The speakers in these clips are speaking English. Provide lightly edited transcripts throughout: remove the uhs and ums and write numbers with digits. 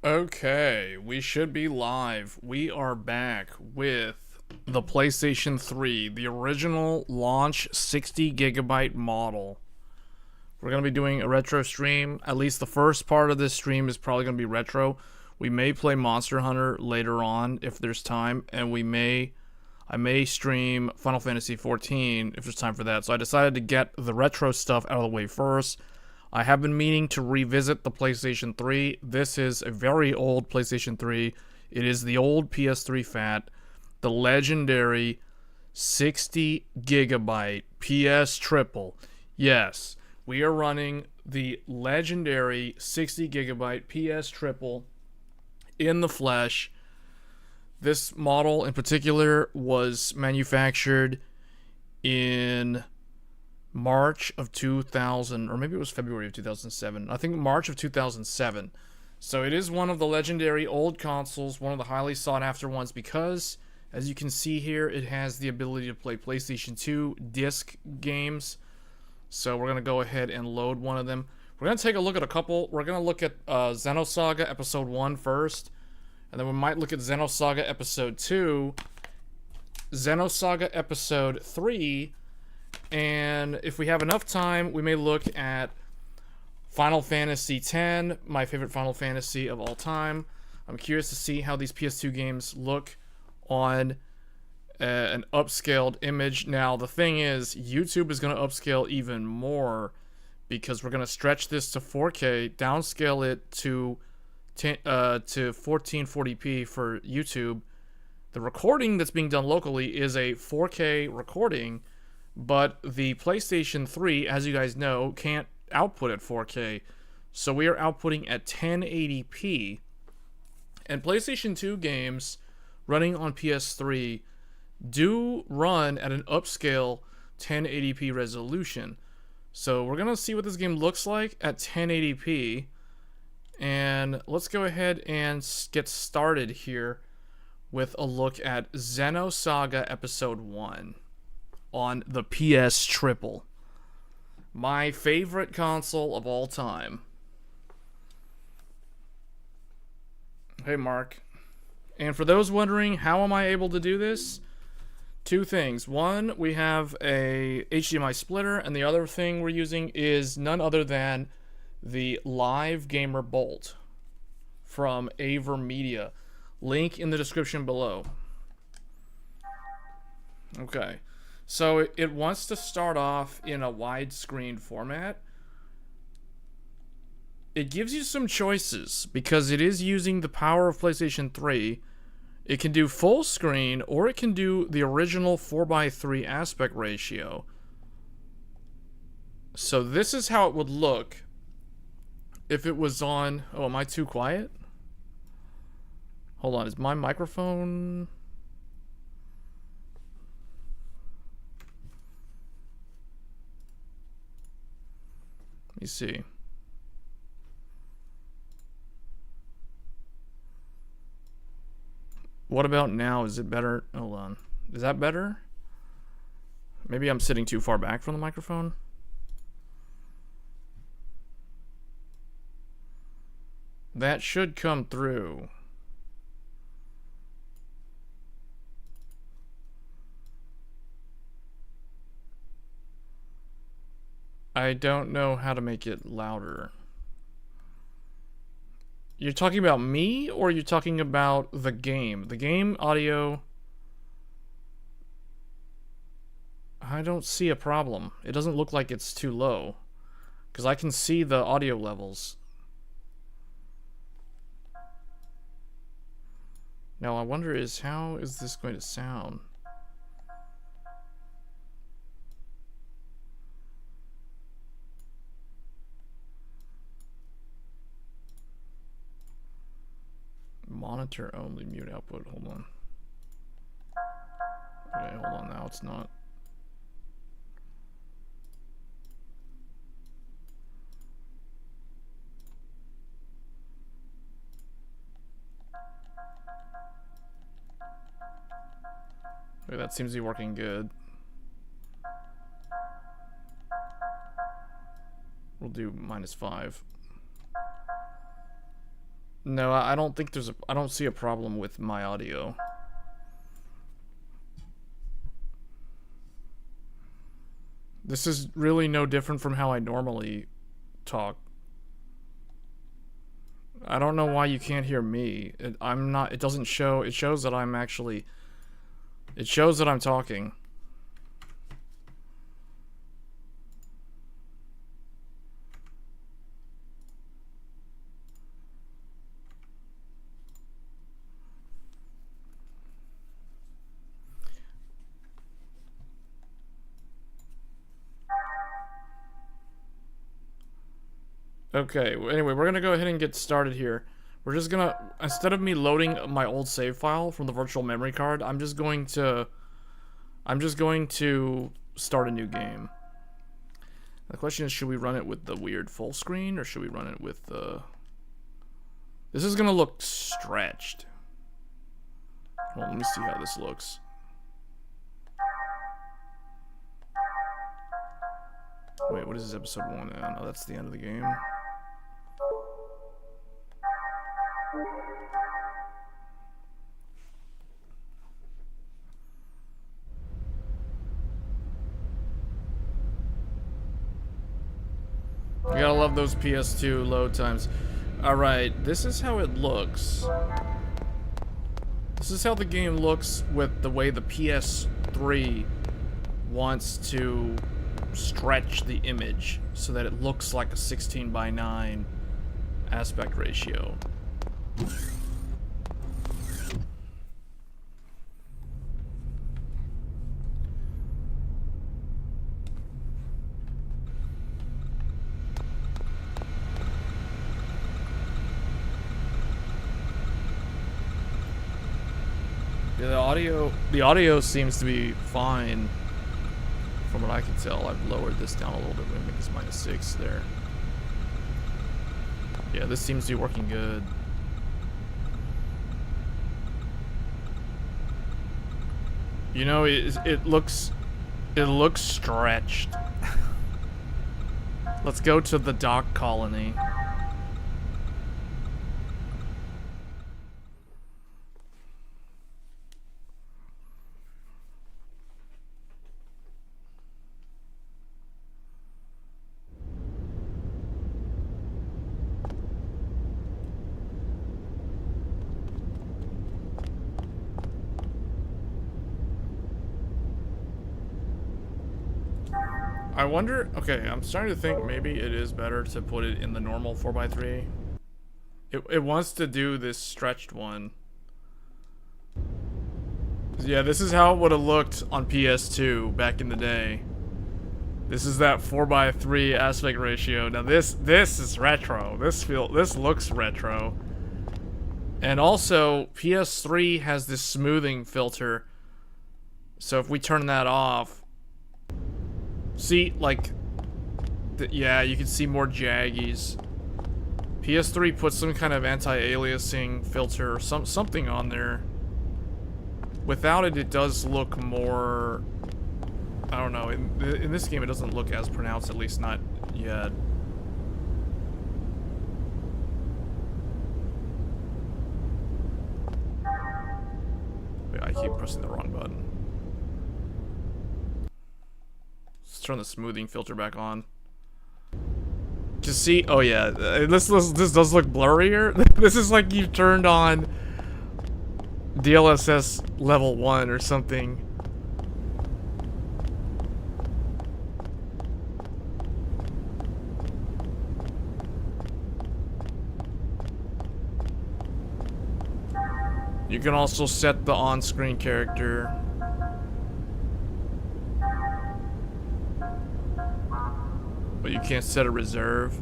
Okay, we should be live. We are back with the PlayStation 3, the original launch 60 gigabyte model. We're going to be doing a retro stream. At least the first part of this stream is probably going to be retro. We may play Monster Hunter later on if there's time, and I may stream Final Fantasy 14 if there's time for that. So I decided to get the retro stuff out of the way first. I have been meaning to revisit the PlayStation 3. This is a very old PlayStation 3. It is the old PS3 fat, the legendary 60 gigabyte PS triple. Yes, we are running the legendary 60 gigabyte PS triple in the flesh. This model in particular was manufactured in March of 2000, or maybe it was February of 2007. I think March of 2007. So it is one of the legendary old consoles, one of the highly sought after ones because, as you can see here, it has the ability to play PlayStation 2 disc games. So we're going to go ahead and load one of them. We're going to take a look at a couple. We're going to look at Xenosaga Episode 1 first, and then we might look at Xenosaga Episode 2, Xenosaga Episode 3, and if we have enough time, we may look at Final Fantasy X, my favorite Final Fantasy of all time. I'm curious to see how these PS2 games look on an upscaled image. Now, the thing is, YouTube is going to upscale even more because we're going to stretch this to 4K, downscale it to 1440p for YouTube. The recording that's being done locally is a 4K recording, but the PlayStation 3, as you guys know, can't output at 4K. So we are outputting at 1080p. And PlayStation 2 games running on PS3 do run at an upscale 1080p resolution. So we're going to see what this game looks like at 1080p. And let's go ahead and get started here with a look at Xenosaga Episode 1. On the PS triple. My favorite console of all time. Hey, Mark. And for those wondering, how am I able to do this? Two things. One, we have a HDMI splitter, and the other thing we're using is none other than the Live Gamer Bolt from Avermedia. Link in the description below. Okay. So it wants to start off in a widescreen format. It gives you some choices because it is using the power of PlayStation 3. It can do full screen or it can do the original 4:3 aspect ratio. So this is how it would look if it was on... Oh, am I too quiet? Hold on, is my microphone... Let me see. What about now? Is it better? Hold on. Is that better? Maybe I'm sitting too far back from the microphone. That should come through. I don't know how to make it louder. You're talking about me, or you're talking about the game? The game audio... I don't see a problem. It doesn't look like it's too low. Because I can see the audio levels. Now I wonder how is this going to sound? Monitor only mute output. Hold on. Okay, hold on. Now it's not. Okay, that seems to be working good. We'll do -5. No, I don't think there's a... I don't see a problem with my audio. This is really no different from how I normally talk. I don't know why you can't hear me. I'm not... It doesn't show... It shows that I'm actually... It shows that I'm talking. Okay, anyway, we're gonna go ahead and get started here. We're just gonna, instead of me loading my old save file from the virtual memory card, I'm just going to start a new game. The question is, should we run it with the weird full screen, or should we run it with the... This is gonna look stretched. Well, let me see how this looks. Wait, what is this, episode 1? Oh, no, that's the end of the game. You gotta love those PS2 load times. Alright, this is how it looks. This is how the game looks with the way the PS3 wants to stretch the image so that it looks like a 16:9 aspect ratio. Yeah, the audio seems to be fine from what I can tell. I've lowered this down a little bit. Let me make this -6 there. Yeah, this seems to be working good. You know, it looks stretched. Let's go to the dock colony. I wonder, okay, I'm starting to think maybe it is better to put it in the normal 4x3. It wants to do this stretched one. Yeah, this is how it would have looked on PS2 back in the day. This is that 4x3 aspect ratio. Now this is retro. This looks retro. And also, PS3 has this smoothing filter. So if we turn that off, see, like, yeah, you can see more jaggies. PS3 put some kind of anti-aliasing filter or something on there. Without it, it does look more... I don't know. In this game, it doesn't look as pronounced, at least not yet. Wait, I keep pressing the wrong button. Let's turn the smoothing filter back on. Just see, oh yeah, this does look blurrier. This is like you turned on DLSS level 1 or something. You can also set the on-screen character. But you can't set a reserve.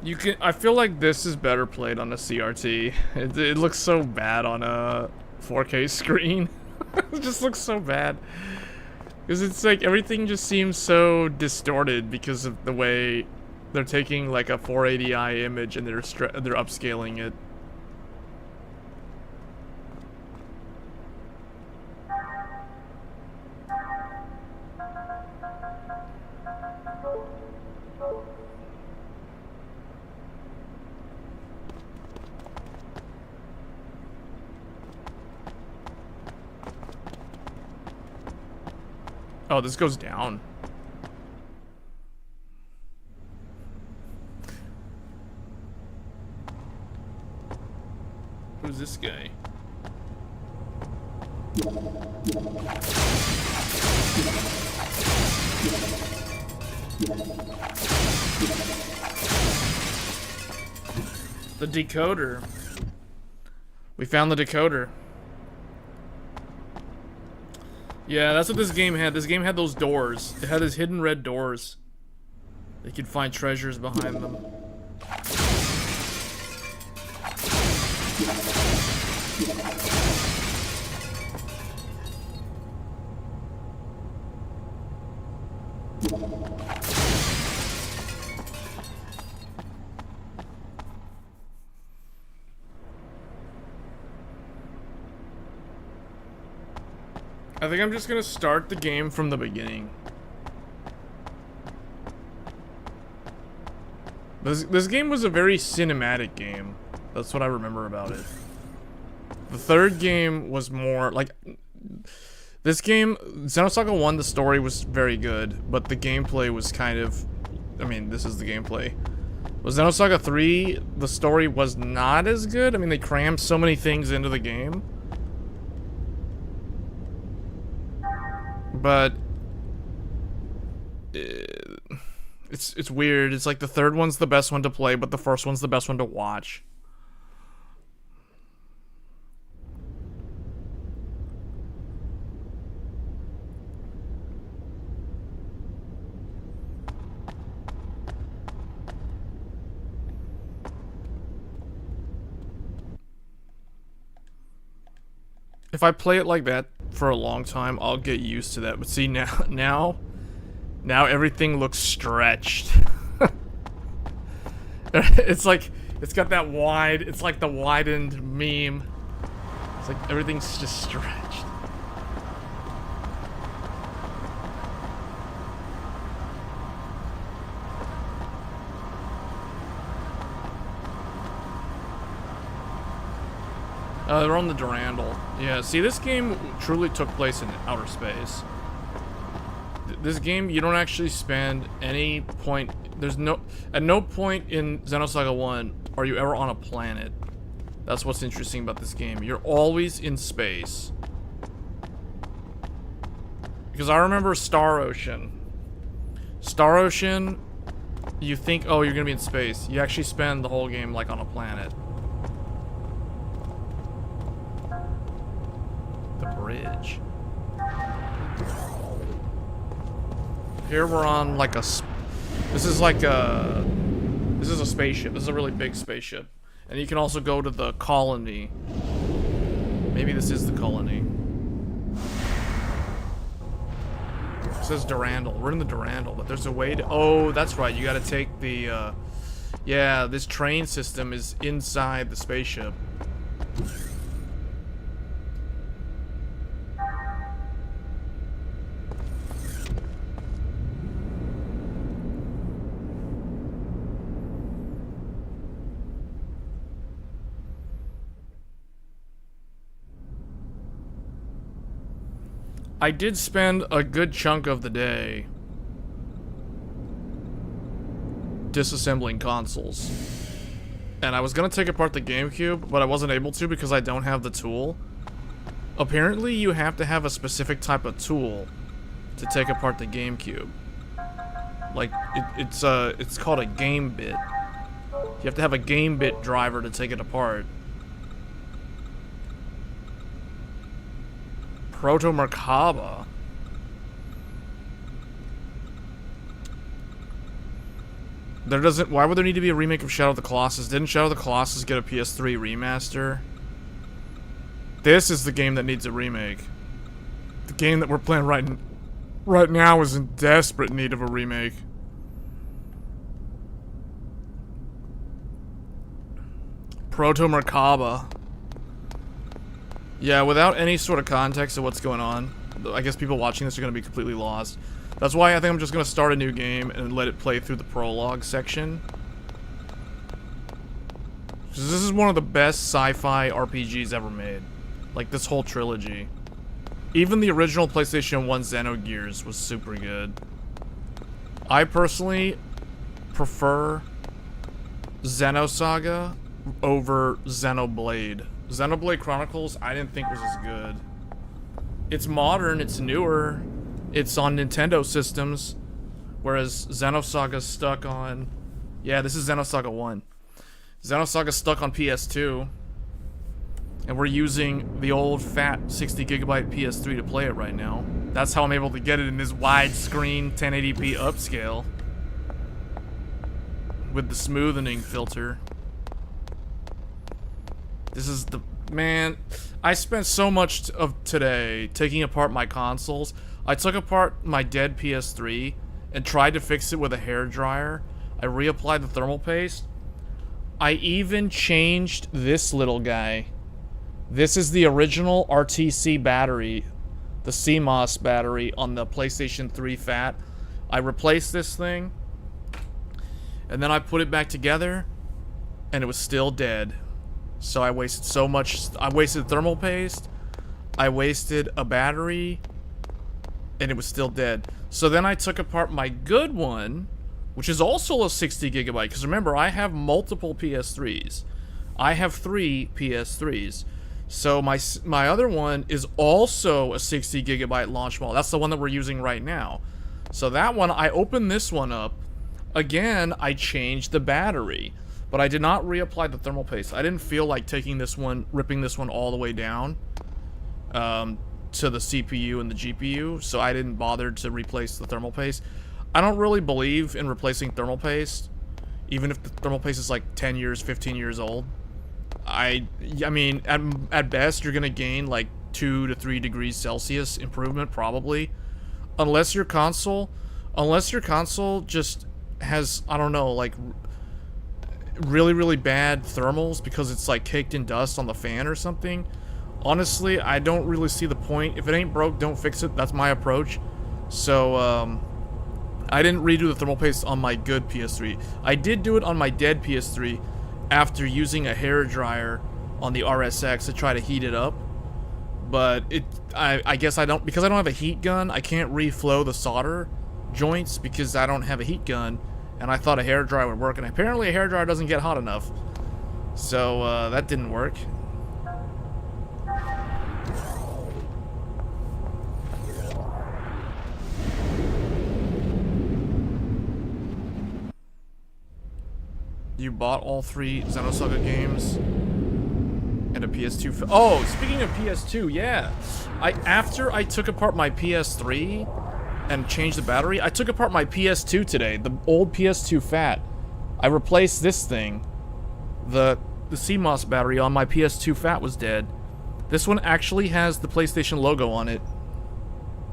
You can. I feel like this is better played on a CRT. It looks so bad on a 4K screen. It just looks so bad. Because it's like everything just seems so distorted because of the way they're taking like a 480i image and they're upscaling it. Oh, this goes down. Who's this guy? The decoder. We found the decoder. Yeah, that's what this game had. This game had those doors. It had these hidden red doors. You could find treasures behind them. I think I'm just gonna start the game from the beginning. This game was a very cinematic game. That's what I remember about it. The third game was more like... This game, Xenosaga 1, the story was very good, but the gameplay was kind of... I mean, this is the gameplay. With Xenosaga 3, the story was not as good. I mean, they crammed so many things into the game. But it's weird. It's like the third one's the best one to play, but the first one's the best one to watch. If I play it like that for a long time, I'll get used to that. But see, now everything looks stretched. It's like, it's got that wide, it's like the widened meme. It's like everything's just stretched. They're on the Durandal. Yeah, see, this game truly took place in outer space. This game, you don't actually spend any point... At no point in Xenosaga 1 are you ever on a planet. That's what's interesting about this game. You're always in space. Because I remember Star Ocean. Star Ocean, you think, oh, you're gonna be in space. You actually spend the whole game, like, on a planet. Bridge. Here we're on like a... This is like a... This is a spaceship. This is a really big spaceship. And you can also go to the colony. Maybe this is the colony. It says Durandal. We're in the Durandal, but there's a way to... Oh, that's right. You gotta take the... Yeah, this train system is inside the spaceship. I did spend a good chunk of the day disassembling consoles. And I was gonna take apart the GameCube, but I wasn't able to because I don't have the tool. Apparently, you have to have a specific type of tool to take apart the GameCube. Like, it's called a game bit. You have to have a game bit driver to take it apart. Proto Merkaba. Why would there need to be a remake of Shadow of the Colossus? Didn't Shadow of the Colossus get a PS3 remaster? This is the game that needs a remake. The game that we're playing right now is in desperate need of a remake. Proto Merkaba. Yeah, without any sort of context of what's going on, I guess people watching this are going to be completely lost. That's why I think I'm just going to start a new game and let it play through the prologue section. This is one of the best sci-fi RPGs ever made. Like, this whole trilogy. Even the original PlayStation 1 Xenogears was super good. I personally prefer Xenosaga over Xenoblade. Xenoblade Chronicles, I didn't think was as good. It's modern, it's newer, it's on Nintendo systems, whereas Xenosaga's stuck on... Yeah, this is Xenosaga 1. Xenosaga's stuck on PS2, and we're using the old fat 60GB PS3 to play it right now. That's how I'm able to get it in this widescreen 1080p upscale with the smoothening filter. This is the... Man, I spent so much of today taking apart my consoles. I took apart my dead PS3 and tried to fix it with a hairdryer. I reapplied the thermal paste. I even changed this little guy. This is the original RTC battery, the CMOS battery on the PlayStation 3 Fat. I replaced this thing, and then I put it back together, and it was still dead. So I wasted so much. I wasted thermal paste, I wasted a battery, and it was still dead. So then I took apart my good one, which is also a 60GB, because remember, I have multiple PS3s. I have 3 PS3s. So my other one is also a 60GB launch model. That's the one that we're using right now. So that one, I opened this one up. Again, I changed the battery, but I did not reapply the thermal paste. I didn't feel like taking this one, ripping this one all the way down to the CPU and the GPU, so I didn't bother to replace the thermal paste. I don't really believe in replacing thermal paste, even if the thermal paste is like 10 years, 15 years old. I mean, at best, you're gonna gain like 2 to 3 degrees Celsius improvement, probably. Unless your console just has, I don't know, like really, really bad thermals because it's like caked in dust on the fan or something. Honestly, I don't really see the point. If it ain't broke, don't fix it. That's my approach. So, I didn't redo the thermal paste on my good PS3. I did do it on my dead PS3 after using a hairdryer on the RSX to try to heat it up. But I guess because I don't have a heat gun, I can't reflow the solder joints because I don't have a heat gun, and I thought a hairdryer would work, and apparently a hairdryer doesn't get hot enough. So, that didn't work. You bought all 3 Xenosaga games and a PS2. Oh, speaking of PS2, yeah. After I took apart my PS3 and changed the battery, I took apart my PS2 today, the old PS2 Fat. I replaced this thing. The CMOS battery on my PS2 Fat was dead. This one actually has the PlayStation logo on it.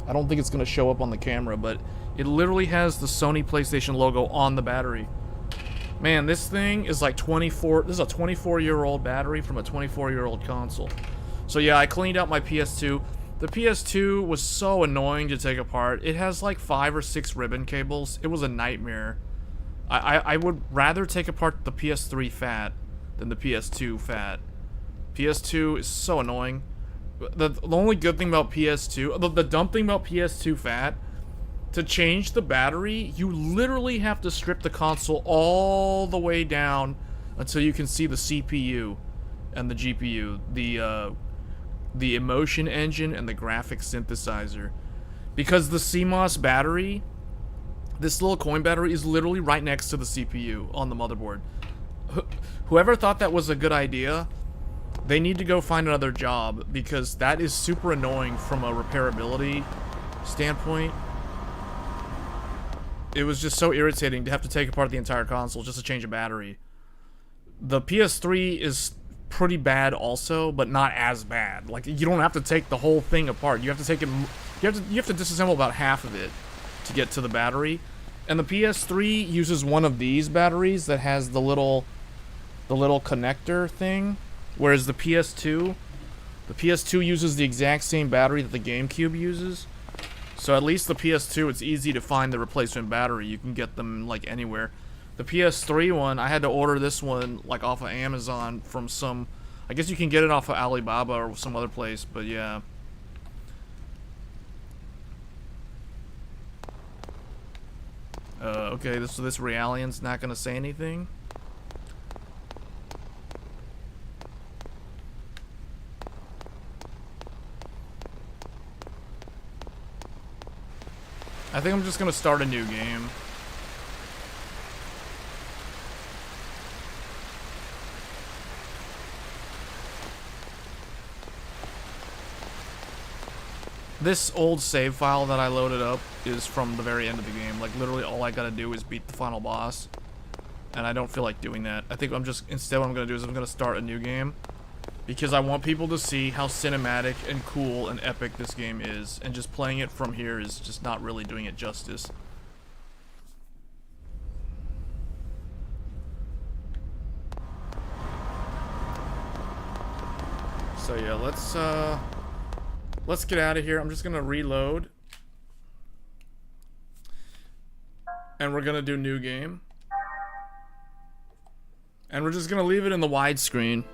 I don't think it's going to show up on the camera, but it literally has the Sony PlayStation logo on the battery. Man, this thing is like 24... This is a 24-year-old battery from a 24-year-old console. So yeah, I cleaned out my PS2. The PS2 was so annoying to take apart. It has like 5 or 6 ribbon cables. It was a nightmare. I would rather take apart the PS3 Fat than the PS2 Fat. PS2 is so annoying. The only good thing about PS2... The dumb thing about PS2 Fat... To change the battery, you literally have to strip the console all the way down until you can see the CPU and the GPU, the emotion engine and the graphics synthesizer. Because the CMOS battery, this little coin battery, is literally right next to the CPU on the motherboard. Whoever thought that was a good idea, they need to go find another job, because that is super annoying from a repairability standpoint. it was just so irritating to have to take apart the entire console just to change a battery. The PS3 is pretty bad also, but not as bad. Like, you don't have to take the whole thing apart. You have to take it. You have to disassemble about half of it to get to the battery. And the PS3 uses one of these batteries that has the little connector thing, whereas the PS2 uses the exact same battery that the GameCube uses. So at least the PS2, it's easy to find the replacement battery. You can get them like anywhere. The PS3 one, I had to order this one like off of Amazon from some, I guess you can get it off of Alibaba or some other place, but yeah. Okay, so this Realian's not gonna say anything. I think I'm just gonna start a new game. This old save file that I loaded up is from the very end of the game. Like, literally all I gotta do is beat the final boss. And I don't feel like doing that. I think instead what I'm gonna do is I'm gonna start a new game. Because I want people to see how cinematic and cool and epic this game is. And just playing it from here is just not really doing it justice. So yeah, let's get out of here. I'm just gonna reload. And we're gonna do new game. And we're just gonna leave it in the widescreen.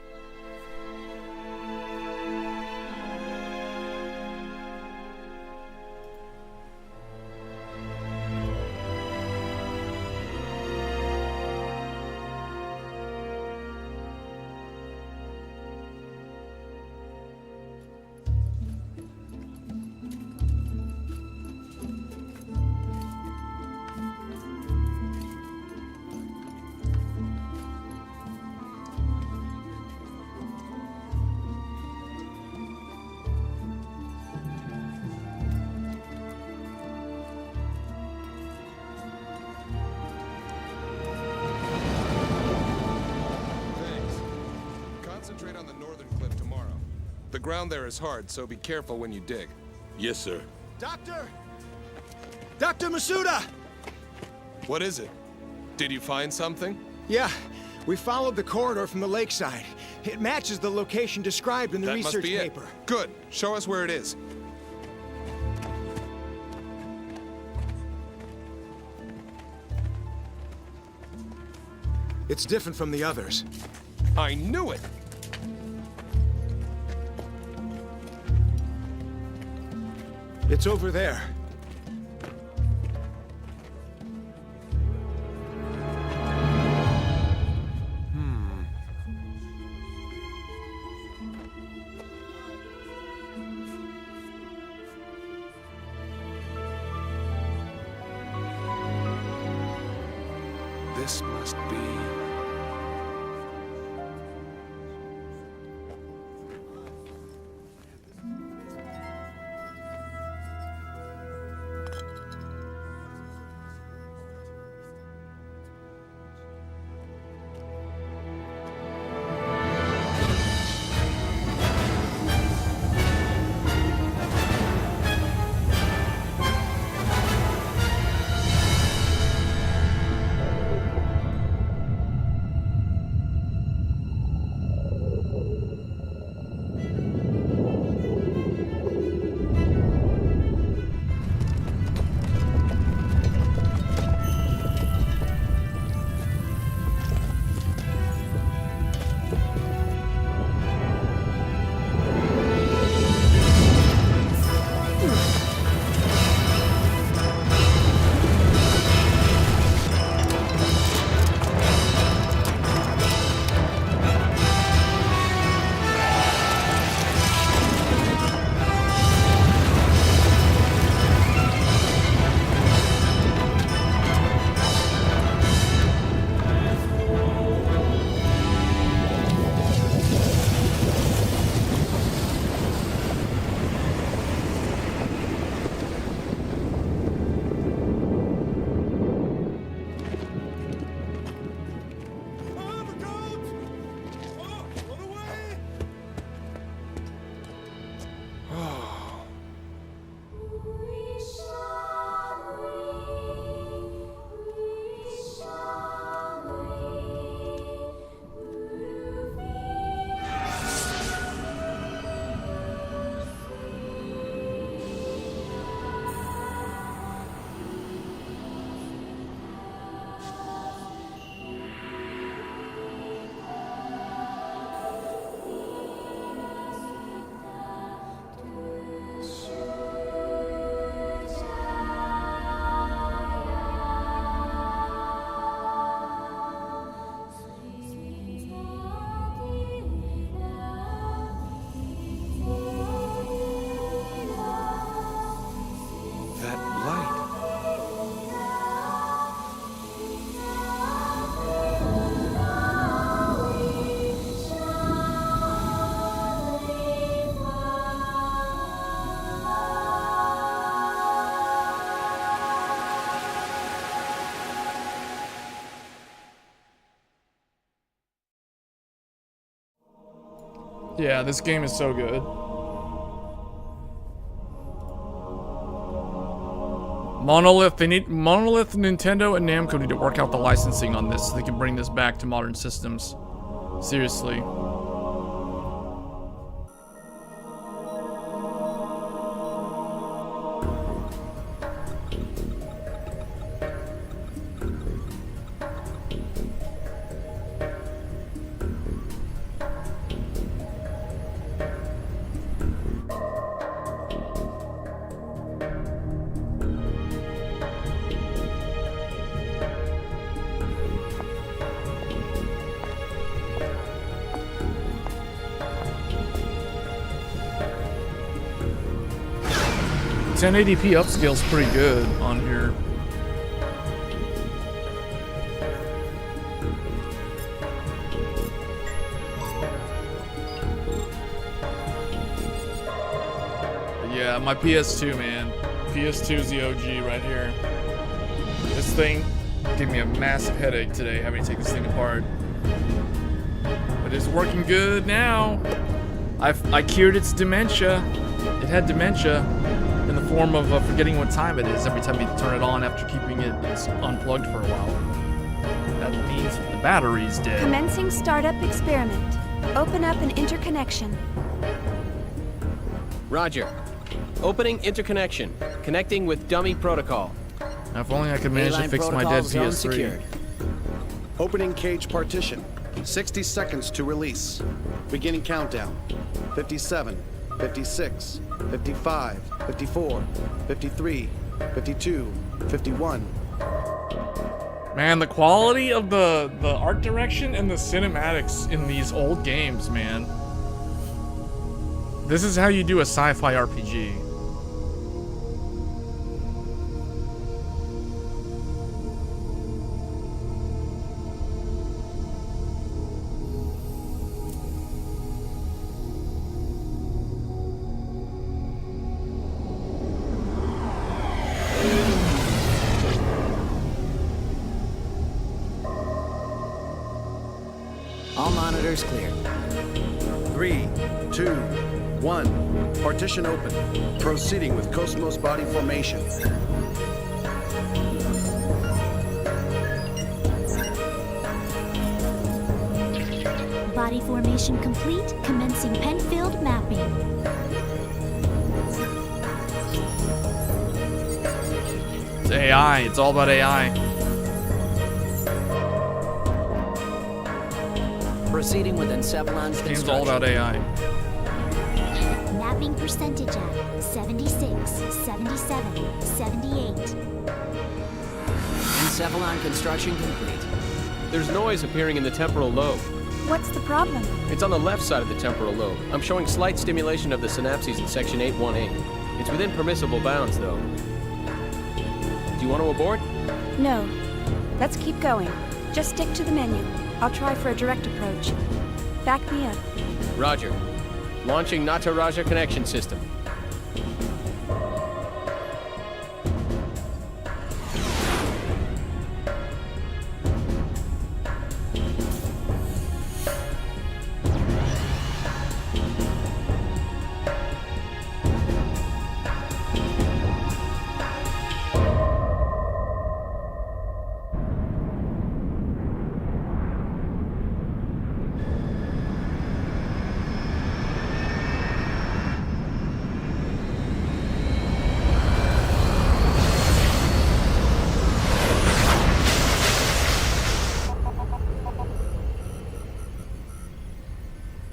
The ground there is hard, so be careful when you dig. Yes, sir. Doctor! Dr. Masuda! What is it? Did you find something? Yeah, we followed the corridor from the lakeside. It matches the location described in the research paper. Good. Show us where it is. It's different from the others. I knew it! It's over there. This must be... Yeah, this game is so good. Monolith, Nintendo, and Namco need to work out the licensing on this so they can bring this back to modern systems. Seriously. .1080p upscale's pretty good on here. But yeah, my PS2, man. PS2's the OG right here. This thing gave me a massive headache today having to take this thing apart. But it's working good now. I cured its dementia. It had dementia. In the form of forgetting what time it is every time you turn it on after keeping it unplugged for a while. That means the battery's dead. Commencing startup experiment. Open up an interconnection. Roger. Opening interconnection. Connecting with dummy protocol. Now, if only I could manage to fix my dead PS3. Secured. Opening cage partition. 60 seconds to release. Beginning countdown. 57, 56, 55, 54, 53, 52, 51. Man, the quality of the art direction and the cinematics in these old games, man. This is how you do a sci-fi RPG. All monitors clear. 3, 2, 1. Partition open. Proceeding with Cosmos body formation. Body formation complete. Commencing Penfield mapping. It's AI. It's all about AI. Proceeding with Encephalon's This game's all about AI. Mapping percentage at 76, 77, 78. Encephalon construction complete. There's noise appearing in the temporal lobe. What's the problem? It's on the left side of the temporal lobe. I'm showing slight stimulation of the synapses in section 818. It's within permissible bounds, though. Do you want to abort? No. Let's keep going. Just stick to the menu. I'll try for a direct approach. Back me up. Roger. Launching Nataraja connection system.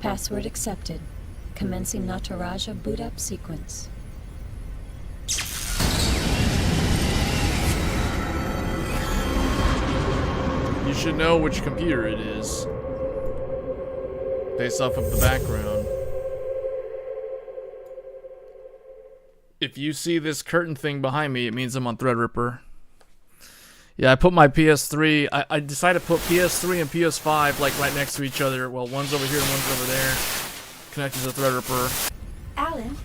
Password accepted. Commencing Nataraja boot up sequence. You should know which computer it is, based off of the background. If you see this curtain thing behind me, it means I'm on Threadripper. Yeah, I put my PS3, I decided to put PS3 and PS5 like right next to each other. Well, one's over here and one's over there. Connected to Threadripper. Alan,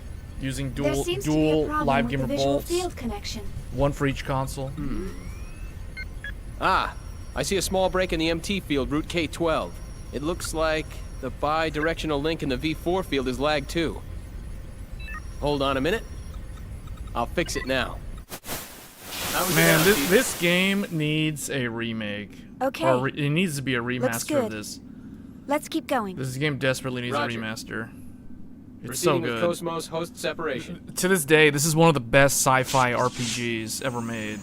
Using there dual seems to be a problem live with the gamer visual bolts. field connection. One for each console. Ah, I see a small break in the MT field, route K12. It looks like The bi-directional link in the V4 field is lagged too. Hold on a minute. I'll fix it now. Man, this game needs a remake. Okay. Or it needs to be a Looks remaster good. of this. Let's keep going. This game desperately needs Roger. a remaster. It's Proceeding so with good. Cosmos host separation. To this day, this is one of the best sci-fi RPGs ever made.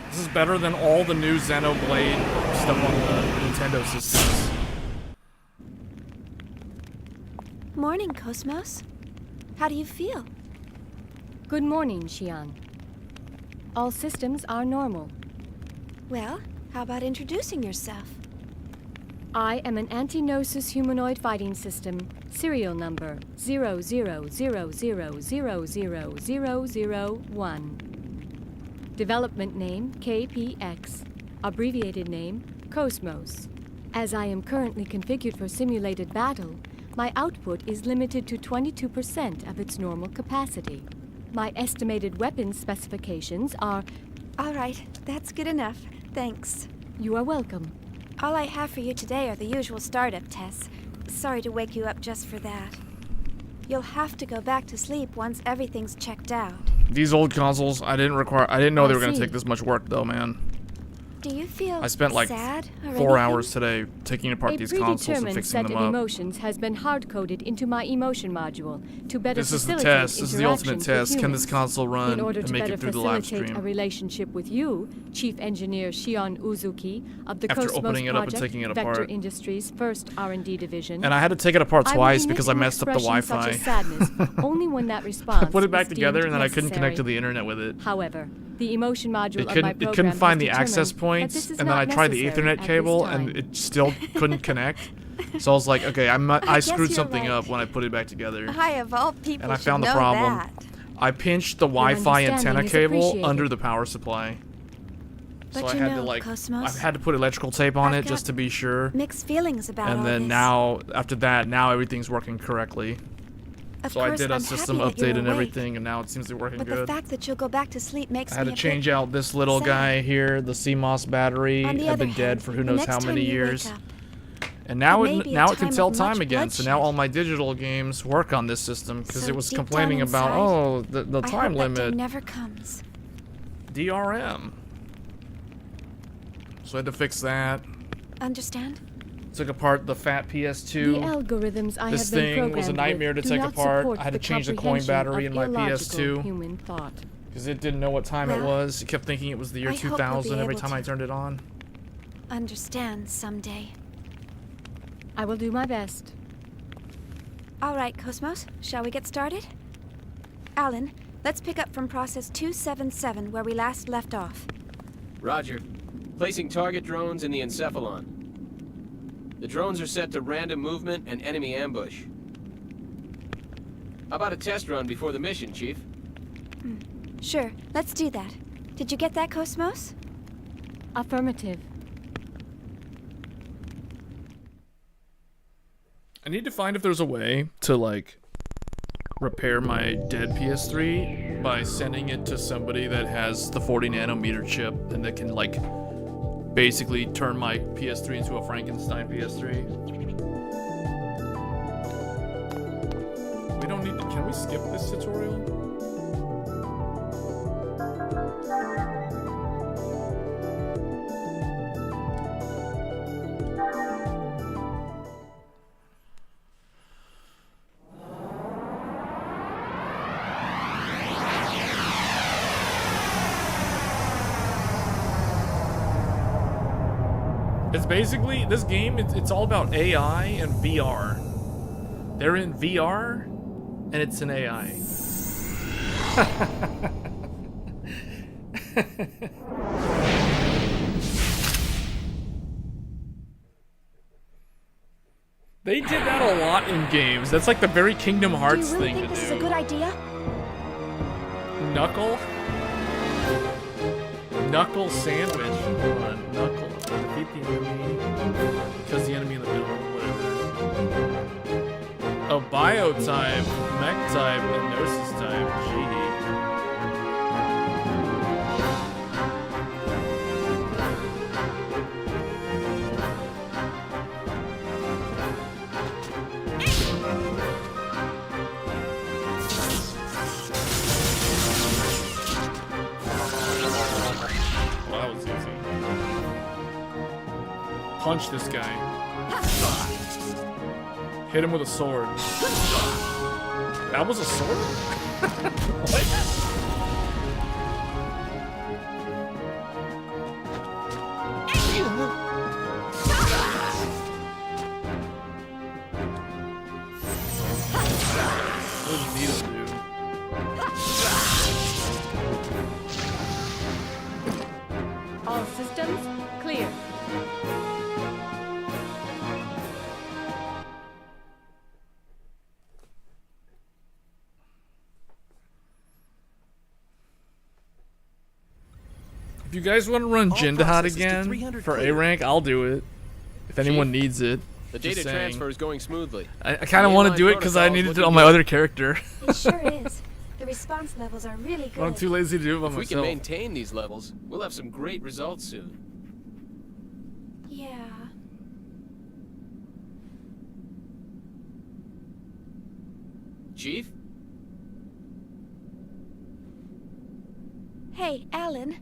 This is better than all the new Xenoblade stuff on the Nintendo systems. Morning, Cosmos. How do you feel? Good morning, Xian. All systems are normal. Well, how about introducing yourself? I am an anti-Gnosis humanoid fighting system, serial number 0000000001. Development name KPX, abbreviated name Cosmos. As I am currently configured for simulated battle, my output is limited to 22% of its normal capacity. My estimated weapons specifications are... All right, that's good enough. Thanks. You are welcome. All I have for you today are the usual startup tests. Sorry to wake you up just for that. You'll have to go back to sleep once everything's checked out. These old consoles, I didn't know they were gonna see. take this much work though, man. Do you feel I spent like sad or 4 anything? hours today taking apart A these consoles and predetermined fixing set them of up. emotions has been hard-coded into my emotion module to better This is the facilitate test. This is the ultimate interactions with test. Can this humans. console run In order and to make better it through the live facilitate stream? a relationship with you, Chief Engineer Shion Uzuki of the After Cosmos opening it up and Project, taking it Vector apart. Industries' first R&D division. And I had to take it apart I will twice emit because I an messed up the expression Wi-Fi. Such as sadness, only when that response I put it back is together deemed and then I couldn't connect to necessary. the internet with it. However, the emotion module of my It program couldn't find has the access determined that points, this is and then not I tried the necessary Ethernet at this cable, time. and it still couldn't connect. So I was like, okay, I guess screwed you're something right. up when I put it back together. I, of all people, And I should found the know problem. that. I pinched the Wi-Fi understanding antenna is cable appreciated. under the power supply. But So I you had know, to like, Cosmos, I had to put electrical tape on I've it just got to be sure. mixed feelings about all And then this. now, after that, now everything's working correctly. Of So I course, did a I'm system happy that you're update and awake, everything, and now it seems to be working But the good. fact that you'll go back to sleep makes I had me to a change bit out this little sad. guy here, the CMOS battery. On the I've other been dead hand, for who the knows next how time many you wake years. up, And now it may it be a now it can time tell of time much again. So now bloodshed. all my digital games work on this system because So it was deep down complaining about inside, the I time hope that day limit never comes. DRM. So I had to fix that. Understand? Took apart the fat The PS2. algorithms I This have been thing programmed was a nightmare to with do take not apart. support I had to the change the coin comprehension battery of in my illogical PS2 human thought. because it didn't know what time it Well, was. It kept thinking it was the year I hope you'll be 2000 every able time I to. turned it on. Understand someday. I will do my best. All right, Cosmos, shall we get started? Alan, let's pick up from process 277 where we last left off. Roger. Placing target drones in the encephalon. The drones are set to random movement and enemy ambush. How about a test run before the mission, Chief? Sure, let's do that. Did you get that, Cosmos? Affirmative. I need to find if there's a way to like repair my dead PS3 by sending it to somebody that has the 40 nanometer chip and that can like basically turn my PS3 into a Frankenstein PS3. We don't need to, can we skip this tutorial? It's basically, this game, it's all about AI and VR. They're in VR, and it's an AI. They did that a lot in games. That's like the very Kingdom Do you Hearts really thing think to this is do. a good idea? Knuckle? Knuckle sandwich. Hold on. Knuckle. Defeat the enemy. Because the enemy in the middle. Whatever. Oh, bio type, mech type, and gnosis type. GD. punch this guy. Hit him with a sword. That was a sword? What? All systems clear. If you guys want to run Jindahad again for A rank, I'll do it. If anyone needs it. The data transfer is going smoothly. I kind of want to do it because I needed it on my other character. It sure is. The response levels are really good. I'm too lazy to do it by If we myself. can maintain these levels, we'll have some great results soon. Yeah. Chief? Hey, Alan.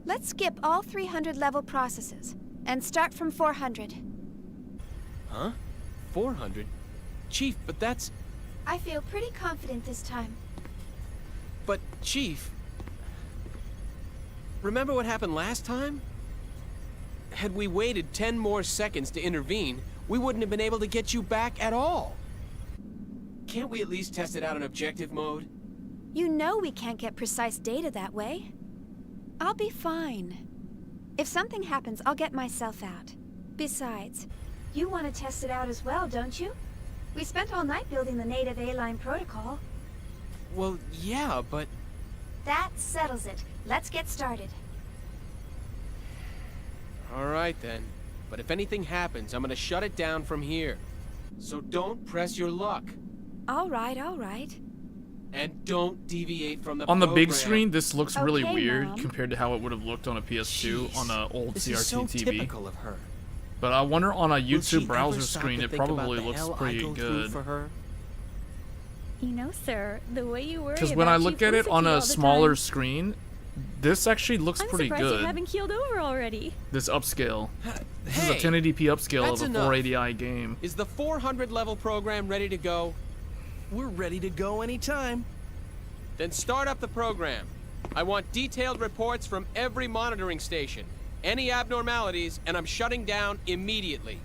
Let's skip all 300 level processes and start from 400. Huh? 400? Chief, but that's... I feel pretty confident this time. But, Chief... Remember what happened last time? Had we waited 10 more seconds to intervene, we wouldn't have been able to get you back at all. Can't we at least test it out in objective mode? You know we can't get precise data that way. I'll be fine. If something happens, I'll get myself out. Besides, you want to test it out as well, don't you? We spent all night building the native A-line protocol. Well, yeah, but... That settles it. Let's get started. Alright then. But if anything happens, I'm gonna shut it down from here. So don't press your luck. All right, all right. And don't deviate from the On the big program. screen, this looks really Okay, weird Mom. compared to how it would have looked on a PS2 Jeez, on an old this CRT is so TV. typical of her. But I wonder on a Will she YouTube ever browser stop screen, to it think about probably the looks hell I pretty go through good. for her? You know, sir, the way you worry Because about when I Chief look at it on Winston all a the smaller time, screen, this actually looks I'm pretty surprised good. you haven't keeled over already. This upscale. This is a Hey, 1080p upscale of that's a enough. 480i game. Is the 400 level program ready to go? We're ready to go anytime. Then start up the program. I want detailed reports from every monitoring station. Any abnormalities, and I'm shutting down immediately.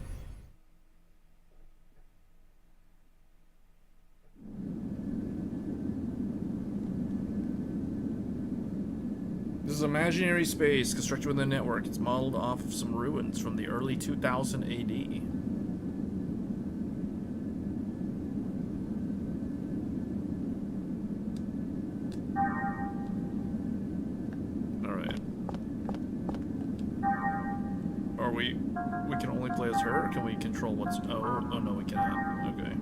This is imaginary space constructed within the network. It's modeled off of some ruins from the early 2000 AD. Alright. Are we can only play as her, or can we control what's... Oh no, we cannot. Okay.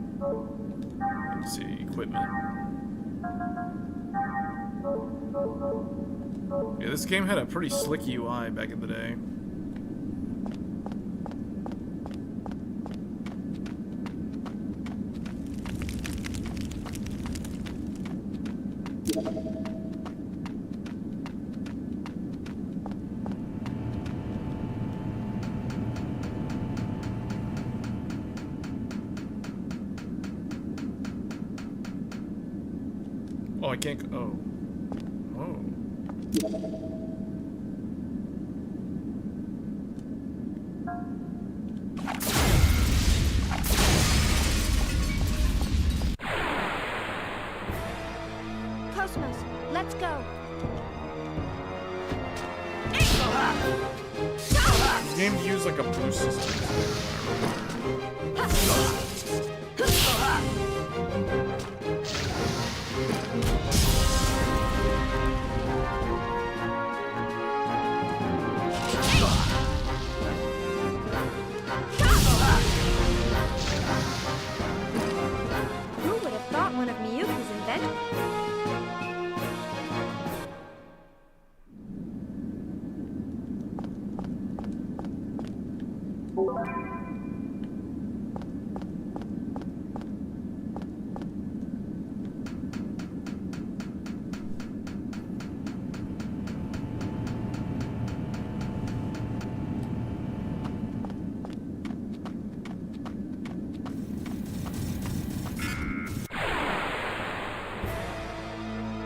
Let's see, equipment. Yeah, this game had a pretty slick UI back in the day. Oh, I can't go. Oh. Oh. Cosmos, let's go. These games use like a boost system. Who would have thought one of Miyuki's invented?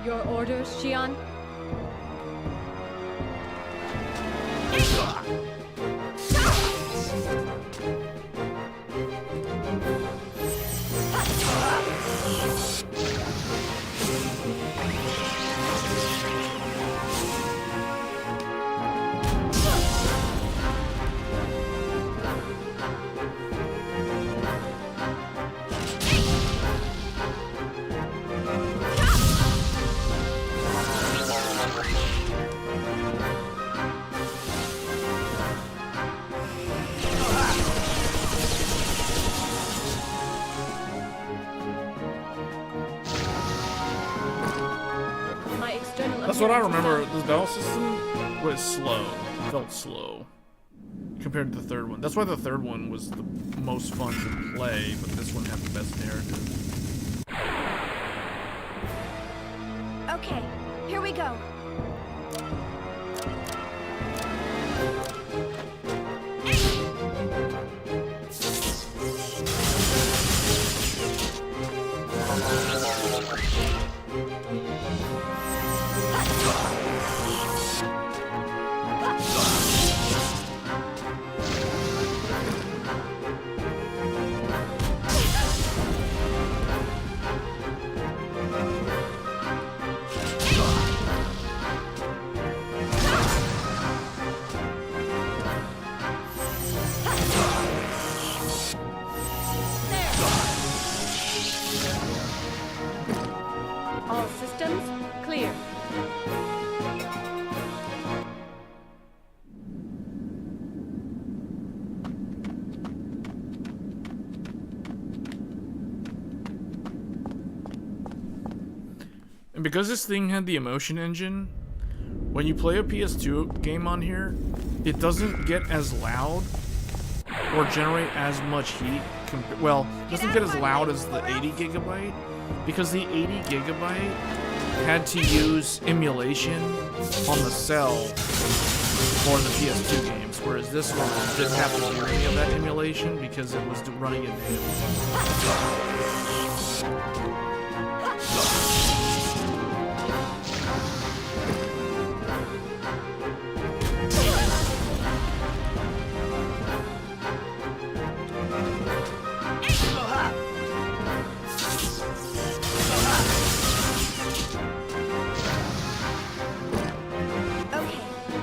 Your orders, Xian? That's what I remember. The battle system was slow. It felt slow compared to the third one. That's why the third one was the most fun to play, but this one had the best narrative. Okay, here we go. All systems clear. And because this thing had the emotion engine, when you play a PS2 game on here, it doesn't get as loud or generate as much heat. Well, it doesn't get as loud as the 80 gigabyte because the 80 gigabyte had to use emulation on the cell for the PS2 games, whereas this one didn't have to do any of that emulation because it was running in native.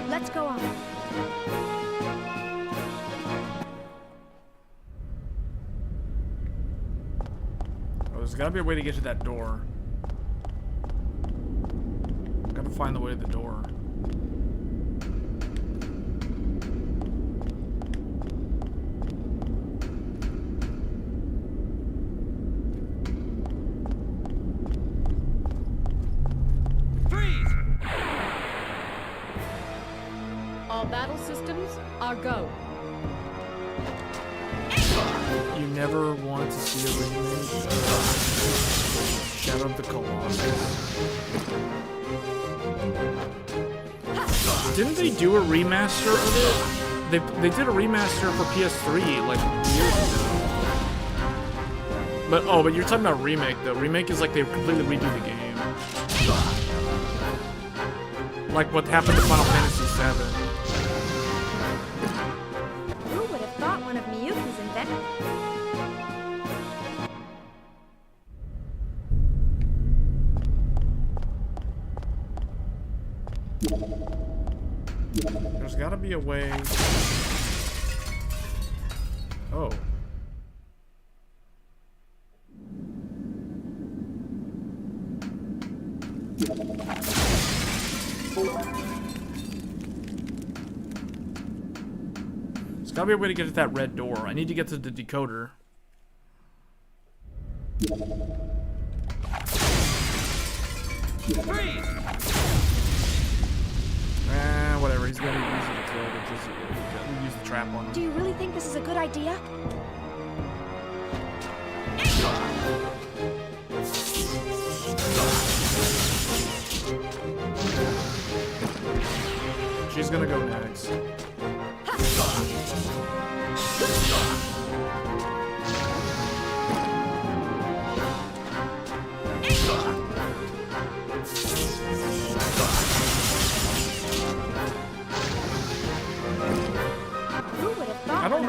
Let's go on. Oh, there's gotta be a way to get to that door. Gotta find the way to the door. All battle systems are go. You never wanted to see a remake of Shadow of the Colossus? Didn't they do a remaster of it? They did a remaster for PS3 like years ago. But you're talking about remake though. Remake is like they completely redo the game. Like what happened to Final Fantasy VII. Who would have thought one of Miyuki's invented? There's gotta be a way. Oh. There's gotta be a way to get at that red door. I need to get to the decoder. Whatever. He's gonna use the decoder. Just use the trap on him. Do you really think this is a good idea? She's gonna go next.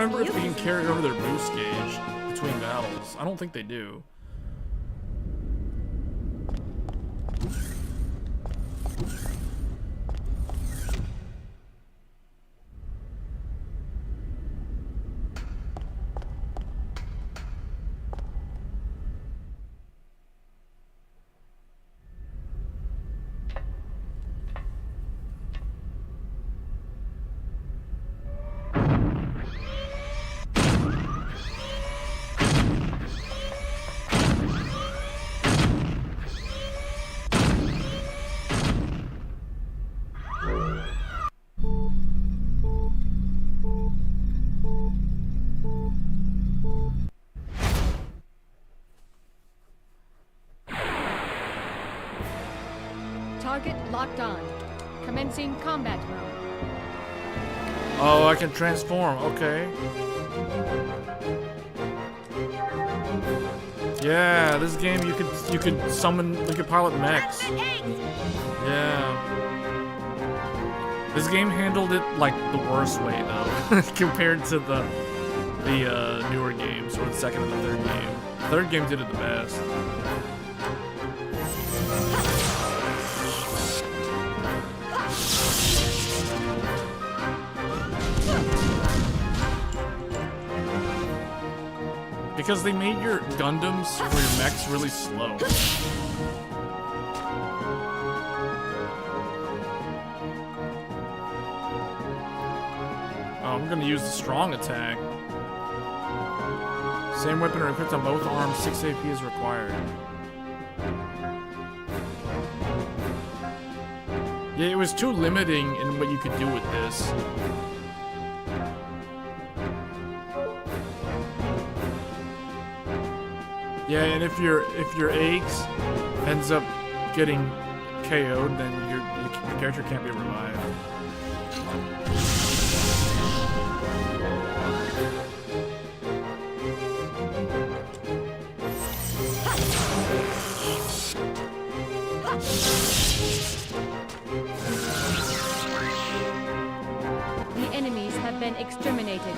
remember if they can carry over their boost gauge between battles. I don't think they do. Target locked on. Commencing combat mode. Oh, I can transform. Okay. Yeah, this game you could summon, you could pilot mechs. Yeah. This game handled it like the worst way though, compared to the newer games, or the second and the third game. The third game did it the best. Because they made your Gundams or your mechs really slow. Oh, I'm gonna use the strong attack. Same weapon are equipped on both arms, 6 AP is required. Yeah, it was too limiting in what you could do with this. Yeah, and if your eggs ends up getting KO'd, then your character can't be revived. The enemies have been exterminated.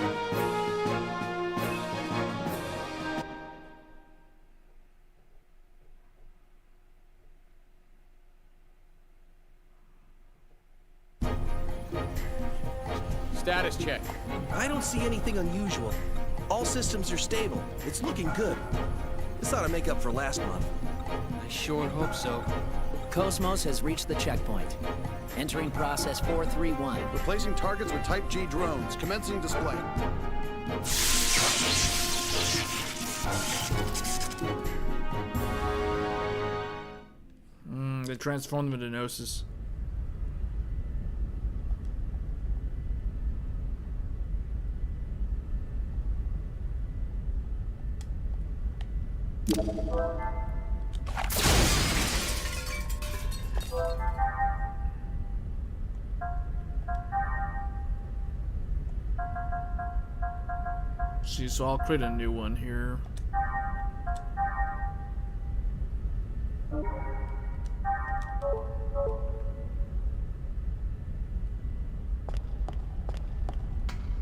Status check. I don't see anything unusual. All systems are stable. It's looking good. This ought to make up for last month. I sure hope so. Cosmos has reached the checkpoint. Entering process 431. Replacing targets with Type G drones. Commencing display. They transformed them into Gnosis. See, so I'll create a new one here.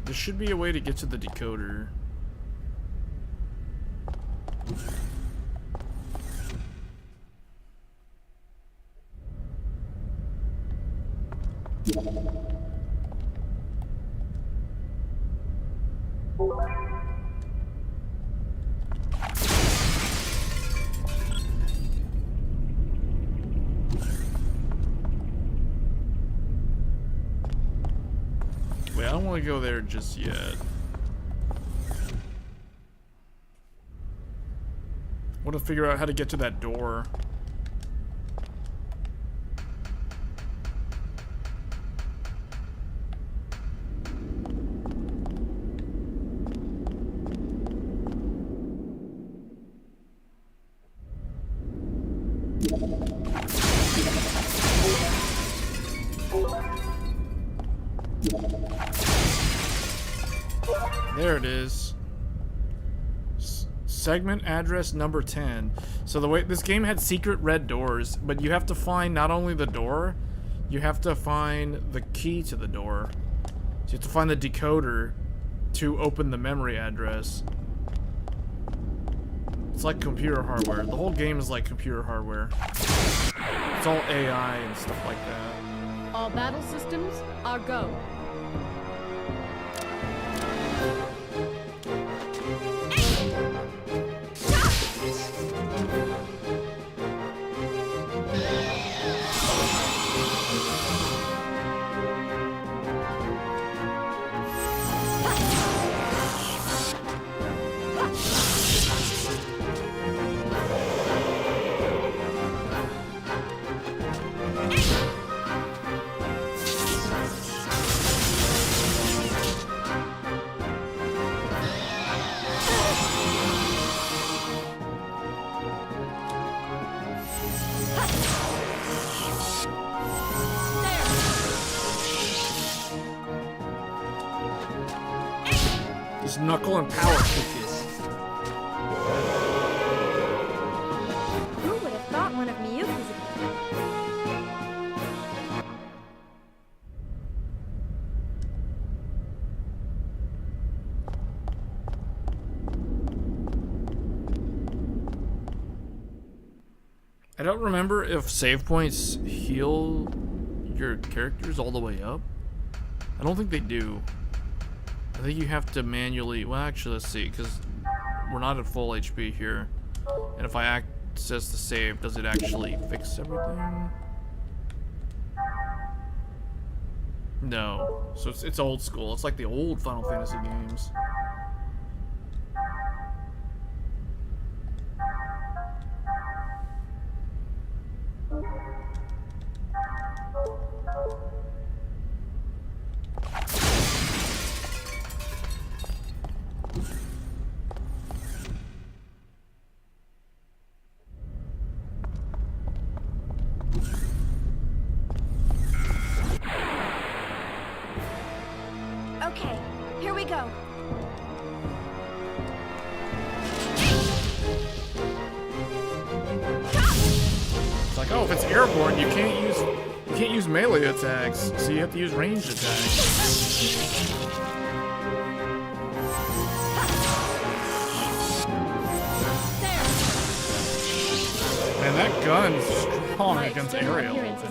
There should be a way to get to the decoder. Wait, I don't want to go there just yet. I want to figure out how to get to that door. There it is. Segment address number 10. So the way this game had secret red doors, but you have to find not only the door, you have to find the key to the door. So you have to find the decoder to open the memory address. It's like computer hardware. The whole game is like computer hardware. It's all AI and stuff like that. All battle systems are go. Knuckle and power kick it. Who would have thought one of Miyuki's... I don't remember if save points heal your characters all the way up. I don't think they do. I think you have to manually... Well, actually, let's see, because we're not at full HP here. And if I access the save, does it actually fix everything? No. So it's old school. It's like the old Final Fantasy games. Okay, here we go. It's like, oh, if it's airborne, you can't use melee attacks, so you have to use ranged attacks. Man, that gun's strong against aerial enemies.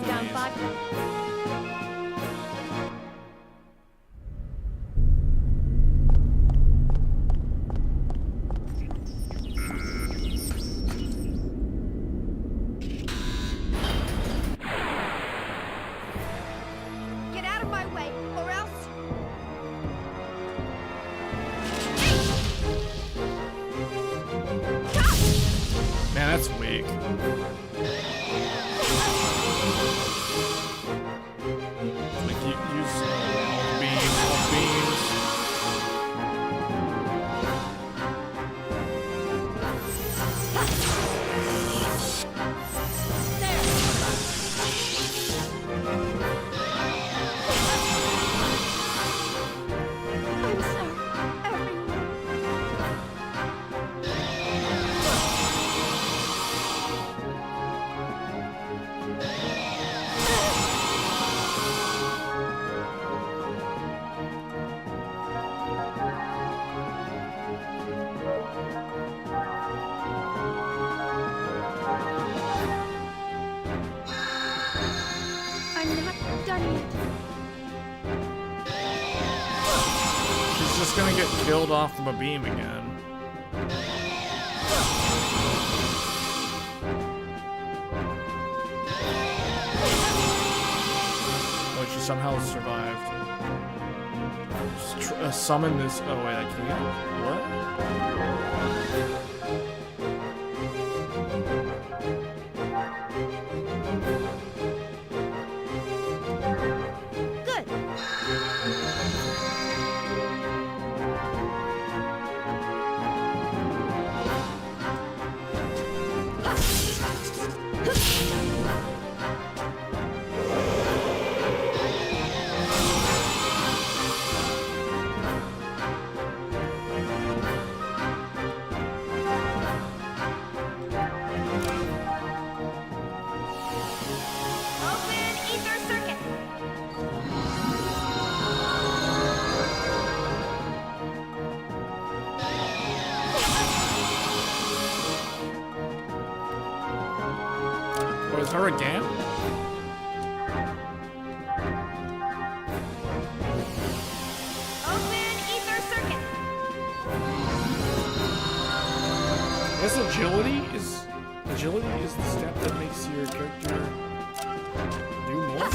Get out of my way, or else... Man, that's weak. Like, use all beams. I'm sorry, everyone. I'm not done yet. She's just gonna get killed off of a beam again. Oh, she somehow survived. Just summon this. Oh wait, I can't. What? Good. Open ether circuit. was her again? Open ether circuit. I guess agility is the step that makes your character do more.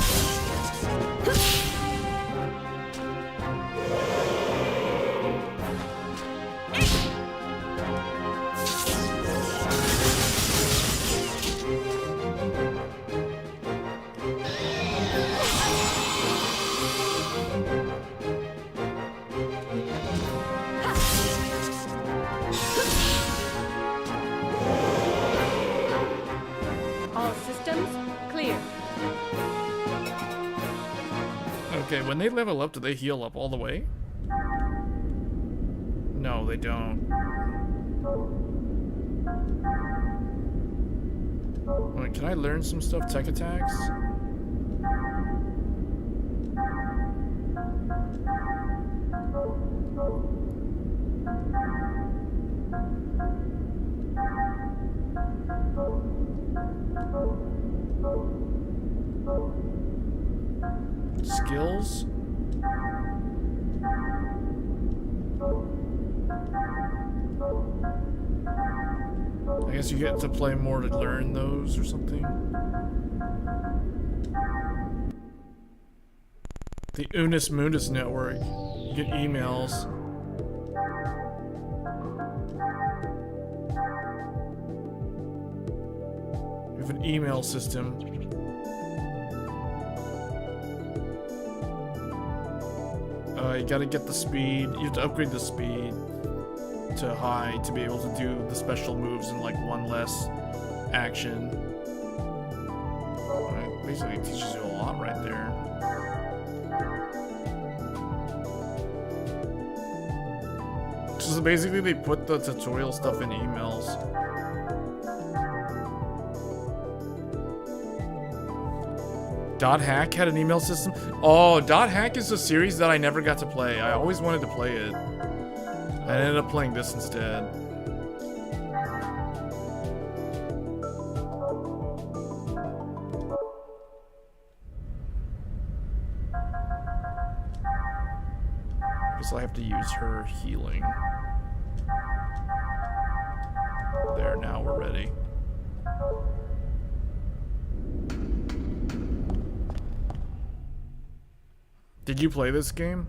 All systems clear. Okay, when they level up, do they heal up all the way? No, they don't. Wait, can I learn some stuff? Tech attacks? Skills? I guess you get to play more to learn those or something. The Unis Mundus network. You get emails. We have an email system. You gotta get the speed. You have to upgrade the speed to high to be able to do the special moves in like one less action. It basically teaches you a lot right there. So basically they put the tutorial stuff in emails. Dot Hack had an email system? Oh, Dot Hack is a series that I never got to play. I always wanted to play it. I ended up playing this instead. Guess I have to use her healing. There, now we're ready. Did you play this game?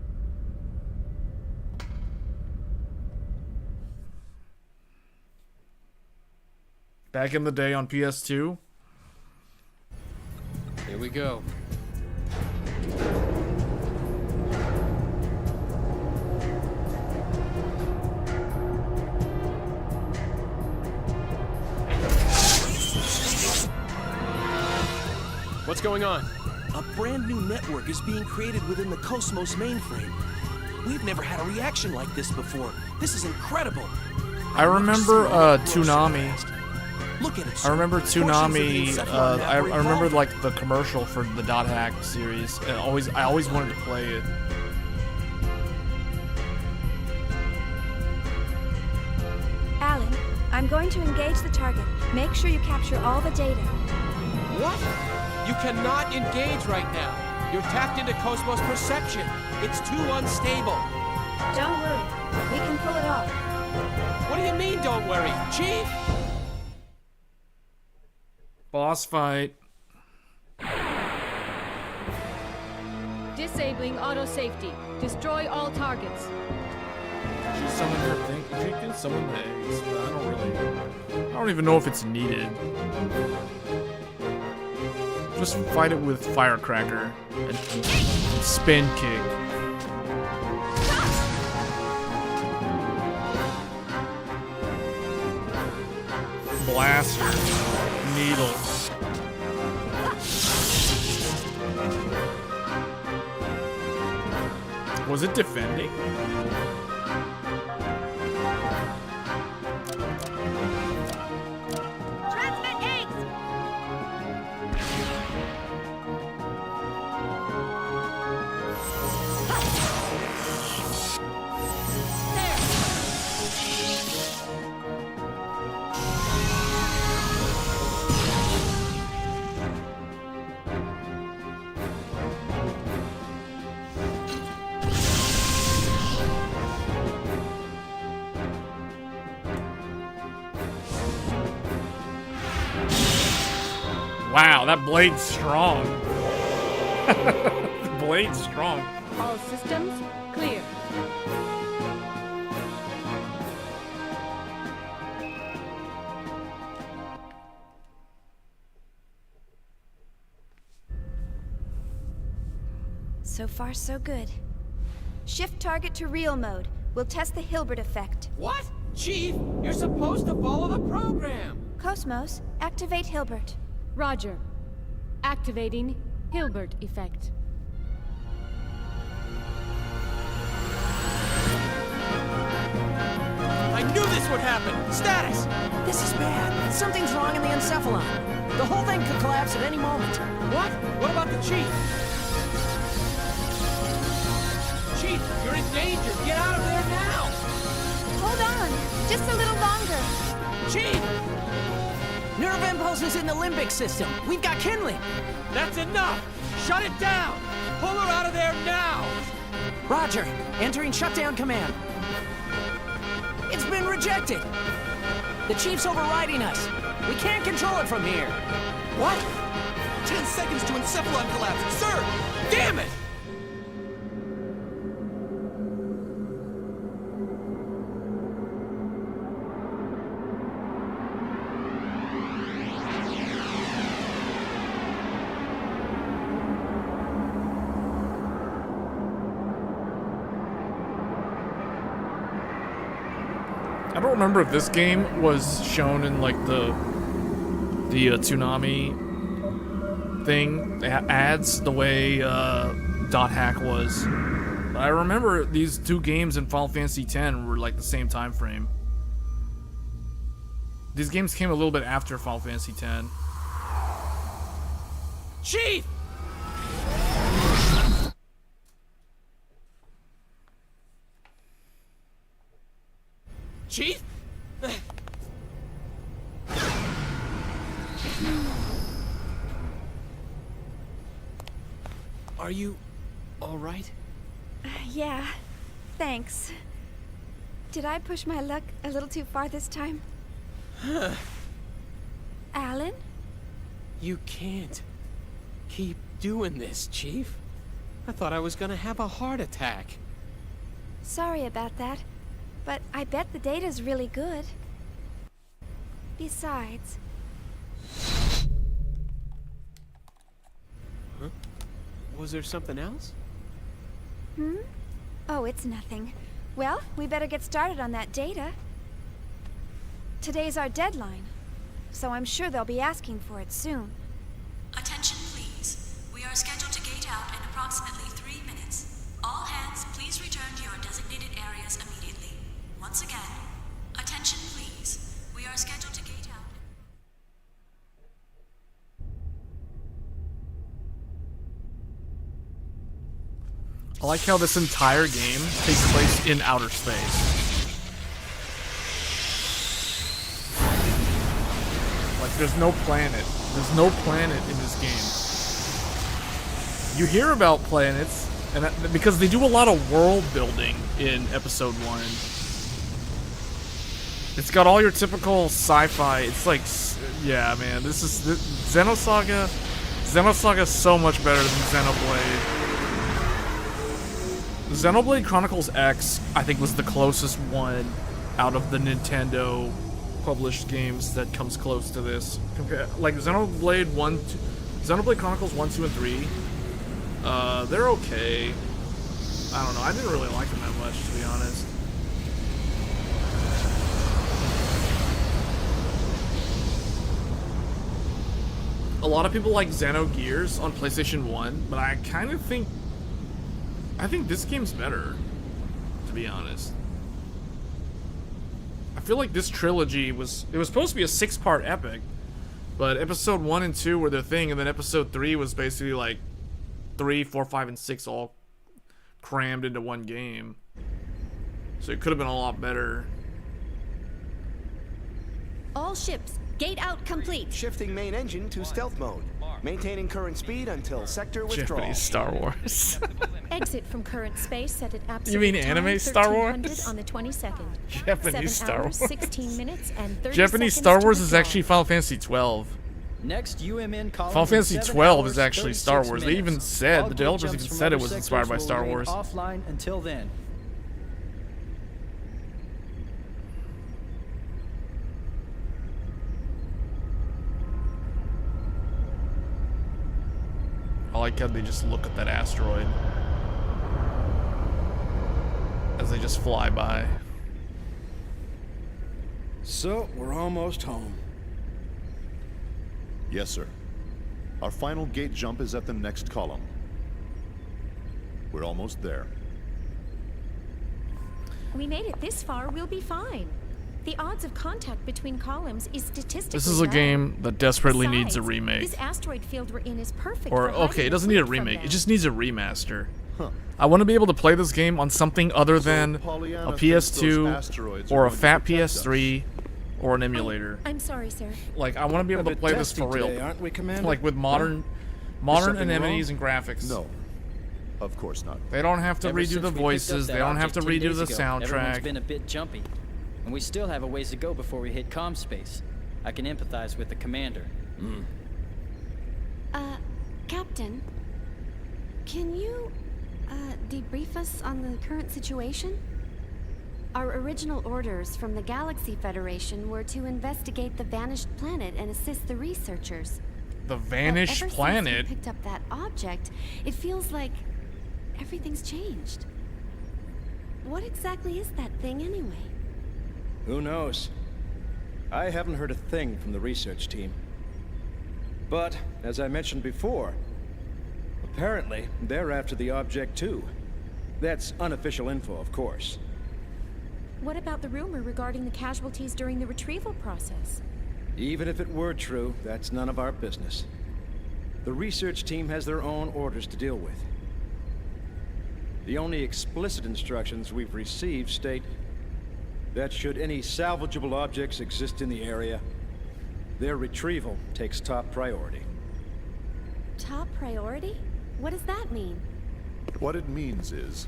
Back in the day on PS2? Here we go. What's going on? A brand new network is being created within the Cosmos mainframe. We've never had a reaction like this before. This is incredible. I remember Toonami. Look at it. I remember Toonami. I remember revolving. like the commercial for the Dot Hack series. And I always wanted to play it. Alan, I'm going to engage the target. Make sure you capture all the data. What? You cannot engage right now. You're tapped into Cosmos perception. It's too unstable. Don't worry. We can pull it off. What do you mean, don't worry? Chief? Boss fight. Disabling auto safety. Destroy all targets. Did you summon her thing? You can summon the eggs, but I don't even know if it's needed. Just fight it with Firecracker and spin kick. Blaster. Needle. Was it defending? Transmit eggs! Wow, that blade's strong. The blade's strong. All systems clear. So far, so good. Shift target to real mode. We'll test the Hilbert effect. What? Chief, you're supposed to follow the program. Cosmos, activate Hilbert. Roger. Activating Hilbert effect. I knew this would happen! Status! This is bad. Something's wrong in the encephalon. The whole thing could collapse at any moment. What? What about the Chief? Chief, you're in danger. Get out of there now! Hold on, just a little longer. Chief! Nerve impulses in the limbic system. We've got kindling. That's enough! Shut it down! Pull her out of there now! Roger. Entering shutdown command. It's been rejected. The Chief's overriding us. We can't control it from here. What? 10 seconds to encephalon collapse. Sir! Damn it! I don't remember if this game was shown in like the tsunami thing ads the way Dot Hack was. But I remember these two games in Final Fantasy X were like the same time frame. These games came a little bit after Final Fantasy X. Chief! Chief? Are you all right? Yeah, thanks. Did I push my luck a little too far this time? Alan? You can't keep doing this, Chief. I thought I was gonna have a heart attack. Sorry about that, but I bet the data's really good. Besides... Huh? Was there something else? Oh, it's nothing. Well, we better get started on that data. Today's our deadline, so I'm sure they'll be asking for it soon. Attention, please. We are scheduled to gate out in approximately 3 minutes. All hands, please return to your designated areas immediately. Once again, attention, please. We are scheduled to gate out. I like how this entire game takes place in outer space. Like, there's no planet. There's no planet in this game. You hear about planets, and because they do a lot of world building in episode 1. It's got all your typical sci-fi. It's like, yeah, man, this is Xenosaga. Xenosaga is so much better than Xenoblade. Xenoblade Chronicles X, I think, was the closest one out of the Nintendo published games that comes close to this. Like Xenoblade Xenoblade Chronicles 1, 2, and 3. They're okay. I don't know. I didn't really like them that much, to be honest. A lot of people like Xenogears on PlayStation 1, but I kind of think this game's better, to be honest. I feel like this trilogy was supposed to be a 6-part epic, but episode 1 and 2 were their thing, and then episode 3 was basically like 3, 4, 5, and 6 all crammed into one game. So it could have been a lot better. All ships, gate out complete. Shifting main engine to stealth mode. Maintaining current speed until sector withdrawal. Japanese Star Wars. Exit from current space set at absolute You mean anime Star Wars? 1300 on the 22nd. Japanese Star Wars. 16 minutes and 30 Japanese seconds Star to Wars is withdraw. actually Final Fantasy 12. Next, UMN column. Final Fantasy 12 is actually Star Wars. They even said, the developers even said it was inspired by Star Wars. Offline until then. I like how they just look at that asteroid as they just fly by. So, we're almost home. Yes, sir. Our final gate jump is at the next column. We're almost there. We made it this far, we'll be fine. The odds of contact between columns is statistically This is a low. game that desperately needs a Besides, remake. This asteroid field we're in is perfect Or, for okay, hiding it doesn't need a from remake. them. It just needs a remaster. I want to be able to play this game on something other than a PS2 or a fat PS3 or an emulator. I'm sorry, sir. Like, I want to be able to play this for real. Today, aren't we, Commander? Like with modern something amenities wrong? and graphics. No, of course not. They don't have to Ever redo since the we picked up voices. that They don't have to object 10 redo the days ago, Everyone's soundtrack. been a bit jumpy, and we still have a ways to go before we hit comm space. I can empathize with the commander. Captain, can you, debrief us on the current situation? Our original orders from the Galaxy Federation were to investigate the vanished planet and assist the researchers. The But vanished ever planet? Since we picked up that object, it feels like everything's changed. What exactly is that thing anyway? Who knows? I haven't heard a thing from the research team. But, as I mentioned before, apparently they're after the object too. That's unofficial info, of course. What about the rumor regarding the casualties during the retrieval process? Even if it were true, that's none of our business. The research team has their own orders to deal with. The only explicit instructions we've received state that should any salvageable objects exist in the area, their retrieval takes top priority. Top priority? What does that mean? What it means is,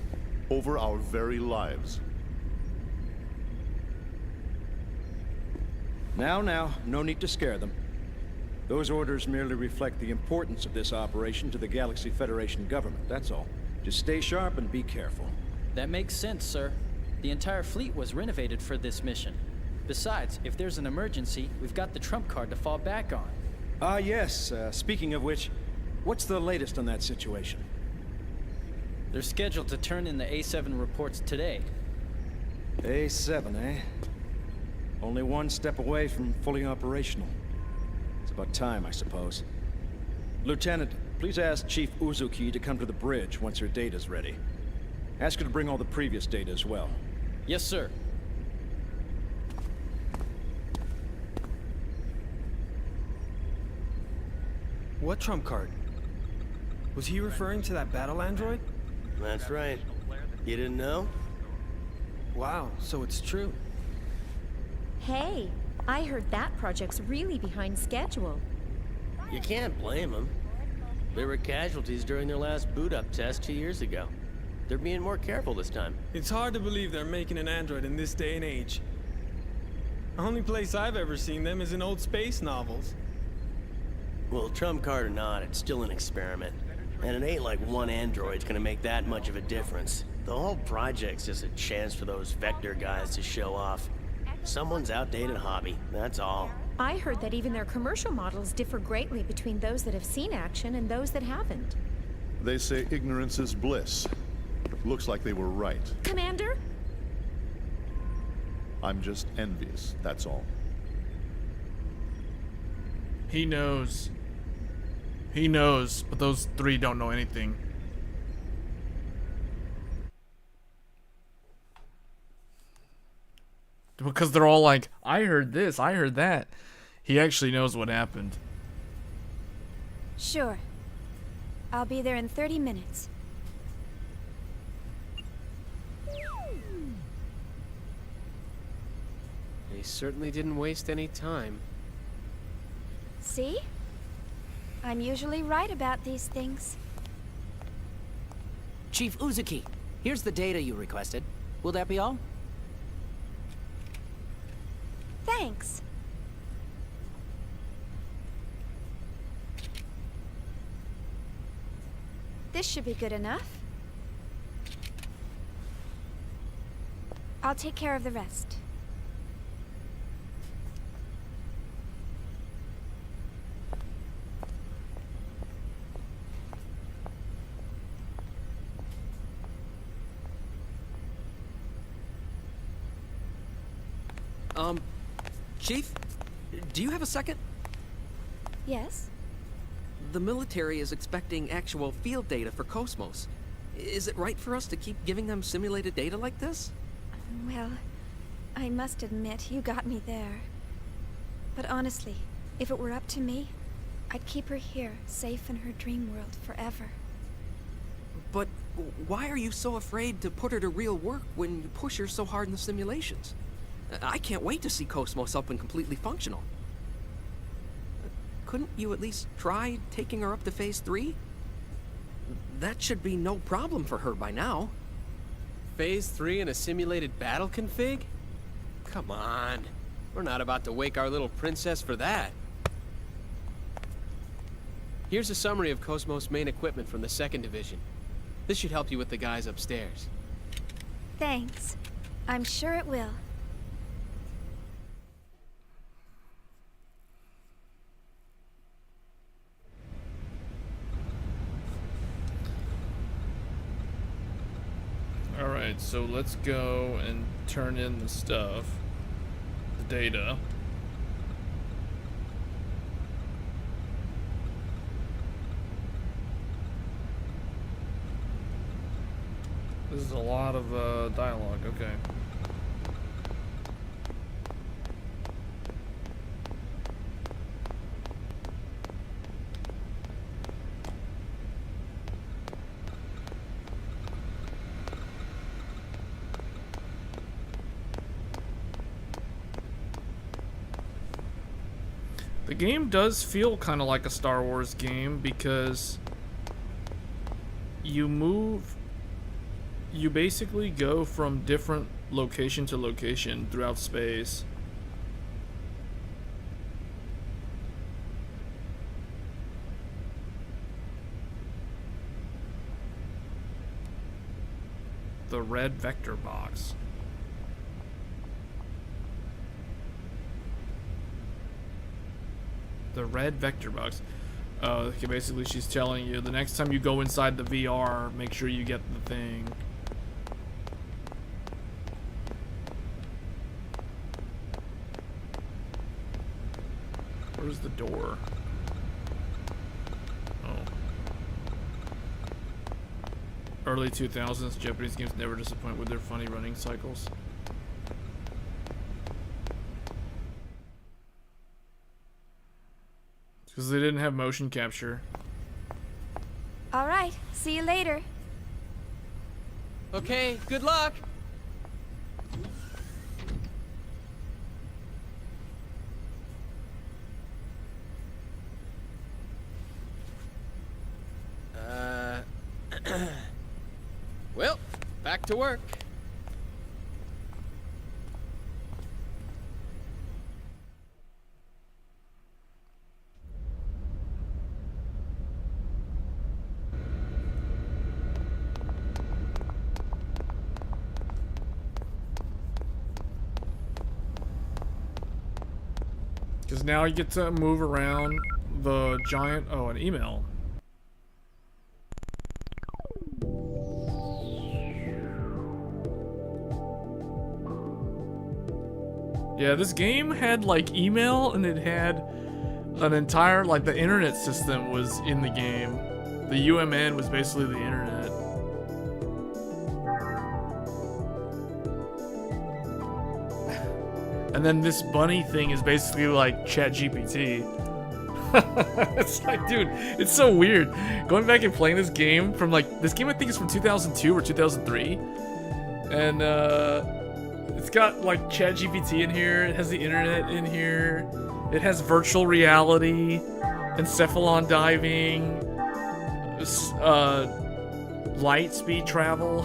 over our very lives. Now, no need to scare them. Those orders merely reflect the importance of this operation to the Galaxy Federation government, that's all. Just stay sharp and be careful. That makes sense, sir. The entire fleet was renovated for this mission. Besides, if there's an emergency, we've got the trump card to fall back on. Ah, yes. Speaking of which, what's the latest on that situation? They're scheduled to turn in the A7 reports today. A7, eh? Only one step away from fully operational. It's about time, I suppose. Lieutenant, please ask Chief Uzuki to come to the bridge once her data's ready. Ask her to bring all the previous data as well. Yes, sir. What trump card? Was he referring to that battle android? That's right. You didn't know? Wow, so it's true. Hey, I heard that project's really behind schedule. You can't blame them. There were casualties during their last boot-up test 2 years ago. They're being more careful this time. It's hard to believe they're making an android in this day and age. The only place I've ever seen them is in old space novels. Well, trump card or not, it's still an experiment. And it ain't like one android's gonna make that much of a difference. The whole project's just a chance for those Vector guys to show off. Someone's outdated hobby, that's all. I heard that even their commercial models differ greatly between those that have seen action and those that haven't. They say ignorance is bliss. Looks like they were right. Commander? I'm just envious, that's all. He knows. He knows, but those three don't know anything. Because they're all like, I heard this, I heard that. He actually knows what happened. Sure. I'll be there in 30 minutes. They certainly didn't waste any time. See? I'm usually right about these things. Chief Uzuki, here's the data you requested. Will that be all? Thanks. This should be good enough. I'll take care of the rest. Chief, do you have a second? Yes? The military is expecting actual field data for Cosmos. Is it right for us to keep giving them simulated data like this? Well, I must admit, you got me there. But honestly, if it were up to me, I'd keep her here, safe in her dream world forever. But why are you so afraid to put her to real work when you push her so hard in the simulations? I can't wait to see Cosmos up and completely functional. Couldn't you at least try taking her up to Phase 3? That should be no problem for her by now. Phase 3 in a simulated battle config? Come on. We're not about to wake our little princess for that. Here's a summary of Cosmos' main equipment from the 2nd Division. This should help you with the guys upstairs. Thanks. I'm sure it will. Alright, so let's go and turn in the stuff. The data. This is a lot of dialogue, okay. The game does feel kind of like a Star Wars game because you basically go from different location to location throughout space. The red vector box. The red vector box. Okay, basically she's telling you the next time you go inside the VR, make sure you get the thing. Where's the door? Oh. Early 2000s, Japanese games never disappoint with their funny running cycles. Because they didn't have motion capture. All right, see you later. Okay, good luck! Well, back to work. Because now you get to move around the giant... Oh, an email. Yeah, this game had like email and it had an entire, like the internet system was in the game. The UMN was basically the internet. And then this bunny thing is basically like ChatGPT. It's like, dude, it's so weird. Going back and playing this game from like, this game I think is from 2002 or 2003. And it's got like ChatGPT in here, it has the internet in here, it has virtual reality, encephalon diving, light speed travel.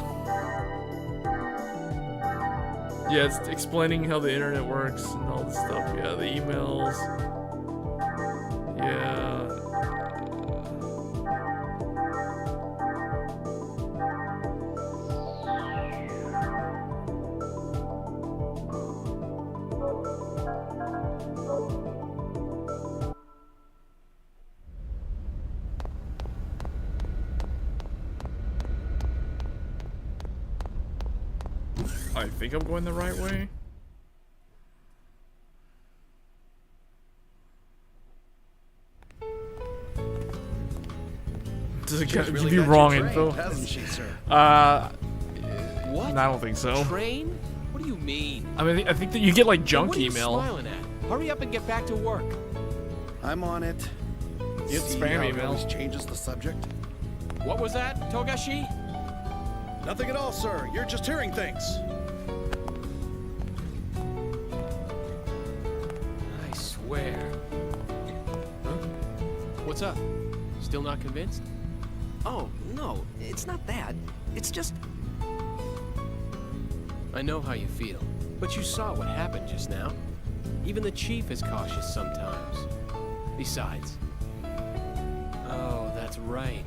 Yeah, it's explaining how the internet works and all this stuff. Yeah, the emails. Yeah. I think I'm going the right way. Does it give you wrong info? Hasn't she, sir? What? I don't think so. Train? What do you mean? I mean, I think that you get like junk what are you email. Smiling at? Hurry up and get back to work. I'm on it. It's See spam how it email. always changes the subject. What was that, Togashi? Nothing at all, sir. You're just hearing things. I swear. Huh? What's up? Still not convinced? Oh, no, it's not that. It's just... I know how you feel, but you saw what happened just now. Even the chief is cautious sometimes. Besides... Oh, that's right.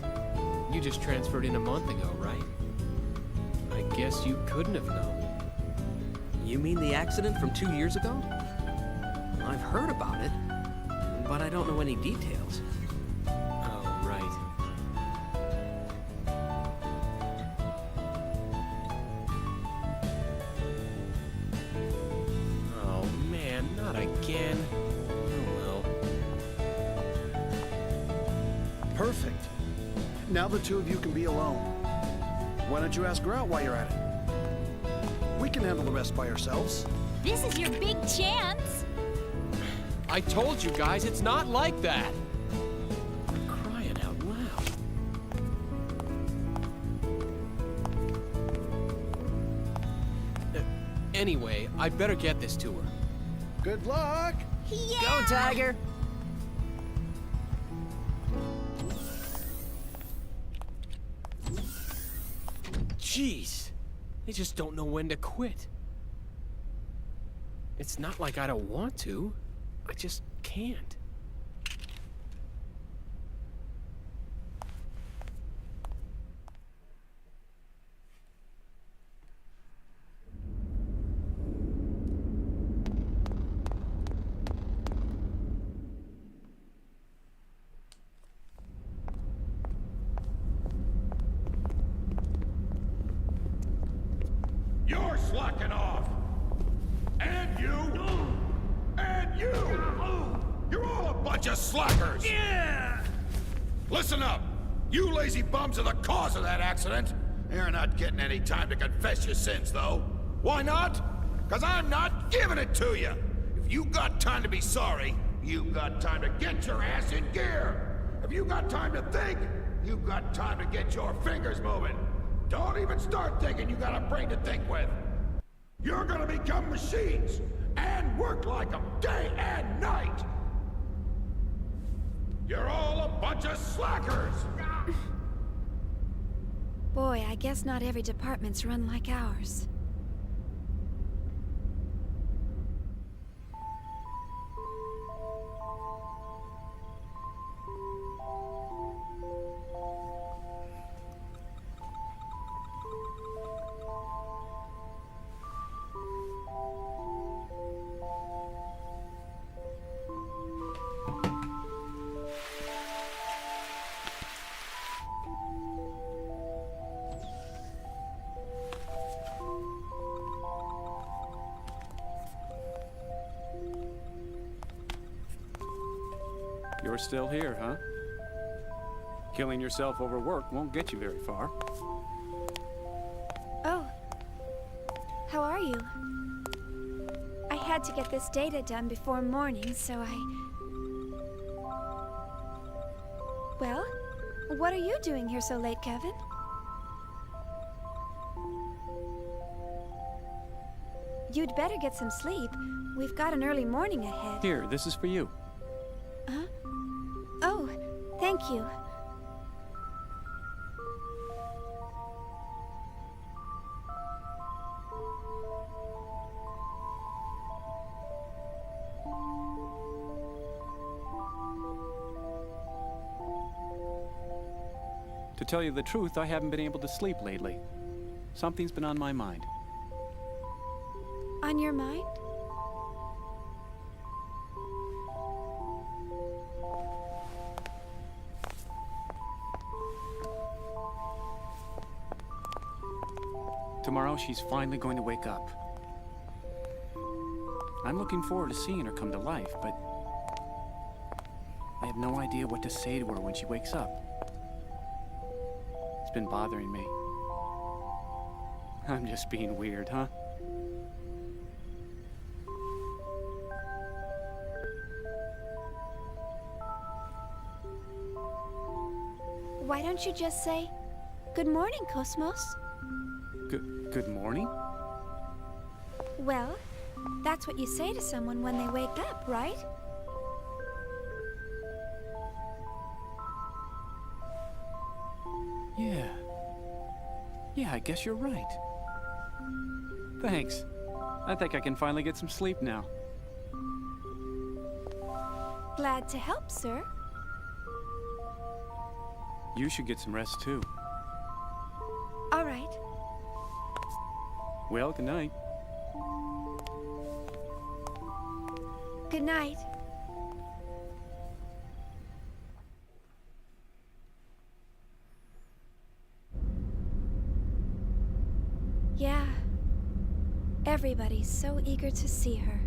You just transferred in a month ago, right? I guess you couldn't have known. You mean the accident from 2 years ago? I've heard about it, but I don't know any details. Oh, right. Oh, man, not again. Oh, well. Perfect. Now the two of you can be alone. Why don't you ask her out while you're at it? We can handle the rest by ourselves. This is your big chance. I told you guys, it's not like that. Crying out loud. Anyway, I better get this to her. Good luck. Yeah. Go, Tiger. Jeez, they just don't know when to quit. It's not like I don't want to. I just can't. You're slacking off! And you! And you! You're all a bunch of slackers! Yeah! Listen up! You lazy bums are the cause of that accident! You're not getting any time to confess your sins, though. Why not? Because I'm not giving it to you! If you got time to be sorry, you got time to get your ass in gear! If you got time to think, you got time to get your fingers moving! Don't even start thinking you got a brain to think with! You're gonna become machines, and work like them day and night! You're all a bunch of slackers! Boy, I guess not every department's run like ours. You're still here, huh? Killing yourself over work won't get you very far. Oh. How are you? I had to get this data done before morning, so Well, what are you doing here so late, Kevin? You'd better get some sleep. We've got an early morning ahead. Here, this is for you. Huh? Oh, thank you. To tell you the truth, I haven't been able to sleep lately. Something's been on my mind. On your mind? Tomorrow, she's finally going to wake up. I'm looking forward to seeing her come to life, but I have no idea what to say to her when she wakes up. It's been bothering me. I'm just being weird, huh? Why don't you just say, "Good morning, Cosmos"? Good morning? Well, that's what you say to someone when they wake up, right? Yeah, I guess you're right. Thanks. I think I can finally get some sleep now. Glad to help, sir. You should get some rest too. All right. Well, good night. Good night. Yeah. Everybody's so eager to see her.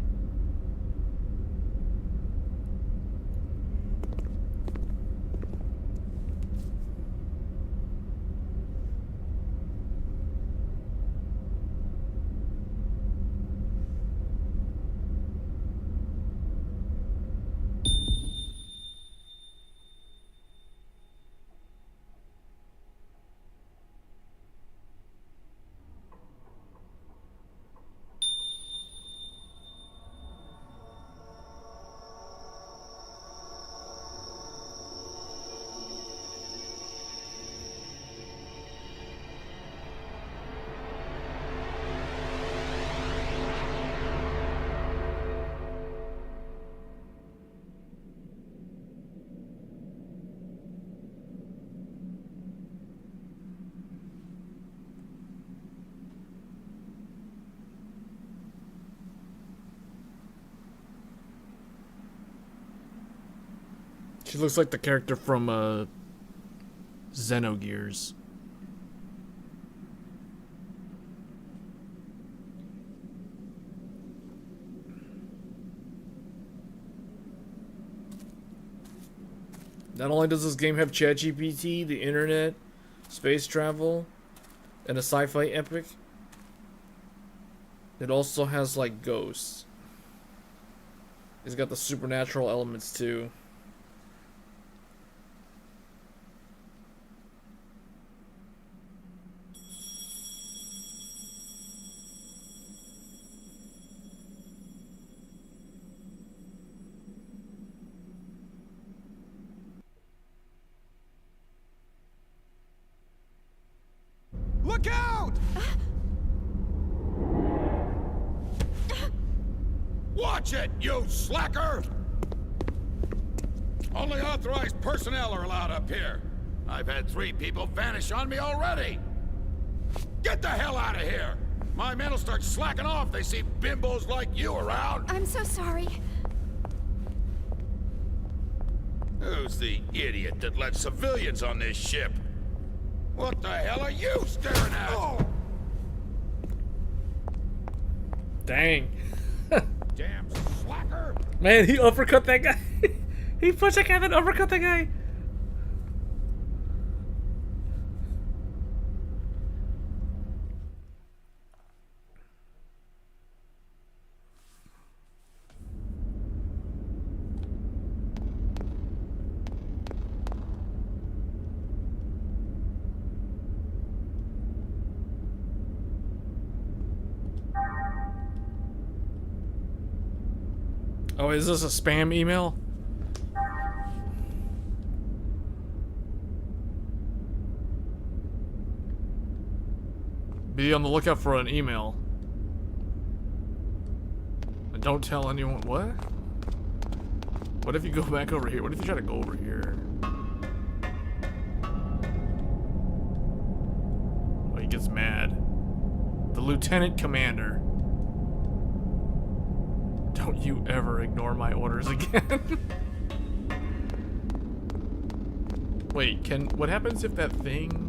She looks like the character from Xenogears. Not only does this game have ChatGPT, the internet, space travel, and a sci-fi epic, it also has like ghosts. It's got the supernatural elements too. Look out! Watch it, you slacker! Only authorized personnel are allowed up here. I've had 3 people vanish on me already. Get the hell out of here! My men will start slacking off if they see bimbos like you around. I'm so sorry. Who's the idiot that let civilians on this ship? What the hell are you staring at? Oh. Dang. Damn slacker! Man, he uppercut that guy. He punched that guy and then uppercut that guy. Oh, is this a spam email? Be on the lookout for an email. And don't tell anyone. What? What if you go back over here? What if you try to go over here? Oh, he gets mad. The lieutenant commander. Don't you ever ignore my orders again. Wait, what happens if that thing...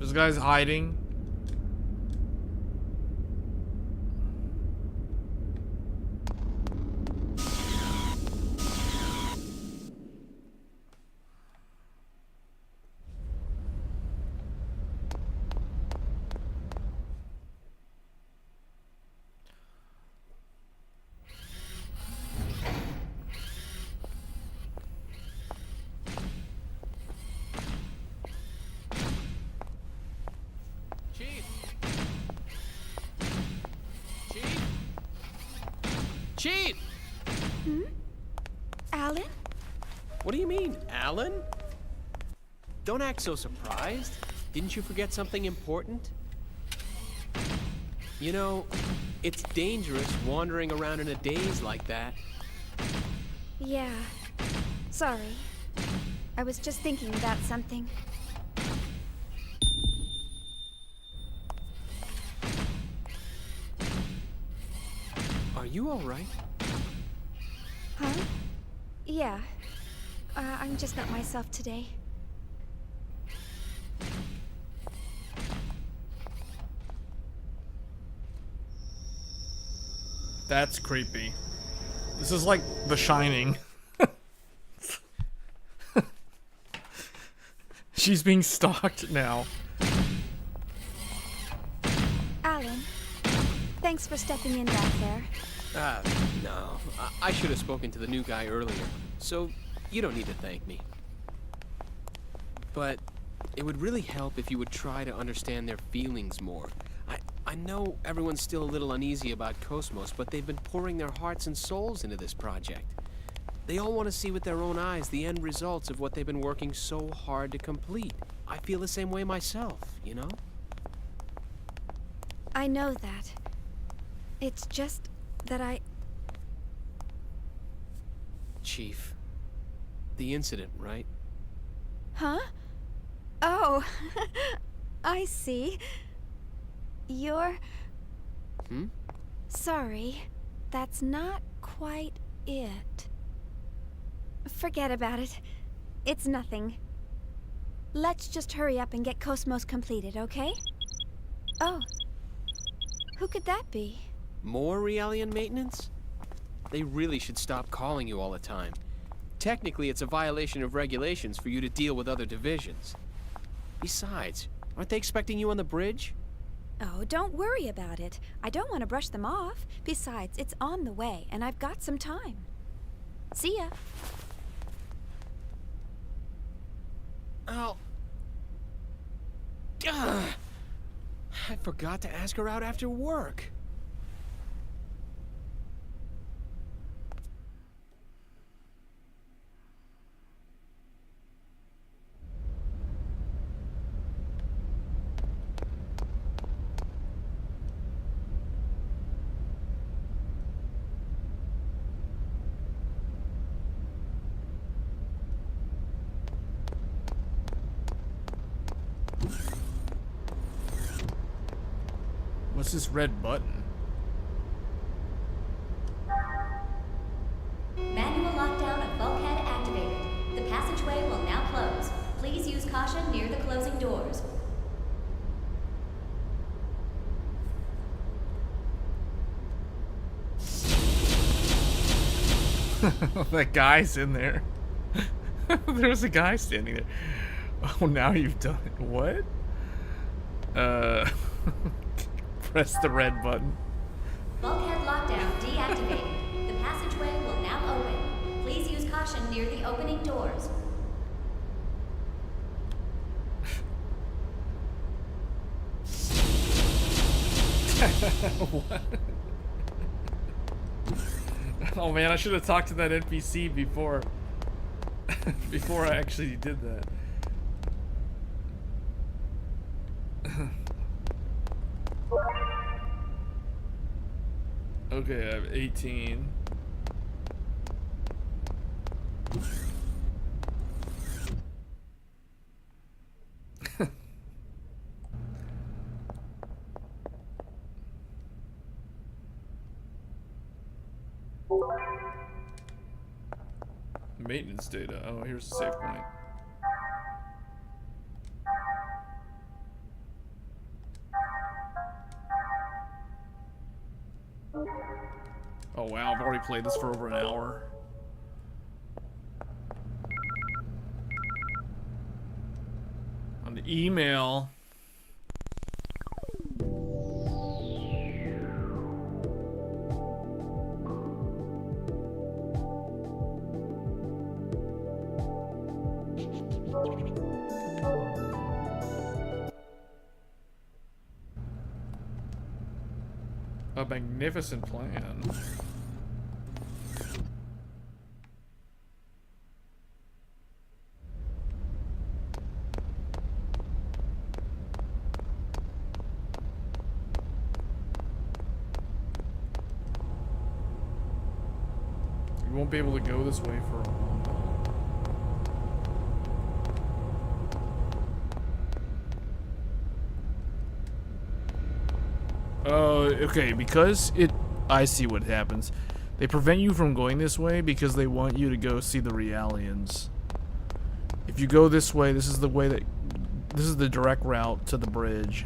This guy's hiding. Chief! Hmm? Alan? What do you mean, Alan? Don't act so surprised. Didn't you forget something important? You know, it's dangerous wandering around in a daze like that. Yeah. Sorry. I was just thinking about something. Are you all right? Huh? Yeah. I'm just not myself today. That's creepy. This is like The Shining. She's being stalked now. Alan, thanks for stepping in back there. No. I should have spoken to the new guy earlier, so you don't need to thank me. But it would really help if you would try to understand their feelings more. I know everyone's still a little uneasy about Cosmos, but they've been pouring their hearts and souls into this project. They all want to see with their own eyes the end results of what they've been working so hard to complete. I feel the same way myself, you know? I know that. It's just that Chief, the incident, right? Huh? Oh, I see. You're... Hmm? Sorry, that's not quite it. Forget about it. It's nothing. Let's just hurry up and get Cosmos completed, okay? Oh. Who could that be? More Realian maintenance? They really should stop calling you all the time. Technically, it's a violation of regulations for you to deal with other divisions. Besides, aren't they expecting you on the bridge? Oh, don't worry about it. I don't want to brush them off. Besides, it's on the way, and I've got some time. See ya. Oh. Ugh. I forgot to ask her out after work. What's this red button? Manual lockdown of bulkhead activated. The passageway will now close. Please use caution near the closing doors. That guy's in there. There was a guy standing there. Oh, now you've done it. What? Press the red button. Bulkhead lockdown deactivated. The passageway will now open. Please use caution near the opening doors. What? Oh man, I should have talked to that NPC before before I actually did that. Okay, I have 18. Maintenance data. Oh, here's the save point. Oh wow, I've already played this for over an hour. An email. A magnificent plan. We won't be able to go this way for a while. Okay, because I see what happens. They prevent you from going this way because they want you to go see the Realians. If you go this way, this is the way this is the direct route to the bridge.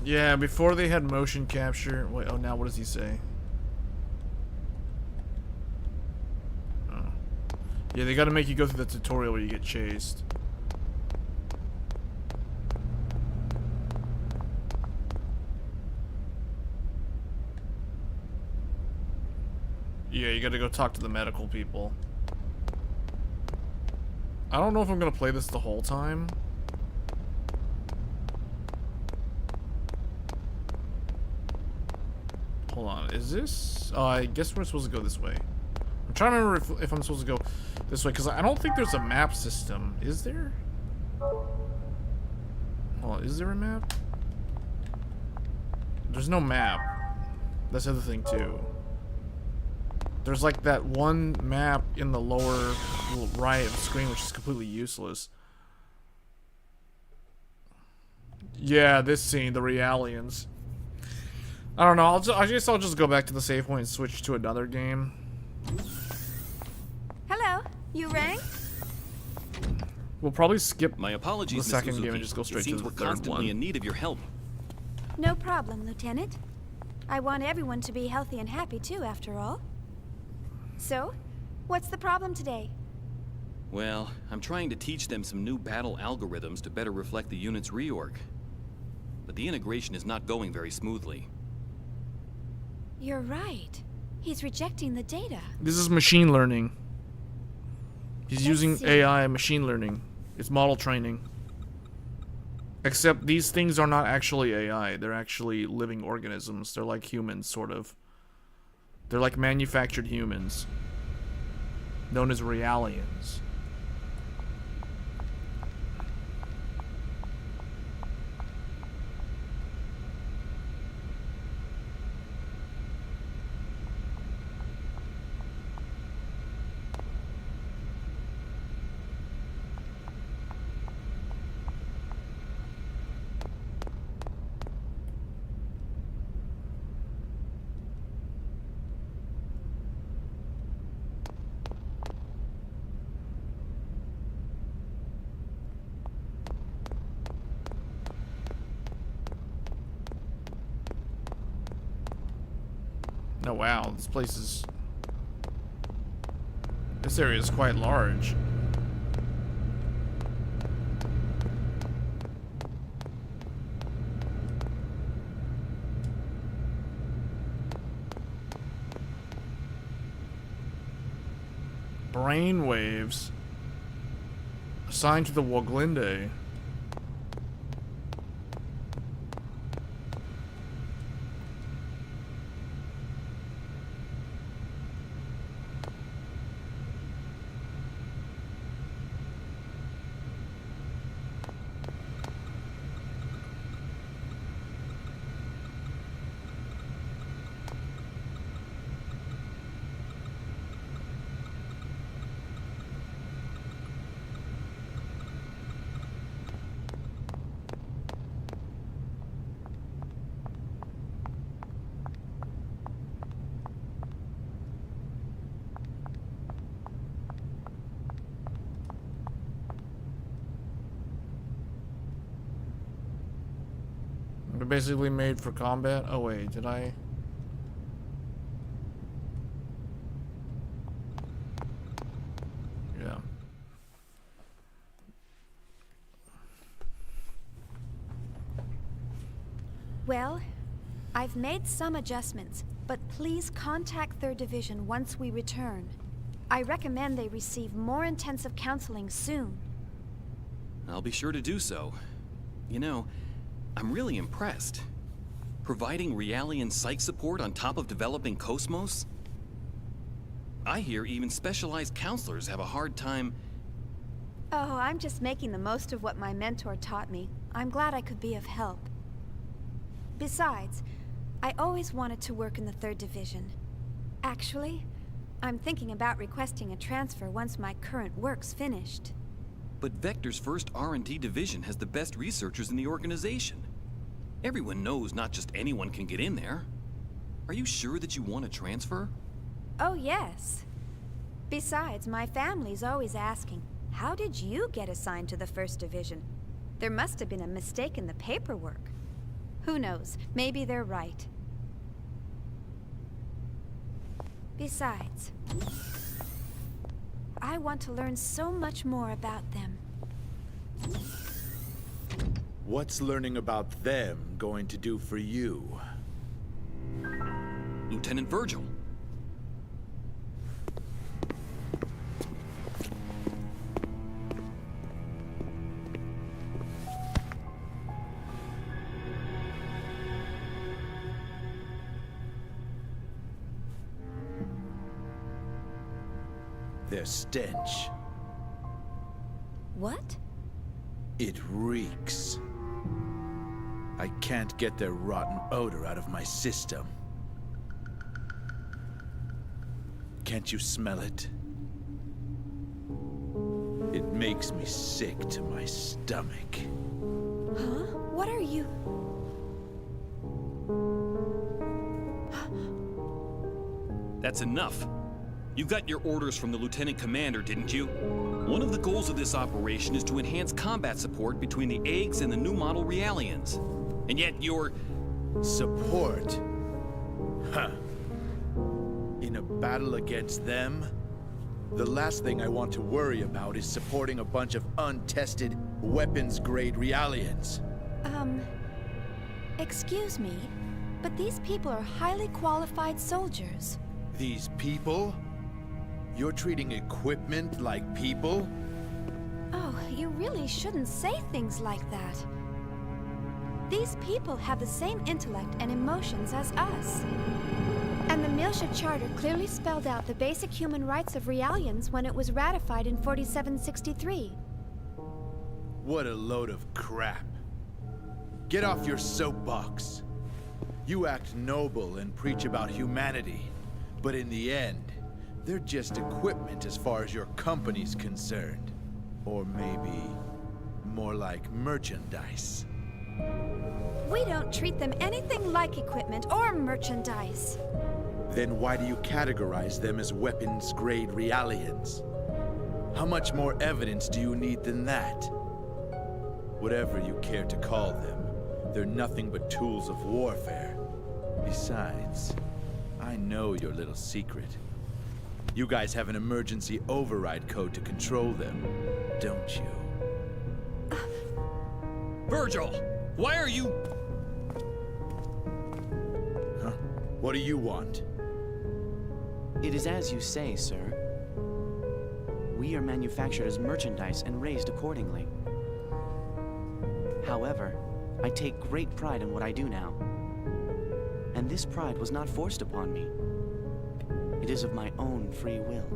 Yeah, before they had motion capture. Wait, oh, now what does he say? Oh. Yeah, they gotta make you go through the tutorial where you get chased. Yeah, you gotta go talk to the medical people. I don't know if I'm gonna play this the whole time. Hold on, is this? Oh, I guess we're supposed to go this way. I'm trying to remember if I'm supposed to go this way, because I don't think there's a map system. Is there? Hold on, is there a map? There's no map. That's the other thing, too. There's like that one map in the lower right of the screen, which is completely useless. Yeah, this scene, the Realians. I don't know. I guess I'll just go back to the save point and switch to another game. Hello, you rang? We'll probably skip my apologies, the second Suzuki. game and just go straight it seems to the we're third constantly one. in need of your help. No problem, Lieutenant. I want everyone to be healthy and happy too, after all. So, what's the problem today? Well, I'm trying to teach them some new battle algorithms to better reflect the unit's reorg. But the integration is not going very smoothly. You're right. He's rejecting the data. This is machine learning. He's using see. AI, machine learning. It's model training. Except these things are not actually AI. They're actually living organisms. They're like humans, sort of. They're like manufactured humans. Known as Realians. Oh wow, this place is... This area is quite large. Brain waves assigned to the Woglinde. basically made for combat. Oh wait, did I? Yeah. Well, I've made some adjustments, but please contact 3rd Division once we return. I recommend they receive more intensive counseling soon. I'll be sure to do so. You know, I'm really impressed. Providing Realian psych support on top of developing Cosmos? I hear even specialized counselors have a hard time... Oh, I'm just making the most of what my mentor taught me. I'm glad I could be of help. Besides, I always wanted to work in the 3rd Division. Actually, I'm thinking about requesting a transfer once my current work's finished. But Vector's first R&D division has the best researchers in the organization. Everyone knows not just anyone can get in there. Are you sure that you want to transfer? Oh, yes. Besides, my family's always asking, how did you get assigned to the 1st Division? There must have been a mistake in the paperwork. Who knows? Maybe they're right. Besides, I want to learn so much more about them. What's learning about them going to do for you? Lieutenant Virgil. Their stench. What? It reeks. I can't get their rotten odor out of my system. Can't you smell it? It makes me sick to my stomach. Huh? What are you... That's enough. You got your orders from the Lieutenant Commander, didn't you? One of the goals of this operation is to enhance combat support between the eggs and the new model Realians. And yet you're... Support? Huh. In a battle against them? The last thing I want to worry about is supporting a bunch of untested, weapons-grade Realians. Excuse me, but these people are highly qualified soldiers. These people? You're treating equipment like people? Oh, you really shouldn't say things like that. These people have the same intellect and emotions as us. And the Miltia Charter clearly spelled out the basic human rights of Realians when it was ratified in 4763. What a load of crap. Get off your soapbox. You act noble and preach about humanity, but in the end, they're just equipment as far as your company's concerned. Or maybe more like merchandise. We don't treat them anything like equipment or merchandise. Then why do you categorize them as weapons-grade Realians? How much more evidence do you need than that? Whatever you care to call them, they're nothing but tools of warfare. Besides, I know your little secret. You guys have an emergency override code to control them, don't you? Virgil! Why are you... Huh? What do you want? It is as you say, sir. We are manufactured as merchandise and raised accordingly. However, I take great pride in what I do now. And this pride was not forced upon me. It is of my own free will.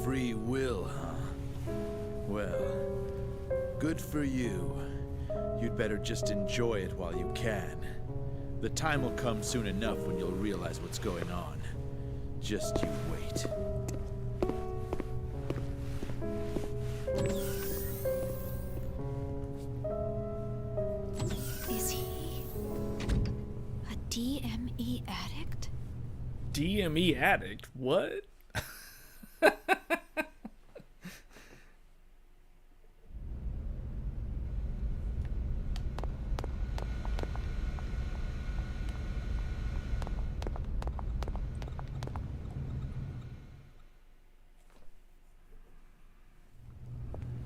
Free will, huh? Well, good for you. You'd better just enjoy it while you can. The time will come soon enough when you'll realize what's going on. Just you wait. Is he... DME addict? DME addict? What?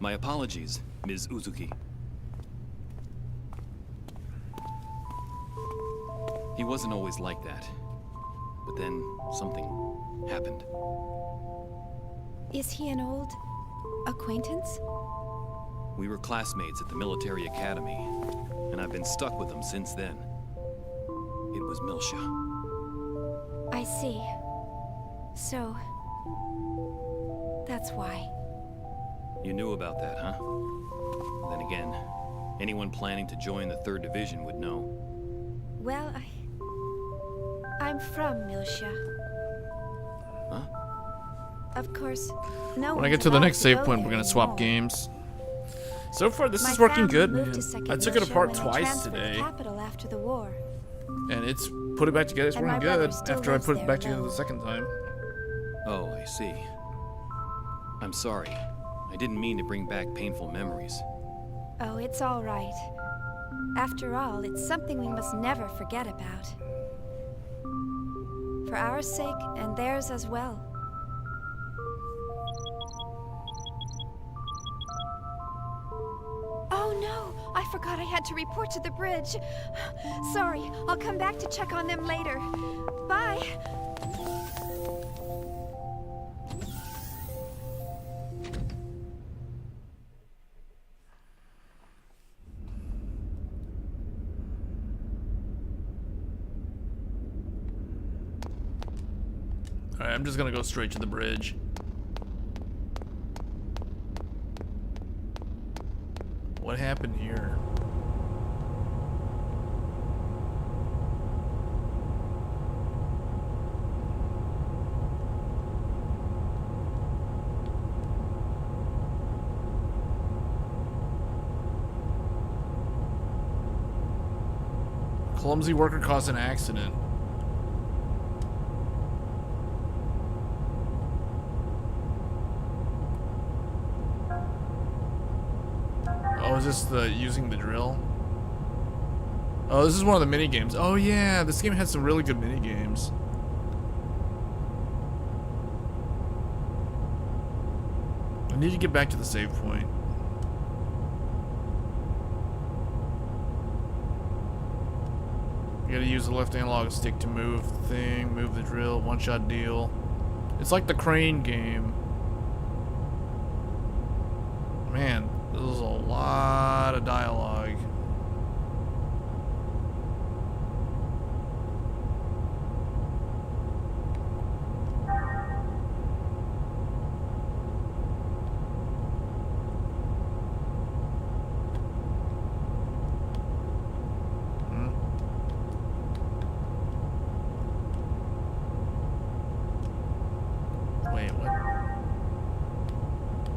My apologies, Ms. Uzuki. He wasn't always like that. But then something happened. Is he an old acquaintance? We were classmates at the military academy, and I've been stuck with him since then. It was Milsha. I see. So, that's why. You knew about that, huh? Then again, anyone planning to join the 3rd Division would know. Well, I'm from Milsha. Huh? Of course, no When I get one's to the allowed next save point, there we're gonna swap anymore. games. So far, this My is working family good, moved man. to Second I took it Milsha apart when they twice transferred the today, capital after the war. and it's put it back together. It's And working my brother good still after I lives put it there back together alone. the second time. Oh, I see. I'm sorry. I didn't mean to bring back painful memories. Oh, it's all right. After all, it's something we must never forget about. For our sake and theirs as well. Oh no! I forgot I had to report to the bridge. Sorry, I'll come back to check on them later. Bye! Alright, I'm just gonna go straight to the bridge. What happened here? Clumsy worker caused an accident. Oh, is this the using the drill? Oh, this is one of the mini games. Oh yeah, this game had some really good mini games. I need to get back to the save point. You gotta use the left analog stick to move the thing, move the drill, one-shot deal. It's like the crane game. Man, this is a lot of dialogue. Wait, what?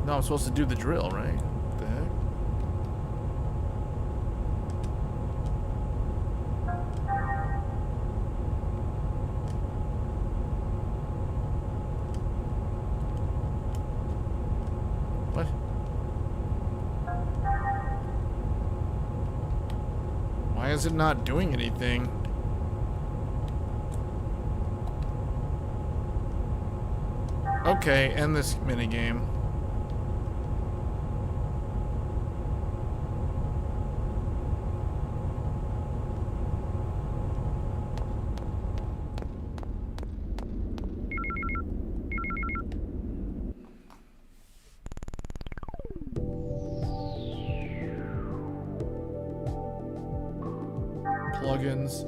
No, I'm supposed to do the drill, right? What the heck? What? Why is it not doing anything? Okay, end this minigame. Plugins.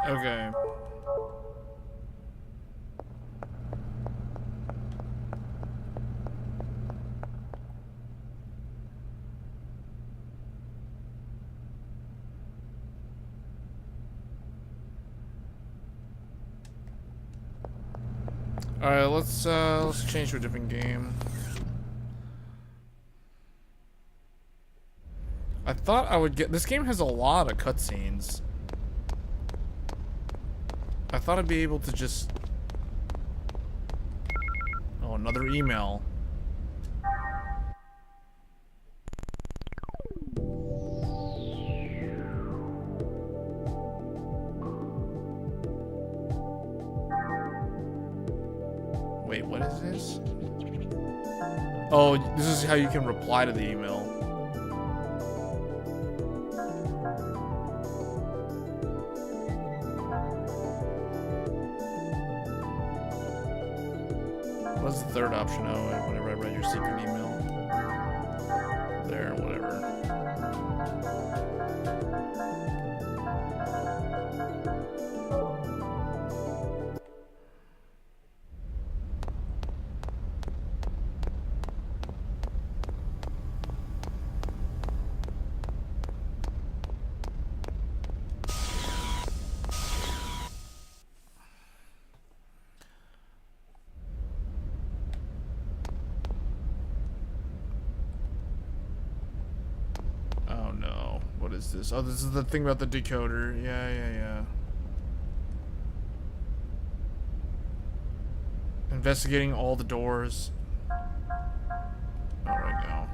Okay. Alright, let's change to a different game. I thought I would get... This game has a lot of cutscenes. I thought I'd be able to just... Oh, another email. Wait, what is this? Oh, this is how you can reply to the email. What's the third option? Oh, whenever I read your secret email. There, whatever. What is this? Oh, this is the thing about the decoder. Yeah. Investigating all the doors. Not right now.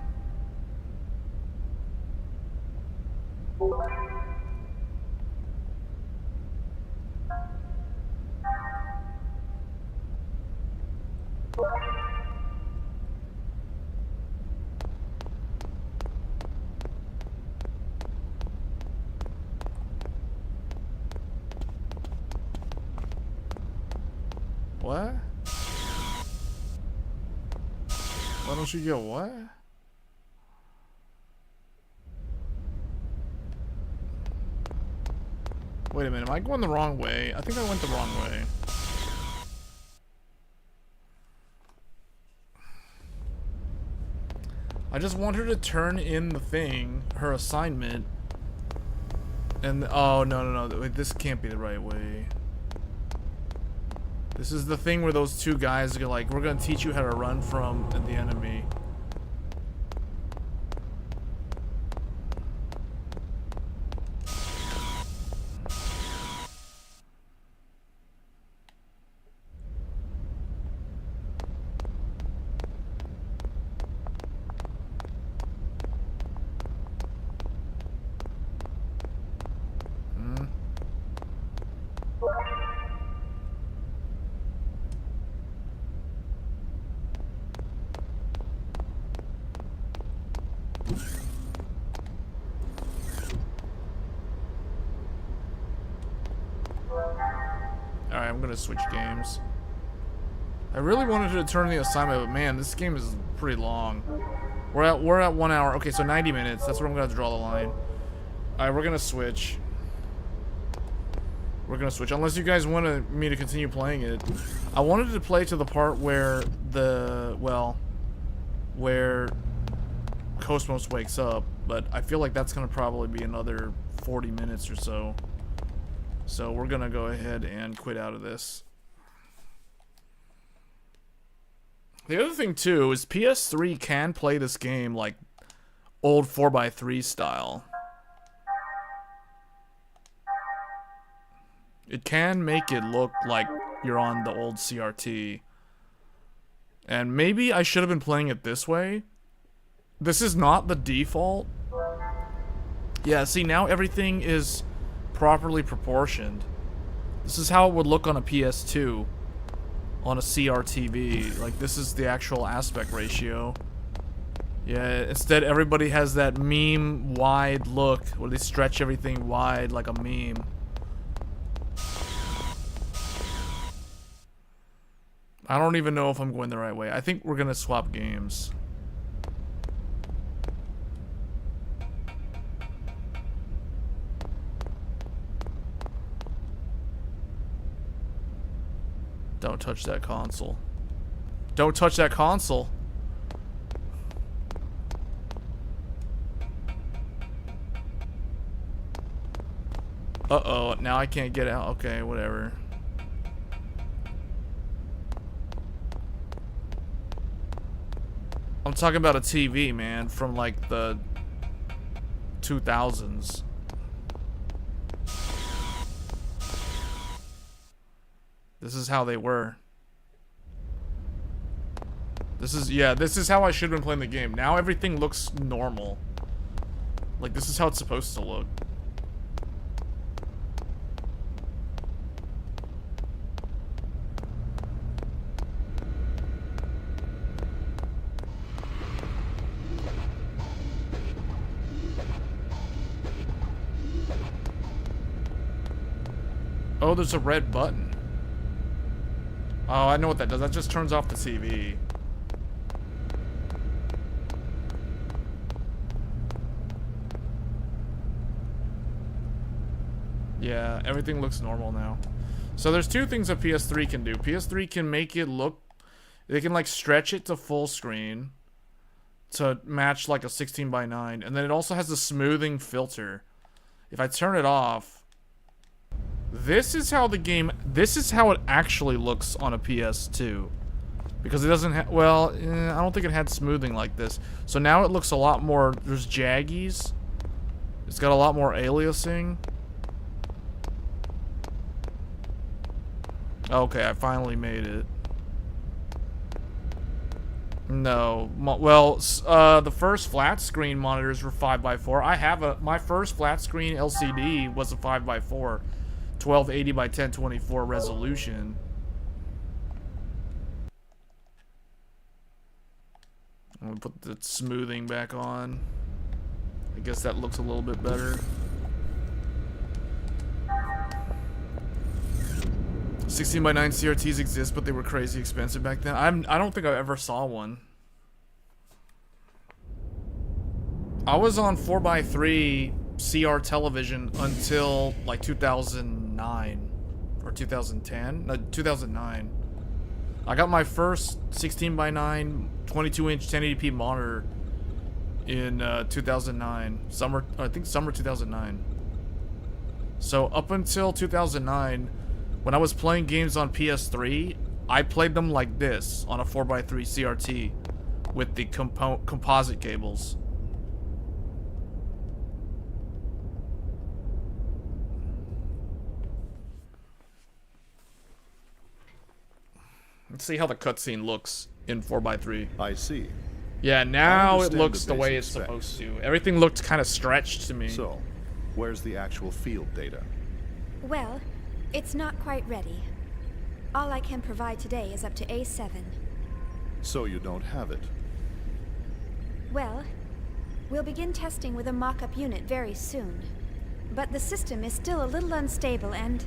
What? Why don't you get what? Wait a minute, am I going the wrong way? I think I went the wrong way. I just want her to turn in the thing, her assignment. And, oh, no. Wait, this can't be the right way. This is the thing where those two guys are like, we're gonna teach you how to run from the enemy. Alright, I'm gonna switch games. I really wanted to turn the assignment, but man, this game is pretty long. We're at 1 hour. Okay, so 90 minutes. That's where I'm gonna have to draw the line. Alright, we're gonna switch. We're gonna switch. Unless you guys wanted me to continue playing it. I wanted to play to the part where where Cosmos wakes up, but I feel like that's gonna probably be another 40 minutes or so. So we're gonna go ahead and quit out of this. The other thing too is PS3 can play this game like old 4x3 style. It can make it look like you're on the old CRT. And maybe I should have been playing it this way. This is not the default. Yeah, see, now everything is properly proportioned. This is how it would look on a PS2 on a CRTV. Like, this is the actual aspect ratio. Yeah, instead everybody has that meme wide look where they stretch everything wide like a meme. I don't even know if I'm going the right way. I think we're gonna swap games. Don't touch that console. Don't touch that console. Uh-oh, now I can't get out. Okay, whatever. I'm talking about a TV, man, from like the 2000s. This is how they were. This is how I should have been playing the game. Now everything looks normal. Like, this is how it's supposed to look. Oh, there's a red button. Oh, I know what that does. That just turns off the TV. Yeah, everything looks normal now. So there's two things a PS3 can do. PS3 can make it look... They can, like, stretch it to full screen to match, like, a 16:9. And then it also has a smoothing filter. If I turn it off... This is how the game... This is how it actually looks on a PS2. Because it doesn't have... Well, I don't think it had smoothing like this. So now it looks a lot more... There's jaggies. It's got a lot more aliasing. Okay, I finally made it. No. Well, the first flat screen monitors were 5x4. I have my first flat screen LCD was a 5x4. 1280 by 1024 resolution. I'm gonna put the smoothing back on. I guess that looks a little bit better. 16:9 CRTs exist, but they were crazy expensive back then. I don't think I ever saw one. I was on 4x3 CR television until like 2009 or 2010. No, 2009. I got my first 16:9 22-inch 1080p monitor in 2009. I think summer 2009. So up until 2009, when I was playing games on PS3, I played them like this on a 4x3 CRT with the composite cables. Let's see how the cutscene looks in 4x3. I see. Yeah, now it looks the way it's supposed to. Everything looked kind of stretched to me. So, where's the actual field data? Well, it's not quite ready. All I can provide today is up to A7. So you don't have it? Well, we'll begin testing with a mock-up unit very soon. But the system is still a little unstable and...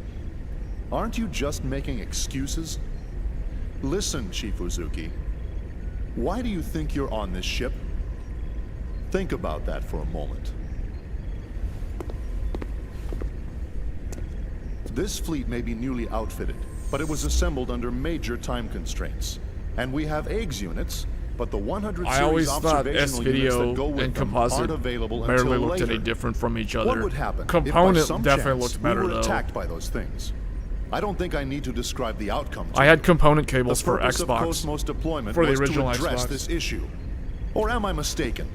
Aren't you just making excuses? Listen, Chief Uzuki. Why do you think you're on this ship? Think about that for a moment. This fleet may be newly outfitted, but it was assembled under major time constraints. And we have eggs units, but the 100 I series always thought observational units that go S-Video with and them composite aren't available barely until looked later. any different from each other. What would happen Component if by some definitely chance looked better we were though. attacked by those things? I don't think I need to describe the outcome to I had you. component cables The for purpose of Xbox. Cosmos deployment For the was original to address Xbox. this issue. Or am I mistaken?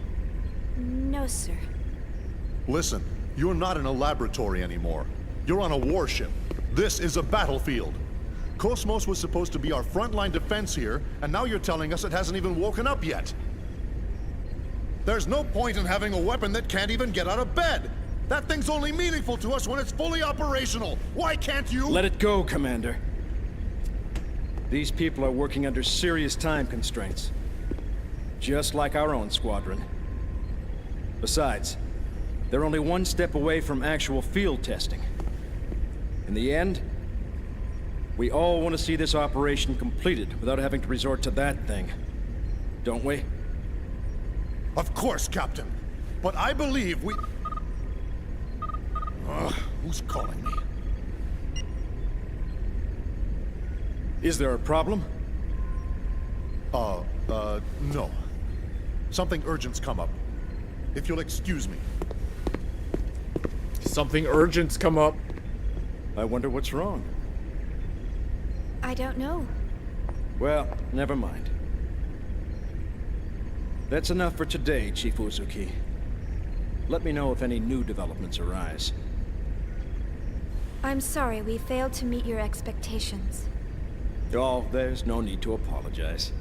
No, sir. Listen, you're not in a laboratory anymore. You're on a warship. This is a battlefield. Cosmos was supposed to be our frontline defense here, and now you're telling us it hasn't even woken up yet. There's no point in having a weapon that can't even get out of bed. That thing's only meaningful to us when it's fully operational. Why can't you? Let it go, Commander. These people are working under serious time constraints. Just like our own squadron. Besides, they're only one step away from actual field testing. In the end, we all want to see this operation completed without having to resort to that thing. Don't we? Of course, Captain. But I believe we... Who's calling me? Is there a problem? No. Something urgent's come up. If you'll excuse me. Something urgent's come up. I wonder what's wrong. I don't know. Well, never mind. That's enough for today, Chief Uzuki. Let me know if any new developments arise. I'm sorry we failed to meet your expectations. Oh, there's no need to apologize.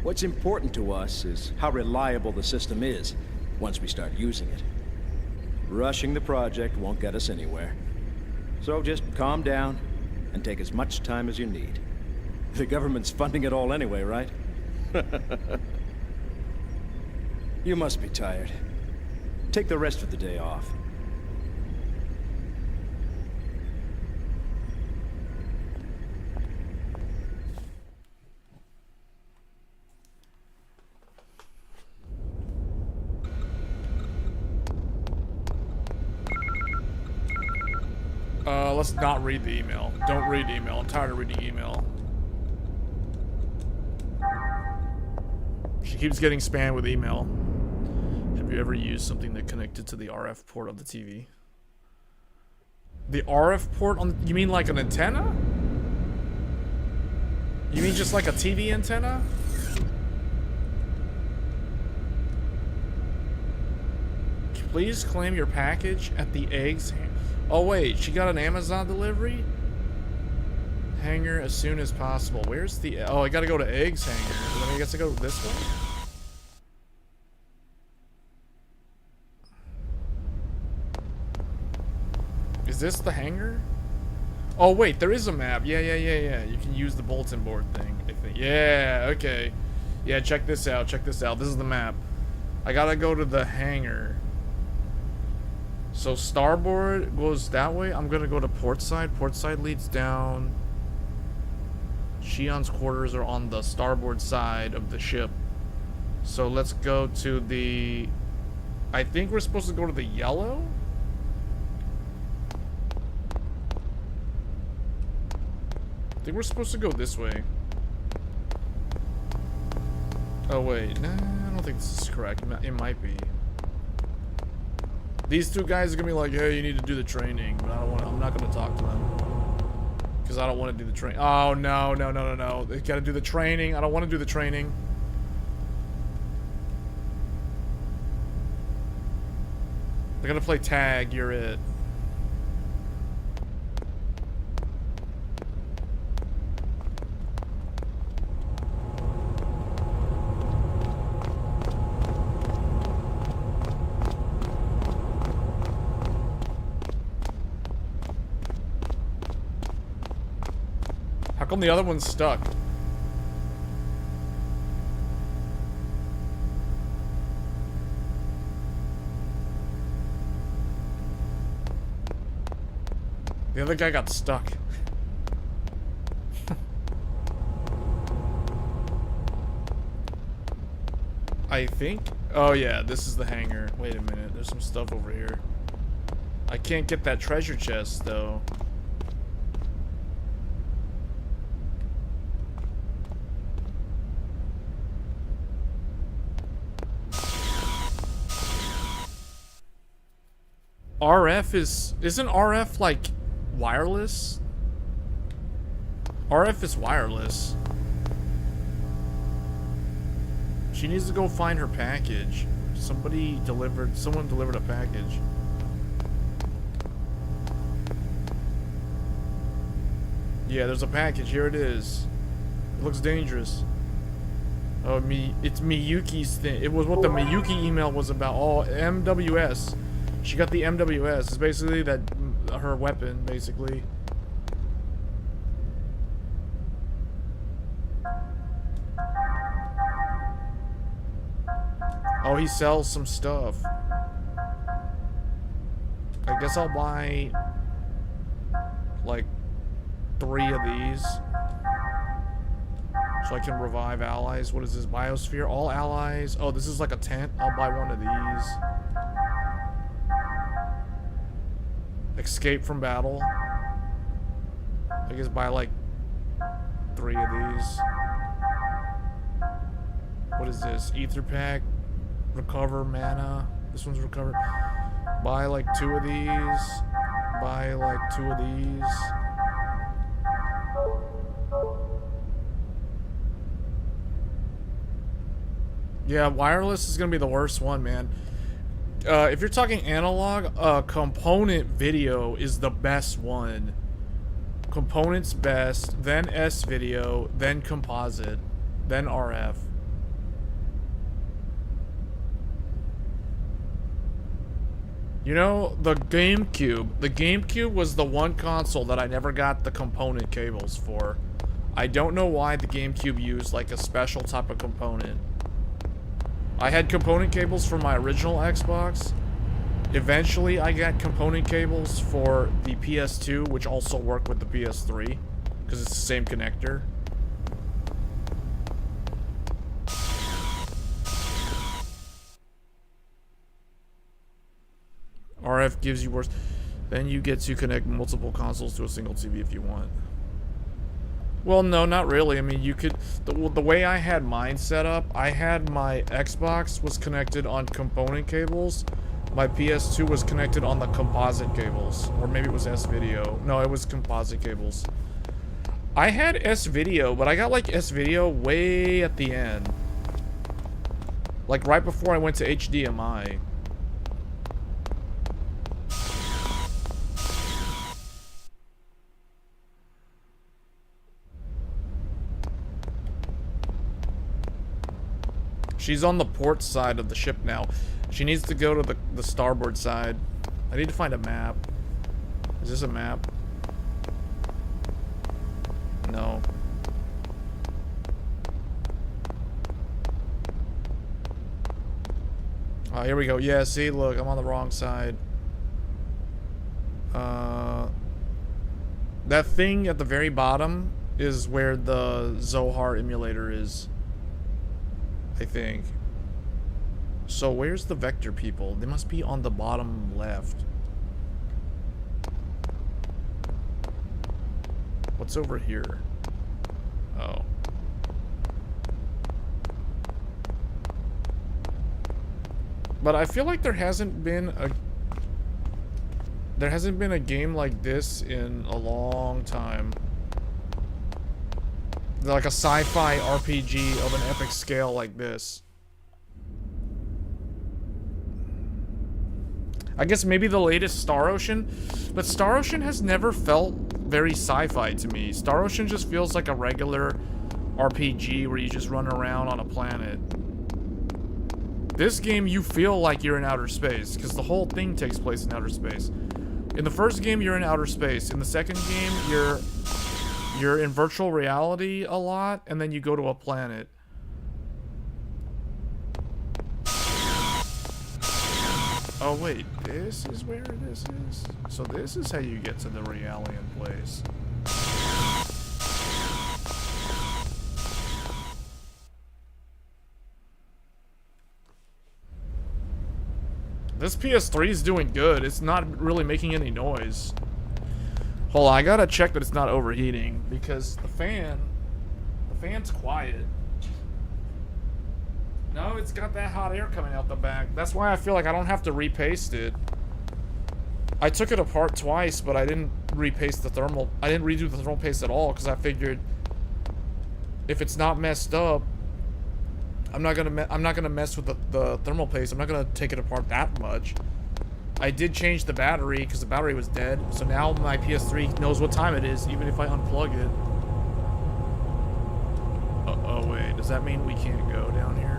What's important to us is how reliable the system is once we start using it. Rushing the project won't get us anywhere. So just calm down and take as much time as you need. The government's funding it all anyway, right? You must be tired. Take the rest of the day off. Let's not read the email. Don't read email. I'm tired of reading email. She keeps getting spammed with email. Have you ever used something that connected to the RF port of the TV? The RF port on... You mean like an antenna? You mean just like a TV antenna? Please claim your package at the eggs... Oh wait, she got an Amazon delivery? Hangar as soon as possible. Where's the... Oh, I gotta go to eggs hangar. I guess I go this way? Is this the hangar? Oh wait, there is a map. Yeah. You can use the bulletin board thing, I think. Yeah, okay. Yeah, check this out. This is the map. I gotta go to the hangar. So starboard goes that way. I'm gonna go to port side. Port side leads down. Shion's quarters are on the starboard side of the ship. So let's go to the... I think we're supposed to go to the yellow? I think we're supposed to go this way. Oh wait, nah, I don't think this is correct. It might be. These two guys are gonna be like, hey, you need to do the training, but I'm not gonna talk to them. Because I don't want to do the training. Oh, no. They gotta do the training. I don't want to do the training. They're gonna play tag, you're it. How come the other one's stuck? The other guy got stuck. I think... Oh yeah, this is the hangar. Wait a minute, there's some stuff over here. I can't get that treasure chest, though. RF is... Isn't RF, like, wireless? RF is wireless. She needs to go find her package. Someone delivered a package. Yeah, there's a package. Here it is. It looks dangerous. Oh, it's Miyuki's thing. It was what the Miyuki email was about. Oh, MWS. She got the MWS. It's basically that her weapon, basically. Oh, he sells some stuff. I guess I'll buy like 3 of these so I can revive allies. What is this? Biosphere? All allies. Oh, this is like a tent. I'll buy 1 of these. Escape from battle. I guess buy like 3 of these. What is this? Ether pack. Recover mana. This one's recover. Buy like 2 of these. Buy like 2 of these. Yeah, wireless is gonna be the worst one, man. If you're talking analog, component video is the best one. Components best, then S video, then composite, then RF. You know, the GameCube was the one console that I never got the component cables for. I don't know why the GameCube used like a special type of component. I had component cables for my original Xbox. Eventually, I got component cables for the PS2, which also work with the PS3, because it's the same connector. RF gives you worse. Then you get to connect multiple consoles to a single TV if you want. Well, no, not really. I mean, you could... The way I had mine set up, I had my Xbox was connected on component cables. My PS2 was connected on the composite cables. Or maybe it was S-Video. No, it was composite cables. I had S-Video, but I got, like, S-Video way at the end. Like, right before I went to HDMI. She's on the port side of the ship now. She needs to go to the starboard side. I need to find a map. Is this a map? No. Oh, here we go. Yeah, see, look, I'm on the wrong side. That thing at the very bottom is where the Zohar emulator is. I think. So where's the vector people? They must be on the bottom left. What's over here? Oh. But I feel like there hasn't been a game like this in a long time. Like a sci-fi RPG of an epic scale like this. I guess maybe the latest Star Ocean, but Star Ocean has never felt very sci-fi to me. Star Ocean just feels like a regular RPG where you just run around on a planet. This game, you feel like you're in outer space, because the whole thing takes place in outer space. In the first game, you're in outer space. In the second game, you're in virtual reality a lot, and then you go to a planet. Oh wait, this is where this is? So this is how you get to the Realian place. This PS3 is doing good. It's not really making any noise. Hold on, I gotta check that it's not overheating, because the fan's quiet. No, it's got that hot air coming out the back. That's why I feel like I don't have to repaste it. I took it apart twice, but I didn't repaste the thermal. I didn't redo the thermal paste at all, because I figured if it's not messed up, I'm not gonna mess with the thermal paste. I'm not gonna take it apart that much. I did change the battery because the battery was dead, so now my PS3 knows what time it is, even if I unplug it. Oh wait, does that mean we can't go down here?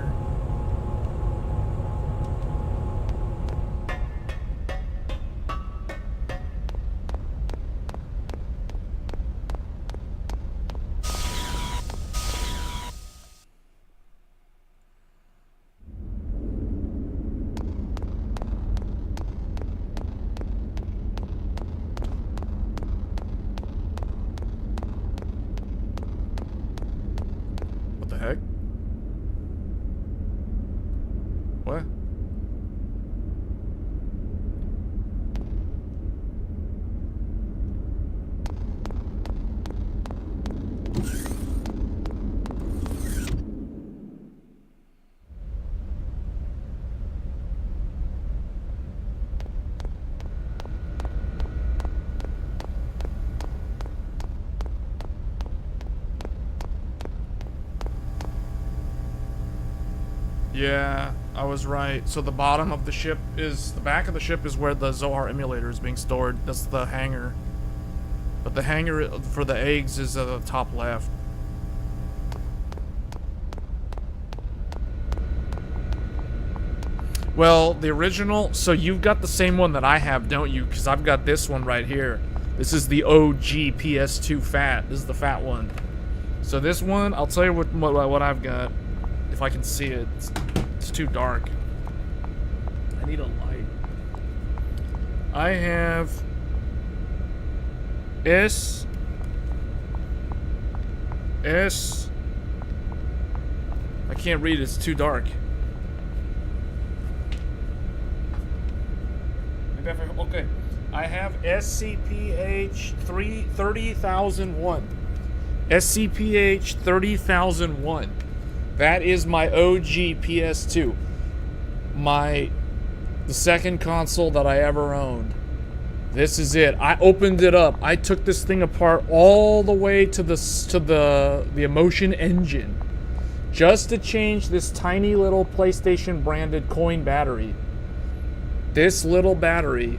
Yeah, I was right. So the bottom of the ship is, the back of the ship is where the Zohar emulator is being stored. That's the hangar. But the hangar for the eggs is at the top left. Well, the original, so you've got the same one that I have, don't you? Because I've got this one right here. This is the OG PS2 fat. This is the fat one. So this one, I'll tell you what I've got. If I can see it. It's too dark. I need a light. I have S. I can't read it, it's too dark. Okay, I have SCPH 30,001. SCPH 30,001. That is my OG PS2. The second console that I ever owned. This is it. I opened it up. I took this thing apart all the way to the emotion engine, just to change this tiny little PlayStation branded coin battery. This little battery,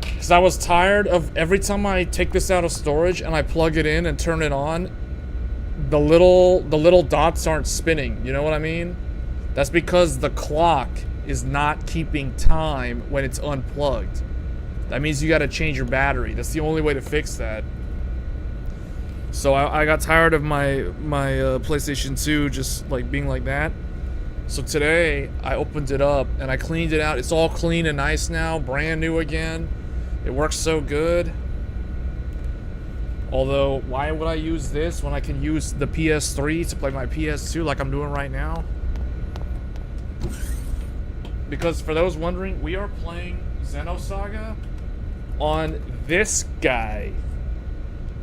because I was tired of every time I take this out of storage and I plug it in and turn it on, the little dots aren't spinning. You know what I mean? That's because the clock is not keeping time when it's unplugged. That means you got to change your battery. That's the only way to fix that. So I got tired of my PlayStation 2 just like being like that. So today, I opened it up and I cleaned it out. It's all clean and nice now, brand new again. It works so good. Although, why would I use this when I can use the PS3 to play my PS2 like I'm doing right now? Because for those wondering, we are playing Xenosaga on this guy.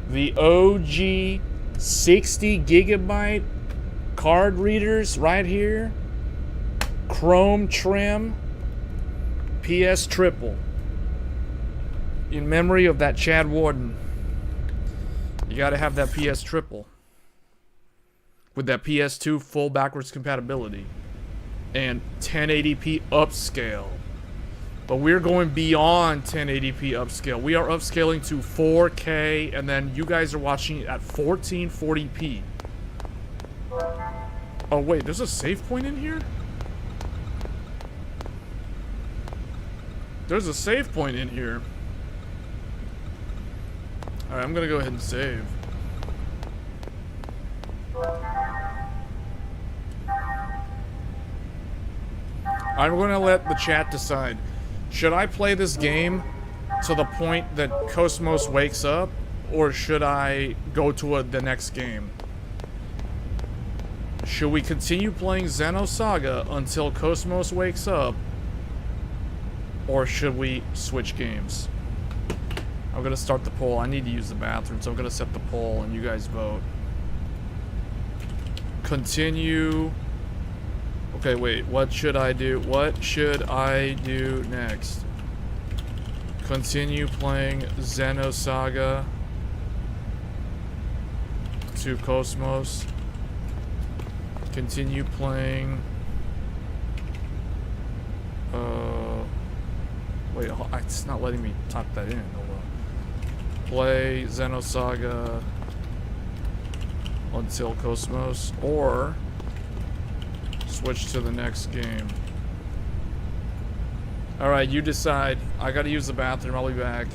The OG 60 gigabyte card readers right here. Chrome trim, PS triple. In memory of that Chad Warden. You gotta have that PS triple. With that PS2 full backwards compatibility. And 1080p upscale. But we're going beyond 1080p upscale. We are upscaling to 4K, and then you guys are watching it at 1440p. Oh wait, there's a save point in here? There's a save point in here. Alright, I'm gonna go ahead and save. I'm gonna let the chat decide. Should I play this game to the point that Cosmos wakes up? Or should I go to the next game? Should we continue playing Xenosaga until Cosmos wakes up? Or should we switch games? I'm gonna start the poll. I need to use the bathroom, so I'm gonna set the poll and you guys vote. Continue. Okay, wait. What should I do? What should I do next? Continue playing Xenosaga to Cosmos. Continue playing. Wait, it's not letting me type that in. Hold on. Play Xenosaga until Cosmos, or switch to the next game. Alright, you decide. I gotta use the bathroom. I'll be back.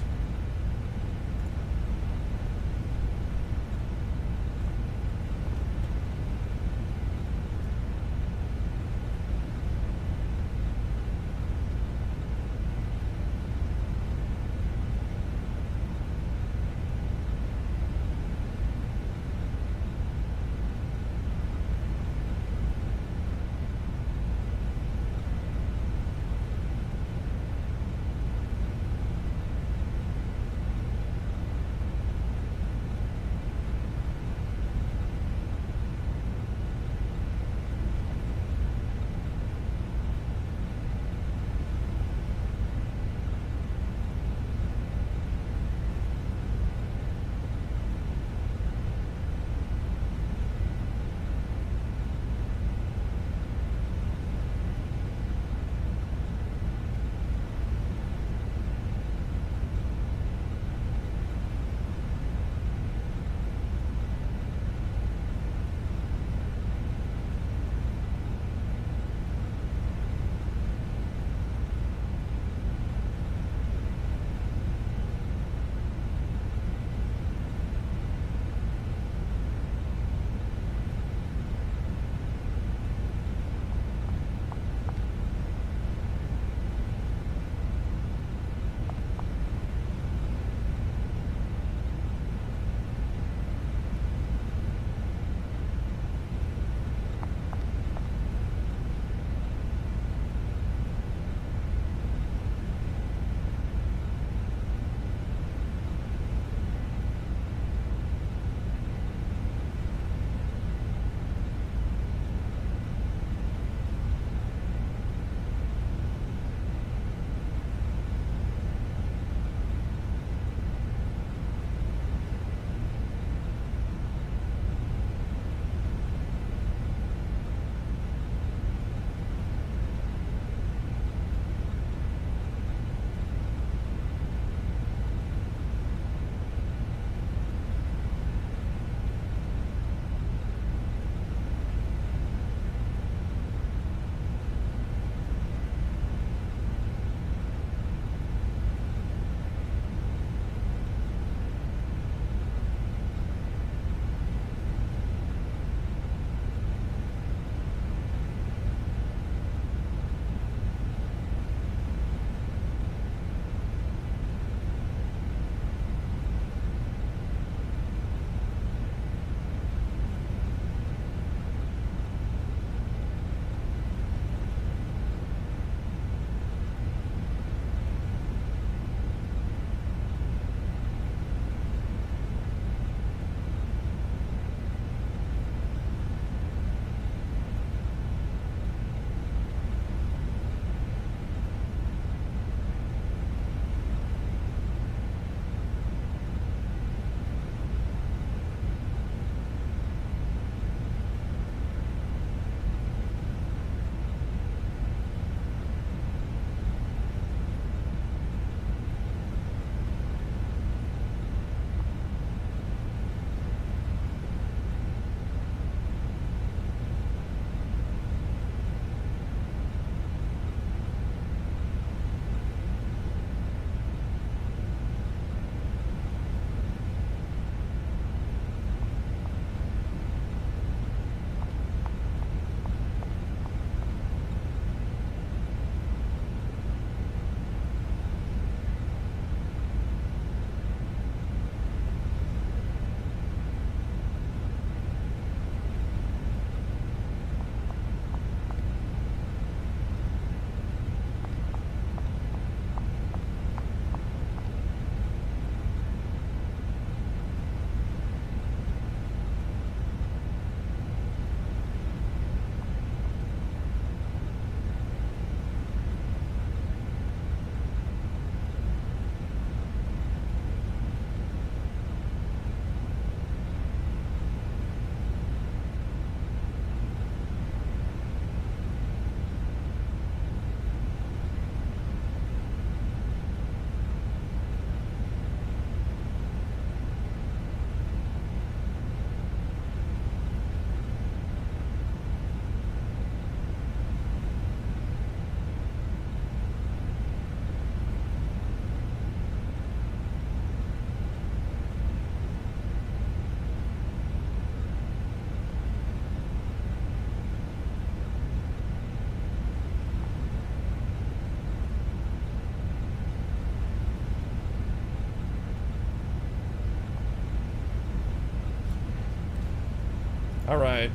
Alright.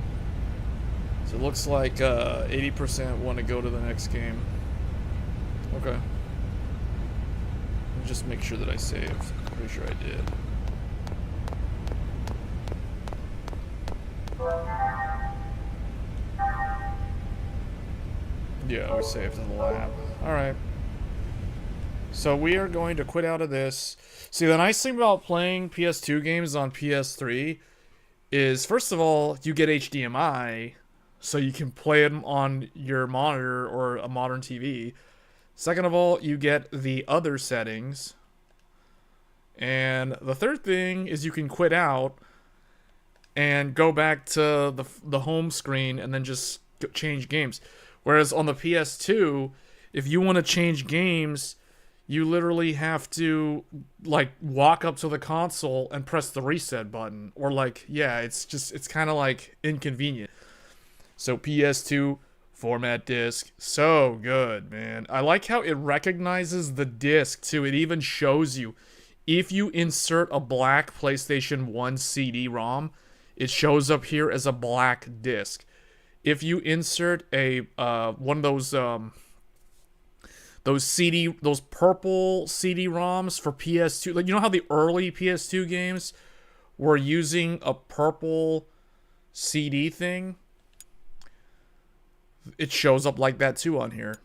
So it looks like 80% want to go to the next game. Okay. Let me just make sure that I saved. Pretty sure I did. Yeah, we saved in the lab. Alright. So we are going to quit out of this. See, the nice thing about playing PS2 games on PS3 is, first of all, you get HDMI, so you can play them on your monitor or a modern TV. Second of all, you get the other settings. And the third thing is you can quit out and go back to the home screen and then just change games. Whereas on the PS2, if you want to change games, you literally have to, like, walk up to the console and press the reset button. Or, like, yeah, it's kind of, like, inconvenient. So, PS2 format disc. So good, man. I like how it recognizes the disc, too. It even shows you. If you insert a black PlayStation 1 CD-ROM, it shows up here as a black disc. If you insert a one of those purple CD-ROMs for PS2, like, you know how the early PS2 games were using a purple CD thing? It shows up like that too on here.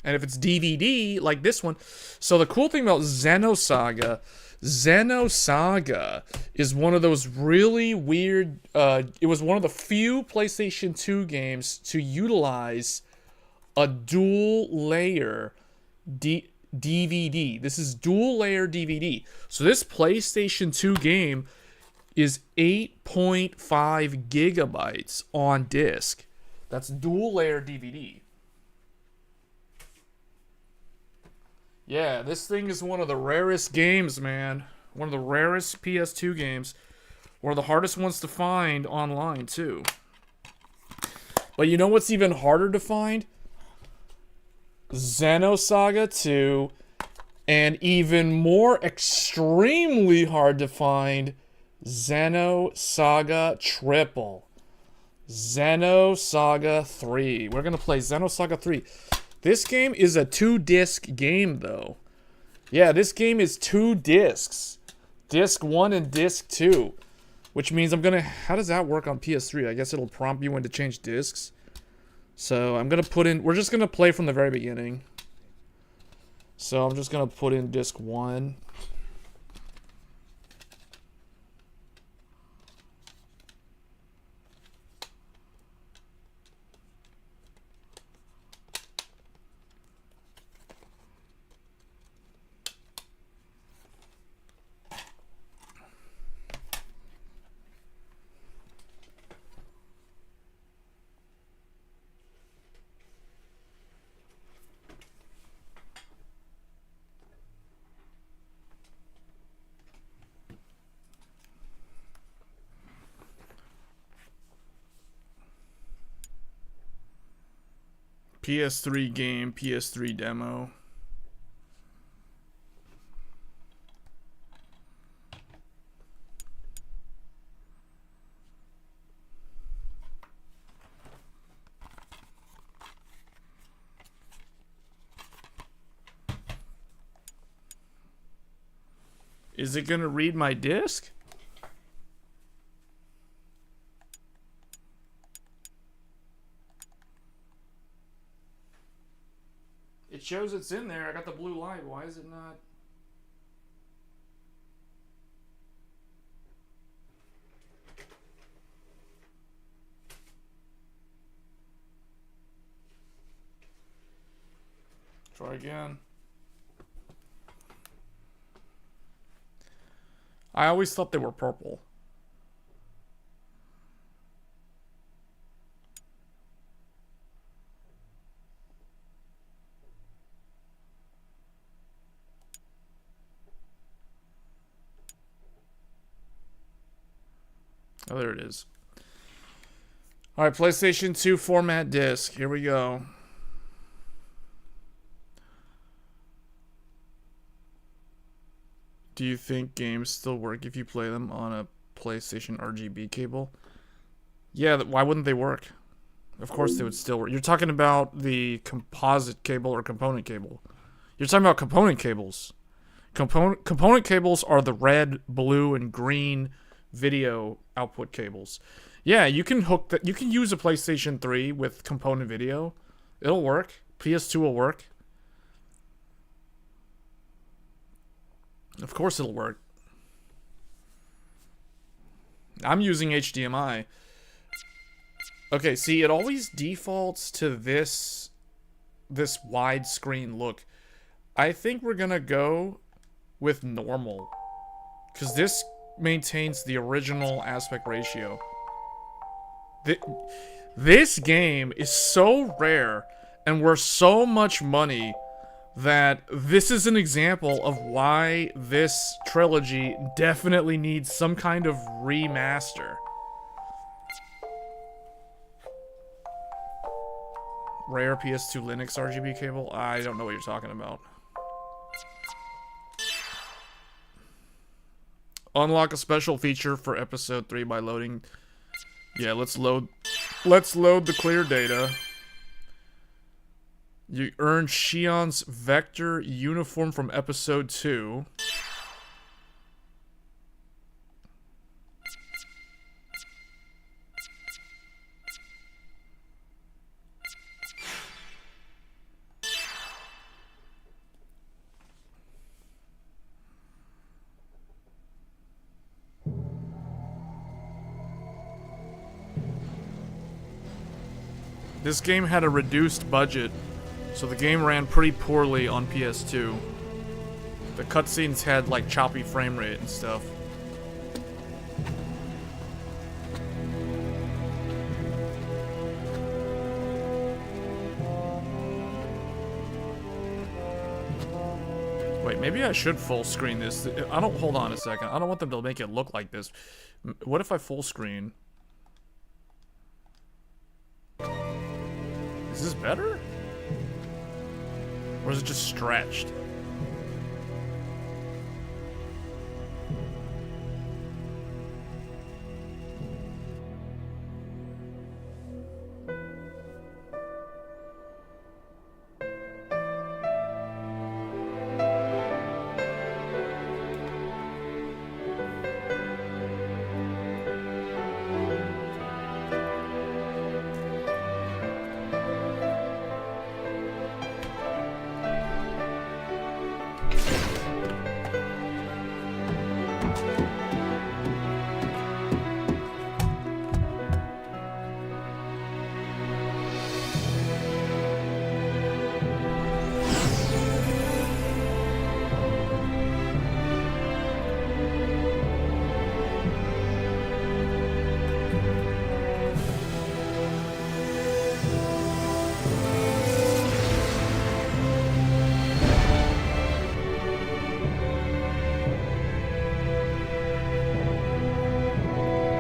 And if it's DVD, like this one. So the cool thing about Xenosaga is one of those really weird, it was one of the few PlayStation 2 games to utilize a dual layer DVD. This is dual layer DVD. So this PlayStation 2 game is 8.5 gigabytes on disc. That's dual layer DVD. Yeah, this thing is one of the rarest games, man. One of the rarest PS2 games. One of the hardest ones to find online, too. But you know what's even harder to find? Xenosaga 2. And even more extremely hard to find, Xenosaga Triple. Xenosaga 3. We're going to play Xenosaga 3. This game is a 2-disc game, though. Yeah, this game is 2 discs. Disc 1 and Disc 2. Which means I'm gonna... How does that work on PS3? I guess it'll prompt you when to change discs. So I'm gonna put in... We're just gonna play from the very beginning. So I'm just gonna put in Disc 1. PS3 game, PS3 demo. Is it gonna read my disc? It shows it's in there. I got the blue light. Why is it not? Try again. I always thought they were purple. Oh, there it is. Alright, PlayStation 2 format disc. Here we go. Do you think games still work if you play them on a PlayStation RGB cable? Yeah, why wouldn't they work? Of course they would still work. You're talking about the composite cable or component cable. You're talking about component cables. Component cables are the red, blue, and green video output cables. Yeah, you can hook that. You can use a PlayStation 3 with component video. It'll work. PS2 will work. Of course it'll work. I'm using HDMI. Okay, see, it always defaults to this widescreen look. I think we're gonna go with normal, because this maintains the original aspect ratio. This game is so rare and worth so much money that this is an example of why this trilogy definitely needs some kind of remaster. Rare PS2 Linux RGB cable? I don't know what you're talking about. Unlock a special feature for episode 3 by loading. Yeah, let's load the clear data. You earn Shion's vector uniform from episode 2. This game had a reduced budget, so the game ran pretty poorly on PS2. The cutscenes had like choppy frame rate and stuff. Wait, maybe I should full screen this. Hold on a second. I don't want them to make it look like this. What if I full screen? Is this better? Or is it just stretched?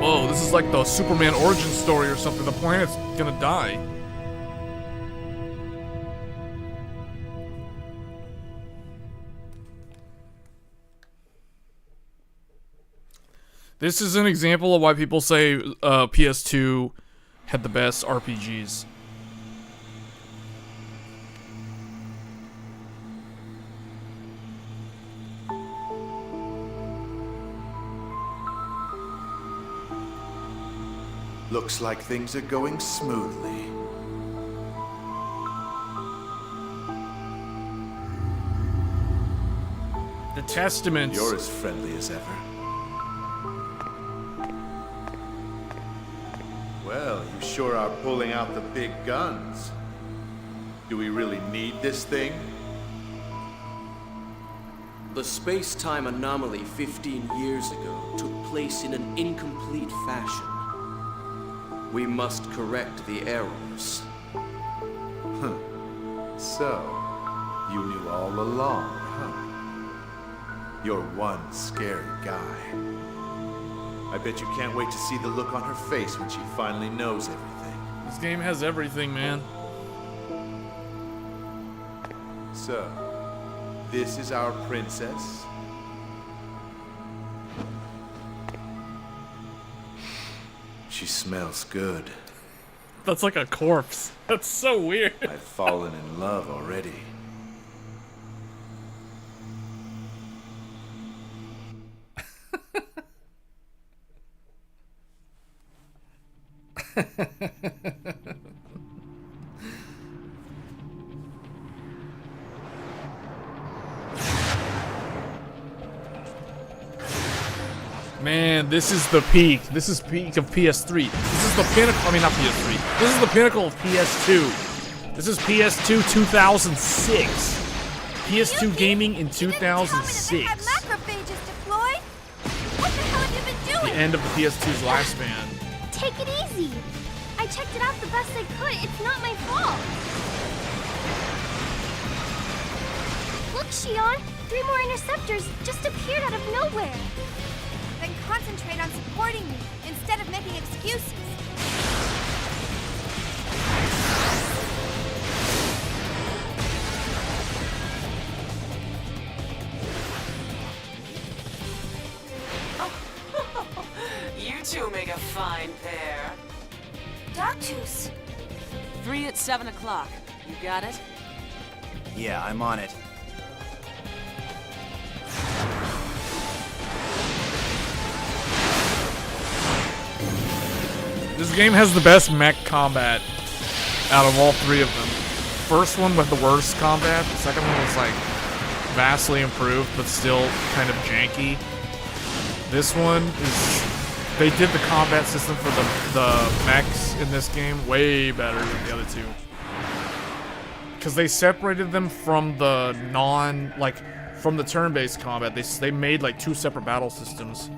Whoa, this is like the Superman origin story or something. The planet's gonna die. This is an example of why people say PS2 had the best RPGs. Looks like things are going smoothly. The Testaments. You're as friendly as ever. Well, you sure are pulling out the big guns. Do we really need this thing? The space-time anomaly 15 years ago took place in an incomplete fashion. We must correct the errors. Huh. So, you knew all along, huh? You're one scary guy. I bet you can't wait to see the look on her face when she finally knows everything. This game has everything, man. So, this is our princess? She smells good. That's like a corpse. That's so weird. I've fallen in love already. Man, this is the peak. This is peak of PS3. This is the pinnacle. I mean, not PS3. This is the pinnacle of PS2. This is PS2 2006. PS2 gaming in 2006. Macrophages deployed? What the hell have you been doing? The end of the PS2's lifespan. Take it easy. I checked it out the best I could. It's not my fault. Look, Shion. 3 more interceptors just appeared out of nowhere. Then concentrate on supporting me instead of making excuses. You two make a fine pair. Dogtooth. 3 at 7 o'clock. You got it? Yeah, I'm on it. This game has the best mech combat out of all 3 of them. First one with the worst combat. The second one was like vastly improved, but still kind of janky. This one is... They did the combat system for the mechs in this game way better than the other 2. Because they separated them from the from the turn-based combat. They made like 2 separate battle systems.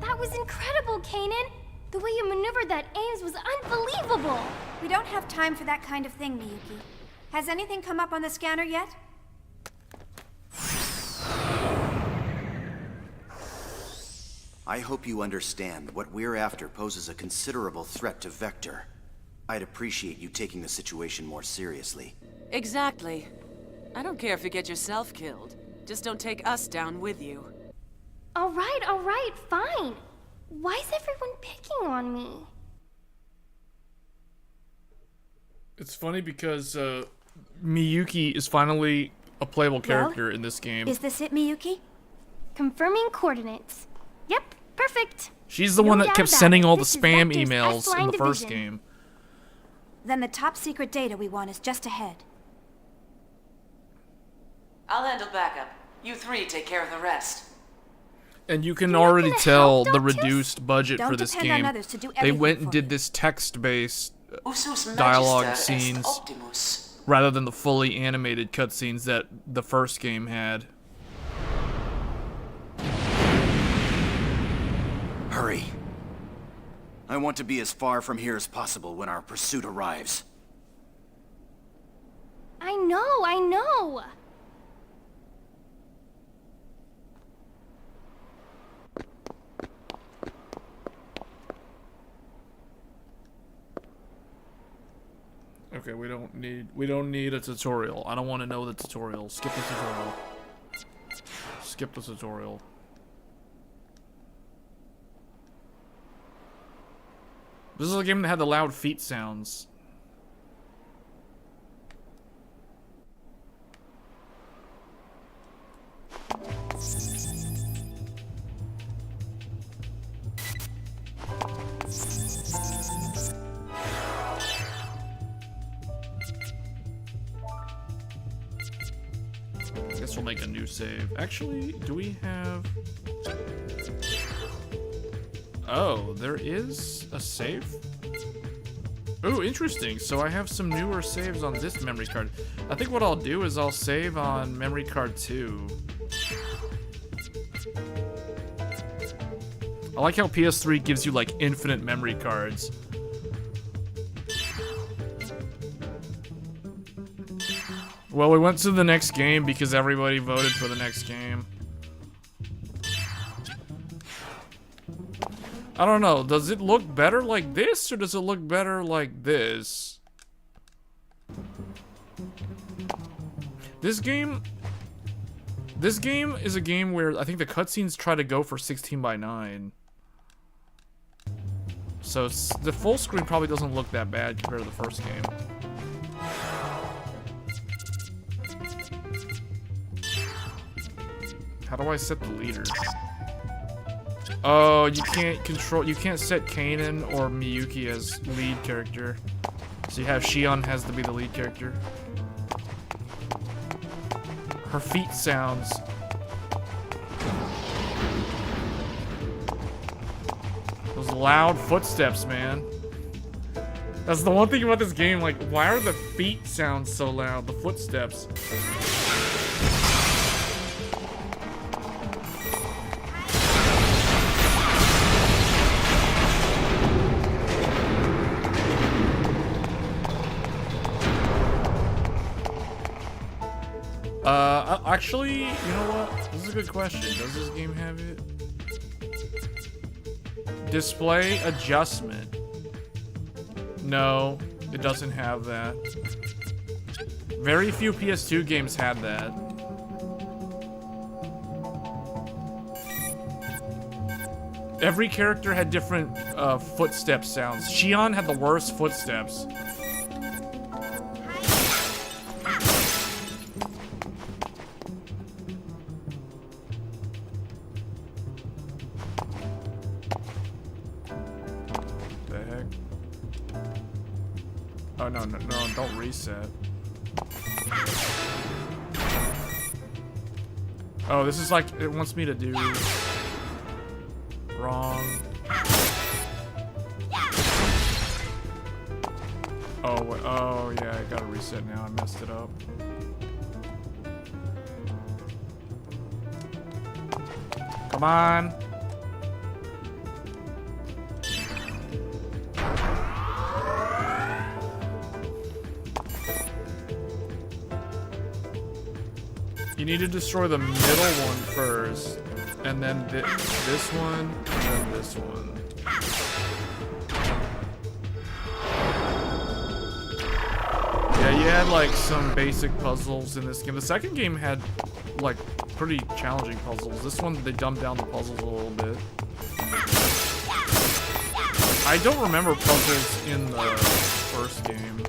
That was incredible, Kanan. The way you maneuvered that Ames was unbelievable. We don't have time for that kind of thing, Miyuki. Has anything come up on the scanner yet? I hope you understand what we're after poses a considerable threat to Vector. I'd appreciate you taking the situation more seriously. Exactly. I don't care if you get yourself killed. Just don't take us down with you. All right, fine. Why is everyone picking on me? It's funny because Miyuki is finally a playable character in this game. Is this it, Miyuki? Confirming coordinates. Yep, perfect. She's the one that kept sending all the spam emails in the first game. Then the top secret data we want is just ahead. I'll handle backup. You 3 take care of the rest. And you can already tell the reduced budget for this game. They They went and did this text-based dialogue scenes rather than the fully animated cutscenes that the first game had. Hurry. I want to be as far from here as possible when our pursuit arrives. I know. Okay, we don't need a tutorial. I don't want to know the tutorial. Skip the tutorial. Skip the tutorial. This is a game that had the loud feet sounds. Guess we'll make a new save. Actually, do we have... Oh, there is a save? Oh, interesting. So I have some newer saves on this memory card. I think what I'll do is I'll save on memory card 2. I like how PS3 gives you like infinite memory cards. Well, we went to the next game because everybody voted for the next game. I don't know, does it look better like this, or does it look better like this? This game This game is a game where I think the cutscenes try to go for 16:9. So the full screen probably doesn't look that bad compared to the first game. How do I set the leader? Oh, you can't set Kanan or Miyuki as lead character. So you have Shion has to be the lead character. Her feet sounds. Those loud footsteps, man. That's the one thing about this game, like, why are the feet sounds so loud? The footsteps. Actually, you know what? This is a good question. Does this game have it? Display adjustment. No, it doesn't have that. Very few PS2 games had that. Every character had different footstep sounds. Shion had the worst footsteps. No, don't reset. Oh, this is like, it wants me to do... Wrong. Oh, wait, oh yeah, I gotta reset now, I messed it up. Come on! You need to destroy the middle one first, and then this one, and then this one. Yeah, you had like some basic puzzles in this game. The second game had like pretty challenging puzzles. This one, they dumbed down the puzzles a little bit. I don't remember puzzles in the first game.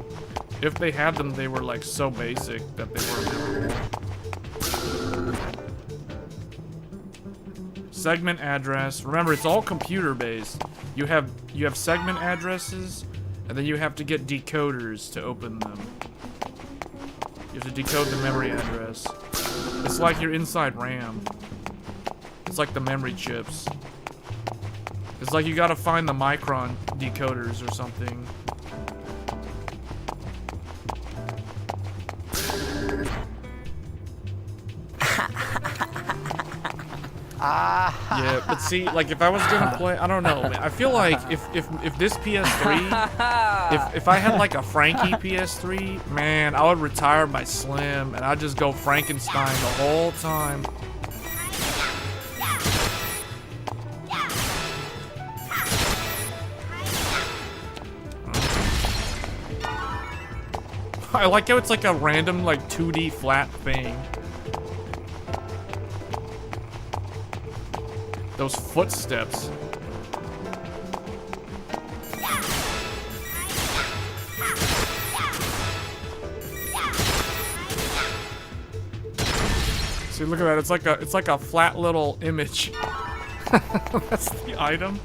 If they had them, they were like so basic that they weren't memorable. Segment address. Remember, it's all computer based. You have segment addresses, and then you have to get decoders to open them. You have to decode the memory address. It's like you're inside RAM. It's like the memory chips. It's like you gotta find the micron decoders or something. Yeah, but see, like if I was gonna play, I don't know, man. I feel like if this PS3, if I had like a Frankie PS3, man, I would retire my Slim and I'd just go Frankenstein the whole time. I like how it's like a random like 2D flat thing. Those footsteps. See, look at that. It's like a flat little image. That's the item.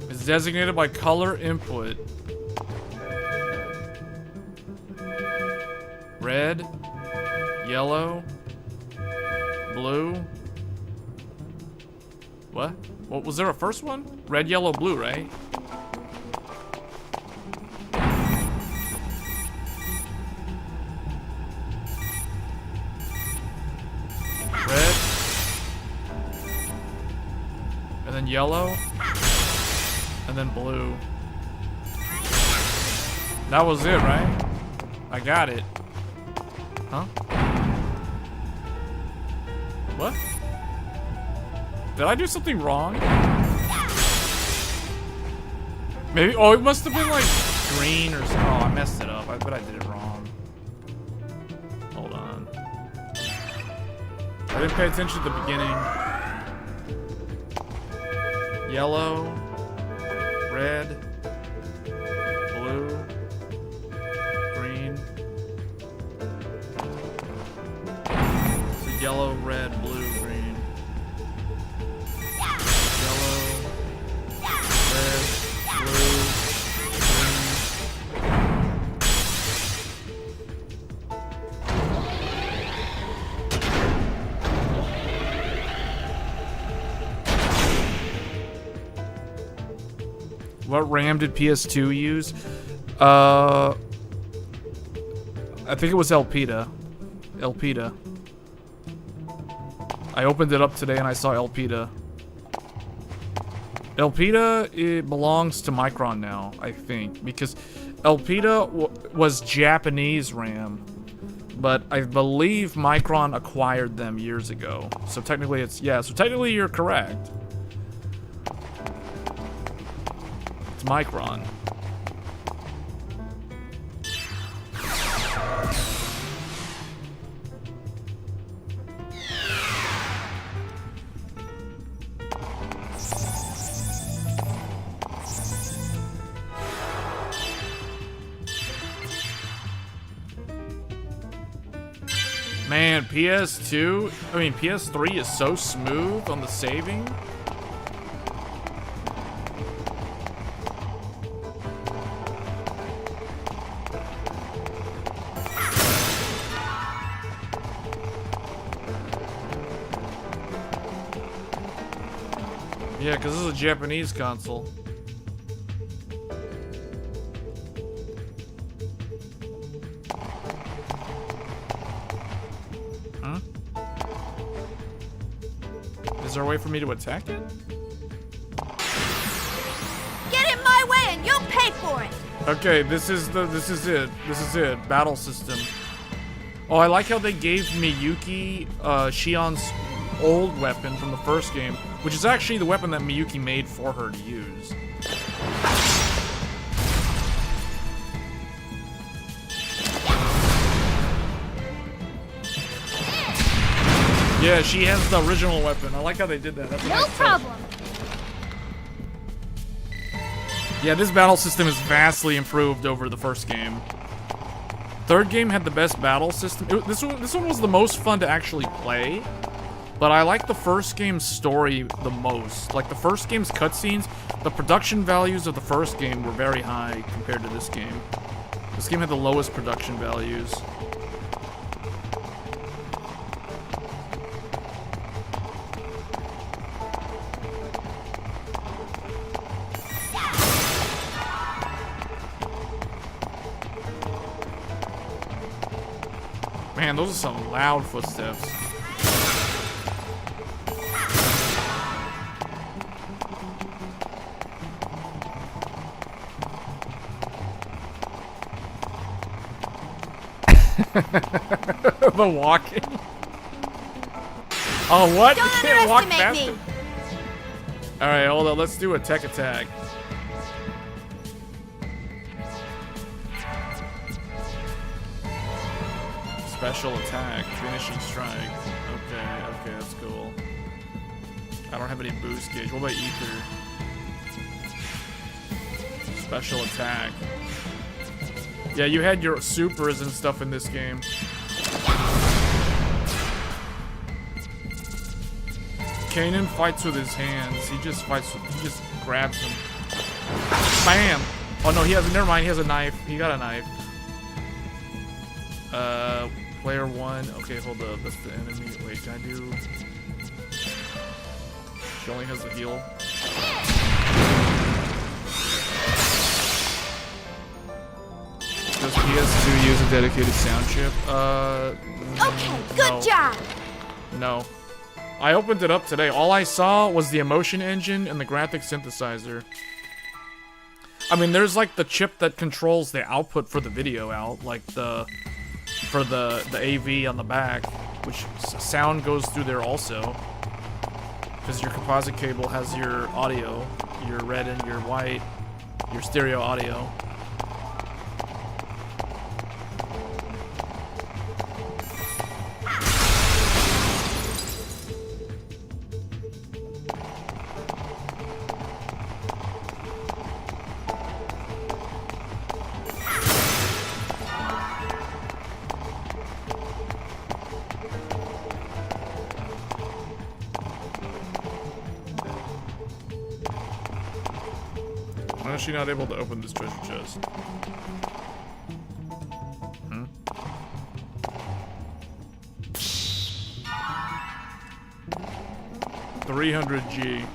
It's designated by color input. Red, yellow, blue. What? What was there a first one? Red, yellow, blue, right? Red. And then yellow. And then blue. That was it, right? I got it. Huh? What? Did I do something wrong? Maybe, oh, it must have been like green or something. Oh, I messed it up. I bet I did it wrong. Hold on. I didn't pay attention at the beginning. Yellow, red, blue, green. So yellow, red, blue, green. Yellow, red, blue, green. What RAM did PS2 use? I think it was Elpida. Elpida. I opened it up today and I saw Elpida. Elpida, it belongs to Micron now, I think, because Elpida was Japanese RAM, but I believe Micron acquired them years ago. So technically it's, yeah, so technically you're correct. It's Micron. Man, PS2, I mean PS3 is so smooth on the saving. Yeah, because this is a Japanese console. Huh? Is there a way for me to attack it? Get in my way and you'll pay for it. Okay, this is it. Battle system. Oh, I like how they gave Miyuki Shion's old weapon from the first game, which is actually the weapon that Miyuki made for her to use. Yeah, she has the original weapon. I like how they did that. That's a No nice touch. problem. Yeah, this battle system is vastly improved over the first game. Third game had the best battle system. This one was the most fun to actually play. But I like the first game's story the most. Like the first game's cutscenes, the production values of the first game were very high compared to this game. This game had the lowest production values. Man, those are some loud footsteps. The walking. Oh, what? You can't walk faster. All right, hold on. Let's do a tech attack. Special attack, finishing strike. Okay, that's cool. I don't have any boost gauge. What about ether? Special attack. Yeah, you had your supers and stuff in this game. Kanan fights with his hands. He just grabs them. Bam! Oh no, never mind, he has a knife. He got a knife. Player one. Okay, hold up. That's the enemy. Wait, can I do... She only has the heal. Does PS2 use a dedicated sound chip? Okay, good job. No. I opened it up today. All I saw was the emotion engine and the graphic synthesizer. I mean, there's like the chip that controls the output for the video out, like for the AV on the back, which sound goes through there also. Because your composite cable has your audio, your red and your white. your stereo audio. Why is she not able to open this treasure chest? Hmm? 300G.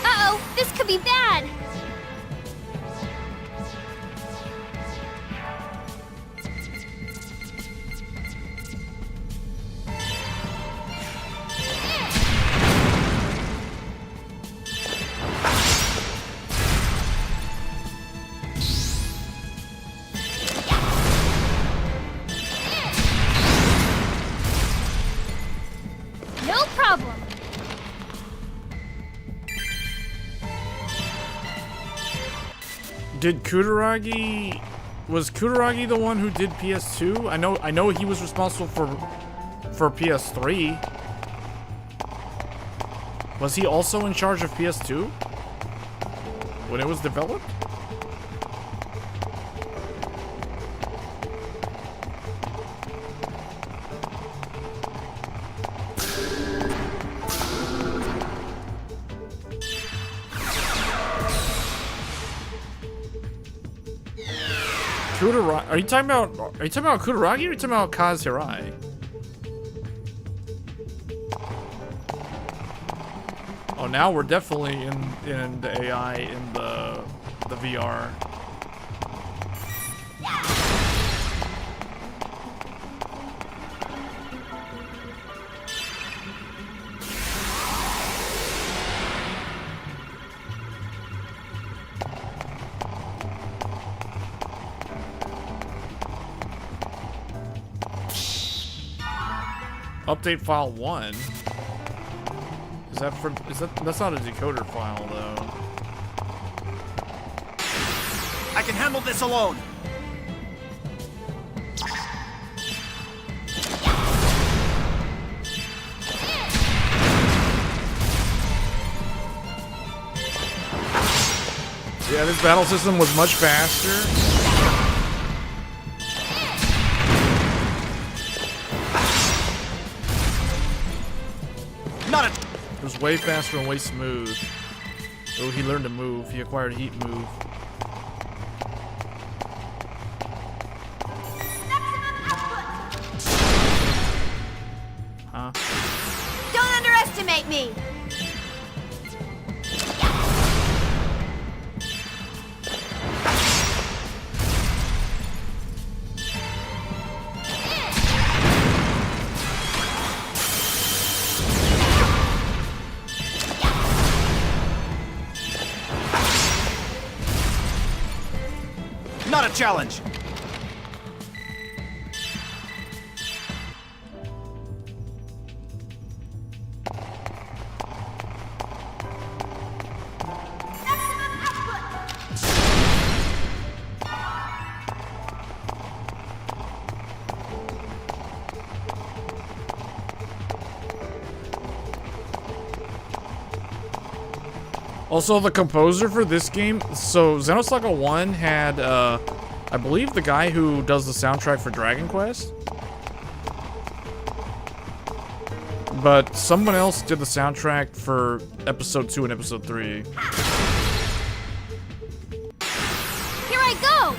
Uh-oh, this could be bad. No problem. Did Kutaragi... Was Kutaragi the one who did PS2? I know he was responsible for PS3. Was he also in charge of PS2? When it was developed? Kutaragi? Are you talking about Kutaragi or are you talking about Kaz Hirai? Oh, now we're definitely in the AI in the VR. Update file 1. That's not a decoder file though. I can handle this alone. Yeah, this battle system was much faster. It was way faster and way smooth. Oh, he learned to move. He acquired heat move. Huh? Don't underestimate me! Not a challenge. Also, the composer for this game, so Xenosaga 1 had, I believe the guy who does the soundtrack for Dragon Quest. But someone else did the soundtrack for Episode 2 and Episode 3. Here I go!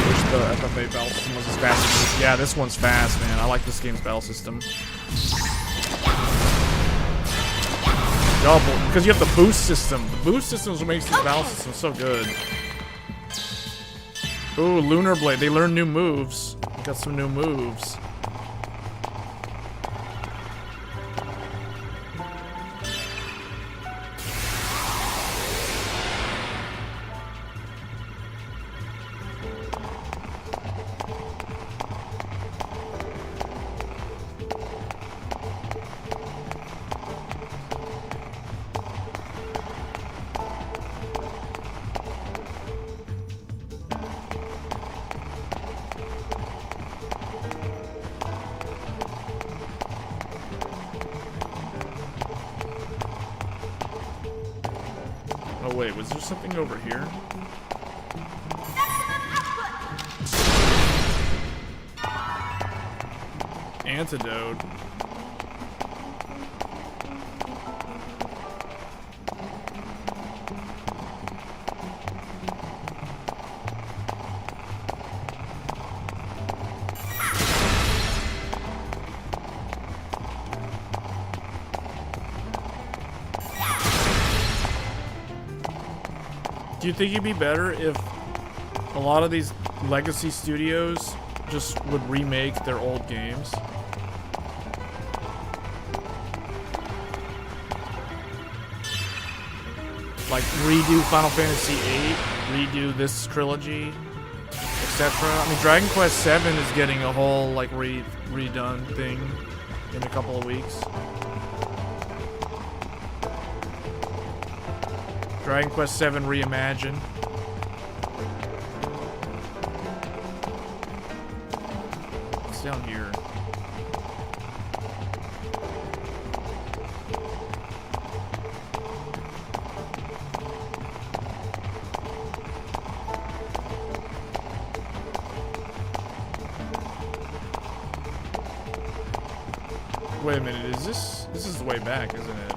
Wish the FFA battle system was as fast as this. Yeah, this one's fast, man. I like this game's battle system. Double, because you have the boost system. The boost system is what makes this battle system so good. Ooh, Lunar Blade. They learn new moves. Got some new moves. Oh wait, was there something over here? Antidote. Do you think it'd be better if a lot of these legacy studios just would remake their old games? Like redo Final Fantasy VIII, redo this trilogy, etc. I mean, Dragon Quest VII is getting a whole like redone thing in a couple of weeks. Dragon Quest VII Reimagined. It's down here. Wait a minute, is this is the way back, isn't it?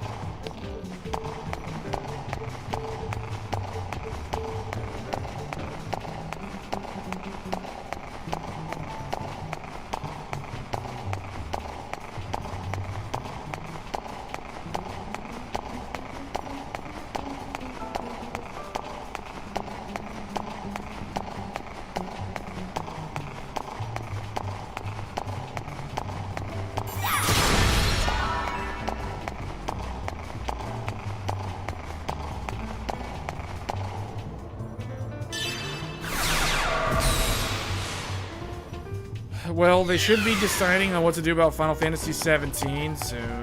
Well, they should be deciding on what to do about Final Fantasy 17 soon.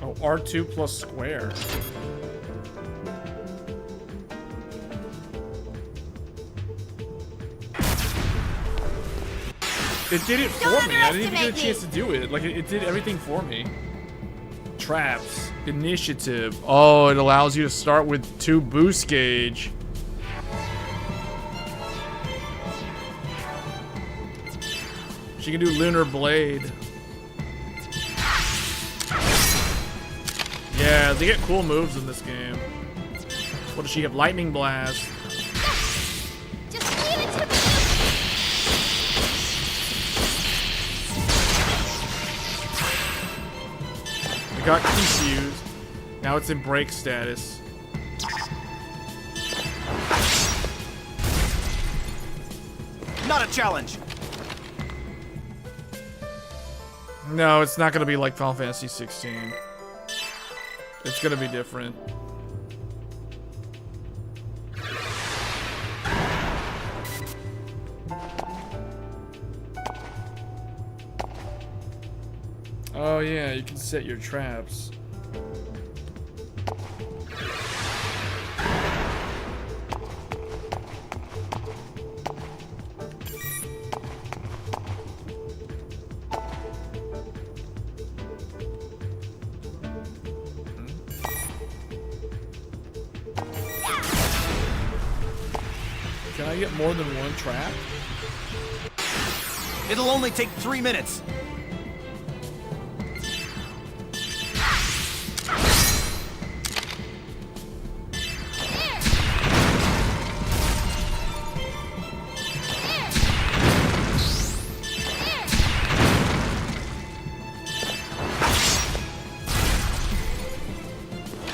Oh, R2 plus square. It did it for me. I didn't even get a chance to do it. Like, it did everything for me. Traps. Initiative. Oh, it allows you to start with 2 boost gauge. She can do Lunar Blade. Yeah, they get cool moves in this game. What does she have? Lightning Blast. It got confused. Now it's in break status. Not a challenge. No, it's not gonna be like Final Fantasy 16. It's gonna be different. Oh yeah, you can set your traps. Can I get more than one trap? It'll only take 3 minutes.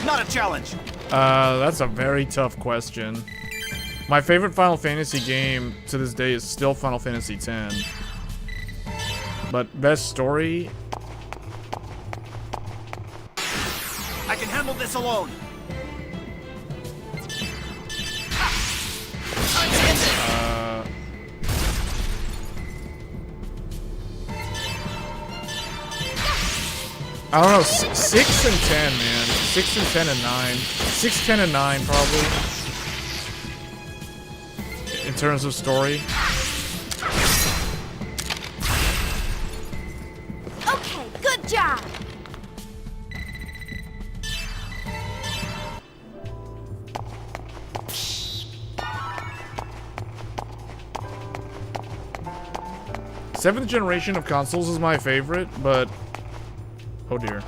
Not a challenge. That's a very tough question. My favorite Final Fantasy game to this day is still Final Fantasy X. But best story? I can handle this alone. I don't know, 6 and 10, man. 6 and 10 and 9. 6, 10, and 9, probably. In terms of story. Okay, good job. Seventh generation of consoles is my favorite, but oh dear.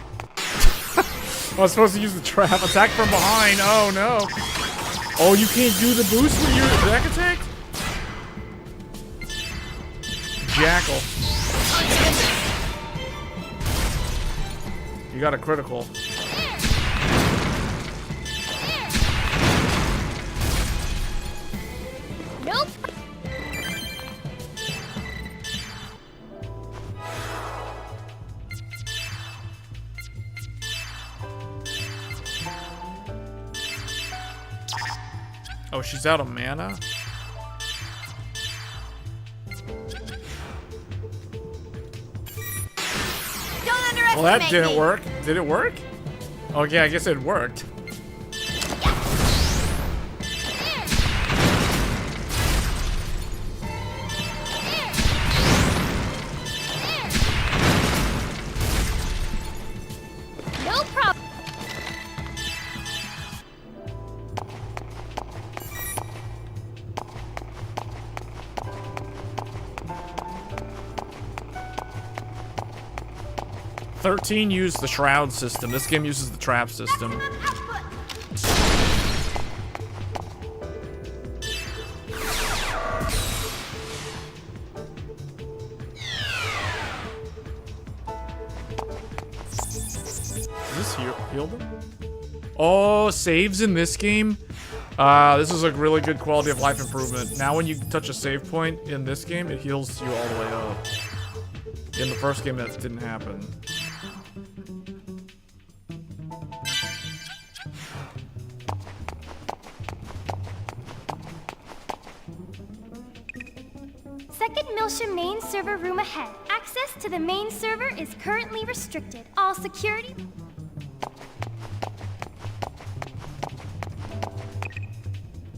I was supposed to use the trap. Attack from behind. Oh no. Oh, you can't do the boost when you're back attack? Jackal. You got a critical. Nope. Oh, she's out of mana? Well, that didn't work. Did it work? Okay, I guess it worked. No problem. "13 used the shroud system. This game uses the trap system. Does this heal them? Oh, saves in this game? This is a really good quality of life improvement. Now when you touch a save point in this game, it heals you all the way up. In the first game, that didn't happen. Second Milsha main server room ahead. Access to the main server is currently restricted. All security...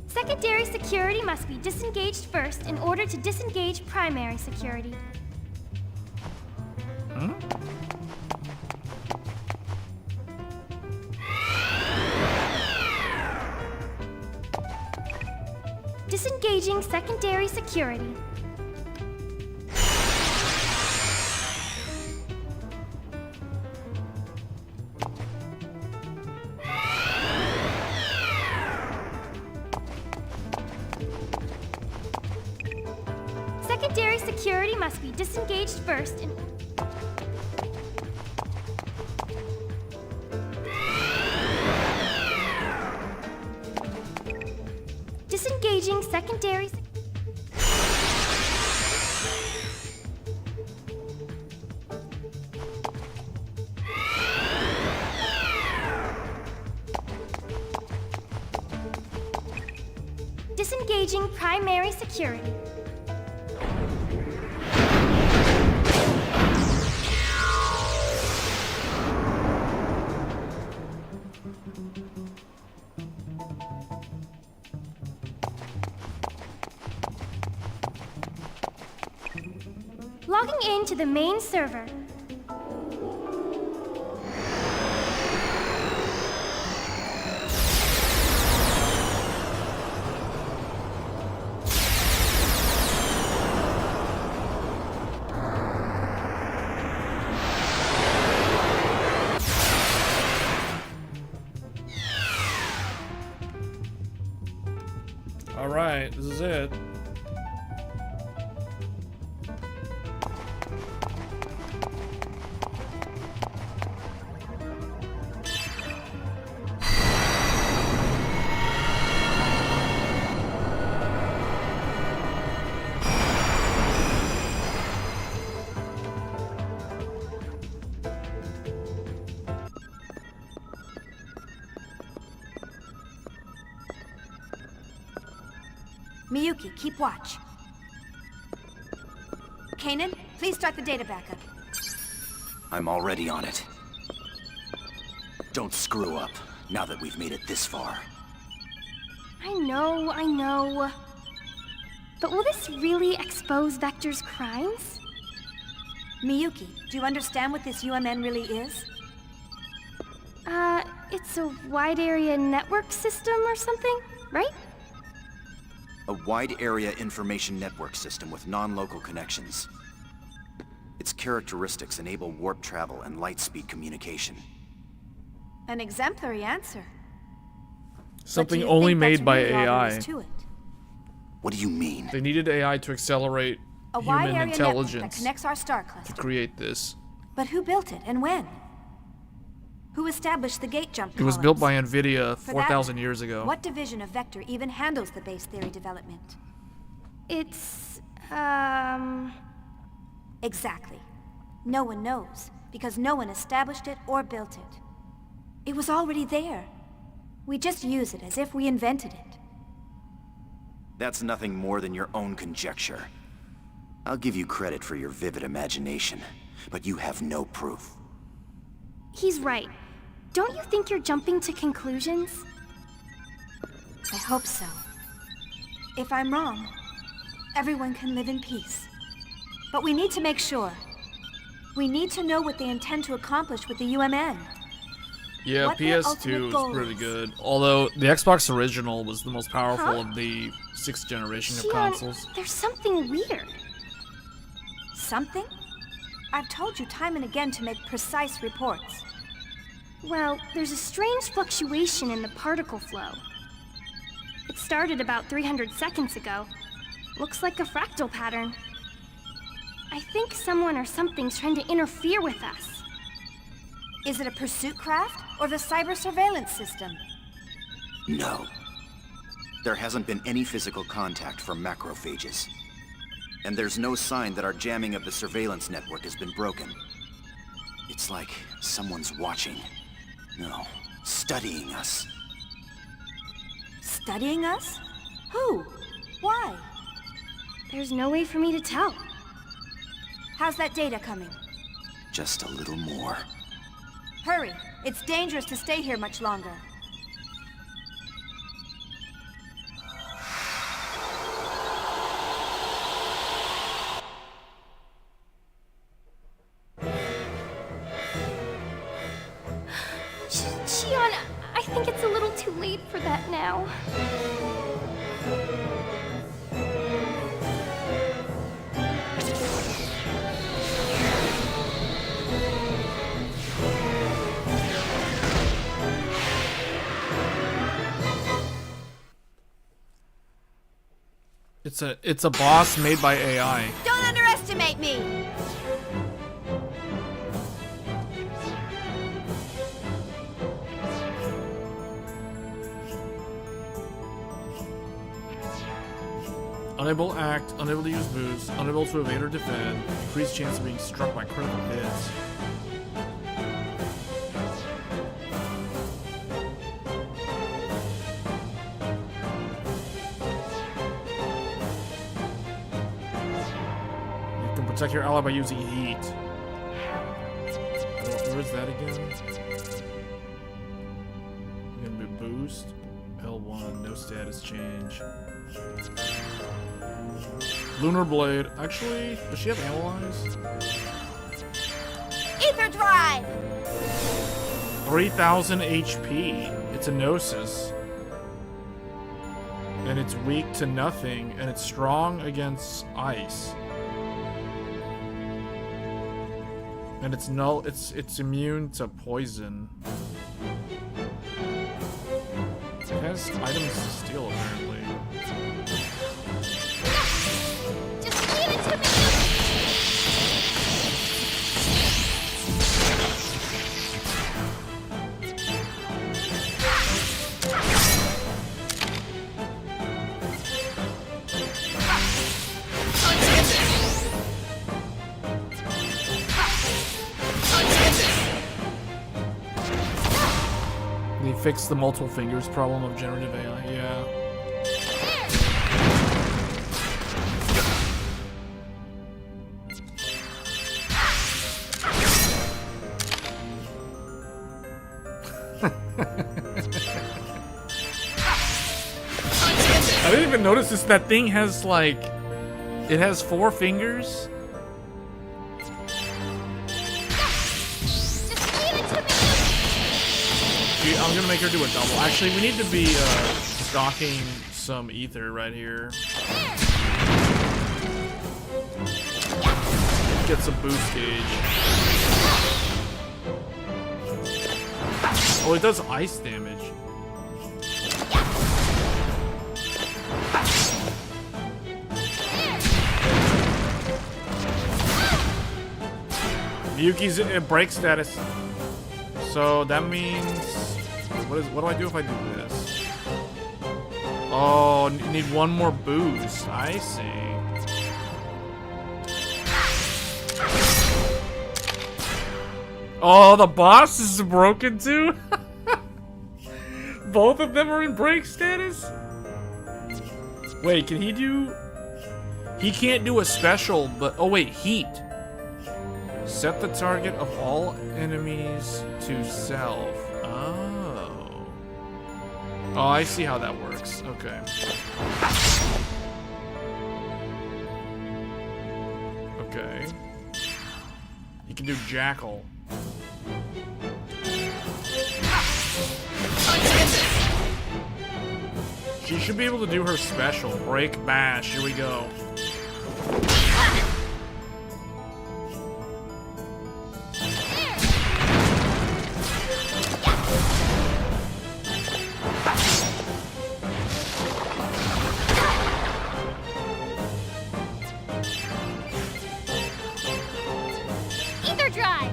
Secondary security must be disengaged first in order to disengage primary security. Hmm? Disengaging secondary security. Secondary security must be disengaged first in... Disengaging secondary... Disengaging primary security. Logging in to the main server. All right, this is it. Miyuki, keep watch. Kanan, please start the data backup. I'm already on it. Don't screw up, now that we've made it this far. I know. But will this really expose Vector's crimes? Miyuki, do you understand what this UMN really is? It's a wide area network system or something, right? A wide area information network system with non-local connections. Its characteristics enable warp travel and light speed communication. An exemplary answer. Something only made by AI. What do you mean? They needed AI to accelerate A wide human area network that intelligence connects our star cluster. to create this. But who built it and when? Who established the gate jump It was built by columns? NVIDIA For 4,000 that, years ago. What division of Vector even handles the base theory development? It's, Exactly. No one knows, because no one established it or built it. It was already there. We just use it as if we invented it. That's nothing more than your own conjecture. I'll give you credit for your vivid imagination, but you have no proof. He's right. Don't you think you're jumping to conclusions? I hope so. If I'm wrong, everyone can live in peace. But we need to make sure. We need to know what they intend to accomplish with the UMN. Yeah, What their PS2 ultimate is goal pretty is. good. Although the Xbox original was the most powerful Huh? of the 6th generation of Xion, consoles. there's something weird. Something? I've told you time and again to make precise reports. Well, there's a strange fluctuation in the particle flow. It started about 300 seconds ago. Looks like a fractal pattern. I think someone or something's trying to interfere with us. Is it a pursuit craft or the cyber surveillance system? No. There hasn't been any physical contact from macrophages. And there's no sign that our jamming of the surveillance network has been broken. It's like someone's watching. No, studying us. Studying us? Who? Why? There's no way for me to tell. How's that data coming? Just a little more. Hurry! It's dangerous to stay here much longer. Xion, I think it's a little too late for that now. It's a boss made by AI. Don't underestimate me! Unable to act, unable to use boost, unable to evade or defend, increased chance of being struck by critical hits. You can protect your ally by using heat. Where is that again? You're gonna be boost. L1, no status change. Lunar Blade. Actually, does she have Analyze? Ether Drive! 3000 HP. It's a Gnosis. And it's weak to nothing, and it's strong against ice. And it's null. It's immune to poison. It has items to steal apparently. Just leave it to me! They fixed the multiple fingers problem of generative AI. Yeah. I didn't even notice this. That thing has like, it has 4 fingers. I'm gonna make her do a double. Actually, we need to be stocking some ether right here. Get some boost gauge. Oh, it does ice damage. Miyuki's in break status. So that means what do I do if I do this? Oh, need one more boost. I see. Oh, the boss is broken too? Both of them are in break status? Wait, can he do... He can't do a special, but... Oh wait, heat. Set the target of all enemies to self. Oh. Oh, I see how that works. Okay. Okay. You can do Jackal. She should be able to do her special. Break Bash. Here we go. Ether drive.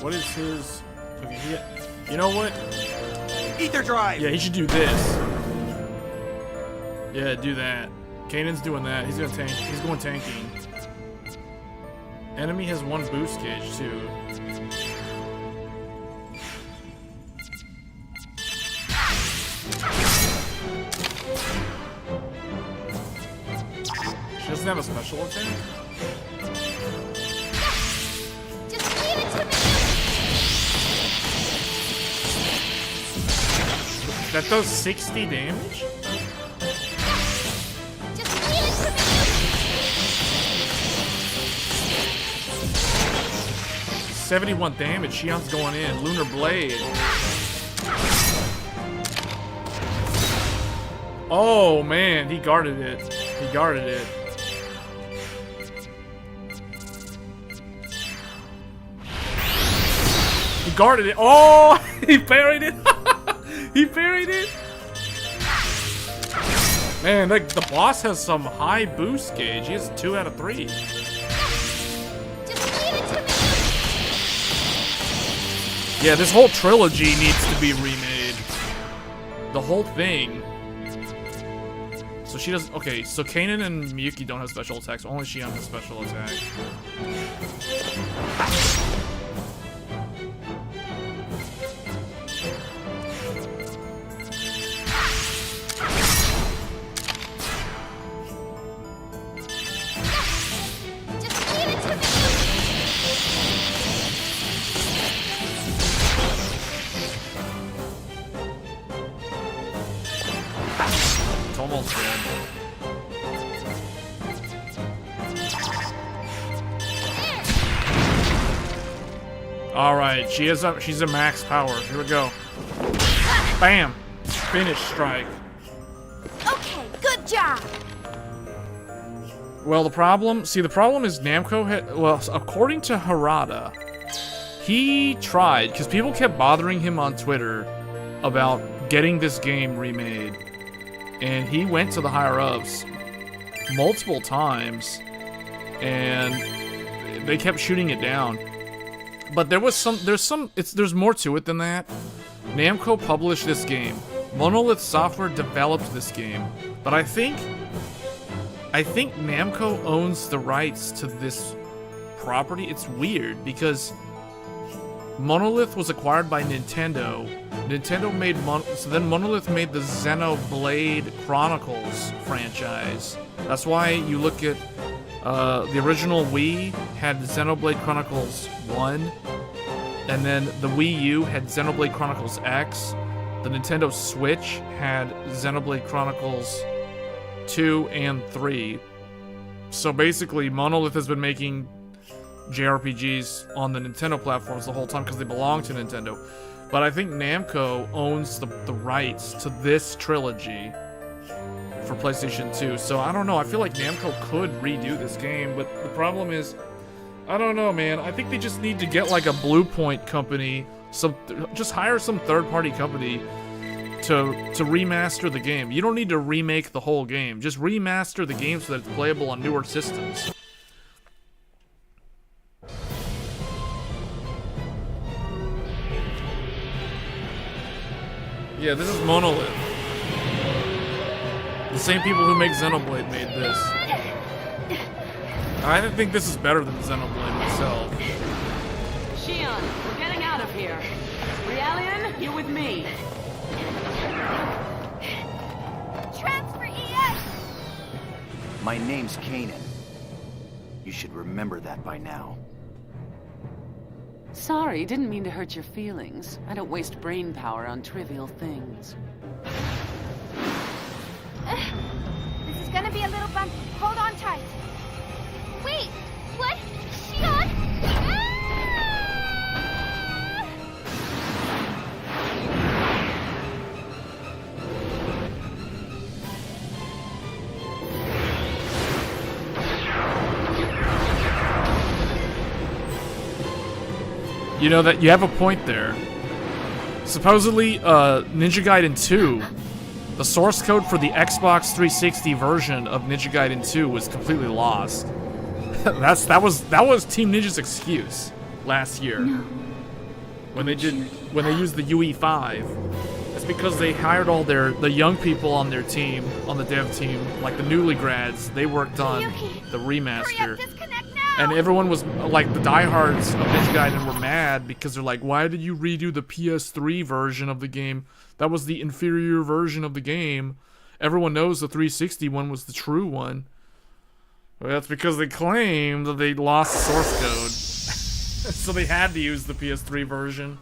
What is his... Okay, you know what? Ether drive! Yeah, he should do this. Yeah, do that. Kanan's doing that. He's gonna tank. He's going tanking. Enemy has 1 boost gauge too. She doesn't have a special attack? That does 60 damage? Just leave it to me. 71 damage. Shion's going in. Lunar Blade. Oh man, he guarded it. He guarded it. He guarded it. Oh, he parried it. He parried it. Man, like the boss has some high boost gauge. He has 2 out of 3. Yeah, this whole trilogy needs to be remade. The whole thing. So she does. Okay, so Kanan and Miyuki don't have special attacks. Only Shion has special attack. It's almost dead. All right, she's a max power. Here we go. Bam! Finish strike. Okay, good job. Well, the problem is Namco had, well, according to Harada, he tried, because people kept bothering him on Twitter about getting this game remade, and he went to the higher-ups multiple times, and they kept shooting it down. But there's more to it than that. Namco published this game. Monolith Software developed this game. But I think Namco owns the rights to this property. It's weird because Monolith was acquired by Nintendo. Nintendo made so then Monolith made the Xenoblade Chronicles franchise. That's why you look at the original Wii had Xenoblade Chronicles 1, and then the Wii U had Xenoblade Chronicles X. The Nintendo Switch had Xenoblade Chronicles 2 and 3. So basically, Monolith has been making JRPGs on the Nintendo platforms the whole time because they belong to Nintendo. But I think Namco owns the rights to this trilogy for PlayStation 2. So I don't know. I feel like Namco could redo this game, but the problem is, I don't know, man. I think they just need to get like a Blue Point company, just hire some third-party company to remaster the game. You don't need to remake the whole game. Just remaster the game so that it's playable on newer systems. Yeah, this is Monolith. The same people who make Xenoblade made this. I think this is better than Xenoblade myself. Shion, we're getting out of here. Realian, you're with me. Transfer ES! My name's Kanan. You should remember that by now. Sorry, didn't mean to hurt your feelings. I don't waste brain power on trivial things. This is gonna be a little bumpy. Hold on tight. Wait! What? Shion? You know that you have a point there. Supposedly, Ninja Gaiden 2, the source code for the Xbox 360 version of Ninja Gaiden 2 was completely lost. that was Team Ninja's excuse last year when they used the UE5. It's because they hired all the young people on their team, on the dev team, like the newly grads. They worked on the remaster. And everyone was, like, the diehards of Ninja Gaiden were mad because they're like, why did you redo the PS3 version of the game? That was the inferior version of the game. Everyone knows the 360 one was the true one. Well, that's because they claimed that they lost the source code. So they had to use the PS3 version.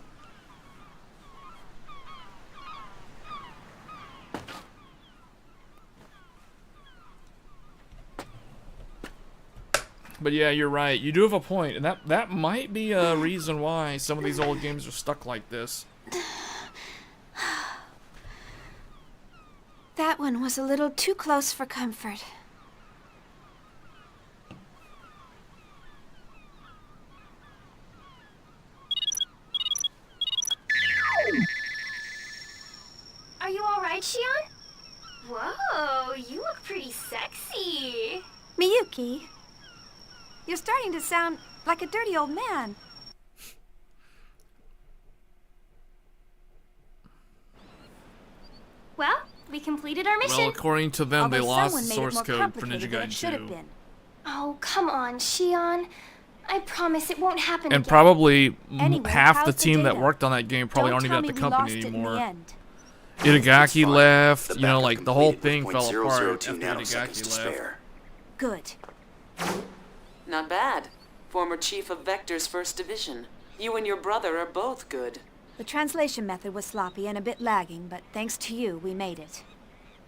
But yeah, you're right. You do have a point, and that might be a reason why some of these old games are stuck like this. That one was a little too close for comfort. Are you alright, Shion? Whoa, you look pretty sexy. Miyuki, you're starting to sound like a dirty old man. Well, we completed our mission. Well, according to them, they Although lost the someone made it source more code for complicated Ninja than it Gaiden should have 2. been. Oh, come on, Shion. I promise it won't happen And again. probably Anyway, half the how's the team that data? worked on that game probably Don't aren't even tell at the me we company lost it in the anymore. end. Itagaki left, The you know, backup like the whole completed with thing fell apart 0.002 after nanoseconds to Itagaki left. spare. Good. Not bad. Former chief of Vector's first division. You and your brother are both good. The translation method was sloppy and a bit lagging, but thanks to you, we made it.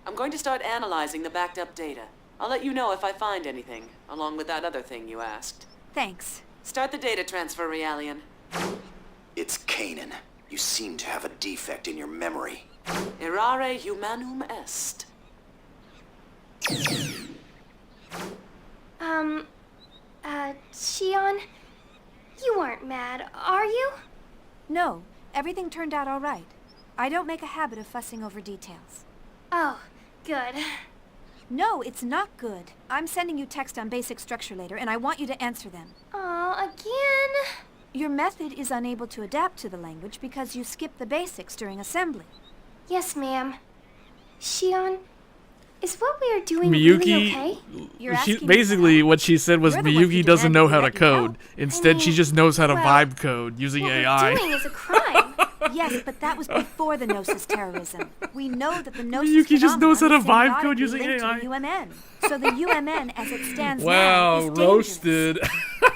I'm going to start analyzing the backed up data. I'll let you know if I find anything, along with that other thing you asked. Thanks. Start the data transfer, Realian. It's Kanan. You seem to have a defect in your memory. Errare humanum est. Shion, you aren't mad, are you? No, everything turned out all right. I don't make a habit of fussing over details. Oh, good. No, it's not good. I'm sending you text on basic structure later, and I want you to answer them. Aw, again? Your method is unable to adapt to the language because you skipped the basics during assembly. Yes, ma'am. Shion, Is what we are doing Miyuki, really okay? basically what she said was You're the one who Miyuki doesn't know how to demanded we let you code. Instead, she just knows how to vibe code using what AI. we're doing is a crime. Yes, but that was before the Gnosis terrorism. We know that the Gnosis Miyuki just knows how to phenomenon is vibe code symbiotically using linked to AI. the UMN. So the UMN, as it stands now, Wow, is dangerous. roasted.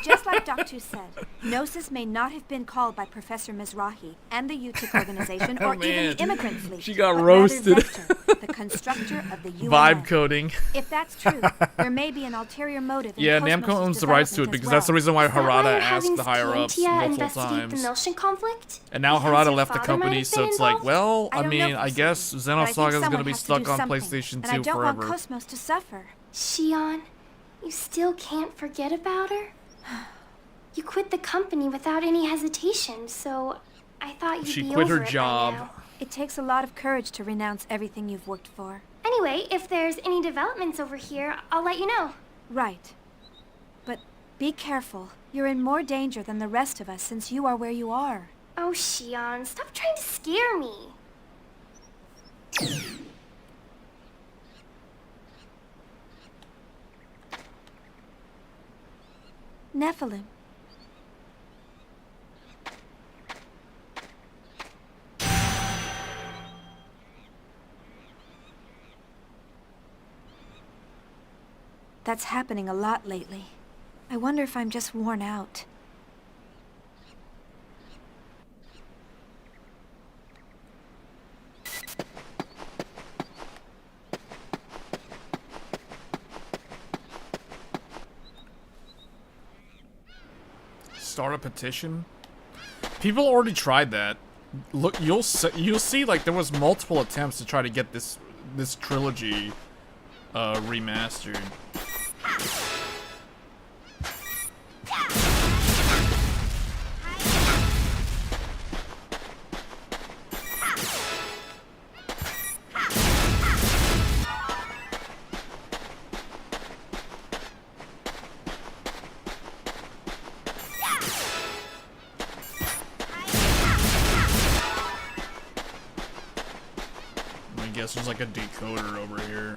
Just like Dr. said, Gnosis may not have been called by Professor Mizrahi and the UTIC organization or even Man, the immigrant fleet. she got but roasted. rather Vector, the constructor of the UMN. Vibe coding. If that's true, there may be an ulterior motive in Yeah, Cosmos' Namco owns the rights to it development because as that's the well. reason why Is that why Harada you're asked having the higher ups Scientia multiple investigate the times. Notion conflict? And now Because Harada your left the father might company, have so been it's like, involved? well, I I don't know mean, for I certain, guess but I Xenosaga think is going to someone be has to stuck do on something, PlayStation and I 2 don't forever. want Cosmos to suffer. Shion, you still can't forget about her? You quit the company without any hesitation, so I thought you'd She be quit over her it by job. now. It takes a lot of courage to renounce everything you've worked for. Anyway, if there's any developments over here, I'll let you know. Right. But be careful. You're in more danger than the rest of us since you are where you are. Oh, Shion, stop trying to scare me. Nephilim. That's happening a lot lately. I wonder if I'm just worn out. Start a petition? People already tried that. Look, you'll see like there was multiple attempts to try to get this trilogy remastered. I guess there's like a decoder over here.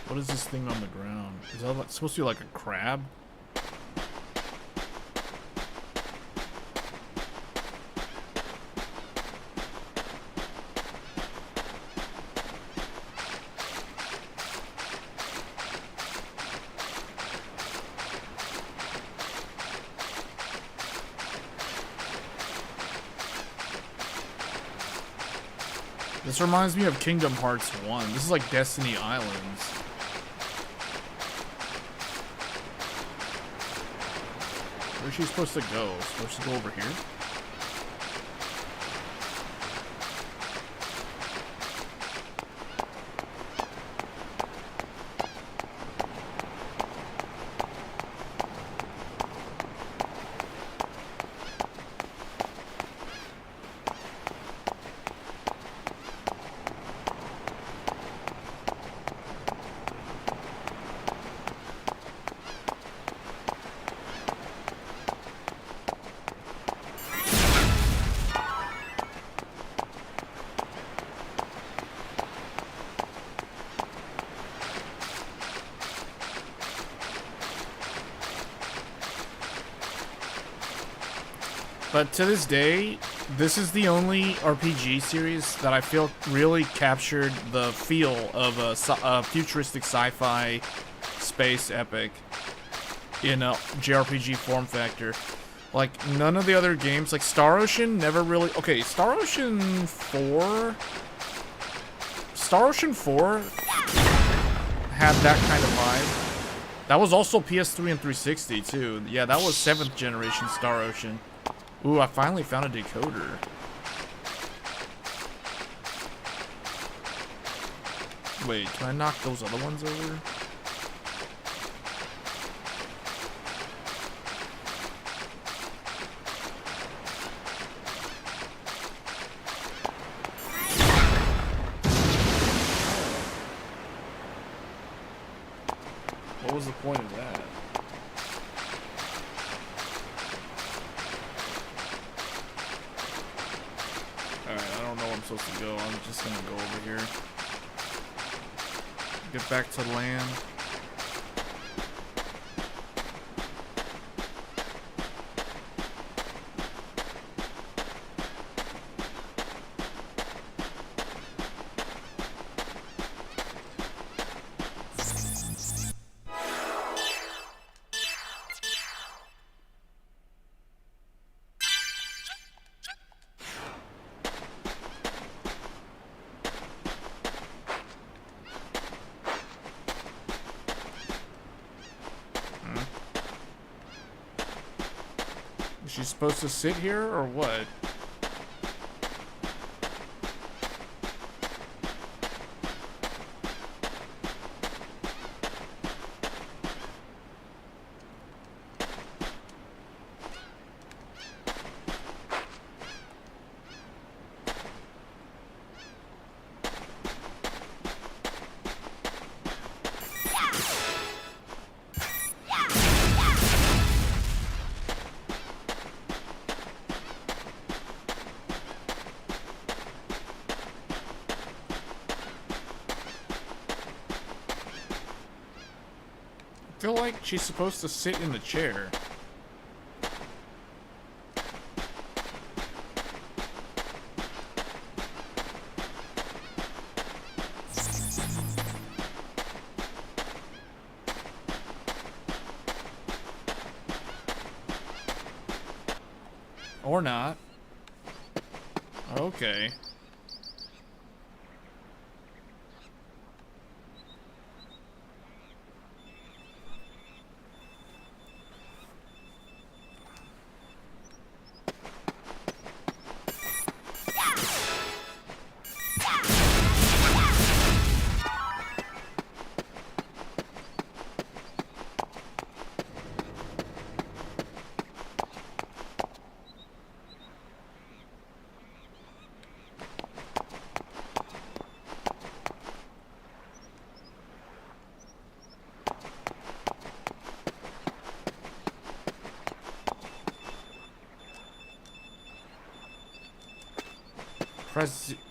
What is this thing on the ground? Is that supposed to be like a crab? This reminds me of Kingdom Hearts 1. This is like Destiny Islands. Where's she supposed to go? Supposed to go over here? But to this day, this is the only RPG series that I feel really captured the feel of a futuristic sci-fi space epic in a JRPG form factor. Like, none of the other games, like Star Ocean never really... Okay, Star Ocean 4 had that kind of vibe. That was also PS3 and 360 too. Yeah, that was 7th generation Star Ocean. Ooh, I finally found a decoder. Wait, can I knock those other ones over? What was the point of that? Alright, I don't supposed to go. I'm just gonna go over here. Get back to land. Is she supposed to sit here or what? I feel like she's supposed to sit in the chair. Or not. Okay.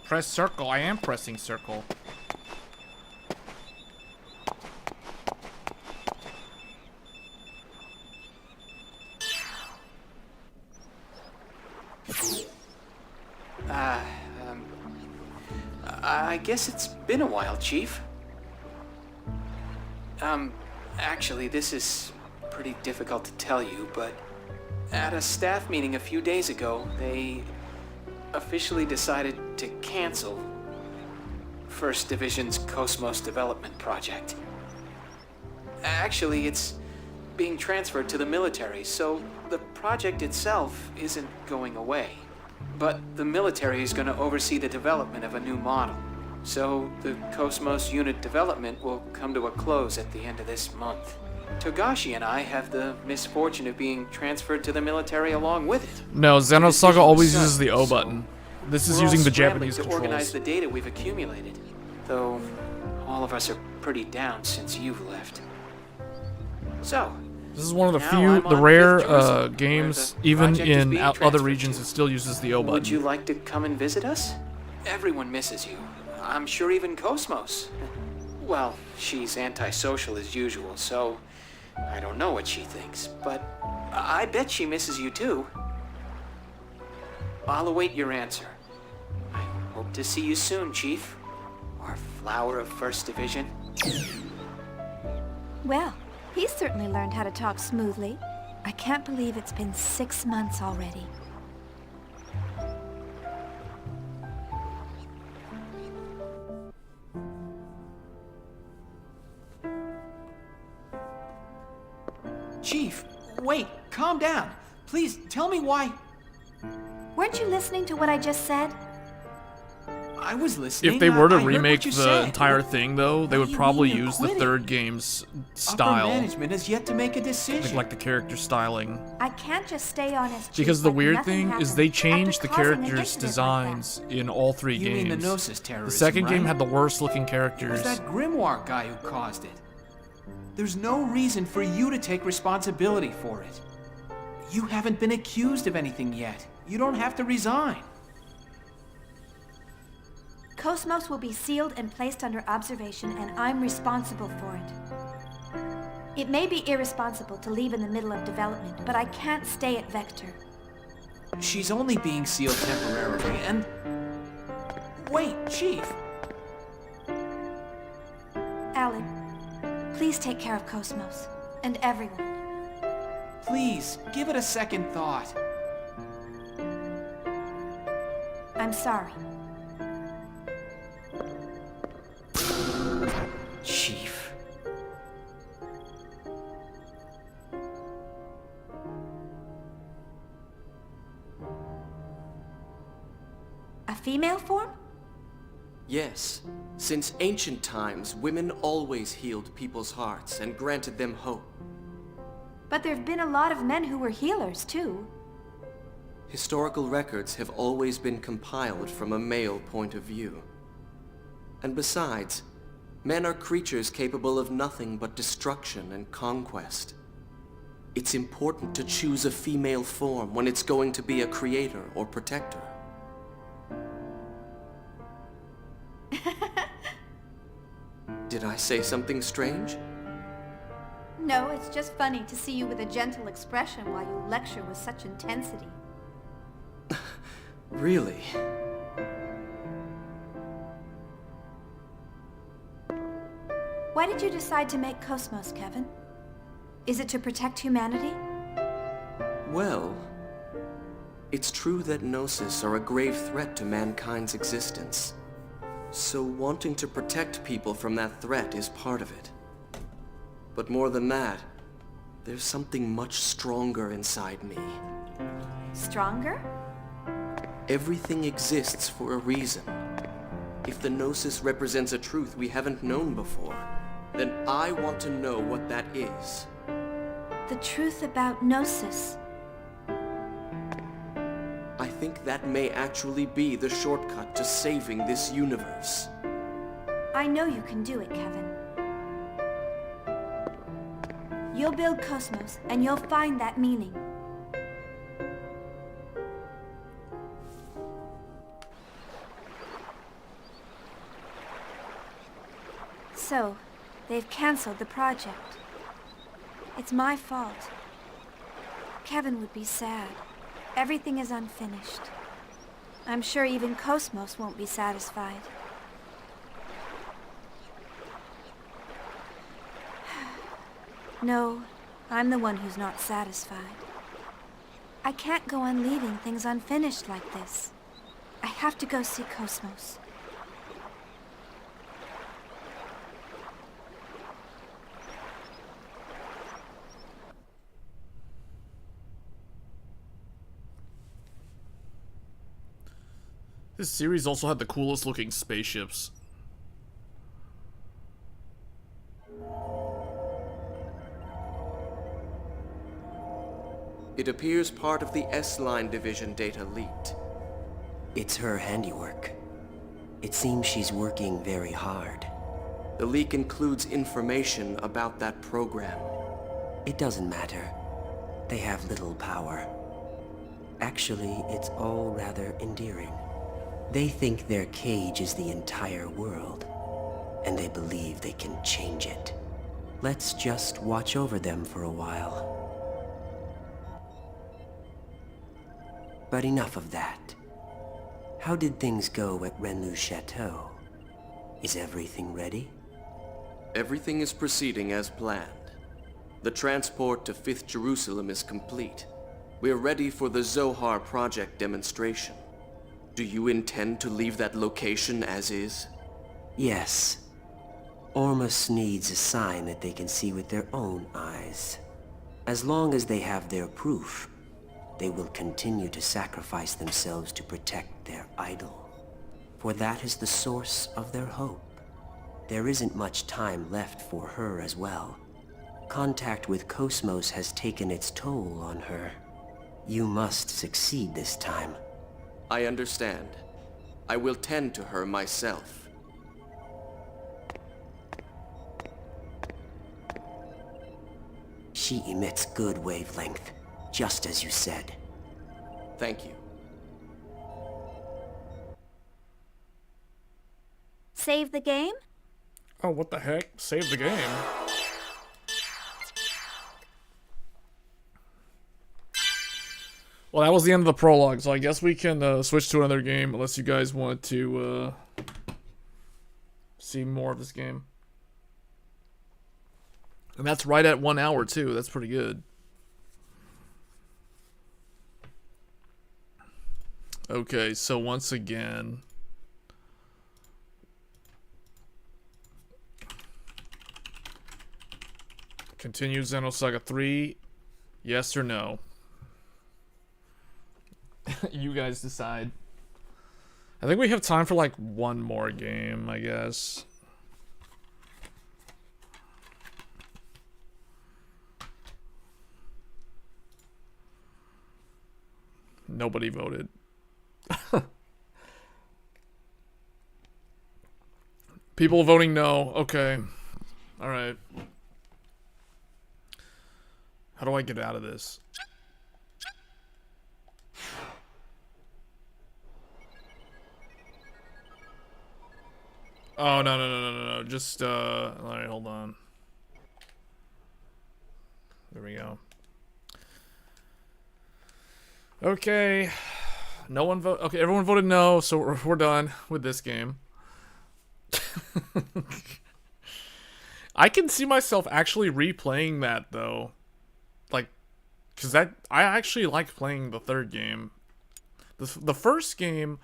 Press circle. I am pressing circle. I guess it's been a while, Chief. Actually, this is pretty difficult to tell you, but at a staff meeting a few days ago, they officially decided to cancel First Division's Cosmos development project. Actually, it's being transferred to the military, so the project itself isn't going away. But the military is going to oversee the development of a new model. So the Cosmos unit development will come to a close at the end of this month. Togashi and I have the misfortune of being transferred to the military along with it. No, Xenosaga always uses the O button. This is We're using all the scrambling Japanese to organize controls. the data we've accumulated, though all of us are pretty down since you've left. So, This is one of the now few, I'm the on rare Fifth Jerusalem, games, where the even project is in being other transferred regions, to. it still uses the O button. Would you like to come and visit us? Everyone misses you. I'm sure even Cosmos. Well, she's antisocial as usual, so I don't know what she thinks, but I bet she misses you too. I'll await your answer. I hope to see you soon, Chief. Our flower of First Division. Well, he's certainly learned how to talk smoothly. I can't believe it's been 6 months already. Chief, wait, calm down. Please, tell me why. Weren't you listening to what I just said? I was listening. If they were to I heard remake what you the said. entire thing, though, they What would do you probably mean you're use the quitting? third game's Upper style, management has yet to make a decision. like the character styling. I can't just stay on as chief Because the like weird nothing thing is they happened changed after the causing an characters' incident designs in all three You games. mean the Gnosis The terrorism, second game right? had the worst looking It characters. was that Grimoire guy who caused it. There's no reason for you to take responsibility for it. You haven't been accused of anything yet. You don't have to resign. Cosmos will be sealed and placed under observation, and I'm responsible for it. It may be irresponsible to leave in the middle of development, but I can't stay at Vector. She's only being sealed temporarily, and... Wait, Chief! Alan, please take care of Cosmos, and everyone. Please, give it a second thought. I'm sorry. Chief. A female form? Yes. Since ancient times, women always healed people's hearts and granted them hope. But there've been a lot of men who were healers, too. Historical records have always been compiled from a male point of view. And besides, men are creatures capable of nothing but destruction and conquest. It's important to choose a female form when it's going to be a creator or protector. Did I say something strange? No, it's just funny to see you with a gentle expression while you lecture with such intensity. Really? Why did you decide to make Cosmos, Kevin? Is it to protect humanity? Well, it's true that Gnosis are a grave threat to mankind's existence. So wanting to protect people from that threat is part of it. But more than that, there's something much stronger inside me. Stronger? Everything exists for a reason. If the Gnosis represents a truth we haven't known before, then I want to know what that is. The truth about Gnosis. I think that may actually be the shortcut to saving this universe. I know you can do it, Kevin. You'll build Cosmos, and you'll find that meaning. So, they've canceled the project. It's my fault. Kevin would be sad. Everything is unfinished. I'm sure even Cosmos won't be satisfied. No, I'm the one who's not satisfied. I can't go on leaving things unfinished like this. I have to go see Cosmos. This series also had the coolest looking spaceships. It appears part of the S-Line division data leaked. It's her handiwork. It seems she's working very hard. The leak includes information about that program. It doesn't matter. They have little power. Actually, it's all rather endearing. They think their cage is the entire world, and they believe they can change it. Let's just watch over them for a while. But enough of that. How did things go at Renlu's Chateau? Is everything ready? Everything is proceeding as planned. The transport to 5th Jerusalem is complete. We're ready for the Zohar project demonstration. Do you intend to leave that location as is? Yes. Ormus needs a sign that they can see with their own eyes. As long as they have their proof, they will continue to sacrifice themselves to protect their idol. For that is the source of their hope. There isn't much time left for her as well. Contact with Cosmos has taken its toll on her. You must succeed this time. I understand. I will tend to her myself. She emits good wavelength, just as you said. Thank you. Save the game? Oh, what the heck? Save the game. Well, that was the end of the prologue, so I guess we can switch to another game, unless you guys want to see more of this game. And that's right at 1 hour, too. That's pretty good. Okay, so once again... Continue Xenosaga 3, yes or no? You guys decide. I think we have time for like one more game, I guess. Nobody voted. People voting no. Okay. Alright. How do I get out of this? Oh, no. Just, alright, hold on. There we go. Okay. No one voted. Okay, everyone voted no, so we're done with this game. I can see myself actually replaying that, though. Like, because I actually like playing the third game. The first game,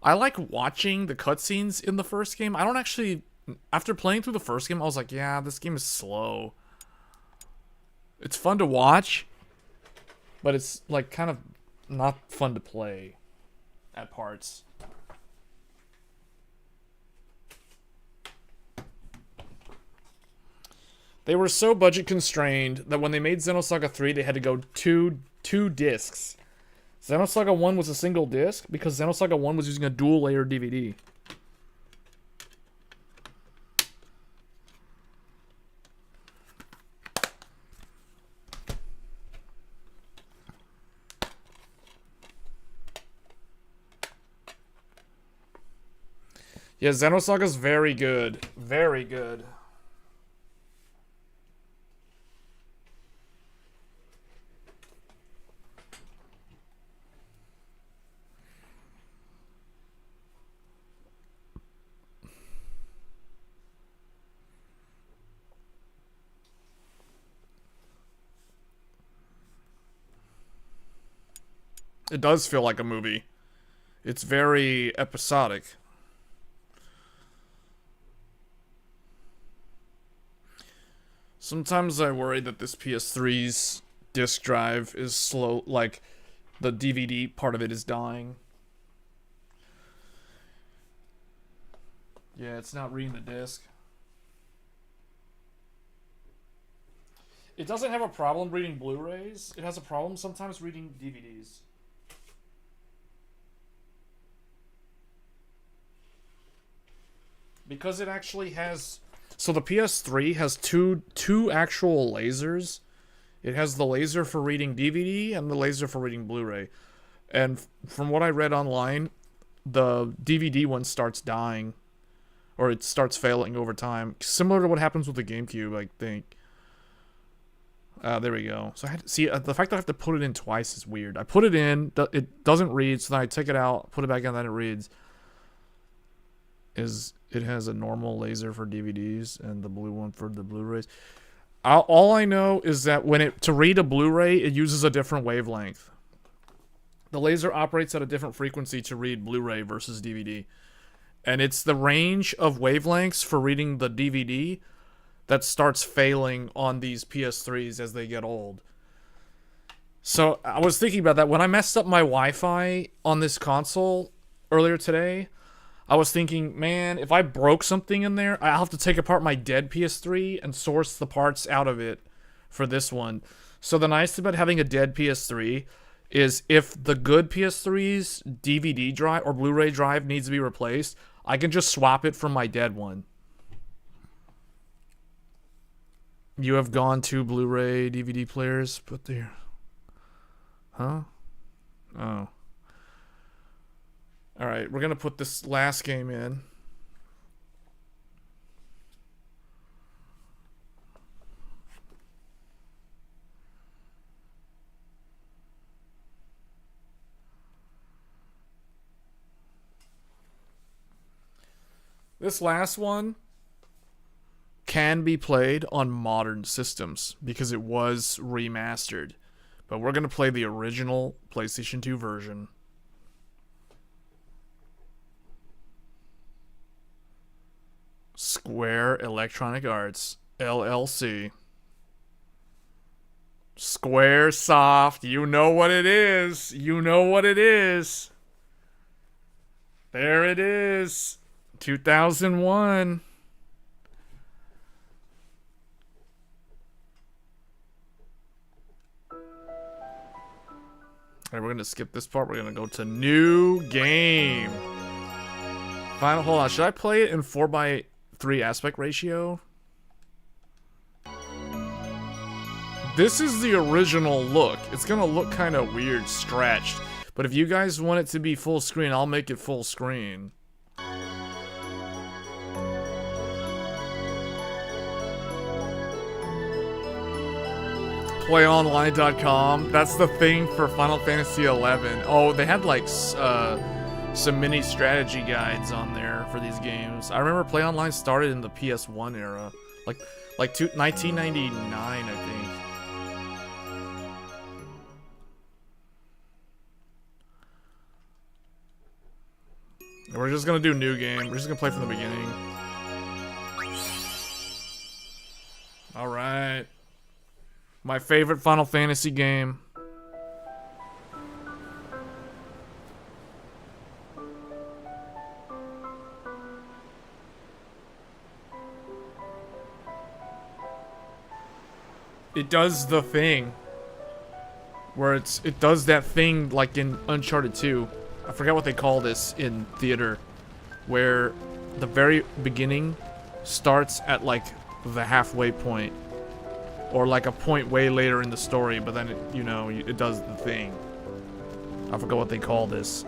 I like watching the cutscenes in the first game. I don't actually... After playing through the first game, I was like, yeah, this game is slow. It's fun to watch, but it's, like, kind of not fun to play at parts. They were so budget constrained that when they made Xenosaga 3, they had to go two discs. Xenosaga 1 was a single disc because Xenosaga 1 was using a dual layer DVD. Yeah, Xenosaga's very good. Very good. It does feel like a movie. It's very episodic. Sometimes I worry that this PS3's disk drive is slow, like the DVD part of it is dying. Yeah, it's not reading the disc. It doesn't have a problem reading Blu-rays. It has a problem sometimes reading DVDs. Because it actually has... So the PS3 has two actual lasers. It has the laser for reading DVD and the laser for reading Blu-ray. And from what I read online, the DVD one starts dying. Or it starts failing over time. Similar to what happens with the GameCube, I think. There we go. So I had to, see, the fact that I have to put it in twice is weird. I put it in, it doesn't read, so then I take it out, put it back in, then it reads. It has a normal laser for DVDs and the blue one for the Blu-rays. All I know is that to read a Blu-ray, it uses a different wavelength. The laser operates at a different frequency to read Blu-ray versus DVD. And it's the range of wavelengths for reading the DVD that starts failing on these PS3s as they get old. So I was thinking about that. When I messed up my Wi-Fi on this console earlier today, I was thinking, man, if I broke something in there, I'll have to take apart my dead PS3 and source the parts out of it for this one. So the nice thing about having a dead PS3 is if the good PS3's DVD drive or Blu-ray drive needs to be replaced, I can just swap it from my dead one. You have gone to Blu-ray DVD players, put there. Huh? Oh. Alright, we're gonna put this last game in. This last one can be played on modern systems because it was remastered. But we're going to play the original PlayStation 2 version. Square Electronic Arts, LLC. Squaresoft, you know what it is. You know what it is. There it is. 2001. Alright, we're gonna skip this part. We're gonna go to new game. Final, hold on. Should I play it in 4:3 aspect ratio? This is the original look. It's gonna look kind of weird, stretched. But if you guys want it to be full screen, I'll make it full screen. PlayOnline.com. That's the thing for Final Fantasy XI. Oh, they had like some mini strategy guides on there for these games. I remember PlayOnline started in the PS1 era, like 1999, I think. We're just gonna do new game. We're just gonna play from the beginning. Alright. My favorite Final Fantasy game. It does the thing. Where it does that thing like in Uncharted 2. I forgot what they call this in theater, where the very beginning starts at like the halfway point, or like a point way later in the story, but then it does the thing. I forgot what they call this.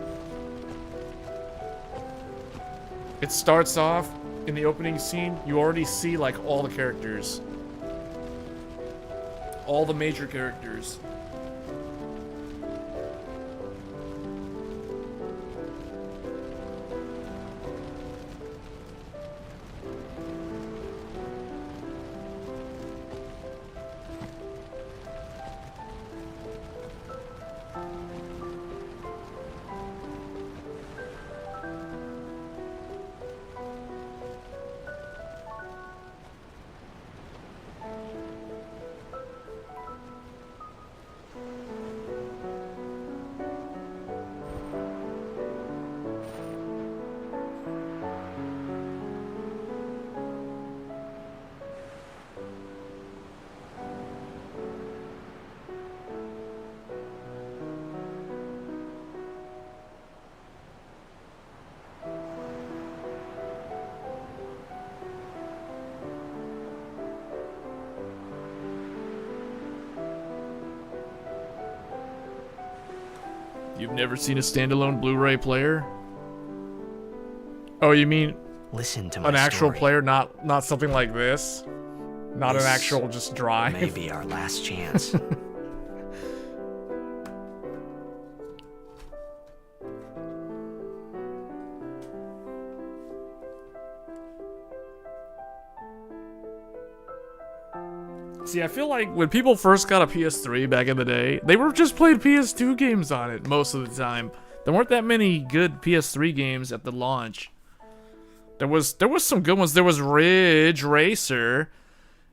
It starts off in the opening scene. You already see like all the characters, all the major characters. You've never seen a standalone Blu-ray player? Oh, you mean listen to my an actual story. player, not something like this? Not This an actual just drive? may be our last chance. See, I feel like when people first got a PS3 back in the day, they were just playing PS2 games on it most of the time. There weren't that many good PS3 games at the launch. There was some good ones. There was Ridge Racer,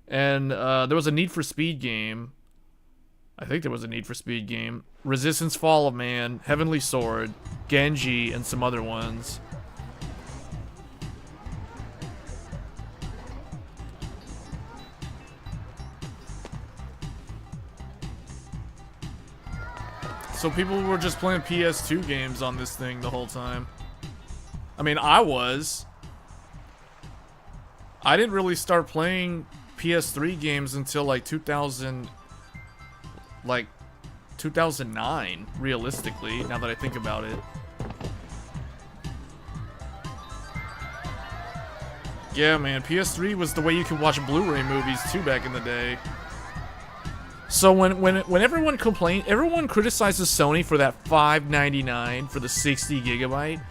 and there was a Need for Speed game. I think there was a Need for Speed game. Resistance Fall of Man, Heavenly Sword, Genji, and some other ones. So people were just playing PS2 games on this thing the whole time. I mean, I was. I didn't really start playing PS3 games until like 2009, realistically, now that I think about it. Yeah, man, PS3 was the way you could watch Blu-ray movies too back in the day. So when everyone criticizes Sony for that $5.99 for the 60 gigabyte,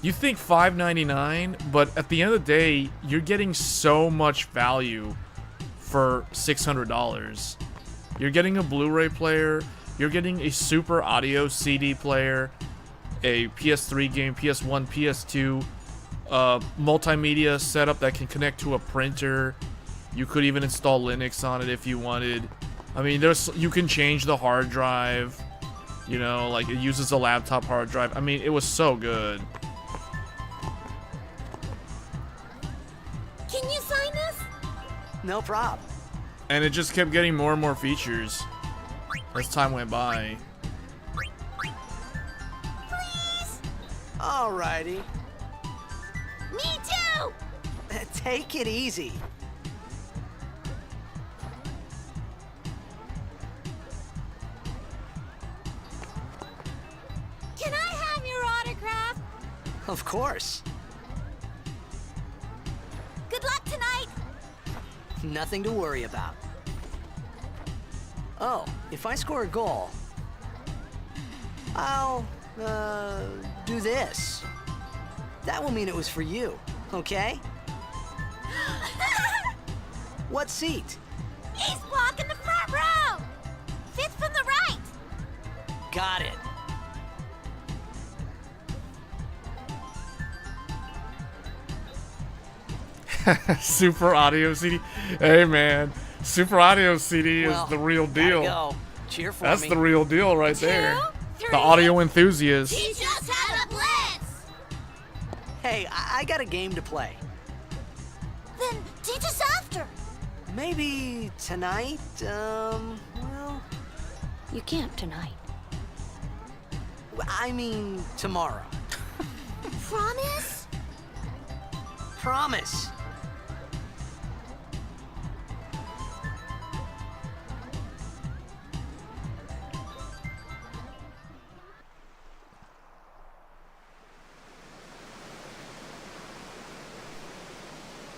You think $5.99, but at the end of the day, you're getting so much value for $600. You're getting a Blu-ray player, you're getting a super audio CD player, a PS3 game, PS1, PS2, multimedia setup that can connect to a printer. You could even install Linux on it if you wanted. I mean, you can change the hard drive. You know, like it uses a laptop hard drive. I mean, it was so good. Can you sign this? No prob. And it just kept getting more and more features as time went by. Please? Alrighty. Me too! Take it easy. Can I have your autograph? Of course. Good luck tonight. Nothing to worry about. Oh, if I score a goal, I'll, do this. That will mean it was for you, okay? What seat? Ace block in the front row. Fifth from the right. Got it. Super audio CD. Hey man, super audio CD Well, is the real deal. gotta go. Cheer for That's me. the real deal right there. 2, 3. The audio enthusiast. Teach us how to blitz. Hey, I got a game to play. Then teach us after. Maybe tonight, well... You can't tonight. I mean, tomorrow. Promise? Promise.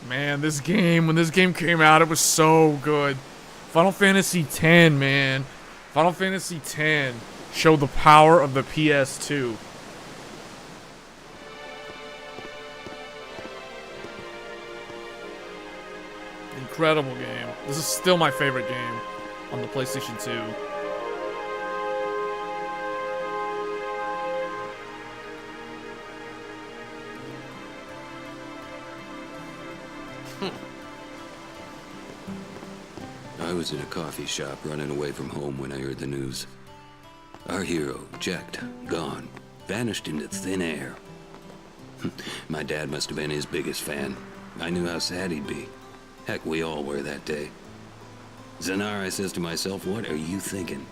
Man, this game, when this game came out, it was so good. Final Fantasy X, man. Final Fantasy X showed the power of the PS2. Incredible game. This is still my favorite game on the PlayStation 2. I was in a coffee shop running away from home when I heard the news. Our hero, Jecht, gone, vanished into thin air. My dad must have been his biggest fan. I knew how sad he'd be. Heck, we all were that day. Zanar, I says to myself, what are you thinking?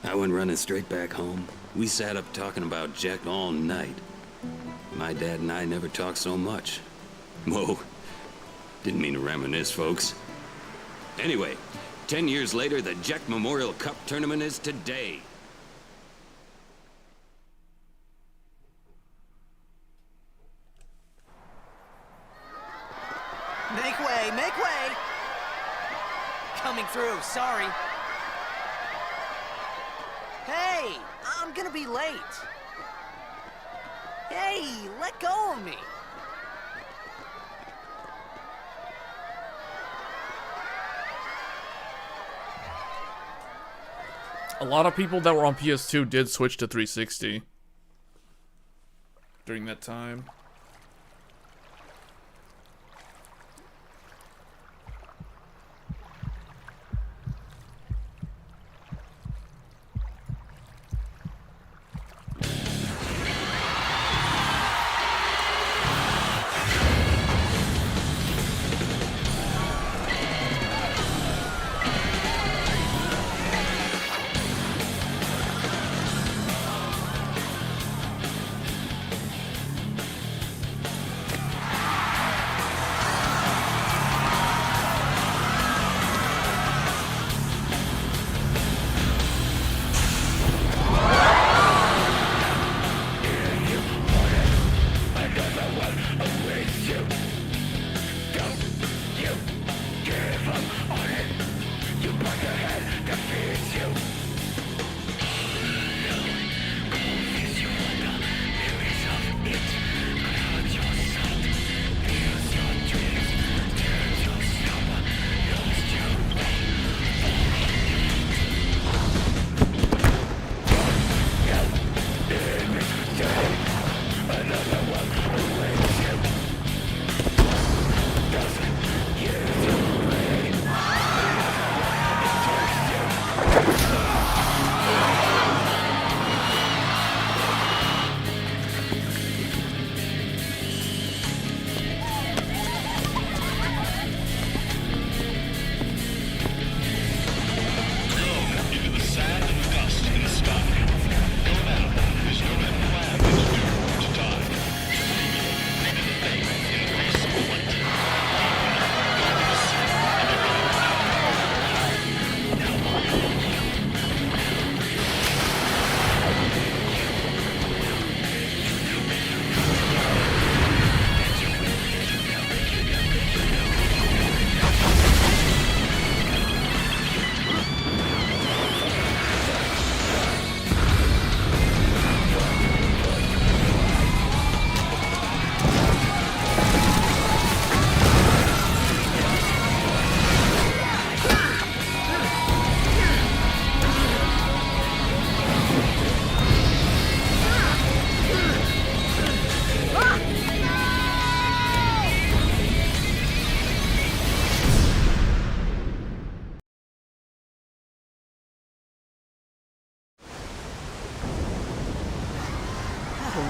I went running straight back home. We sat up talking about Jecht all night. My dad and I never talked so much. Whoa, didn't mean to reminisce, folks. Anyway, 10 years later, the Jecht Memorial Cup tournament is today. Make way, make way! Coming through, sorry. Hey, I'm gonna be late. Hey, let go of me. A lot of people that were on PS2 did switch to 360 during that time.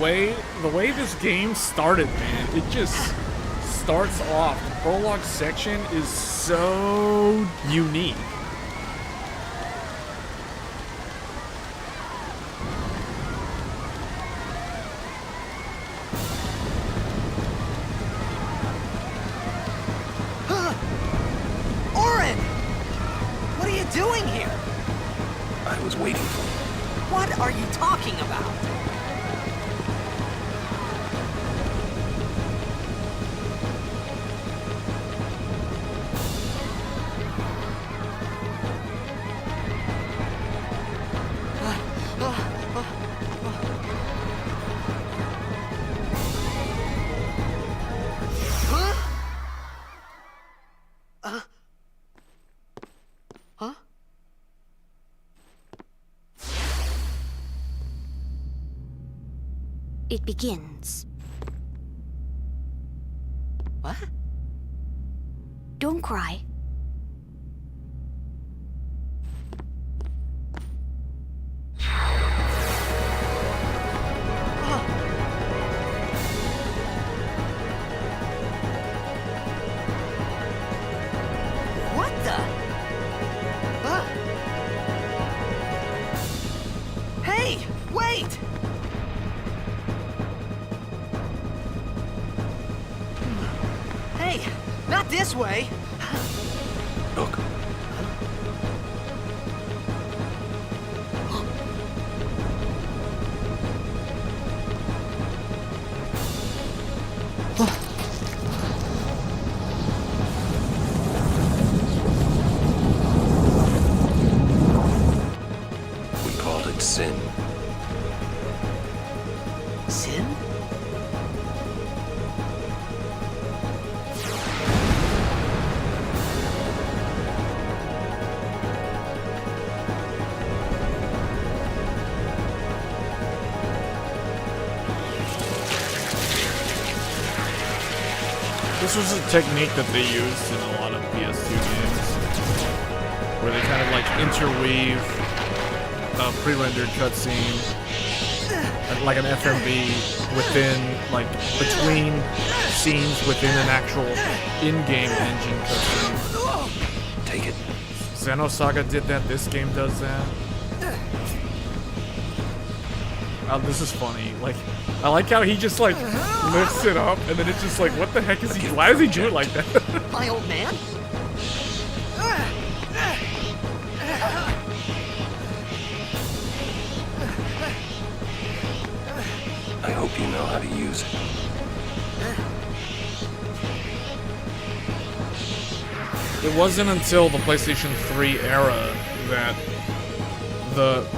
way this game started, man, it just starts off. The prologue section is so unique. Oren! What are you doing here? I was waiting for you. What are you talking about? Huh? It begins. What? Don't cry. What the? Hey, wait! Hey, not this way! Look. We called it sin. Sin? This was a technique that they used in a lot of PS2 games, where they kind of like interweave a pre-rendered cutscene, like an FMV, within, like, between scenes within an actual in-game engine cutscene. Take it. Xenosaga did that, this game does that. Oh, this is funny. Like, I like how he just, like, lifts it up, and then it's just like, what the heck is he, why does he do it like that? My old man? I hope you know how to use it. It wasn't until the PlayStation 3 era that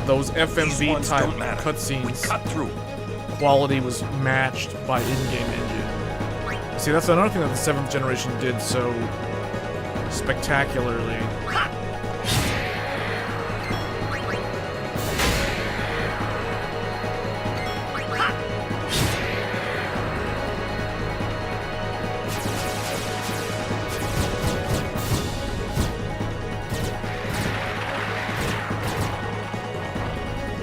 those FMV type cutscenes quality was matched by in-game engine. See, that's another thing that the 7th generation did so spectacularly.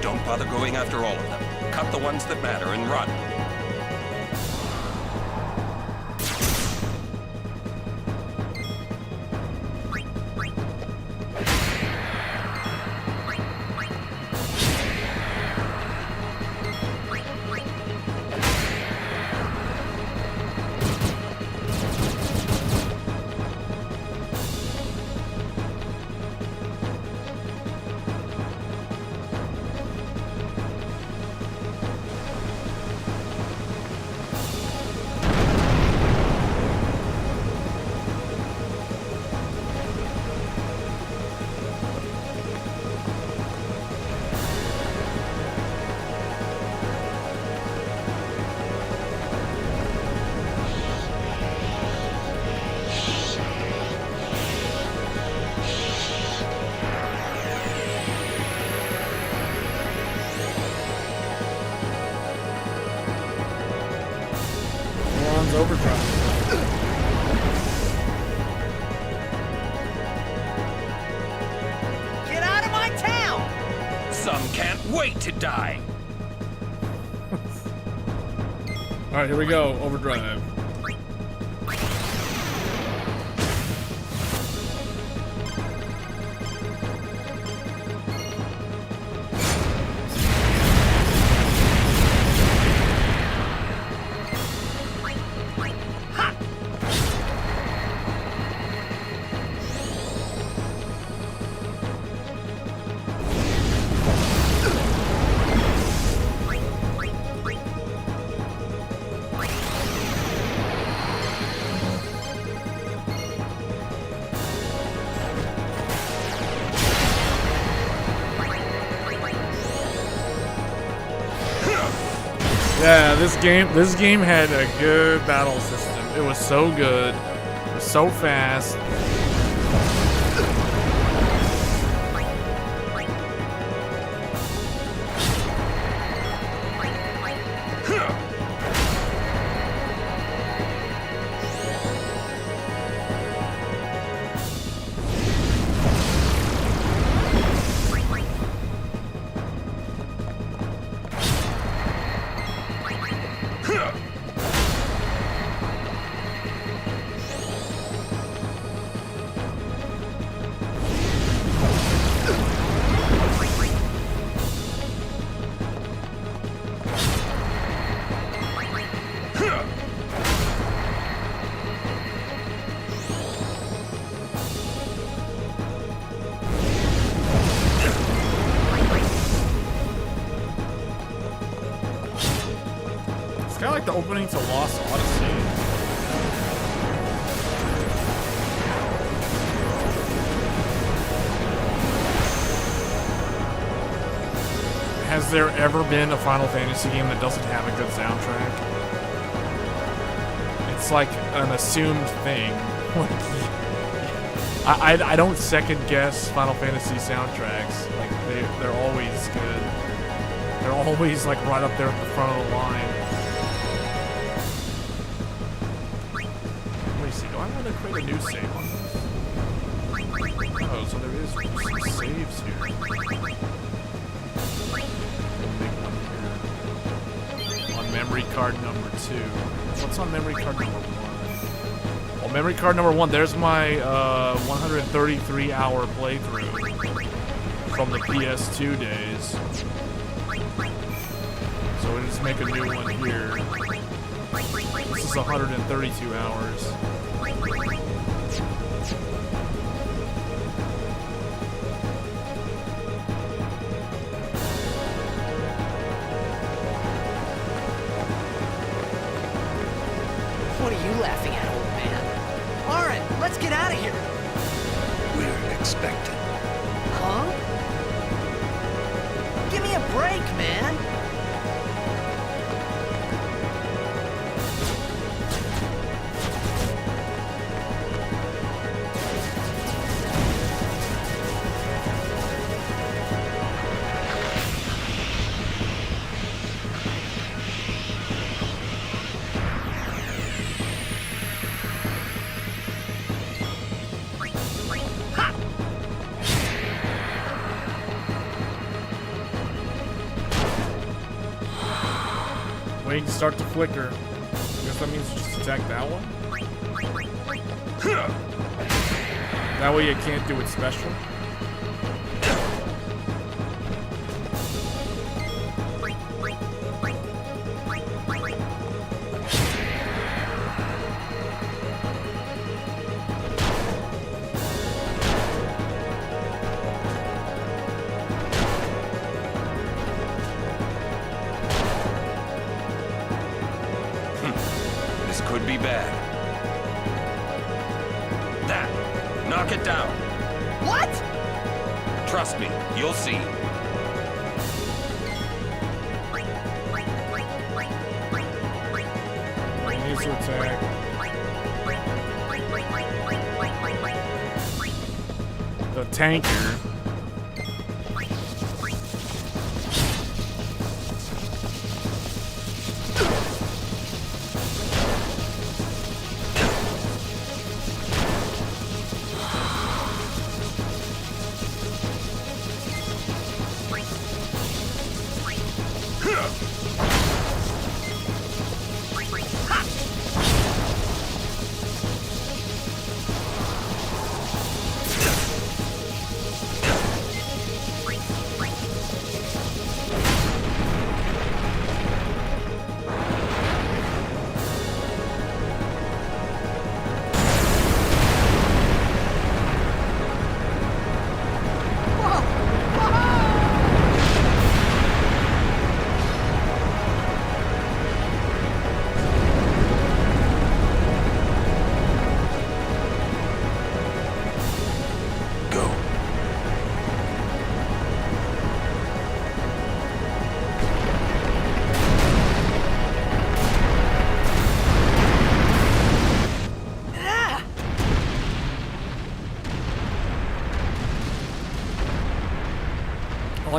Don't bother going after all of them. Cut the ones that matter and run. Get out of my town! Some can't wait to die. Alright, here we go. Overdrive. Yeah, this game had a good battle system. It was so good. It was so fast. It's kind of like the opening to Lost Odyssey. Has there ever been a Final Fantasy game that doesn't have a good soundtrack? It's like an assumed thing. I don't second guess Final Fantasy soundtracks. Like they're always good. They're always like right up there at the front of the line. Let me see. Do I want to create a new save on this? Oh, so there is some saves here. On memory card number 2. What's on memory card number 1? Well, memory card number 1, there's my 133-hour playthrough from the PS2 days. So we'll just make a new one here. This is 132 hours. What are you laughing at, old man? Lauren, let's get out of here. We're expected. Huh? Give me a break, man. Waiting to start to flicker. I guess that means just attack that one? That way you can't do it special. This could be bad. That! Knock it down! What? Trust me, you'll see. He needs to attack. The tanker.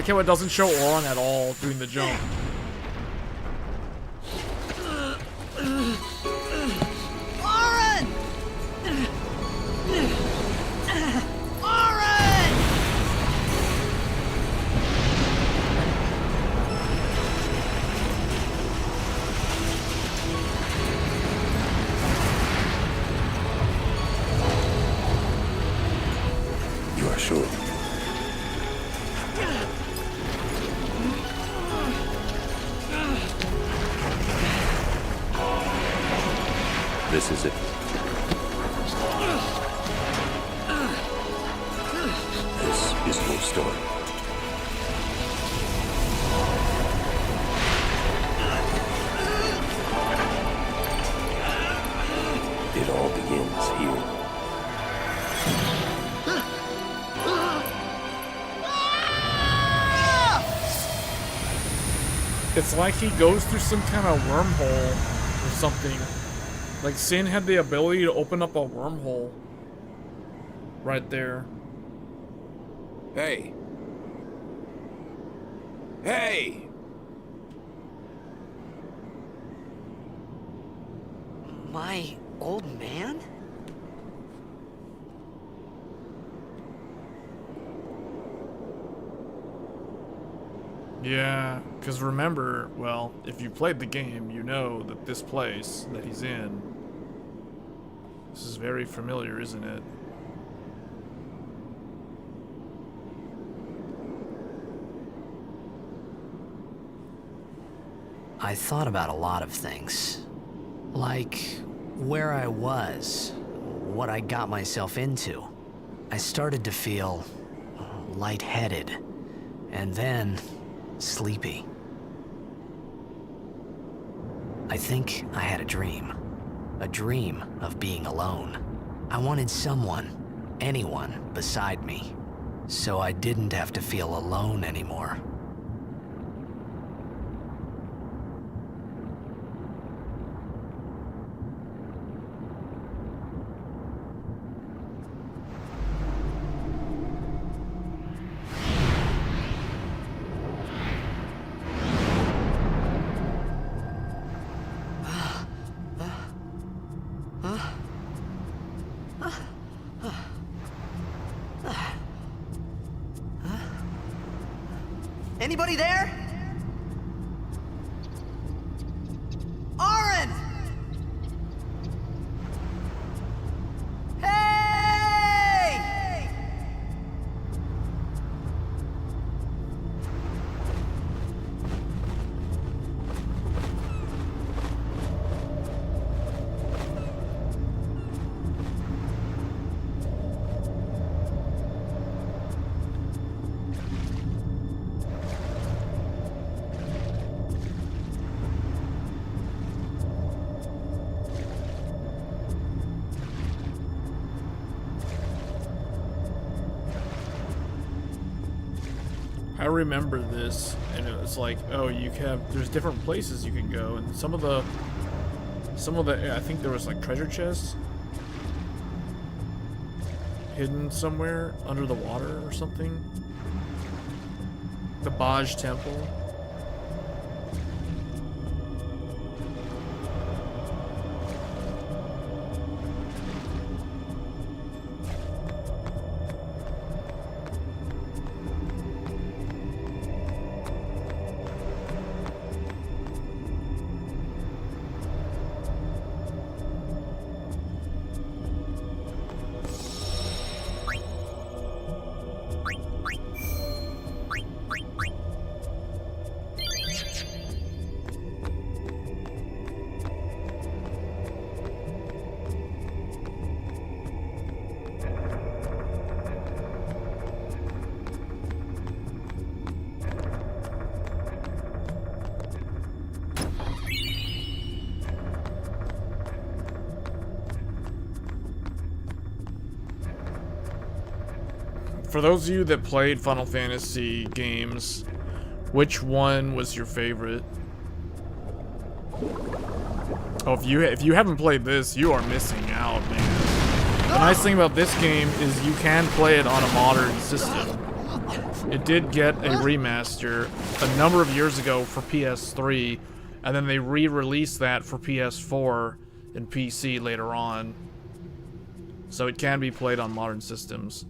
like how it doesn't show Auron at all doing the jump. Auron! Auron! You are sure? This is it. This is your story. It all begins here. It's like he goes through some kind of wormhole or something. Like Sin had the ability to open up a wormhole right there. Hey. Hey! My old man? Yeah, because remember, well, if you played the game, you know that this place that he's in, this is very familiar, isn't it? I thought about a lot of things. Like where I was, what I got myself into. I started to feel lightheaded, and then sleepy. I think I had a dream of being alone. I wanted someone, anyone beside me, so I didn't have to feel alone anymore. Anybody there? Auron! Hey! I remember this, and it was like, oh, there's different places you can go, and some of the, I think there was like treasure chests hidden somewhere under the water or something. The Baj Temple. For those of you that played Final Fantasy games, which one was your favorite? Oh, if you haven't played this, you are missing out, man. The nice thing about this game is you can play it on a modern system. It did get a remaster a number of years ago for PS3, and then they re-released that for PS4 and PC later on. So it can be played on modern systems.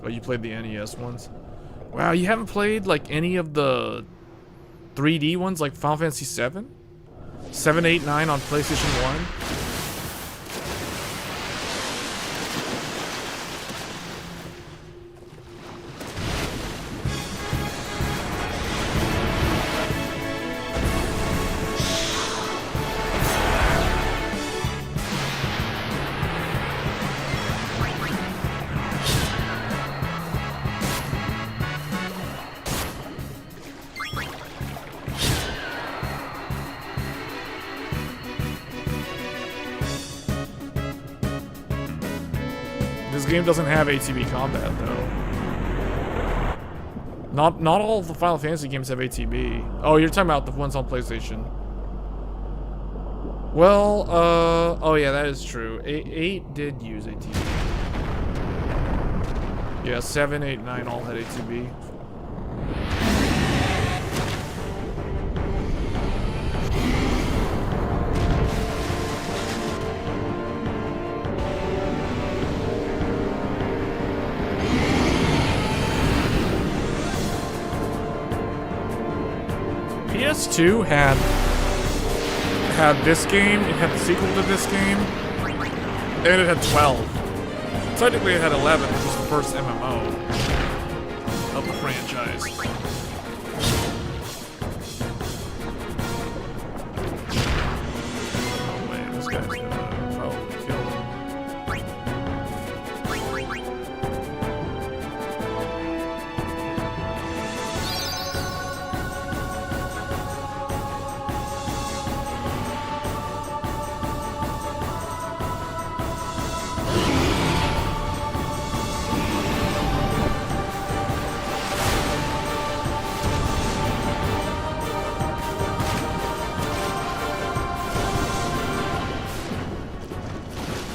Oh, you played the NES ones? Wow, you haven't played like any of the 3D ones like Final Fantasy 7? 7, 8, 9 on PlayStation 1? This game doesn't have ATB combat though. Not all of the Final Fantasy games have ATB. Oh, you're talking about the ones on PlayStation. Well, oh yeah, that is true. 8 did use ATB. Yeah, 7, 8, 9 all had ATB. PS2 had this game, it had the sequel to this game, and it had 12. Technically it had 11, which was the first MMO of the franchise. Oh wait, this guy's gonna probably kill him.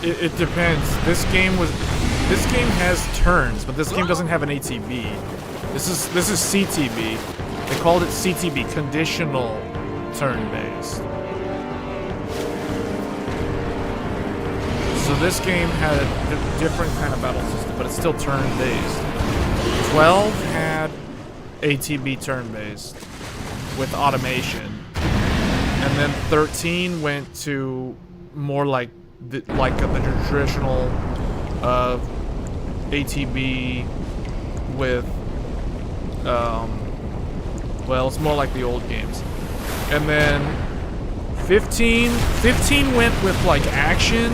It depends. This game has turns, but this game doesn't have an ATB. This is CTB. They called it CTB, conditional turn-based. So this game had a different kind of battle system, but it's still turn-based. 12 had ATB turn-based with automation, and then 13 went to more like the traditional ATB with well, it's more like the old games. And then 15 went with like action,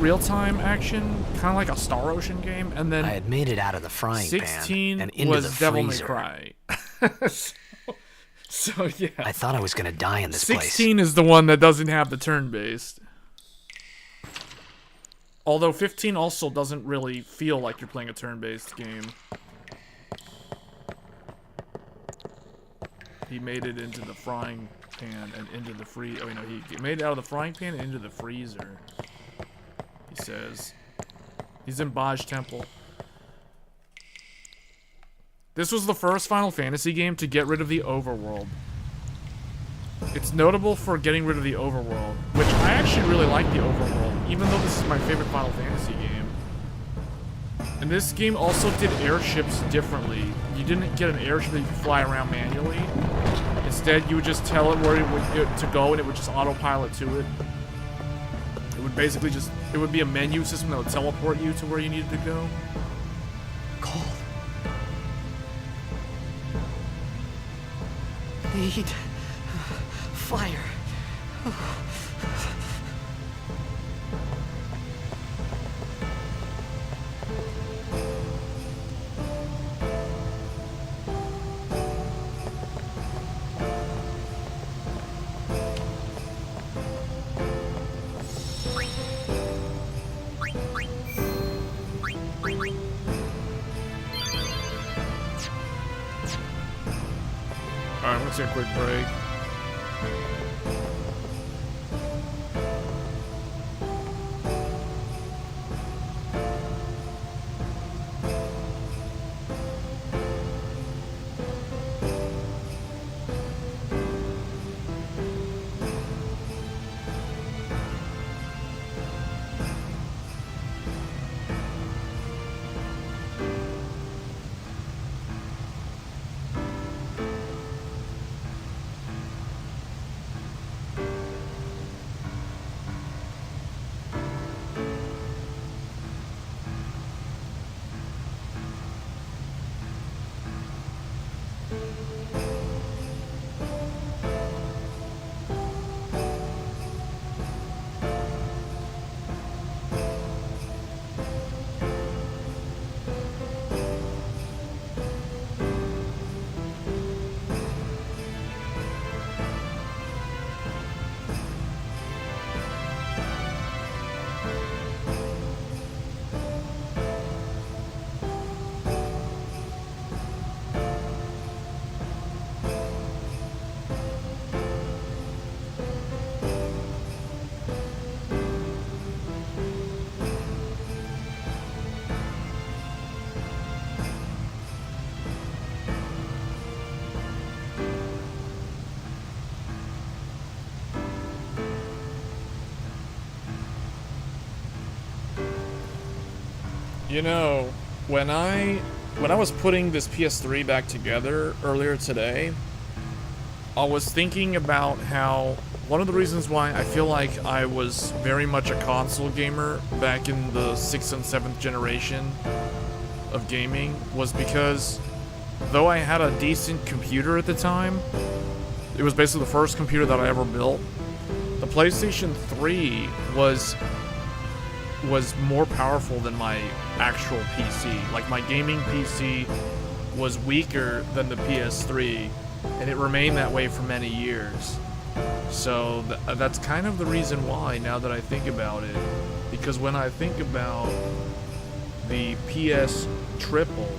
real-time action, kind of like a Star Ocean game. And then I had made it out of the frying pan 16 and into was the Devil May freezer. Cry. So yeah, I thought I was gonna die in this place. 16 is the one that doesn't have the turn-based. Although 15 also doesn't really feel like you're playing a turn-based game. He made it into the frying pan and into the oh, you know, he made it out of the frying pan and into the freezer. He says. He's in Baj Temple. This was the first Final Fantasy game to get rid of the overworld. It's notable for getting rid of the overworld, which I actually really like the overworld, even though this is my favorite Final Fantasy game. And this game also did airships differently. You didn't get an airship that you could fly around manually. Instead, you would just tell it where to go, and it would just autopilot to it. It would basically just, it would be a menu system that would teleport you to where you needed to go. Cold. Need fire. Alright, let's take a quick break. You know, when I was putting this PS3 back together earlier today, I was thinking about how one of the reasons why I feel like I was very much a console gamer back in the 6th and 7th generation of gaming was because though I had a decent computer at the time, it was basically the first computer that I ever built. The PlayStation 3 was more powerful than my actual PC. Like, my gaming PC was weaker than the PS3, and it remained that way for many years. So that's kind of the reason why, now that I think about it. Because when I think about the PS Triple,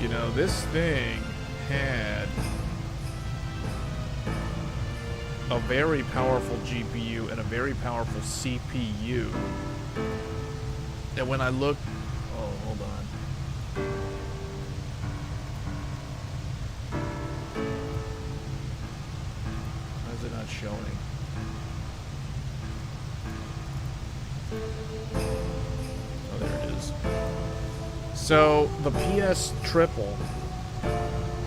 you know, this thing had a very powerful GPU and a very powerful CPU. And when I look, oh, hold on. Why is it not showing? Oh, there it is. So the PS Triple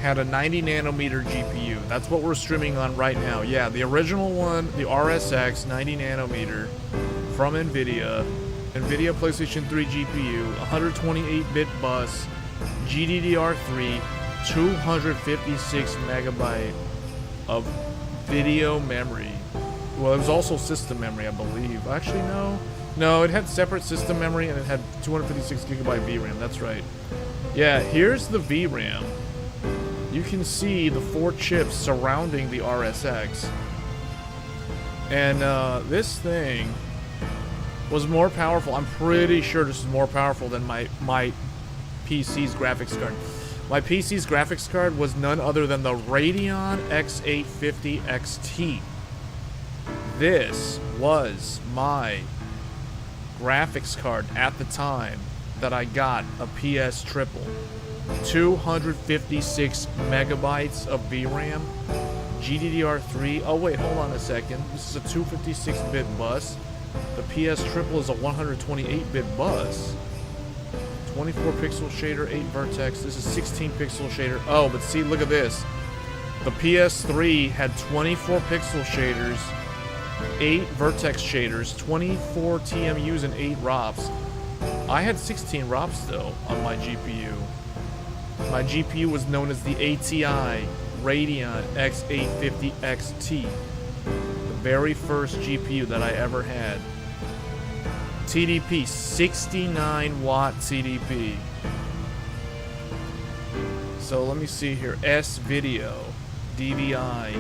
had a 90 nanometer GPU. That's what we're streaming on right now. Yeah, the original one, the RSX 90 nanometer from NVIDIA PlayStation 3 GPU, 128-bit bus, GDDR3, 256 megabyte of video memory. Well, it was also system memory, I believe. Actually, no, it had separate system memory and it had 256 gigabyte VRAM. That's right. Yeah, here's the VRAM. You can see the 4 chips surrounding the RSX. And this thing was more powerful. I'm pretty sure this is more powerful than my PC's graphics card. My PC's graphics card was none other than the Radeon X850 XT. This was my graphics card at the time that I got a PS Triple. 256 megabytes of VRAM, GDDR3. Oh wait, hold on a second. This is a 256-bit bus. The PS Triple is a 128-bit bus. 24 pixel shader, 8 vertex. This is 16 pixel shader. Oh, but see, look at this. The PS3 had 24 pixel shaders, 8 vertex shaders, 24 TMUs, and 8 ROPs. I had 16 ROPs though on my GPU. My GPU was known as the ATI Radeon X850 XT. The very first GPU that I ever had. TDP, 69 watt TDP. So let me see here. S video, DVI,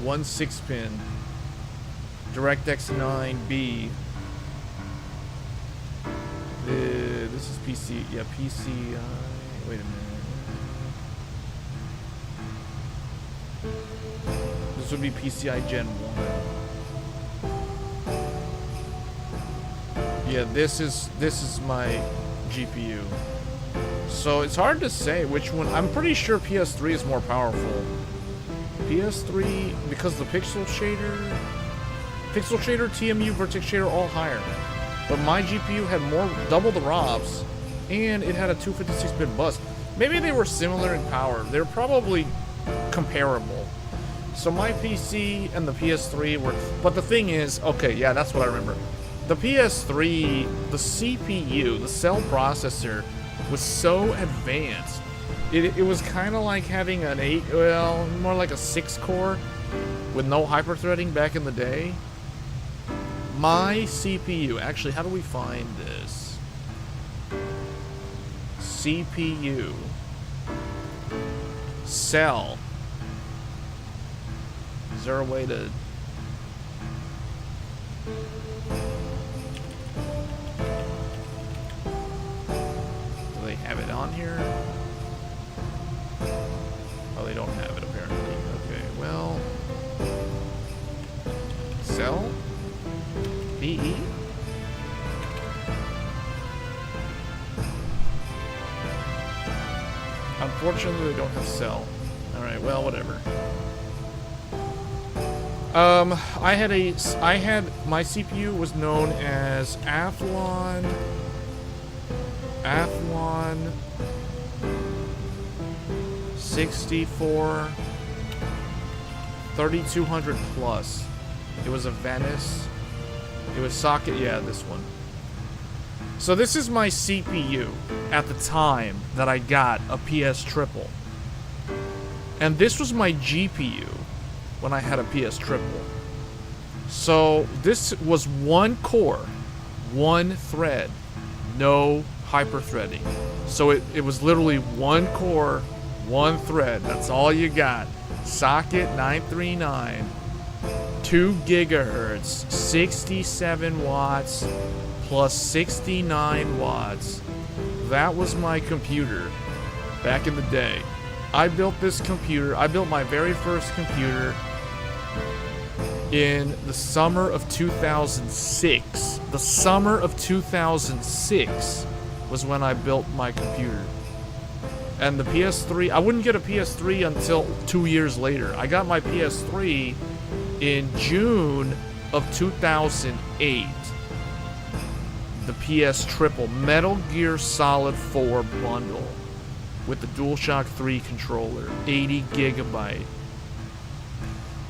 1/6-pin, DirectX 9B. This is PC, yeah, PCI. Wait a minute. This would be PCI Gen 1. Yeah, this is my GPU. So it's hard to say which one. I'm pretty sure PS3 is more powerful. PS3, because the pixel shader, TMU, vertex shader, all higher. But my GPU had double the ROPs, and it had a 256-bit bus. Maybe they were similar in power. They're probably comparable. So my PC and the PS3 were... But the thing is... Okay, yeah, that's what I remember. The PS3, the CPU, the cell processor, was so advanced. It was kind of like having an 8... Well, more like a 6-core with no hyperthreading back in the day. My CPU... Actually, how do we find this? CPU... Cell... Is there a way to... Do they have it on here? Oh, they don't have it apparently. Okay, well... Cell? BE? Unfortunately, they don't have cell. Alright, well, whatever. My CPU was known as Athlon Athlon 64 3200 plus. It was a Venice. It was socket, yeah, this one. So this is my CPU at the time that I got a PS Triple. And this was my GPU when I had a PS Triple. So this was one core, one thread, no hyper-threading. So it was literally one core, one thread. That's all you got. Socket 939, 2 gigahertz, 67 watts, plus 69 watts. That was my computer back in the day. I built this computer. I built my very first computer in the summer of 2006. The summer of 2006 was when I built my computer. And the PS3, I wouldn't get a PS3 until 2 years later. I got my PS3 in June of 2008. The PS Triple Metal Gear Solid 4 bundle with the DualShock 3 controller, 80 gigabyte.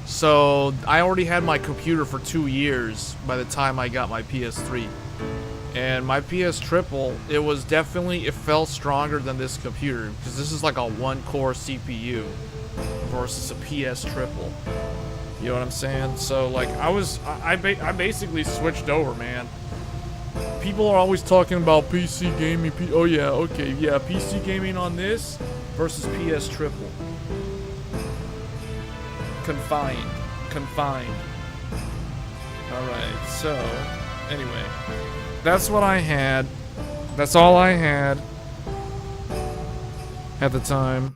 So I already had my computer for 2 years by the time I got my PS3. And my PS Triple, it felt stronger than this computer, because this is like a one-core CPU versus a PS Triple. You know what I'm saying? So like I basically switched over, man. People are always talking about PC gaming. Oh yeah, okay, yeah, PC gaming on this versus PS Triple. Confined. Alright, so, anyway. That's what I had. That's all I had at the time.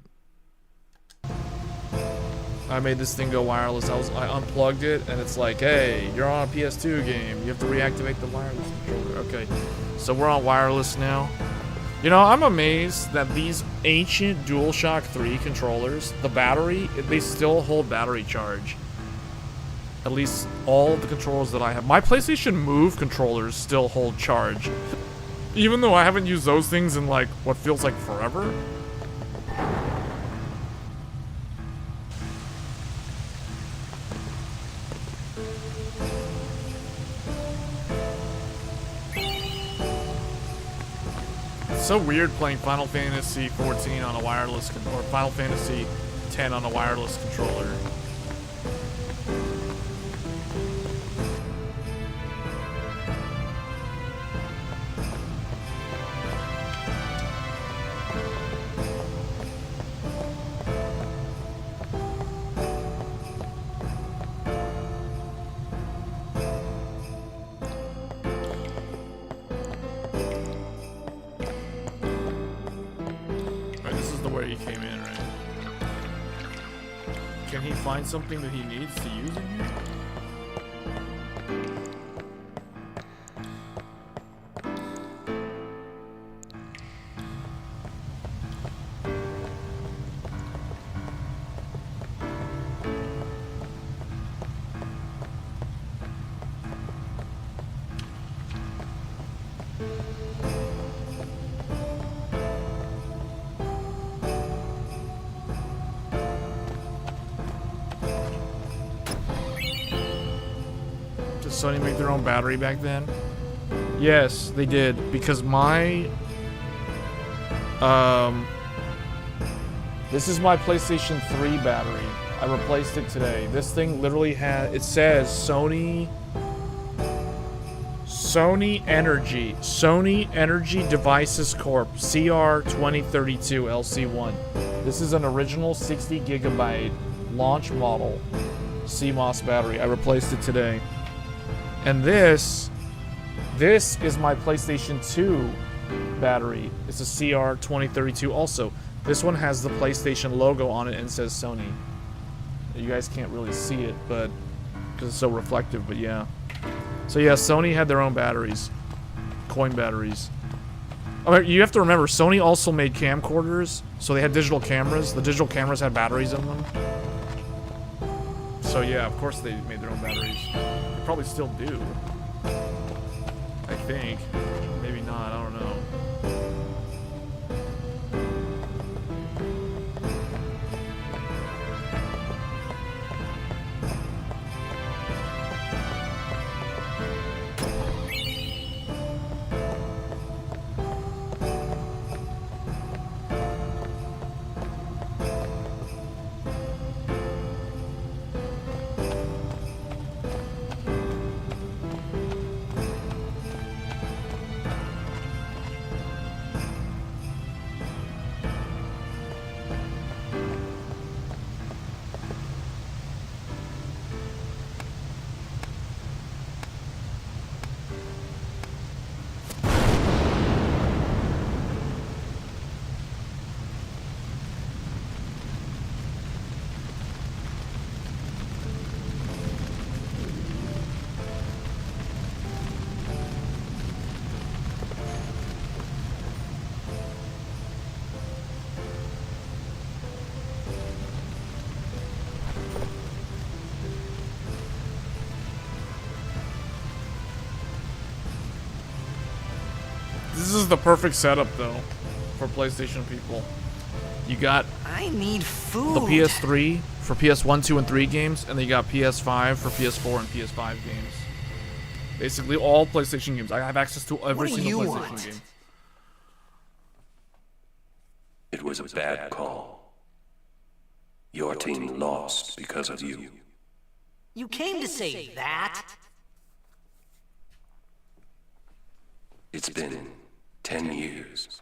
I made this thing go wireless. I unplugged it, and it's like, hey, you're on a PS2 game. You have to reactivate the wireless controller. Okay, so we're on wireless now. You know, I'm amazed that these ancient DualShock 3 controllers, the battery, they still hold battery charge. At least all of the controllers that I have. My PlayStation Move controllers still hold charge. Even though I haven't used those things in like what feels like forever. It's so weird playing Final Fantasy 14 on a wireless or Final Fantasy 10 on a wireless controller. Find something that he needs to use in here? Sony make their own battery back then? Yes, they did, because my this is my PlayStation 3 battery. I replaced it today. This thing literally it says Sony Energy Devices Corp CR2032 LC1. This is an original 60 gigabyte launch model CMOS battery. I replaced it today. And this is my PlayStation 2 battery. It's a CR2032 also. This one has the PlayStation logo on it and says Sony. You guys can't really see it, but because it's so reflective, but yeah. So yeah, Sony had their own batteries. Coin batteries. Oh, you have to remember, Sony also made camcorders, so they had digital cameras. The digital cameras had batteries in them. So yeah, of course they made their own batteries. Probably still do. I think. Maybe not, I don't know. the perfect setup though for PlayStation people. You got I need food. the PS3 for PS1, 2, and 3 games, and then you got PS5 for PS4 and PS5 games. Basically all PlayStation games. I have access to every single PlayStation game. It was a bad call. Your team lost because of you. You came to say that? It's been 10 years.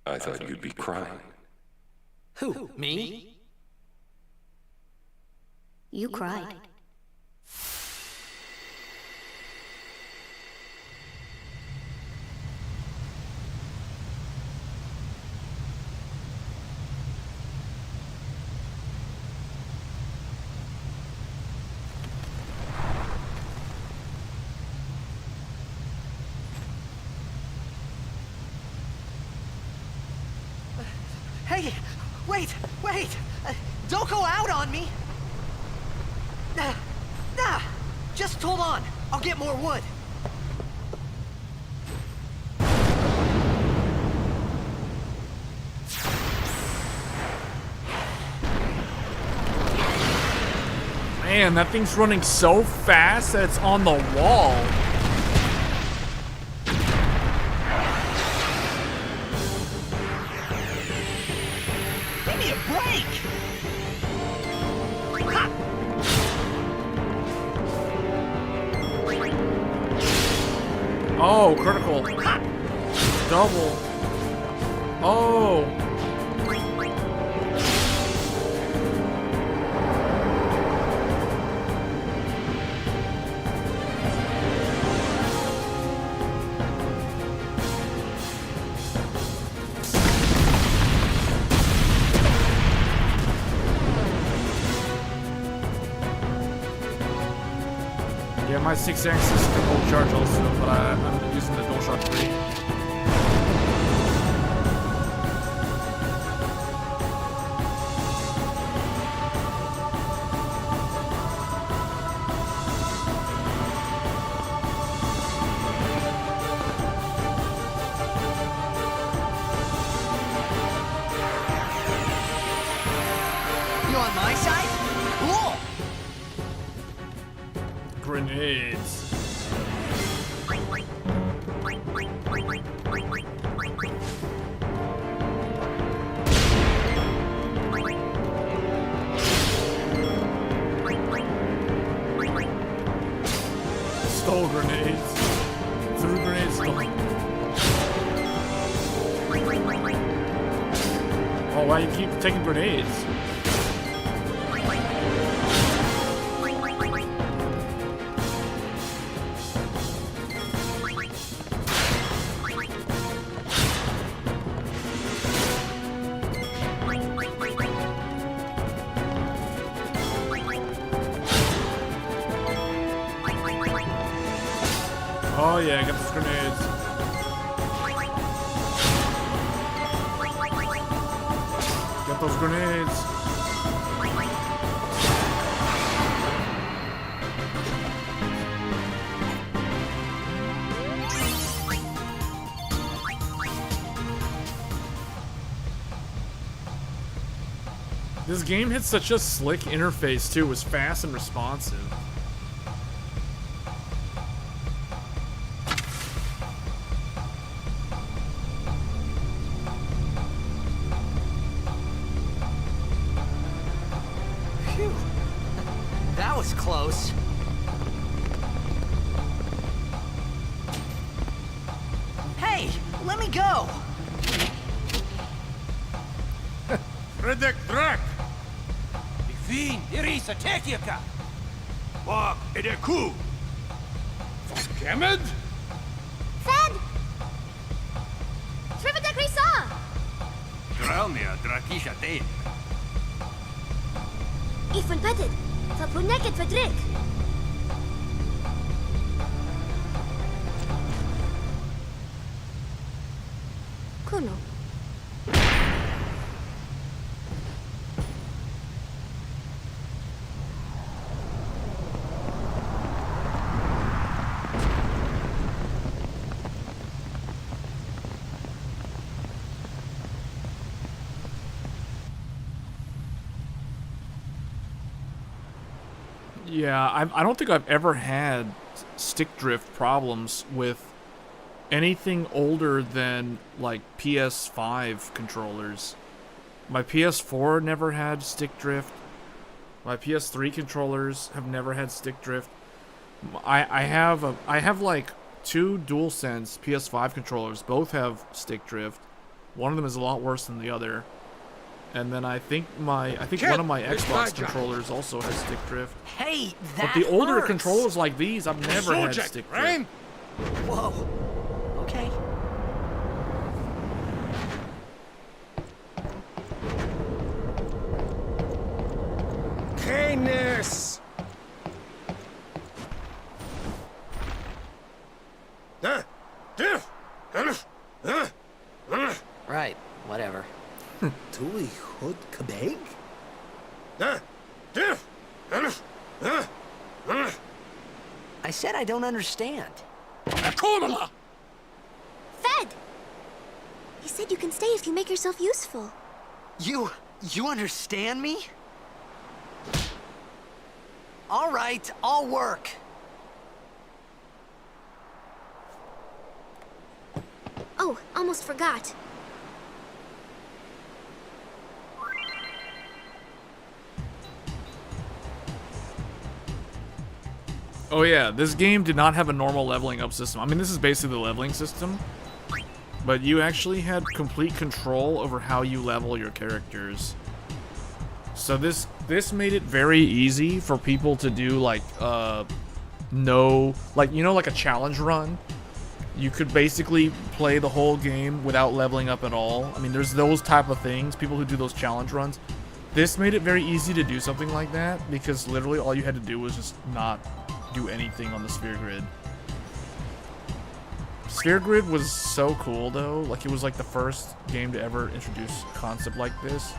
I thought you'd be crying. Who, me? You cried. Hey, wait! Don't go out on me! Just hold on. I'll get more wood. Man, that thing's running so fast that it's on the wall. Give me a break! Ha! Oh, critical. Double. Oh. Yeah, my 6-axis can hold charge also, but I'm using the DualShock 3. You on my side? Cool! Grenades. Stole grenades. Threw grenades, stole. Oh, why you keep taking grenades? Oh yeah, get those grenades. Get those grenades. This game had such a slick interface too. It was fast and responsive. Phew. That was close. Hey, let me go! Redek Drak! Vin, Irisa, Tekiaka! Wag, Edeku! Skemed? Fed! Trivida Grisa! Dralmia, Drakisha Date. Ifan Petted! Tapuneket Fedrik! Kuno. Yeah, I don't think I've ever had stick drift problems with anything older than like PS5 controllers. My PS4 never had stick drift. My PS3 controllers have never had stick drift. I have like 2 DualSense PS5 controllers. Both have stick drift. One of them is a lot worse than the other. And then I think one of my Xbox controllers also has stick drift. Hey, that But the older hurts. controllers like these, I've never had stick drift. Whoa. Okay. Kindness! Right, whatever. Tui hod kabeg? I said I don't understand. Fed! He said you can stay if you make yourself useful. You understand me? All right, I'll work. Oh, almost forgot. Oh yeah, this game did not have a normal leveling up system. I mean, this is basically the leveling system, but you actually had complete control over how you level your characters. So this made it very easy for people to do like like a challenge run. You could basically play the whole game without leveling up at all. I mean, there's those type of things, people who do those challenge runs. This made it very easy to do something like that because literally all you had to do was just not do anything on the sphere grid. Sphere grid was so cool though. Like, it was like the first game to ever introduce a concept like this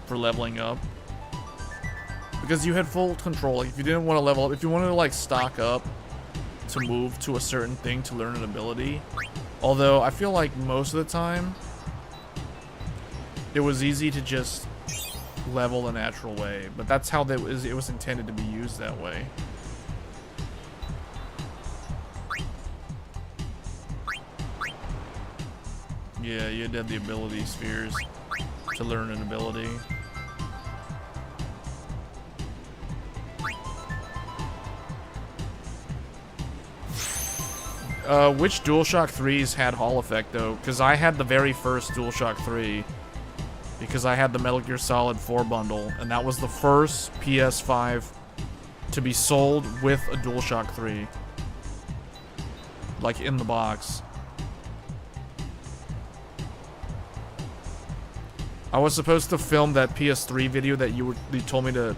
for leveling up, because you had full control. Like, if you didn't want to level up, if you wanted to like stock up to move to a certain thing to learn an ability, although I feel like most of the time it was easy to just level the natural way, but that's how it was intended to be used that way. Yeah, you had to have the ability spheres to learn an ability. Which DualShock 3s had Hall effect though? Because I had the very first DualShock 3. Because I had the Metal Gear Solid 4 bundle, and that was the first PS5 to be sold with a DualShock 3. Like, in the box. I was supposed to film that PS3 video that you told me to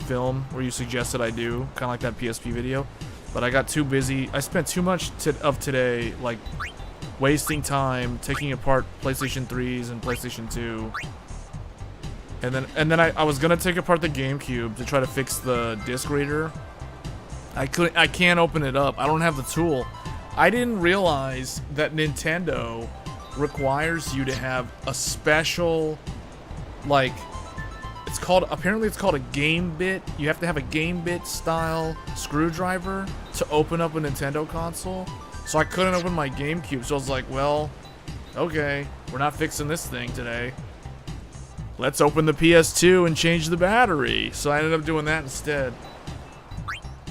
film, where you suggested I do, kind of like that PSP video. But I got too busy. I spent too much of today, like, wasting time taking apart PlayStation 3s and PlayStation 2. And then I was gonna take apart the GameCube to try to fix the disc reader. I can't open it up. I don't have the tool. I didn't realize that Nintendo requires you to have a special, like, apparently it's called a game bit. You have to have a game bit style screwdriver to open up a Nintendo console. So I couldn't open my GameCube. So I was like, well, okay, we're not fixing this thing today. Let's open the PS2 and change the battery. So I ended up doing that instead.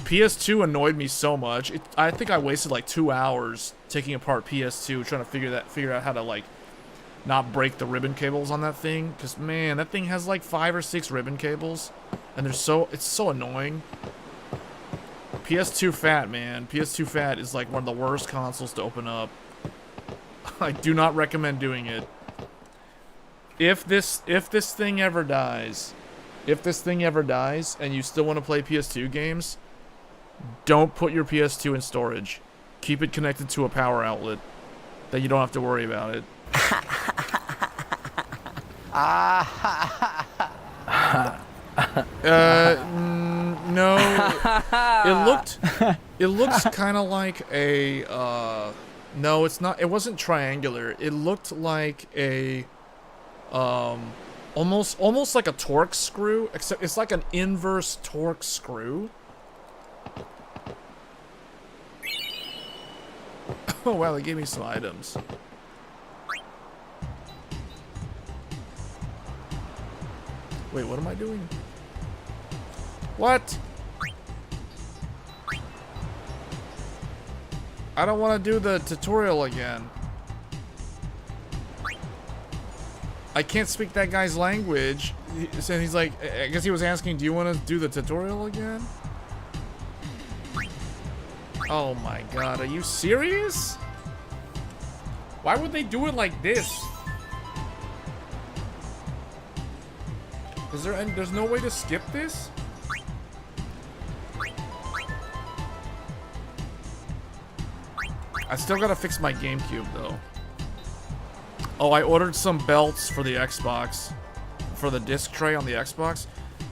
PS2 annoyed me so much. I think I wasted like 2 hours taking apart PS2 trying to figure out how to, like, not break the ribbon cables on that thing. Because, man, that thing has like 5 or 6 ribbon cables. And it's so annoying. PS2 Fat, man. PS2 Fat is like one of the worst consoles to open up. I do not recommend doing it. If this thing ever dies, and you still want to play PS2 games, don't put your PS2 in storage. Keep it connected to a power outlet that you don't have to worry about it. No. It looks kind of like a, no, it's not. It wasn't triangular. It looked like a, Almost like a Torx screw, except it's like an inverse Torx screw. Oh wow, they gave me some items. Wait, what am I doing? What? I don't want to do the tutorial again. I can't speak that guy's language. So he's like, I guess he was asking, do you want to do the tutorial again? Oh my god, are you serious? Why would they do it like this? Is there any, there's no way to skip this? I still gotta fix my GameCube though. Oh, I ordered some belts for the Xbox. For the disc tray on the Xbox.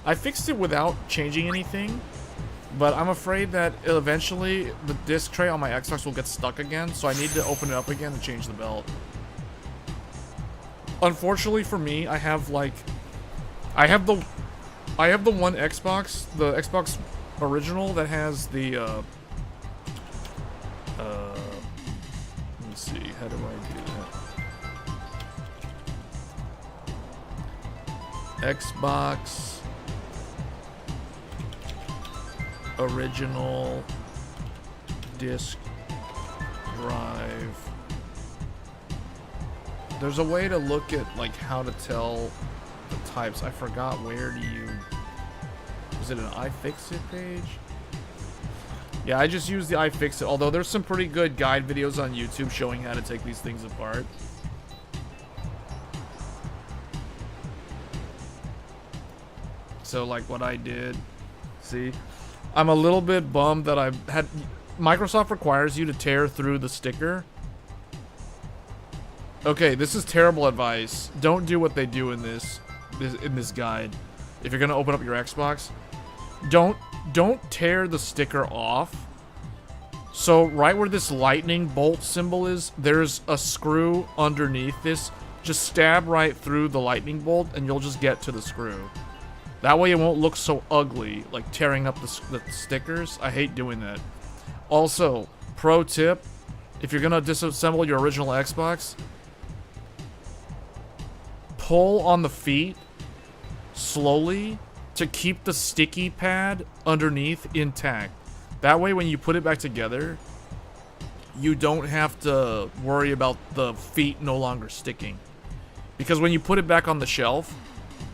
I fixed it without changing anything. But I'm afraid that eventually the disc tray on my Xbox will get stuck again. So I need to open it up again and change the belt. Unfortunately for me, I have like... I have the one Xbox, the Xbox original that has the, let me see, how do I do that? Xbox original disk drive. There's a way to look at like how to tell the types. I forgot where do you... Is it an iFixit page? Yeah, I just use the iFixit, although there's some pretty good guide videos on YouTube showing how to take these things apart. So like what I did, see? I'm a little bit bummed that I had... Microsoft requires you to tear through the sticker. Okay, this is terrible advice. Don't do what they do in this guide. If you're gonna open up your Xbox, don't tear the sticker off. So right where this lightning bolt symbol is, there's a screw underneath this. Just stab right through the lightning bolt and you'll just get to the screw. That way it won't look so ugly, like tearing up the stickers. I hate doing that. Also, pro tip, if you're gonna disassemble your original Xbox, pull on the feet slowly to keep the sticky pad underneath intact. That way when you put it back together, you don't have to worry about the feet no longer sticking. Because when you put it back on the shelf,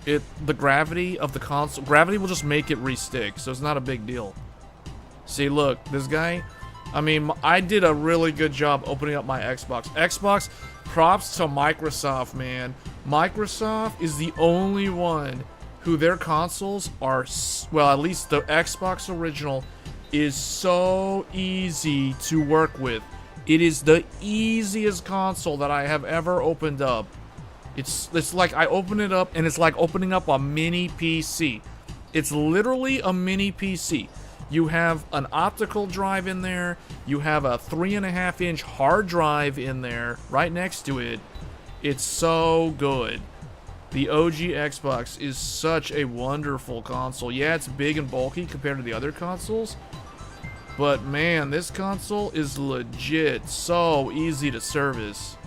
the gravity of the console, gravity will just make it re-stick, so it's not a big deal. See, look, this guy, I mean, I did a really good job opening up my Xbox. Xbox, props to Microsoft, man. Microsoft is the only one who their consoles are, well, at least the Xbox original is so easy to work with. It is the easiest console that I have ever opened up. It's like I open it up and it's like opening up a mini PC. It's literally a mini PC. You have an optical drive in there. You have a 3.5-inch hard drive in there right next to it. It's so good. The OG Xbox is such a wonderful console. Yeah, it's big and bulky compared to the other consoles. But man, this console is legit so easy to service.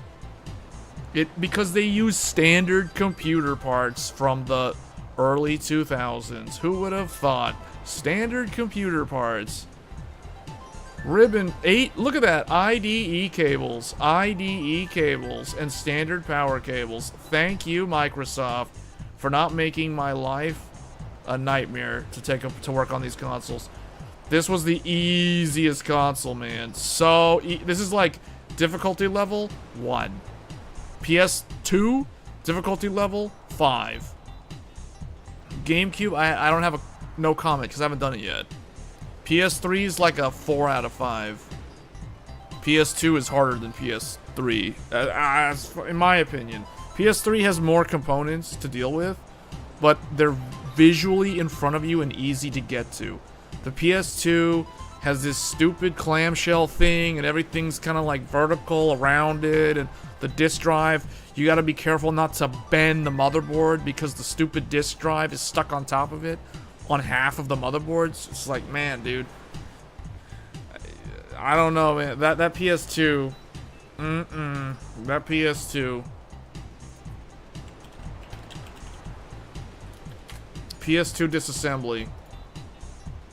Because they use standard computer parts from the early 2000s. Who would have thought? Standard computer parts. Ribbon 8, look at that. IDE cables, and standard power cables. Thank you, Microsoft, for not making my life a nightmare to work on these consoles. This was the easiest console, man. So, this is like difficulty level 1. PS2, difficulty level 5. GameCube, I don't have no comment because I haven't done it yet. PS3 is like a 4 out of 5. PS2 is harder than PS3, in my opinion. PS3 has more components to deal with, but they're visually in front of you and easy to get to. The PS2 has this stupid clamshell thing, and everything's kind of like vertical around it, and the disk drive, you gotta be careful not to bend the motherboard because the stupid disk drive is stuck on top of it on half of the motherboards. It's like, man, dude, I don't know, man. That PS2, that PS2. PS2 disassembly.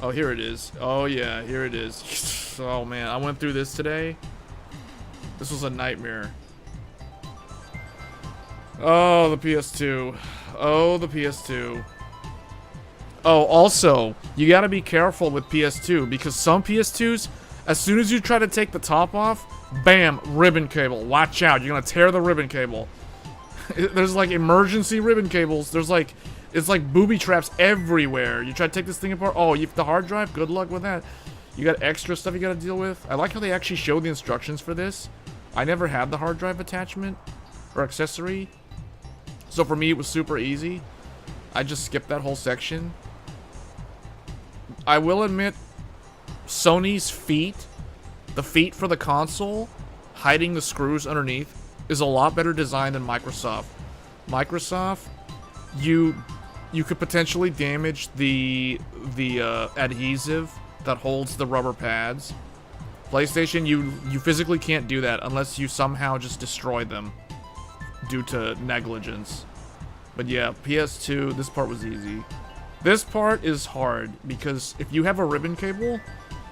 Oh, here it is. Oh, yeah, here it is. Oh, man, I went through this today. This was a nightmare. Oh, the PS2. Oh, the PS2. Oh, also, you gotta be careful with PS2 because some PS2s, as soon as you try to take the top off, bam, ribbon cable. Watch out, you're gonna tear the ribbon cable. There's like emergency ribbon cables. There's like, it's like booby traps everywhere. You try to take this thing apart. Oh, the hard drive? Good luck with that. You got extra stuff you gotta deal with. I like how they actually show the instructions for this. I never had the hard drive attachment or accessory. So for me, it was super easy. I just skipped that whole section. I will admit, Sony's feet, the feet for the console, hiding the screws underneath, is a lot better design than Microsoft. Microsoft, you could potentially damage the adhesive that holds the rubber pads. PlayStation, you physically can't do that unless you somehow just destroy them due to negligence. But yeah, PS2, this part was easy. This part is hard because if you have a ribbon cable,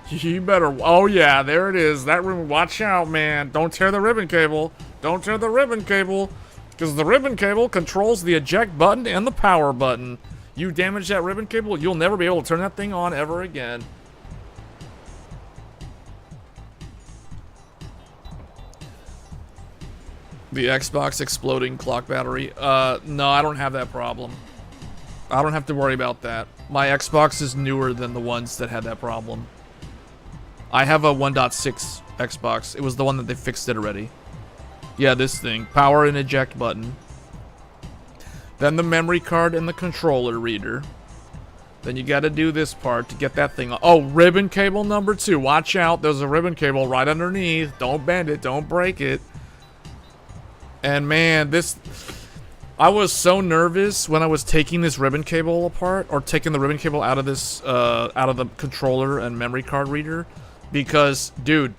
you better, oh yeah, there it is. That ribbon, watch out, man. Don't tear the ribbon cable. Don't tear the ribbon cable. Because the ribbon cable controls the eject button and the power button. You damage that ribbon cable, you'll never be able to turn that thing on ever again. The Xbox exploding clock battery. No, I don't have that problem. I don't have to worry about that. My Xbox is newer than the ones that had that problem. I have a 1.6 Xbox. It was the one that they fixed it already. Yeah, this thing. Power and eject button. Then the memory card and the controller reader. Then you gotta do this part to get that thing on. Oh, ribbon cable number 2. Watch out. There's a ribbon cable right underneath. Don't bend it. Don't break it. And man, this... I was so nervous when I was taking this ribbon cable apart, or taking the ribbon cable out of this, out of the controller and memory card reader, because, dude,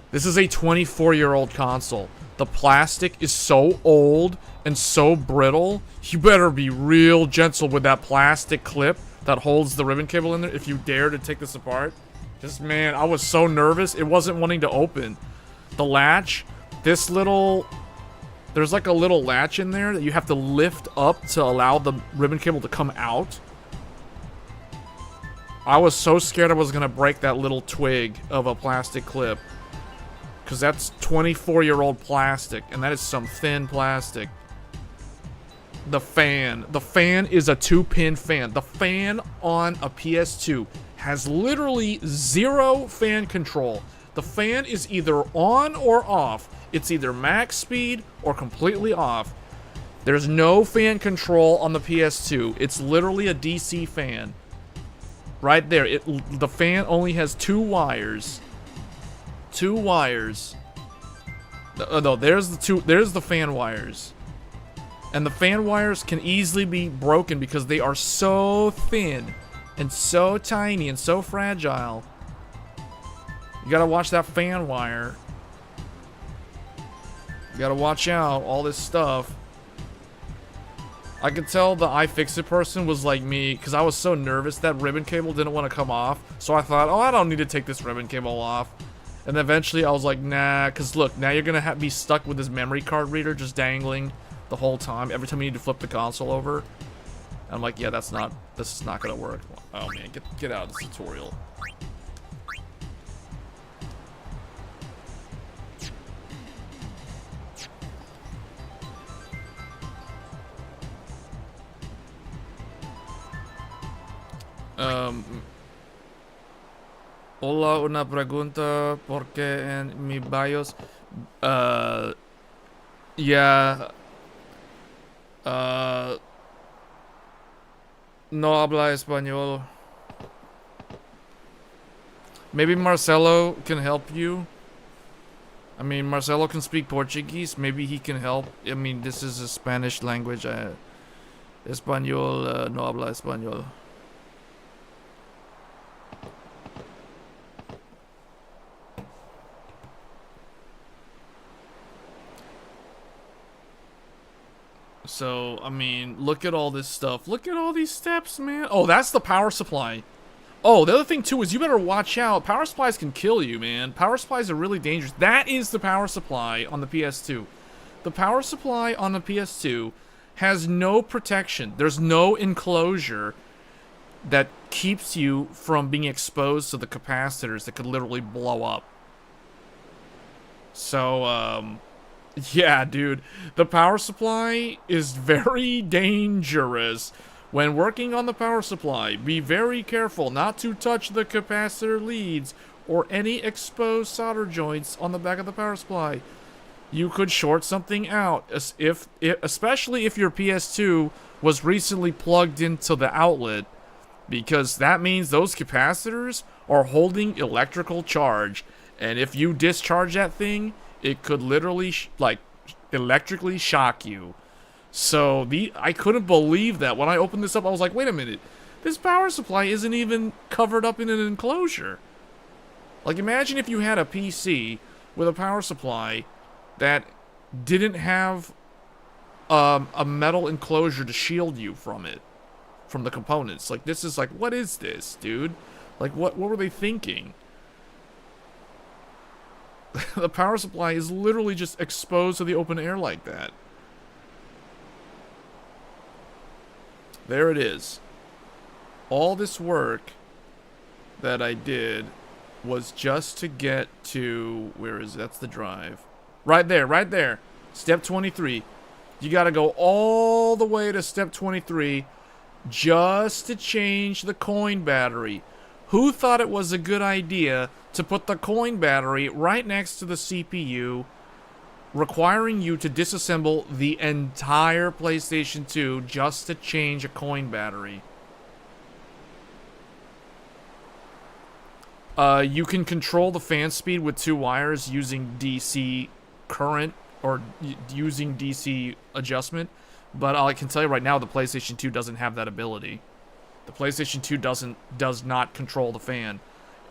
this is a 24-year-old console. The plastic is so old and so brittle. You better be real gentle with that plastic clip that holds the ribbon cable in there if you dare to take this apart. Just, man, I was so nervous. It wasn't wanting to open. The latch, this little... There's like a little latch in there that you have to lift up to allow the ribbon cable to come out. I was so scared I was going to break that little twig of a plastic clip. Because that's 24-year-old plastic, and that is some thin plastic. The fan. The fan is a 2-pin fan. The fan on a PS2 has literally 0 fan control. The fan is either on or off. It's either max speed or completely off. There's no fan control on the PS2. It's literally a DC fan. Right there. The fan only has 2 wires. 2 wires. No, there's the fan wires. And the fan wires can easily be broken because they are so thin and so tiny and so fragile. You gotta watch that fan wire. You gotta watch out, all this stuff. I could tell the iFixit person was like me, because I was so nervous that ribbon cable didn't want to come off. So I thought, oh, I don't need to take this ribbon cable off. And eventually I was like, nah, because look, now you're gonna be stuck with this memory card reader just dangling the whole time. Every time you need to flip the console over. I'm like, yeah, this is not gonna work. Oh man, get out of this tutorial. Hola, una pregunta, porque en mi BIOS, no habla español. Maybe Marcelo can help you. I mean, Marcelo can speak Portuguese. Maybe he can help. I mean, this is a Spanish language. Español, no habla español. So, I mean, look at all this stuff. Look at all these steps, man. Oh, that's the power supply. Oh, the other thing, too, is you better watch out. Power supplies can kill you, man. Power supplies are really dangerous. That is the power supply on the PS2. The power supply on the PS2 has no protection. There's no enclosure that keeps you from being exposed to the capacitors that could literally blow up. So, yeah, dude. The power supply is very dangerous. When working on the power supply, be very careful not to touch the capacitor leads or any exposed solder joints on the back of the power supply. You could short something out, especially if your PS2 was recently plugged into the outlet, because that means those capacitors are holding electrical charge, and if you discharge that thing, it could literally electrically shock you. So I couldn't believe that. When I opened this up, I was like, wait a minute. This power supply isn't even covered up in an enclosure. Like, imagine if you had a PC with a power supply that didn't have a metal enclosure to shield you from it, from the components. Like, this is like, what is this, dude? Like, what were they thinking? The power supply is literally just exposed to the open air like that. There it is. All this work that I did was just to get to... Where is it? That's the drive. Right there, right there. Step 23. You gotta go all the way to step 23 just to change the coin battery. Who thought it was a good idea to put the coin battery right next to the CPU, requiring you to disassemble the entire PlayStation 2 just to change a coin battery? You can control the fan speed with 2 wires using DC current or using DC adjustment, but I can tell you right now, the PlayStation 2 doesn't have that ability. The PlayStation 2 does not control the fan.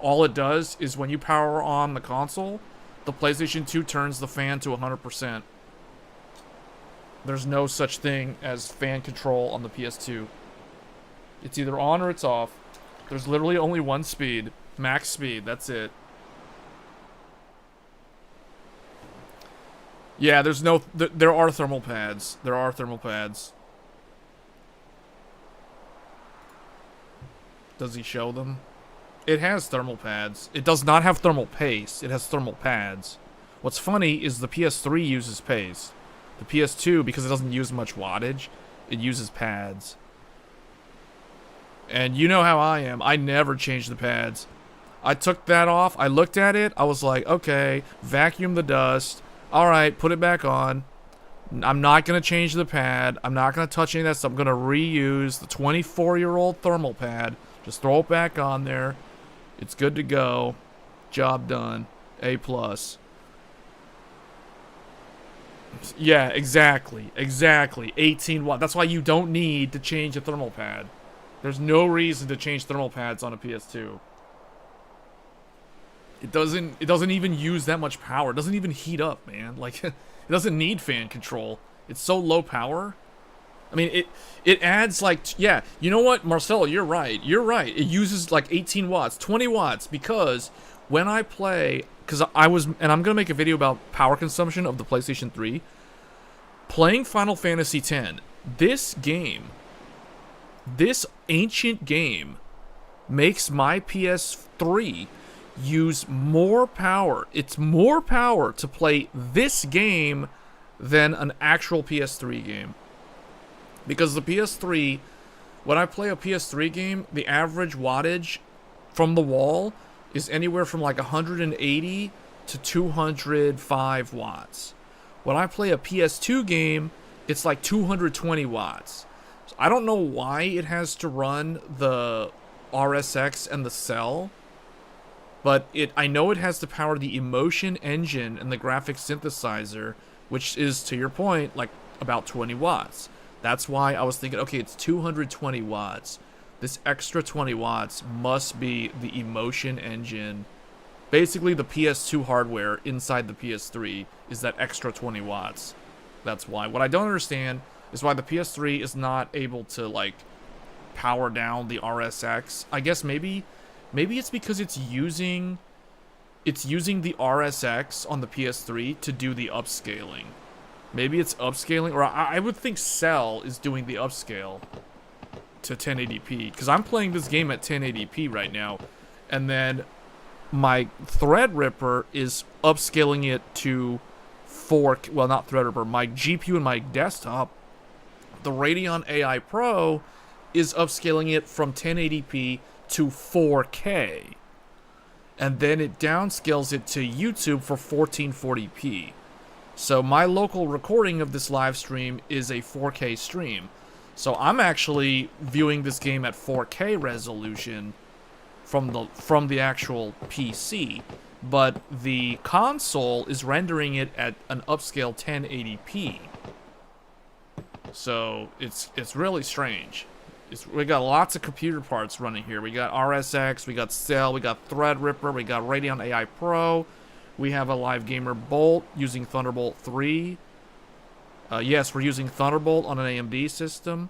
All it does is when you power on the console, the PlayStation 2 turns the fan to 100%. There's no such thing as fan control on the PS2. It's either on or it's off. There's literally only one speed. Max speed, that's it. Yeah, there are thermal pads. There are thermal pads. Does he show them? It has thermal pads. It does not have thermal paste. It has thermal pads. What's funny is the PS3 uses paste. The PS2, because it doesn't use much wattage, it uses pads. And you know how I am. I never change the pads. I took that off. I looked at it. I was like, okay, vacuum the dust. All right, put it back on. I'm not going to change the pad. I'm not going to touch any of that stuff. I'm going to reuse the 24-year-old thermal pad. Just throw it back on there. It's good to go. Job done. A+. Yeah, exactly. Exactly. 18 watt. That's why you don't need to change a thermal pad. There's no reason to change thermal pads on a PS2. It doesn't even use that much power. It doesn't even heat up, man. Like, it doesn't need fan control. It's so low power. I mean, it adds like, yeah, you know what, Marcelo, you're right. You're right. It uses like 18 watts, 20 watts, because when I play, and I'm going to make a video about power consumption of the PlayStation 3, playing Final Fantasy X, this game, this ancient game, makes my PS3 use more power. It's more power to play this game than an actual PS3 game. Because the PS3, when I play a PS3 game, the average wattage from the wall is anywhere from like 180 to 205 watts. When I play a PS2 game, it's like 220 watts. So I don't know why it has to run the RSX and the cell. But I know it has to power the emotion engine and the graphics synthesizer, which is, to your point, like about 20 watts. That's why I was thinking, okay, it's 220 watts. This extra 20 watts must be the emotion engine. Basically, the PS2 hardware inside the PS3 is that extra 20 watts. That's why. What I don't understand is why the PS3 is not able to, like, power down the RSX. I guess maybe it's because it's using the RSX on the PS3 to do the upscaling. Maybe it's upscaling, or I would think Cell is doing the upscale to 1080p, because I'm playing this game at 1080p right now, and then my Threadripper is upscaling it to 4K. Well, not Threadripper. My GPU and my desktop, the Radeon AI Pro, is upscaling it from 1080p to 4K, and then it downscales it to YouTube for 1440p. So my local recording of this live stream is a 4K stream. So I'm actually viewing this game at 4K resolution from the actual PC, but the console is rendering it at an upscale 1080p. So it's really strange. We got lots of computer parts running here. We got RSX, we got Cell, we got Threadripper, we got Radeon AI Pro. We have a Live Gamer Bolt using Thunderbolt 3. Yes, we're using Thunderbolt on an AMD system.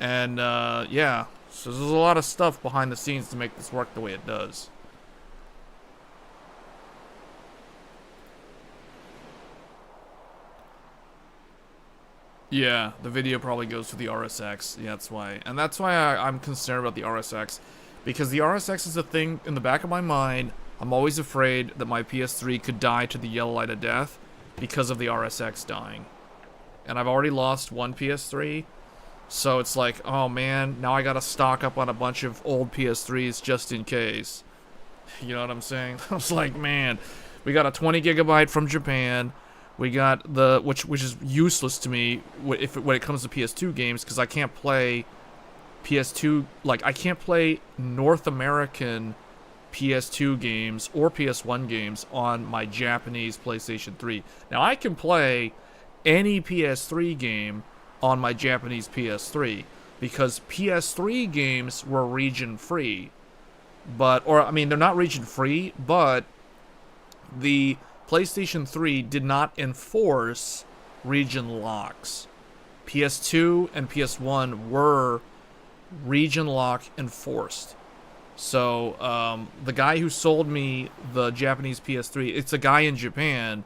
And, yeah. So there's a lot of stuff behind the scenes to make this work the way it does. Yeah, the video probably goes to the RSX. Yeah, that's why. And that's why I'm concerned about the RSX. Because the RSX is a thing in the back of my mind. I'm always afraid that my PS3 could die to the yellow light of death because of the RSX dying. And I've already lost one PS3, so it's like, oh man, now I gotta stock up on a bunch of old PS3s just in case. You know what I'm saying? I was like, man, we got a 20 gigabyte from Japan. We got the, which is useless to me when it comes to PS2 games, because I can't play PS2, like, I can't play North American PS2 games or PS1 games on my Japanese PlayStation 3. Now, I can play any PS3 game on my Japanese PS3 because PS3 games were region-free. I mean, they're not region-free, but the PlayStation 3 did not enforce region locks. PS2 and PS1 were region lock enforced. So, the guy who sold me the Japanese PS3, it's a guy in Japan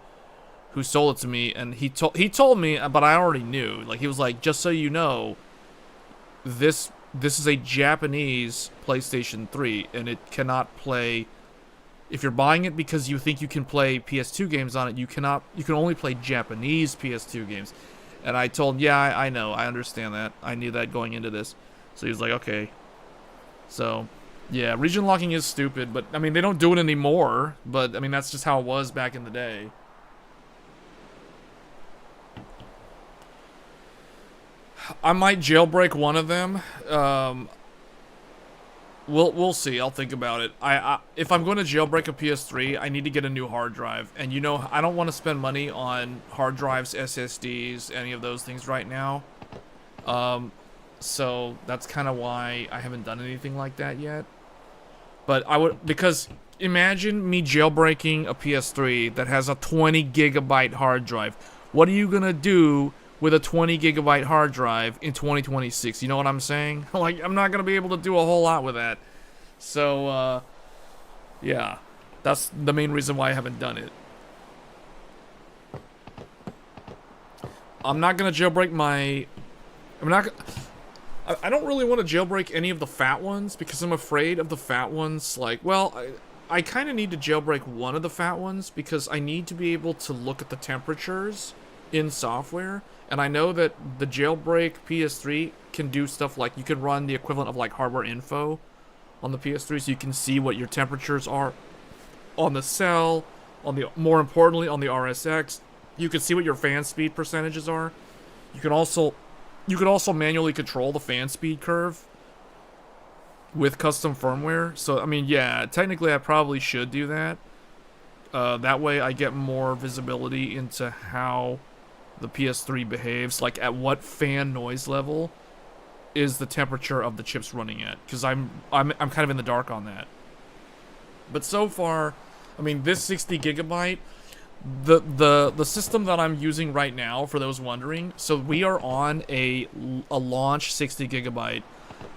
who sold it to me, and he told me, but I already knew. Like, he was like, just so you know, this is a Japanese PlayStation 3, and it cannot play. If you're buying it because you think you can play PS2 games on it, you can only play Japanese PS2 games. And I told him, yeah, I know, I understand that. I knew that going into this. So he was like, okay. So, yeah, region locking is stupid, but, I mean, they don't do it anymore. But, I mean, that's just how it was back in the day. I might jailbreak one of them. We'll see. I'll think about it. If I'm going to jailbreak a PS3, I need to get a new hard drive. And, you know, I don't want to spend money on hard drives, SSDs, any of those things right now. So that's kind of why I haven't done anything like that yet. But I would, because imagine me jailbreaking a PS3 that has a 20 gigabyte hard drive. What are you going to do with a 20 gigabyte hard drive in 2026? You know what I'm saying? Like, I'm not going to be able to do a whole lot with that. So, yeah. That's the main reason why I haven't done it. I'm not going to jailbreak my... I don't really want to jailbreak any of the fat ones because I'm afraid of the fat ones. Like, well, I kind of need to jailbreak one of the fat ones because I need to be able to look at the temperatures in software. And I know that the jailbreak PS3 can do stuff like you can run the equivalent of like hardware info on the PS3, so you can see what your temperatures are on the Cell, more importantly on the RSX. You can see what your fan speed percentages are. You could also manually control the fan speed curve with custom firmware. So, I mean, yeah, technically I probably should do that. That way I get more visibility into how the PS3 behaves, like at what fan noise level is the temperature of the chips running at, because I'm kind of in the dark on that. But so far, I mean, this 60 gigabyte, the system that I'm using right now, for those wondering, so we are on a launch 60 gigabyte.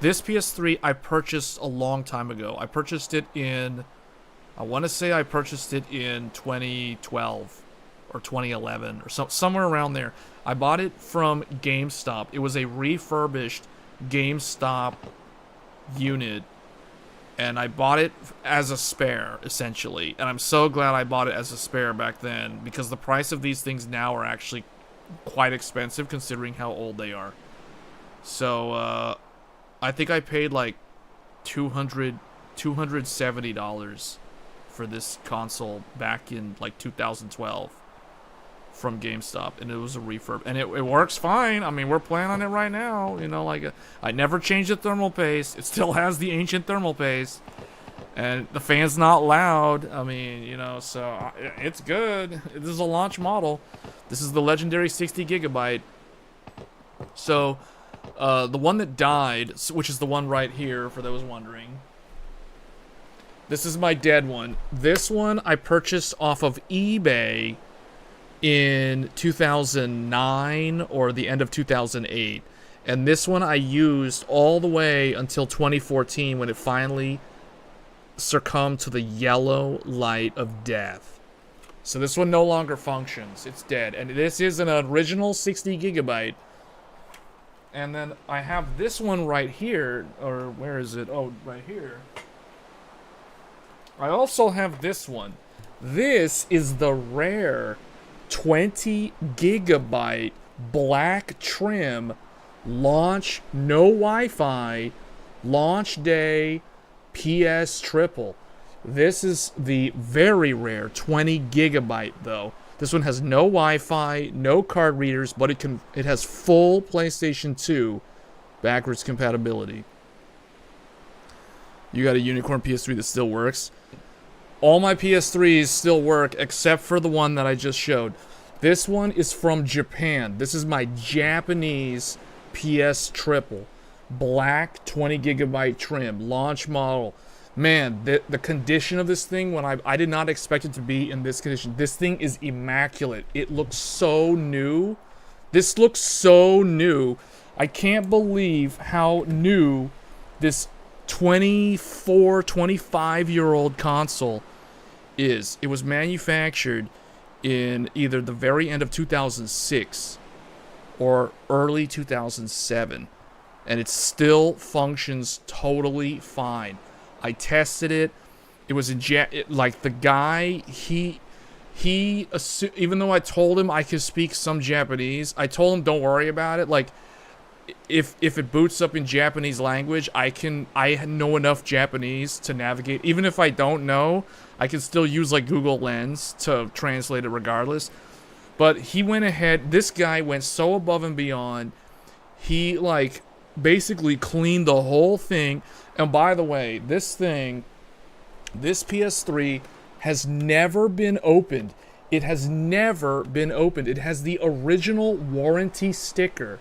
This PS3 I purchased a long time ago. I purchased it in, I want to say I purchased it in 2012 or 2011 or somewhere around there. I bought it from GameStop. It was a refurbished GameStop unit, and I bought it as a spare, essentially. And I'm so glad I bought it as a spare back then, because the price of these things now are actually quite expensive considering how old they are. So, I think I paid like $270 for this console back in like 2012 from GameStop, and it was a refurb, and it works fine. I mean, we're playing on it right now, you know, like I never changed the thermal paste. It still has the ancient thermal paste, and the fan's not loud. I mean, you know, so it's good. This is a launch model. This is the legendary 60 gigabyte. So the one that died, which is the one right here for those wondering, this is my dead one. This one I purchased off of eBay in 2009 or the end of 2008, and this one I used all the way until 2014 when it finally succumbed to the yellow light of death. So this one no longer functions. It's dead, and this is an original 60 gigabyte. And then I have this one right here, or where is it? Oh, right here. I also have this one. This is the rare 20 gigabyte black trim launch, no Wi-Fi, launch day PS triple. This is the very rare 20 gigabyte though. This one has no Wi-Fi, no card readers, but it has full PlayStation 2 backwards compatibility. You got a Unicorn PS3 that still works. All my PS3s still work except for the one that I just showed. This one is from Japan. This is my Japanese PS triple. Black 20 gigabyte trim, launch model. Man, the condition of this thing, when I did not expect it to be in this condition. This thing is immaculate. It looks so new. This looks so new. I can't believe how new this 24, 25-year-old console is. It was manufactured in either the very end of 2006 or early 2007, and it still functions totally fine. I tested it. It was in like the guy, he even though I told him I could speak some Japanese, I told him don't worry about it. Like if it boots up in Japanese language, I know enough Japanese to navigate. Even if I don't know, I can still use like Google Lens to translate it regardless. But he went ahead, this guy went so above and beyond. He like basically cleaned the whole thing. And by the way, this PS3 has never been opened. It has never been opened. It has the original warranty sticker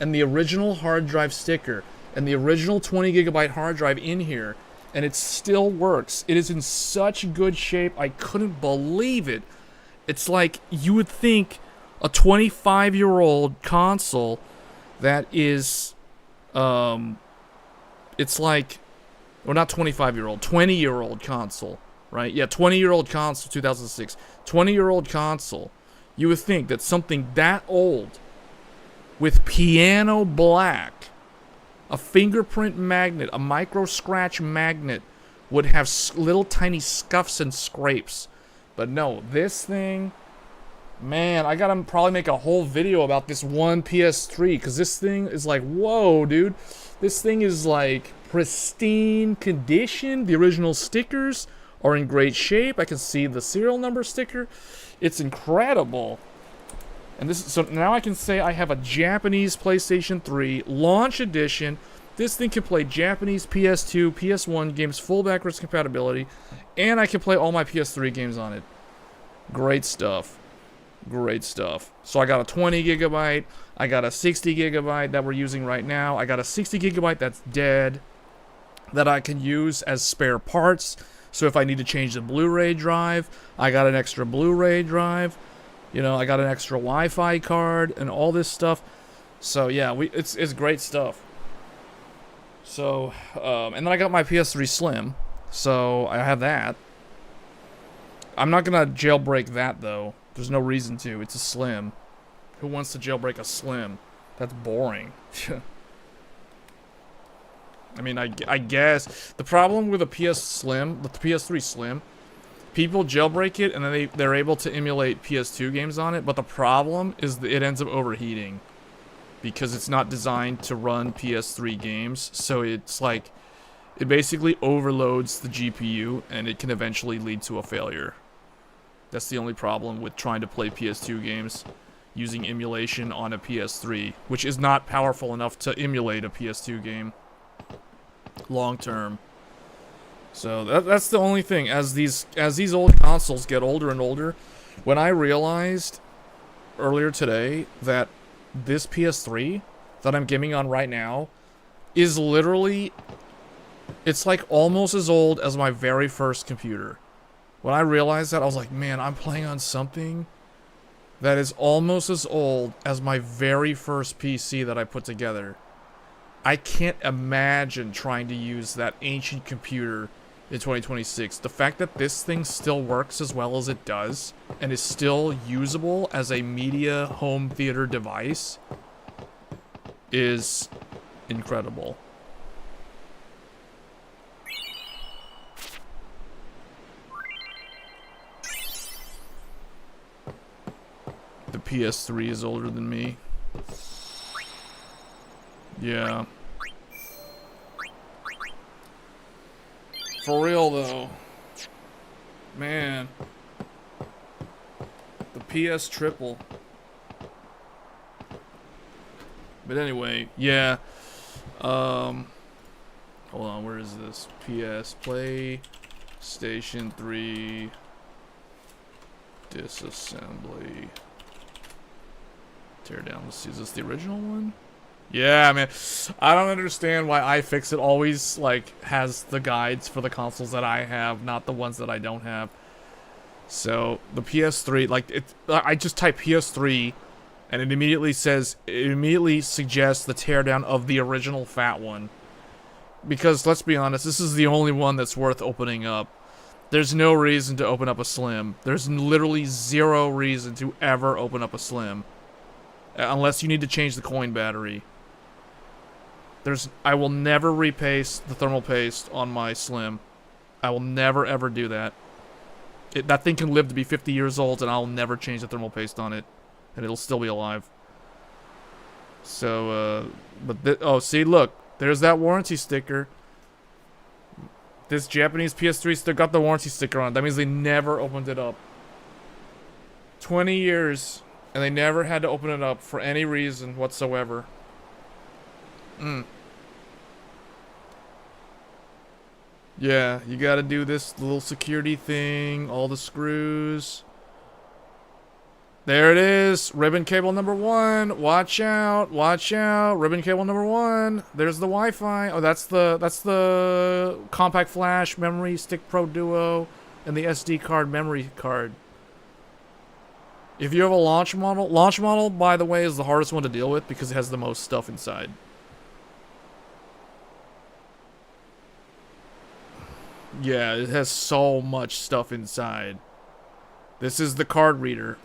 and the original hard drive sticker and the original 20 gigabyte hard drive in here, and it still works. It is in such good shape. I couldn't believe it. It's like you would think a 25-year-old console that is it's like, well, not 25-year-old, 20-year-old console, right? Yeah, 20-year-old console, 2006. 20-year-old console. You would think that something that old with piano black, a fingerprint magnet, a micro scratch magnet would have little tiny scuffs and scrapes. But no, this thing, man, I gotta probably make a whole video about this one PS3, because this thing is like, whoa, dude. This thing is like pristine condition. The original stickers are in great shape. I can see the serial number sticker. It's incredible. And this, so now I can say I have a Japanese PlayStation 3 launch edition This thing can play Japanese, PS2, PS1 games, full backwards compatibility, and I can play all my PS3 games on it. Great stuff. Great stuff. So I got a 20 gigabyte, I got a 60 gigabyte that we're using right now, I got a 60 gigabyte that's dead, that I can use as spare parts. So if I need to change the Blu-ray drive, I got an extra Blu-ray drive. You know, I got an extra Wi-Fi card and all this stuff. So yeah, it's great stuff. So, and then I got my PS3 Slim, so I have that. I'm not gonna jailbreak that though. There's no reason to. It's a Slim. Who wants to jailbreak a Slim? That's boring. I mean, I guess the problem with the PS3 Slim, people jailbreak it and then they're able to emulate PS2 games on it, but the problem is that it ends up overheating because it's not designed to run PS3 games. So it's like it basically overloads the GPU and it can eventually lead to a failure. That's the only problem with trying to play PS2 games using emulation on a PS3, which is not powerful enough to emulate a PS2 game long term. So that's the only thing. As these old consoles get older and older, when I realized earlier today that this PS3 that I'm gaming on right now is literally, it's like almost as old as my very first computer. When I realized that, I was like, man, I'm playing on something that is almost as old as my very first PC that I put together. I can't imagine trying to use that ancient computer in 2026. The fact that this thing still works as well as it does and is still usable as a media home theater device is incredible. The PS3 is older than me. Yeah. For real though. Man. The PS triple. But anyway, yeah. Hold on, where is this? PS PlayStation 3 disassembly. Tear down. Let's see, is this the original one? Yeah, man. I don't understand why iFixit always, like, has the guides for the consoles that I have, not the ones that I don't have. So, the PS3, like, I just type PS3, and it immediately suggests the teardown of the original fat one. Because, let's be honest, this is the only one that's worth opening up. There's no reason to open up a Slim. There's literally zero reason to ever open up a Slim. Unless you need to change the coin battery. I will never repaste the thermal paste on my Slim. I will never ever do that. That thing can live to be 50 years old and I'll never change the thermal paste on it. And it'll still be alive. So, oh, see, look. There's that warranty sticker. This Japanese PS3 still got the warranty sticker on it. That means they never opened it up. 20 years. And they never had to open it up for any reason whatsoever. Yeah, you gotta do this little security thing, all the screws. There it is, ribbon cable number 1. Watch out, watch out. Ribbon cable number 1. There's the Wi-Fi. Oh, that's the compact flash memory stick Pro Duo and the SD card memory card. If you have a launch model, by the way, is the hardest one to deal with because it has the most stuff inside. Yeah, it has so much stuff inside. This is the card reader.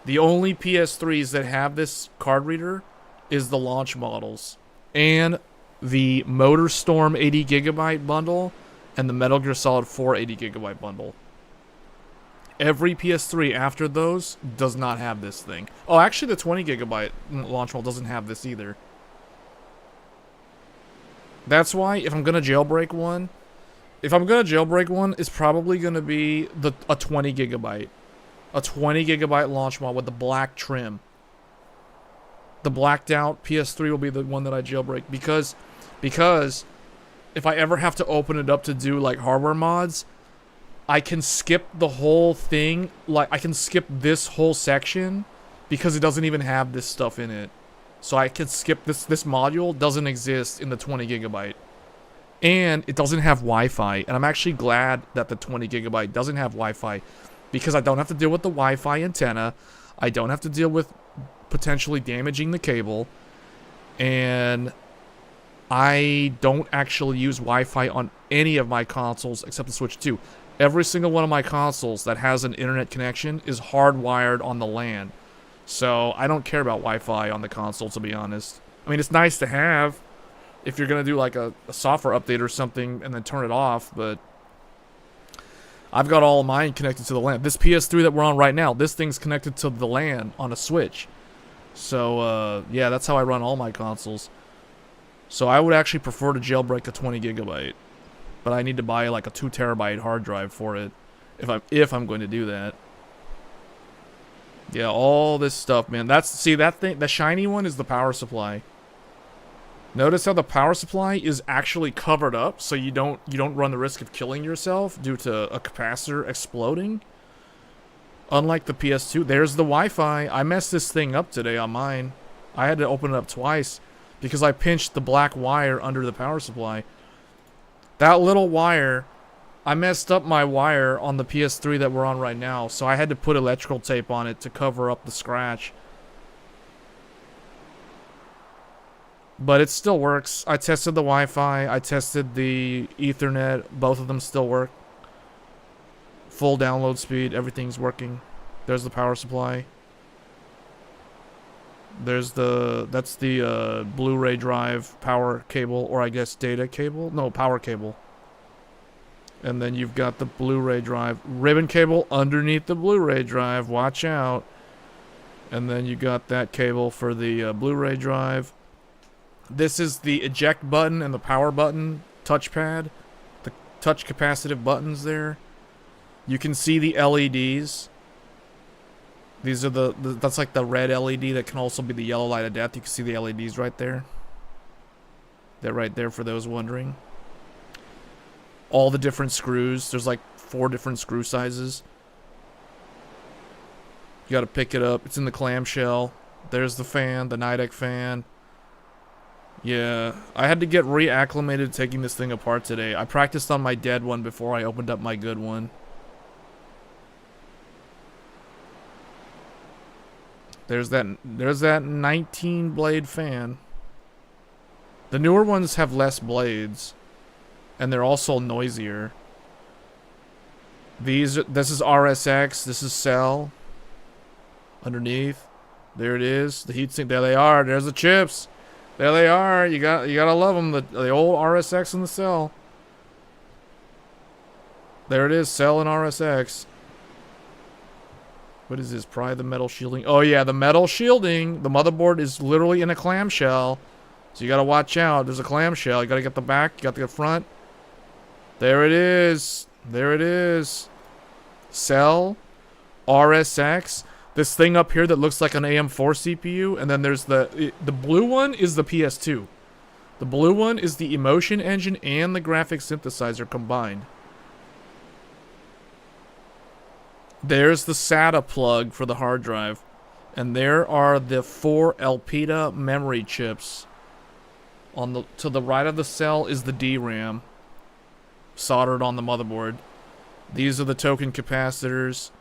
The only PS3s that have this card reader is the launch models. And the MotorStorm 80GB bundle and the Metal Gear Solid 4 80GB bundle. Every PS3 after those does not have this thing. Oh, actually the 20GB launch model doesn't have this either. That's why if I'm going to jailbreak one, it's probably going to be a 20GB. A 20GB launch model with the black trim. the blacked out PS3 will be the one that I jailbreak because if I ever have to open it up to do like hardware mods, I can skip the whole thing. Like I can skip this whole section because it doesn't even have this stuff in it. So I can skip this module doesn't exist in the 20 gigabyte. And it doesn't have Wi-Fi, and I'm actually glad that the 20 gigabyte doesn't have Wi-Fi because I don't have to deal with the Wi-Fi antenna. I don't have to deal with potentially damaging the cable, and I don't actually use Wi-Fi on any of my consoles except the Switch 2. Every single one of my consoles that has an internet connection is hardwired on the LAN. So I don't care about Wi-Fi on the console, to be honest. I mean, it's nice to have if you're going to do like a software update or something and then turn it off, but I've got all of mine connected to the LAN. This PS3 that we're on right now, this thing's connected to the LAN on a Switch. So, yeah, that's how I run all my consoles. So I would actually prefer to jailbreak the 20 gigabyte. But I need to buy like a 2 terabyte hard drive for it if I'm going to do that. Yeah, all this stuff, man. See that thing, the shiny one is the power supply. Notice how the power supply is actually covered up so you don't run the risk of killing yourself due to a capacitor exploding. Unlike the PS2, there's the Wi-Fi. I messed this thing up today on mine. I had to open it up twice because I pinched the black wire under the power supply. That little wire, I messed up my wire on the PS3 that we're on right now, so I had to put electrical tape on it to cover up the scratch. But it still works. I tested the Wi-Fi, I tested the Ethernet, both of them still work. Full download speed, everything's working. There's the power supply. That's the Blu-ray drive power cable, or I guess data cable? No, power cable. And then you've got the Blu-ray drive ribbon cable underneath the Blu-ray drive, watch out. And then you got that cable for the Blu-ray drive. This is the eject button and the power button touchpad. The touch capacitive buttons there. You can see the LEDs. These are that's like the red LED that can also be the yellow light of death. You can see the LEDs right there. They're right there for those wondering. All the different screws. There's like 4 different screw sizes. You gotta pick it up. It's in the clamshell. There's the fan, the Nidec fan. Yeah, I had to get reacclimated taking this thing apart today. I practiced on my dead one before I opened up my good one. There's that 19 blade fan. The newer ones have less blades, and they're also noisier. This is RSX, this is cell. Underneath, there it is. The heatsink, there they are. There's the chips. There they are. You gotta love them. The old RSX and the cell. There it is, cell and RSX. What is this? Probably the metal shielding. Oh yeah, the metal shielding. The motherboard is literally in a clamshell, so you gotta watch out. There's a clamshell. You gotta get the back. You got the front. There it is. There it is. Cell, RSX. This thing up here that looks like an AM4 CPU, and then there's the blue one is the PS2. The blue one is the emotion engine and the graphics synthesizer combined. There's the SATA plug for the hard drive, and there are the 4 Elpida memory chips. To the right of the cell is the DRAM, soldered on the motherboard. These are the token capacitors.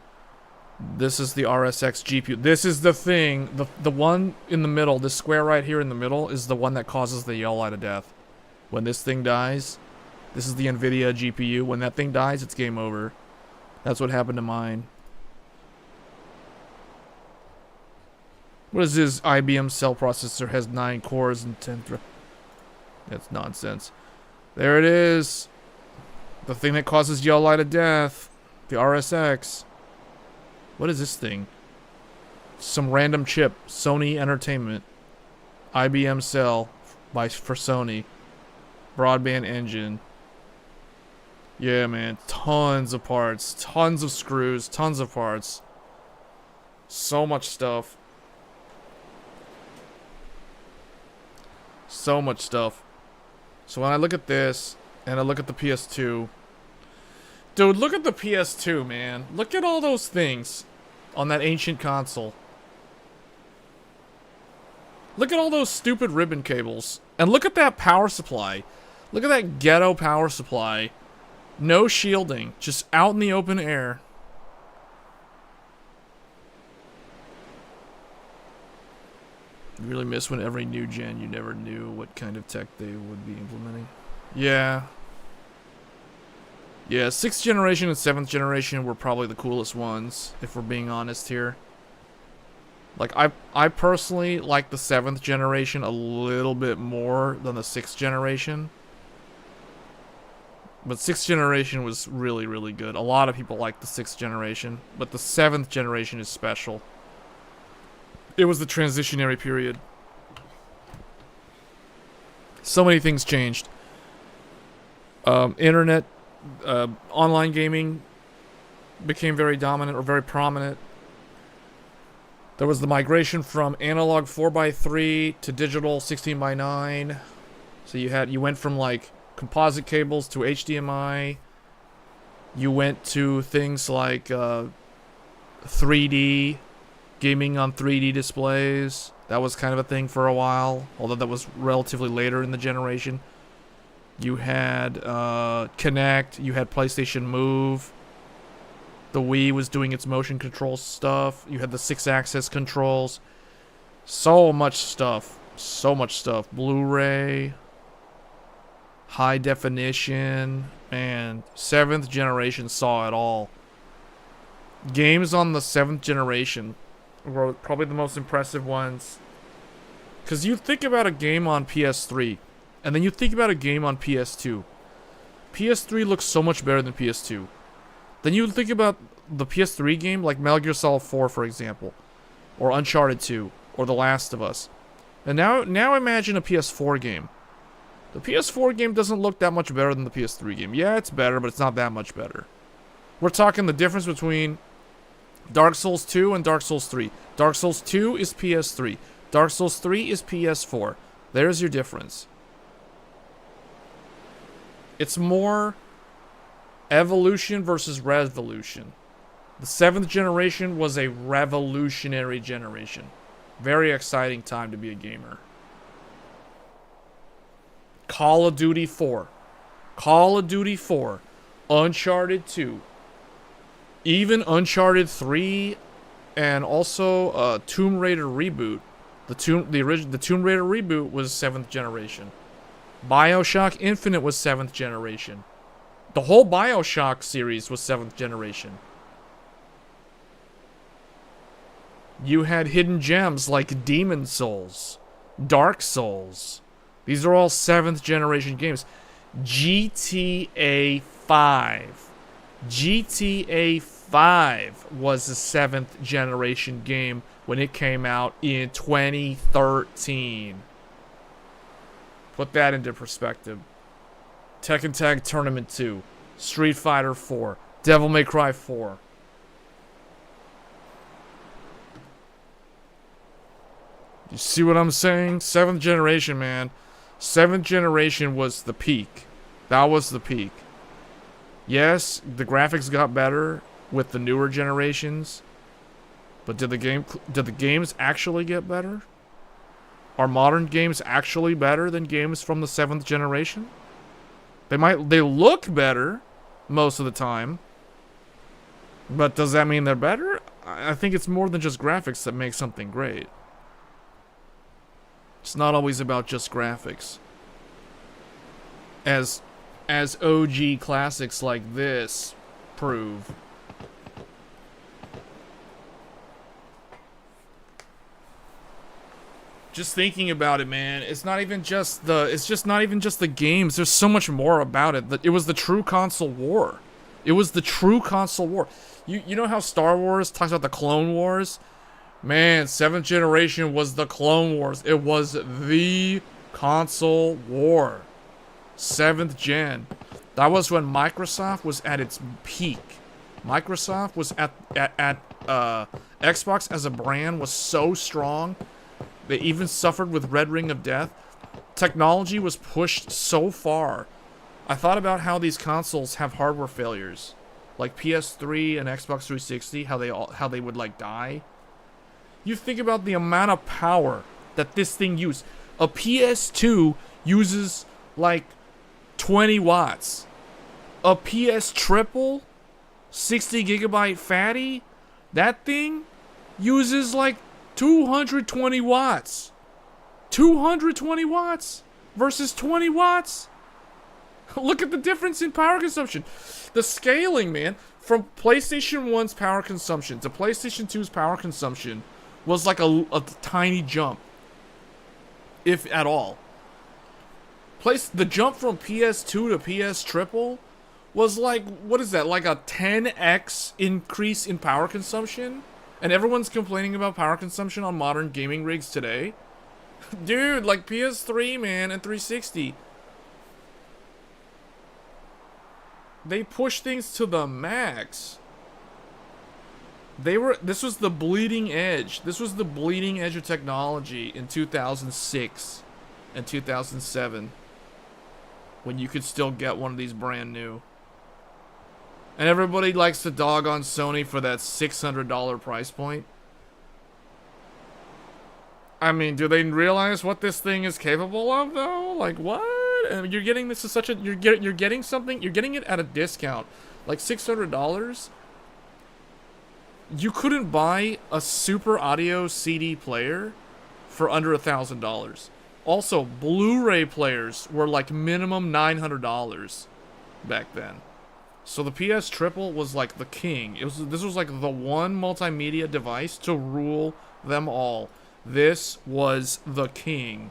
This is the RSX GPU. This is the thing, the one in the middle, this square right here in the middle is the one that causes the yellow light of death. When this thing dies, this is the NVIDIA GPU. When that thing dies, it's game over. That's what happened to mine. What is this? IBM cell processor has 9 cores and 10 threads. That's nonsense. There it is. The thing that causes yellow light of death. The RSX. What is this thing? Some random chip. Sony Entertainment. IBM cell for Sony. Broadband engine. Yeah, man. Tons of parts. Tons of screws. Tons of parts. So much stuff. So much stuff. So when I look at this, and I look at the PS2... Dude, look at the PS2, man. Look at all those things on that ancient console. Look at all those stupid ribbon cables. And look at that power supply. Look at that ghetto power supply. No shielding. Just out in the open air. You really miss when every new gen you never knew what kind of tech they would be implementing. Yeah. Yeah, 6th generation and 7th generation were probably the coolest ones, if we're being honest here. Like, I personally like the 7th generation a little bit more than the 6th generation. But 6th generation was really, really good. A lot of people like the 6th generation, but the 7th generation is special. It was the transitionary period. So many things changed. Internet, online gaming became very dominant or very prominent. There was the migration from analog 4x3 to digital 16x9. So you went from like composite cables to HDMI. You went to things like 3D, gaming on 3D displays. That was kind of a thing for a while, although that was relatively later in the generation. You had Kinect, you had PlayStation Move. The Wii was doing its motion control stuff. You had the 6-axis controls. So much stuff. So much stuff. Blu-ray. High definition. Man, 7th generation saw it all. Games on the 7th generation were probably the most impressive ones. Because you think about a game on PS3, and then you think about a game on PS2. PS3 looks so much better than PS2. Then you think about the PS3 game, like Metal Gear Solid 4, for example. Or Uncharted 2. Or The Last of Us. And now imagine a PS4 game. The PS4 game doesn't look that much better than the PS3 game. Yeah, it's better, but it's not that much better. We're talking the difference between Dark Souls 2 and Dark Souls 3. Dark Souls 2 is PS3. Dark Souls 3 is PS4. There's your difference. It's more evolution versus revolution. The 7th generation was a revolutionary generation. Very exciting time to be a gamer. Call of Duty 4. Call of Duty 4. Uncharted 2. Even Uncharted 3 and also Tomb Raider reboot. The Tomb Raider reboot was 7th generation. BioShock Infinite was 7th generation. The whole BioShock series was 7th generation. You had hidden gems like Demon Souls, Dark Souls. These are all 7th generation games. GTA 5. GTA 5 was a 7th generation game when it came out in 2013. Put that into perspective. Tekken Tag Tournament 2, Street Fighter 4, Devil May Cry 4. You see what I'm saying? 7th generation, man. 7th generation was the peak. That was the peak. Yes, the graphics got better with the newer generations. But did the games actually get better? Are modern games actually better than games from the 7th generation? They look better most of the time. But does that mean they're better? I think it's more than just graphics that make something great. It's not always about just graphics. As OG classics like this prove. Just thinking about it, man, it's just not even just the games. There's so much more about it. It was the true console war. It was the true console war. You know how Star Wars talks about the Clone Wars? Man, 7th generation was the Clone Wars. It was the console war. 7th gen. That was when Microsoft was at its peak. Microsoft was at Xbox as a brand was so strong. They even suffered with Red Ring of Death Technology was pushed so far. I thought about how these consoles have hardware failures, like PS3 and Xbox 360, how they would like die. You think about the amount of power that this thing used. A PS2 uses like 20 watts. A PS triple, 60 gigabyte fatty, that thing uses like 220 watts. 220 watts versus 20 watts. Look at the difference in power consumption. The scaling, man, from PlayStation 1's power consumption to PlayStation 2's power consumption was like a tiny jump, if at all. The jump from PS2 to PS triple was like, what is that, like a 10x increase in power consumption? And everyone's complaining about power consumption on modern gaming rigs today. Dude, like PS3, man, and 360. They push things to the max. This was the bleeding edge. This was the bleeding edge of technology in 2006 and 2007. When you could still get one of these brand new. And everybody likes to dog on Sony for that $600 price point. I mean, do they realize what this thing is capable of, though? Like, what? And you're getting this is such a you're getting something. You're getting it at a discount, like $600. You couldn't buy a super audio CD player for under $1,000. Also, Blu-ray players were like minimum $900 back then. So the PS Triple was like the king. This was like the one multimedia device to rule them all. This was the king.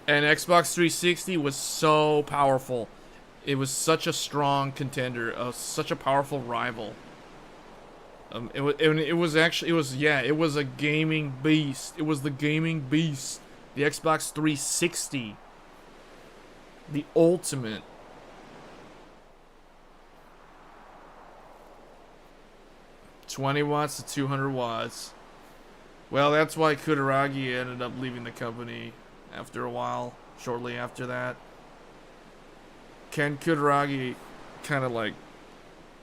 And Xbox 360 was so powerful. It was such a strong contender, such a powerful rival. It was a gaming beast. It was the gaming beast. The Xbox 360. The ultimate. $20 watts to 200 watts. Well, that's why Kutaragi ended up leaving the company after a while, shortly after that. Ken Kutaragi kind of like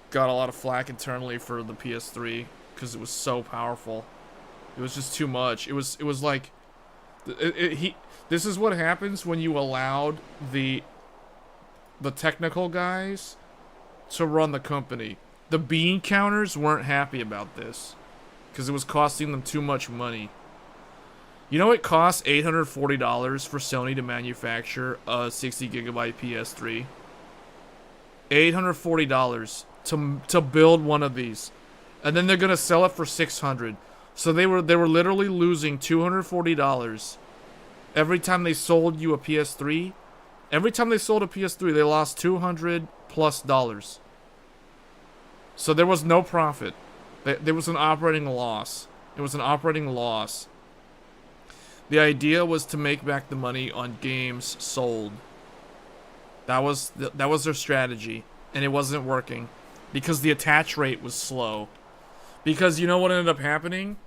got a lot of flack internally for the PS3 because it was so powerful. It was just too much. It was like this is what happens when you allowed the technical guys to run the company. The bean counters weren't happy about this because it was costing them too much money. You know it costs $840 for Sony to manufacture a 60 gigabyte PS3? $840 to build one of these. And then they're going to sell it for $600. So they were literally losing $240 every time they sold you a PS3. Every time they sold a PS3, they lost $200+. So there was no profit. There was an operating loss. It was an operating loss. The idea was to make back the money on games sold. That was their strategy, and it wasn't working because the attach rate was slow. Because you know what ended up happening?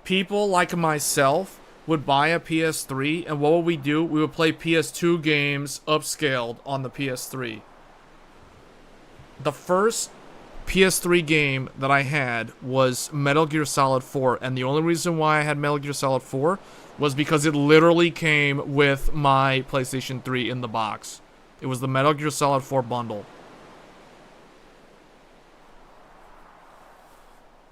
People like myself would buy a PS3, and what would we do? We would play PS2 games upscaled on the PS3. The first PS3 game that I had was Metal Gear Solid 4, and the only reason why I had Metal Gear Solid 4 was because it literally came with my PlayStation 3 in the box. It was the Metal Gear Solid 4 bundle.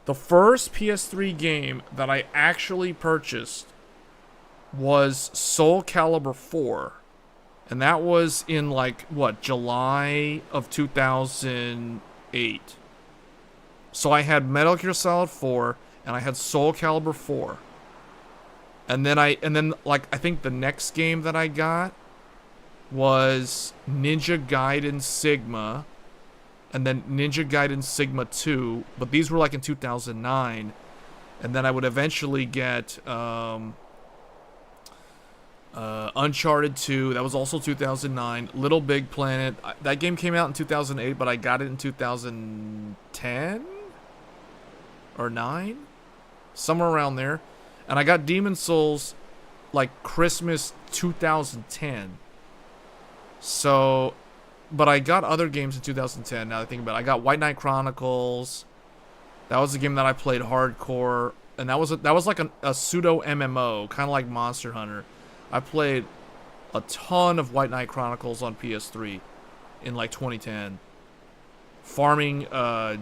The first PS3 game that I actually purchased was Soul Calibur 4. And that was in like, what, July of 2008. So I had Metal Gear Solid 4 and I had Soul Calibur 4. And then I think the next game that I got was Ninja Gaiden Sigma, and then Ninja Gaiden Sigma 2, but these were like in 2009. And then I would eventually get Uncharted 2, that was also 2009. Little Big Planet, that game came out in 2008, but I got it in 2010 or 9, somewhere around there. And I got Demon Souls like Christmas 2010. So, but I got other games in 2010 now that I think about it. I got White Knight Chronicles. That was a game that I played hardcore. And that was like a pseudo MMO, kind of like Monster Hunter. I played a ton of White Knight Chronicles on PS3 in like 2010. Farming, what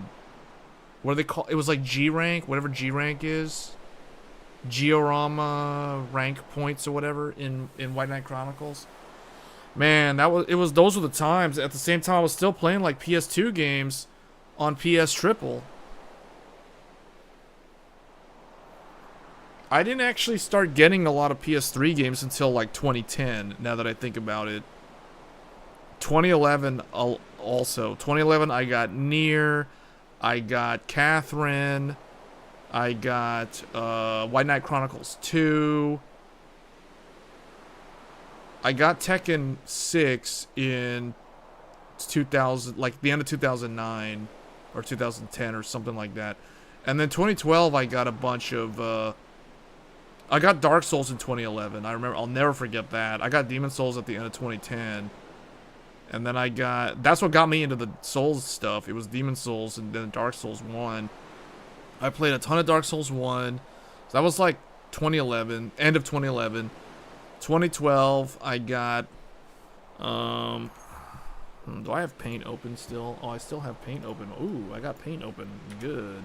do they call it? Was like G rank, whatever G rank is. Georama rank points or whatever in White Knight Chronicles. Man, those were the times. At the same time, I was still playing like PS2 games on PS Triple. I didn't actually start getting a lot of PS3 games until like 2010, now that I think about it. 2011 also. 2011 I got Nier, I got Catherine, I got White Knight Chronicles 2. I got Tekken 6 in 2000, like the end of 2009 or 2010 or something like that. And then 2012 I got a bunch of I got Dark Souls in 2011. I remember, I'll never forget that. I got Demon Souls at the end of 2010. And then that's what got me into the Souls stuff. It was Demon Souls and then Dark Souls 1. I played a ton of Dark Souls 1. So that was like 2011, end of 2011. 2012, I got, do I have Paint open still? Oh, I still have Paint open. Ooh, I got Paint open. Good.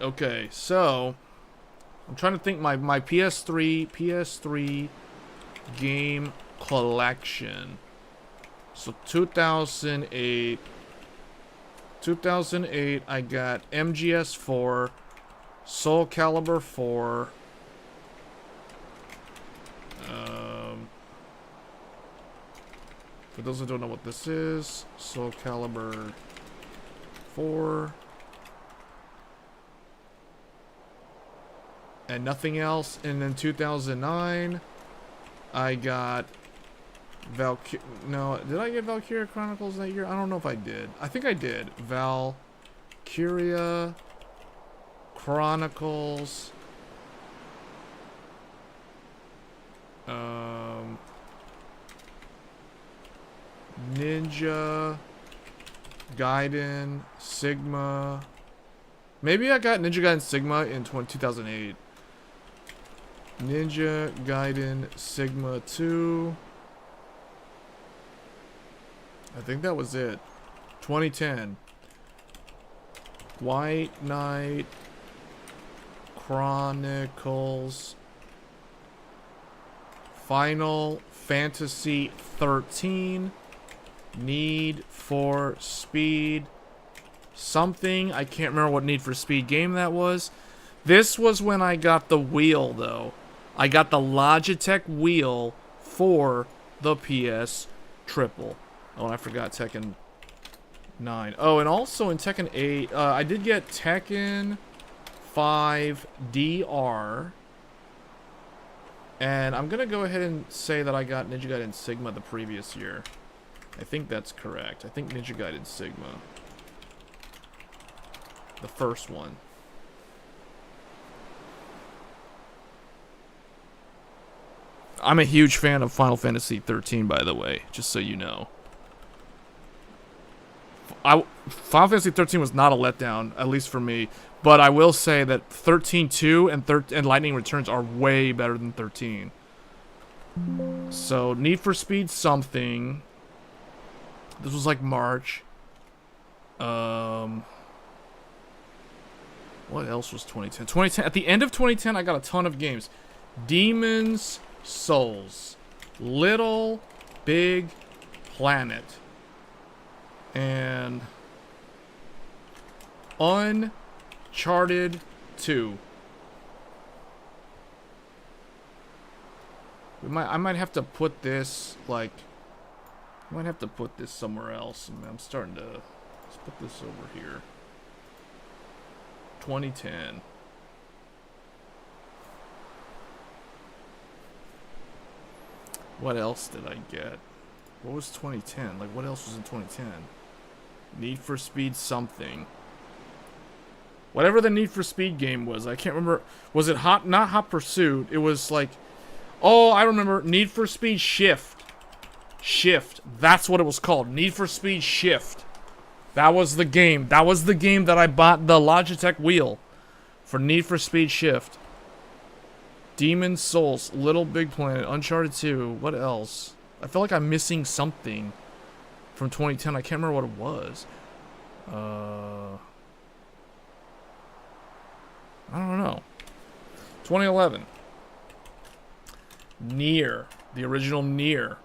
Okay, so I'm trying to think my PS3 game collection. So 2008 I got MGS4, Soul Calibur 4. For those who don't know what this is, Soul Calibur 4. And nothing else. And then 2009, I got No, did I get Valkyria Chronicles that year? I don't know if I did. I think I did. Valkyria Chronicles. Ninja Gaiden Sigma. Maybe I got Ninja Gaiden Sigma in 2008. Ninja Gaiden Sigma 2. I think that was it. 2010. White Knight Chronicles. Final Fantasy 13. Need for Speed. Something. I can't remember what Need for Speed game that was. This was when I got the wheel, though. I got the Logitech wheel for the PS Triple. Oh, and I forgot Tekken 9. Oh, and also in Tekken 8, I did get Tekken 5 DR. And I'm going to go ahead and say that I got Ninja Gaiden Sigma the previous year. I think that's correct. I think Ninja Gaiden Sigma. The first one. I'm a huge fan of Final Fantasy 13, by the way, just so you know. Final Fantasy 13 was not a letdown, at least for me. But I will say that 13-2 and Lightning Returns are way better than 13. So, Need for Speed something. This was like March. What else was 2010? 2010. At the end of 2010, I got a ton of games. Demon's Souls. Little Big Planet. And Uncharted 2. I might have to put this, like, I might have to put this somewhere else. I'm starting to, let's put this over here. 2010. What else did I get? What was 2010? Like, what else was in 2010? Need for Speed something. Whatever the Need for Speed game was, I can't remember. Was it not Hot Pursuit? It was like, oh, I remember. Need for Speed Shift. Shift. That's what it was called. Need for Speed Shift. That was the game. That was the game that I bought the Logitech wheel for Need for Speed Shift. Demon's Souls, Little Big Planet, Uncharted 2. What else? I feel like I'm missing something from 2010. I can't remember what it was. I don't know. 2011. Nier. The original Nier.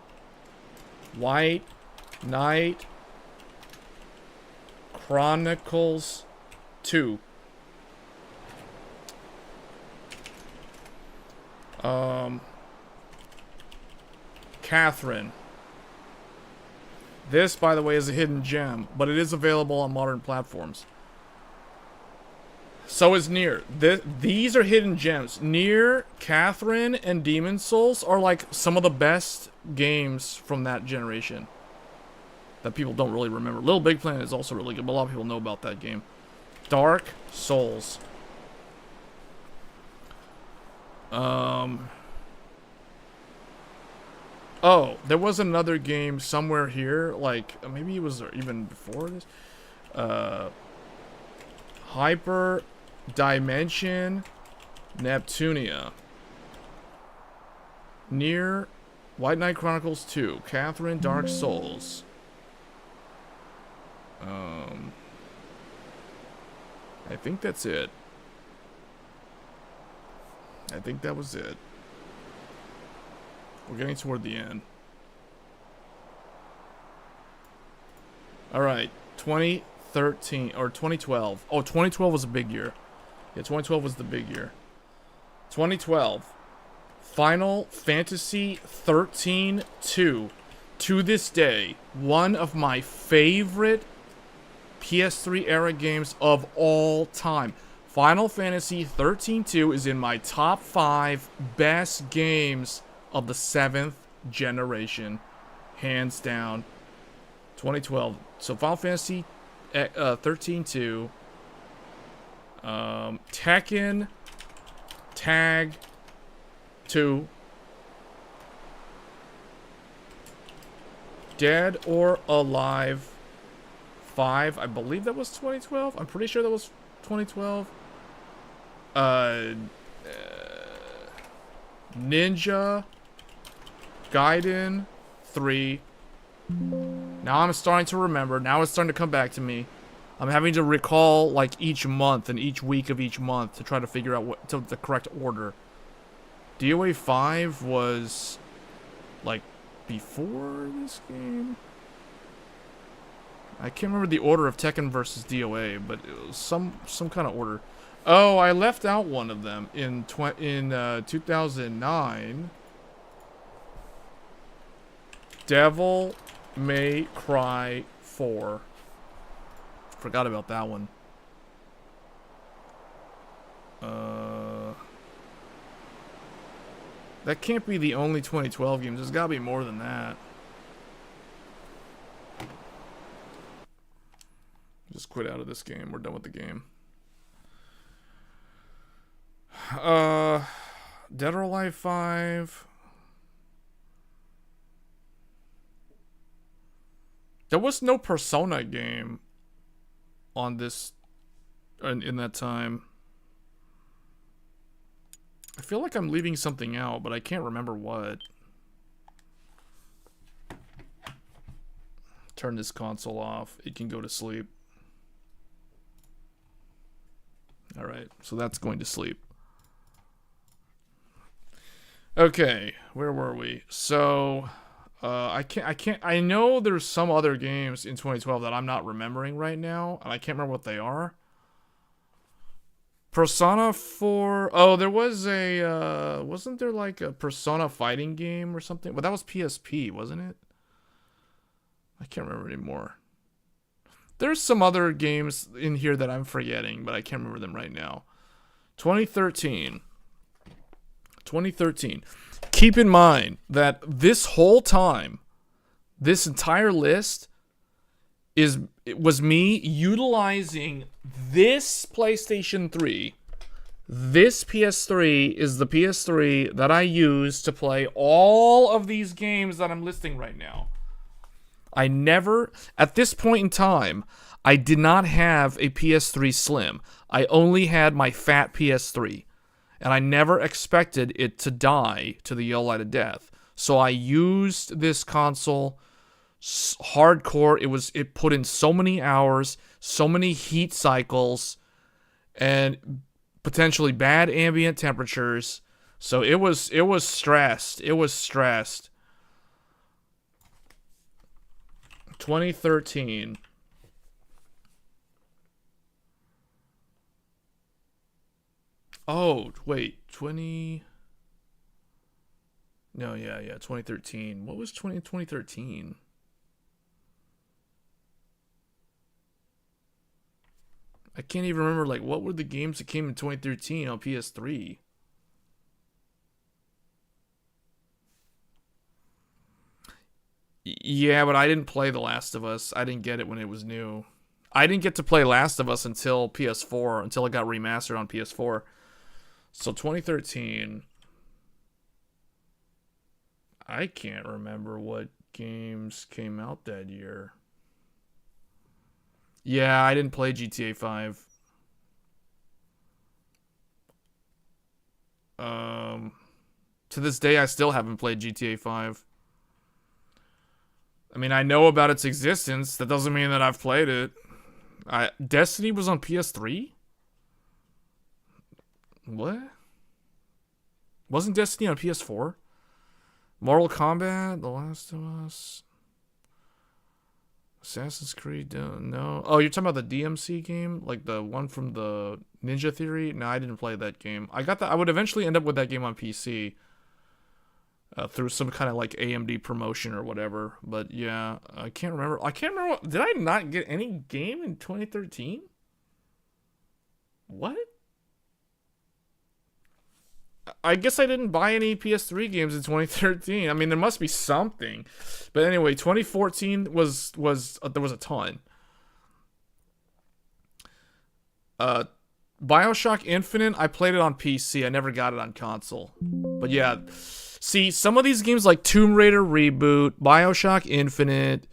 White Knight Chronicles 2. Catherine. This, by the way, is a hidden gem, but it is available on modern platforms. So is Nier. These are hidden gems. Nier, Catherine, and Demon's Souls are like some of the best games from that generation that people don't really remember. Little Big Planet is also really good, but a lot of people know about that game. Dark Souls. Oh, there was another game somewhere here, like, maybe it was even before this. Hyper Dimension Neptunia. Nier, White Knight Chronicles 2, Catherine, Dark Souls. I think that's it. I think that was it. We're getting toward the end. Alright, 2013, or 2012. Oh, 2012 was a big year. Yeah, 2012 was the big year. 2012. Final Fantasy 13-2. To this day, one of my favorite PS3 era games of all time. Final Fantasy 13-2 is in my top 5 best games of the 7th generation. Hands down. 2012. So Final Fantasy 13-2. Tekken Tag 2. Dead or Alive 5. I believe that was 2012. I'm pretty sure that was 2012. Ninja Gaiden 3. Now I'm starting to remember. Now it's starting to come back to me. I'm having to recall like each month and each week of each month to try to figure out what the correct order. DOA 5 was like before this game. I can't remember the order of Tekken versus DOA, but it was some kind of order. Oh, I left out one of them in 2009. Devil May Cry 4. Forgot about that one. That can't be the only 2012 games. There's gotta be more than that. Just quit out of this game. We're done with the game. Dead or Alive 5. There was no Persona game on this in that time. I feel like I'm leaving something out, but I can't remember what. Turn this console off. It can go to sleep. Alright, so that's going to sleep. Okay, where were we? So, I know there's some other games in 2012 that I'm not remembering right now, and I can't remember what they are. Persona 4, oh, there was a, wasn't there like a Persona fighting game or something? But that was PSP, wasn't it? I can't remember anymore. There's some other games in here that I'm forgetting, but I can't remember them right now. 2013. Keep in mind that this whole time, this entire list was me utilizing this PlayStation 3. This PS3 is the PS3 that I use to play all of these games that I'm listing right now. I never, at this point in time, I did not have a PS3 Slim. I only had my fat PS3. And I never expected it to die to the yellow light of death. So I used this console hardcore. It put in so many hours, so many heat cycles, and potentially bad ambient temperatures. So it was stressed. It was stressed. 2013. Oh, wait, 2013. What was 2013? I can't even remember, like, what were the games that came in 2013 on PS3? Yeah, but I didn't play The Last of Us. I didn't get it when it was new. I didn't get to play Last of Us until PS4, until it got remastered on PS4. So 2013, I can't remember what games came out that year. Yeah, I didn't play GTA 5. To this day, I still haven't played GTA 5. I mean, I know about its existence. That doesn't mean that I've played it. Destiny was on PS3? What? Wasn't Destiny on PS4? Mortal Kombat, The Last of Us, Assassin's Creed, no. Oh, you're talking about the DMC game? Like the one from the Ninja Theory? No, I didn't play that game. I would eventually end up with that game on PC. Through some kind of like AMD promotion or whatever. But yeah, I can't remember. Did I not get any game in 2013? What? I guess I didn't buy any PS3 games in 2013. I mean, there must be something. But anyway, 2014 was there was a ton. BioShock Infinite, I played it on PC. I never got it on console. But yeah, see, some of these games like Tomb Raider Reboot, BioShock Infinite,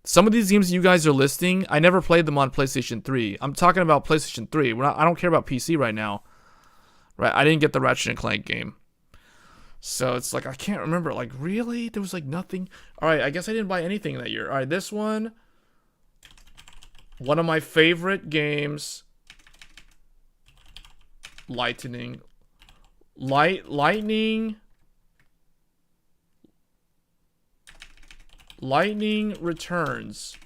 some of these games you guys are listing, I never played them on PlayStation 3. I'm talking about PlayStation 3. I don't care about PC right now. Right, I didn't get the Ratchet & Clank game. So it's like, I can't remember. Like, really? There was like nothing. Alright, I guess I didn't buy anything that year. Alright, this one. One of my favorite games. Lightning Returns.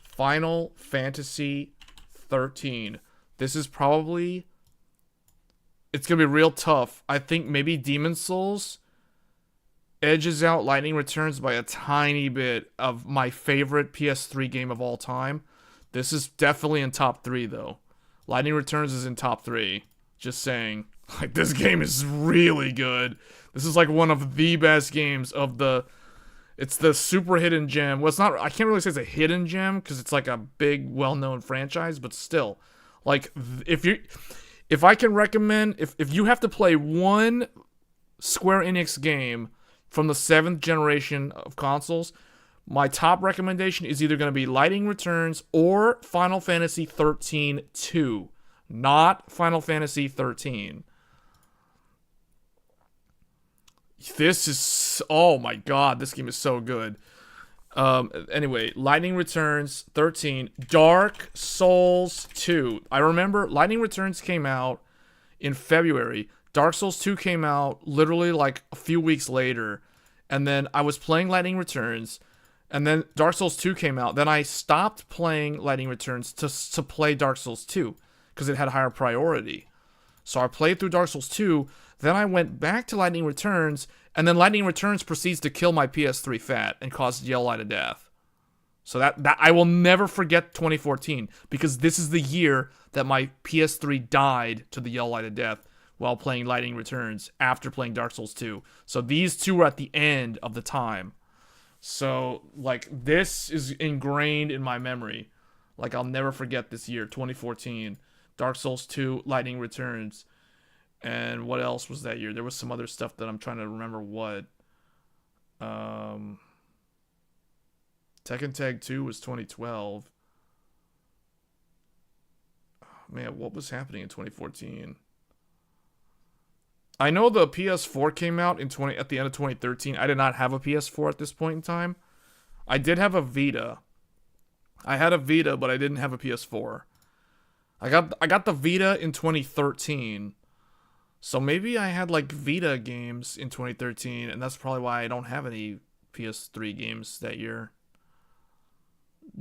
Final Fantasy 13. This is probably... It's going to be real tough. I think maybe Demon's Souls edges out Lightning Returns by a tiny bit of my favorite PS3 game of all time. This is definitely in top 3, though. Lightning Returns is in top 3. Just saying. Like, this game is really good. This is like one of the best games of the... It's the super hidden gem. Well, it's not... I can't really say it's a hidden gem, because it's like a big, well-known franchise, but still. Like, if I can recommend, if you have to play one Square Enix game from the 7th generation of consoles, my top recommendation is either going to be Lightning Returns or Final Fantasy 13-2, not Final Fantasy 13. This is, oh my god, this game is so good. Anyway, Lightning Returns 13, Dark Souls 2. I remember Lightning Returns came out in February. Dark Souls 2 came out literally like a few weeks later. And then I was playing Lightning Returns, and then Dark Souls 2 came out. Then I stopped playing Lightning Returns to play Dark Souls 2 because it had higher priority. So I played through Dark Souls 2, then I went back to Lightning Returns, and then Lightning Returns proceeds to kill my PS3 fat and causes Yellow Light of Death. So that I will never forget 2014, because this is the year that my PS3 died to the Yellow Light of Death while playing Lightning Returns after playing Dark Souls 2. So these two were at the end of the time. So, like, this is ingrained in my memory. Like, I'll never forget this year, 2014. Dark Souls 2, Lightning Returns. And what else was that year? There was some other stuff that I'm trying to remember what. Tekken Tag 2 was 2012. Oh, man, what was happening in 2014? I know the PS4 came out at the end of 2013. I did not have a PS4 at this point in time. I did have a Vita. I had a Vita, but I didn't have a PS4. I got the Vita in 2013. So maybe I had like Vita games in 2013, and that's probably why I don't have any PS3 games that year.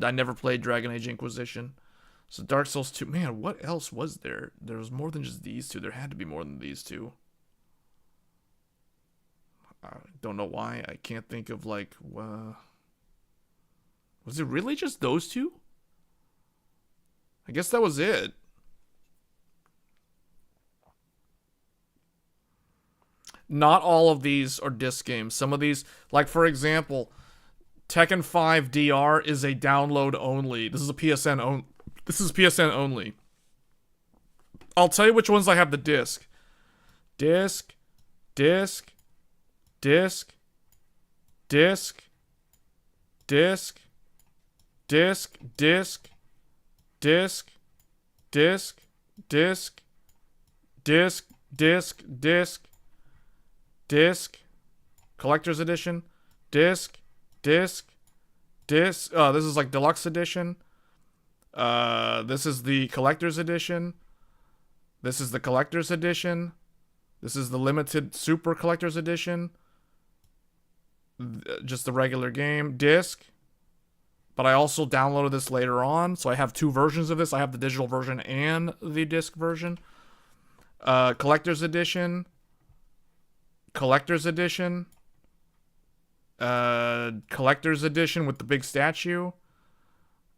I never played Dragon Age Inquisition. So Dark Souls 2. Man, what else was there? There was more than just these two. There had to be more than these two. I don't know why. I can't think of like... was it really just those two? I guess that was it. Not all of these are disc games. Some of these, like for example, Tekken 5 DR is a download only. This is a PSN This is PSN only. I'll tell you which ones I have the disc. Disc, disc, disc, disc, disc, disc, disc, disc, disc, disc, disc, disc, disc, disc, collector's edition, disc, disc, disc. This is like deluxe edition. This is the collector's edition. This is the collector's edition. This is the limited super collector's edition. Just the regular game disc. But I also downloaded this later on, so I have two versions of this. I have the digital version and the disc version. Collector's edition. Collector's edition. Collector's edition with the big statue.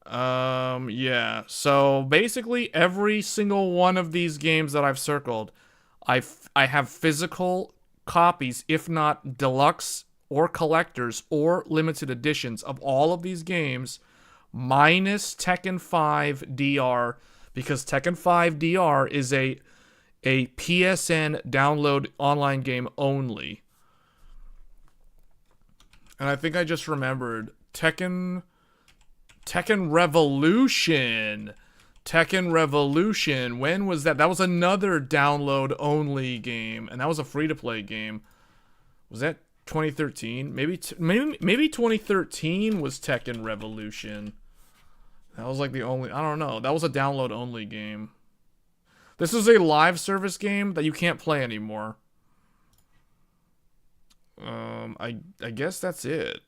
Yeah. So basically every single one of these games that I've circled, I have physical copies, if not deluxe or collectors or limited editions of all of these games, minus Tekken 5 DR, because Tekken 5 DR is a PSN download online game only. And I think I just remembered Tekken Revolution. Tekken Revolution. When was that? That was another download only game, and that was a free-to-play game. Was that 2013? Maybe 2013 was Tekken Revolution. That was like the only... I don't know. That was a download only game. This is a live service game that you can't play anymore. I guess that's it.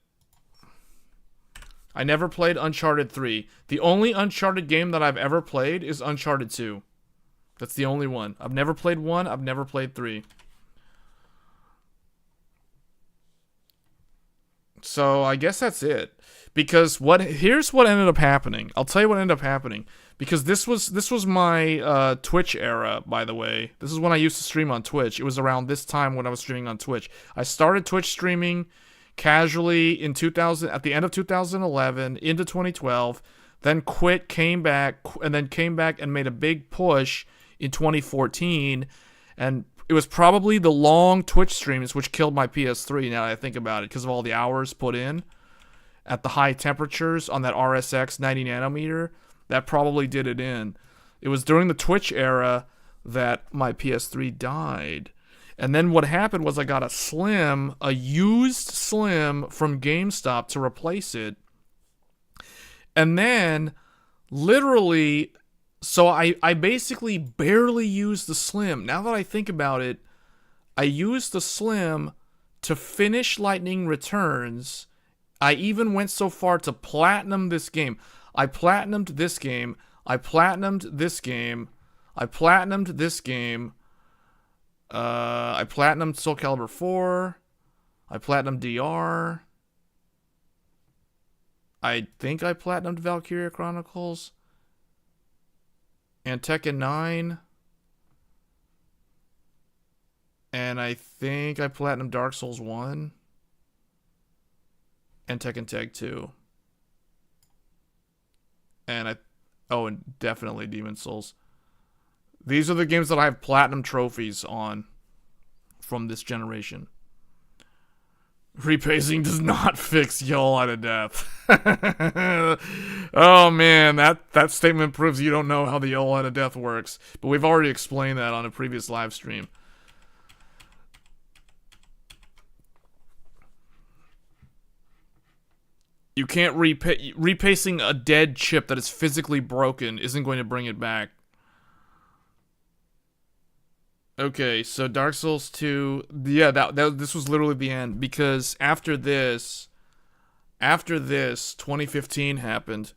I never played Uncharted 3. The only Uncharted game that I've ever played is Uncharted 2. That's the only one. I've never played 1. I've never played 3. So I guess that's it. Because here's what ended up happening. I'll tell you what ended up happening. Because this was my Twitch era, by the way. This is when I used to stream on Twitch. It was around this time when I was streaming on Twitch. I started Twitch streaming casually in at the end of 2011 into 2012, then quit, came back and made a big push in 2014, and it was probably the long Twitch streams which killed my PS3 now that I think about it, because of all the hours put in at the high temperatures on that RSX 90 nanometer. That probably did it in. It was during the Twitch era that my PS3 died. And then what happened was I got a used Slim from GameStop to replace it. And then, literally, so I basically barely used the Slim. Now that I think about it, I used the Slim to finish Lightning Returns. I even went so far to platinum this game. I platinumed this game. I platinumed this game. I platinumed this game. I platinumed Soul Calibur 4. I platinumed DR. I think I platinumed Valkyria Chronicles. And Tekken 9. And I think I platinumed Dark Souls 1. And Tekken Tag 2. And Oh, and definitely Demon Souls. These are the games that I have platinum trophies on from this generation. Repacing does not fix y'all out of death. Oh man, that statement proves you don't know how the y'all out of death works. But we've already explained that on a previous live stream. You can't repacing a dead chip that is physically broken isn't going to bring it back. Okay, so Dark Souls 2, yeah, this was literally the end, because after this, 2015 happened.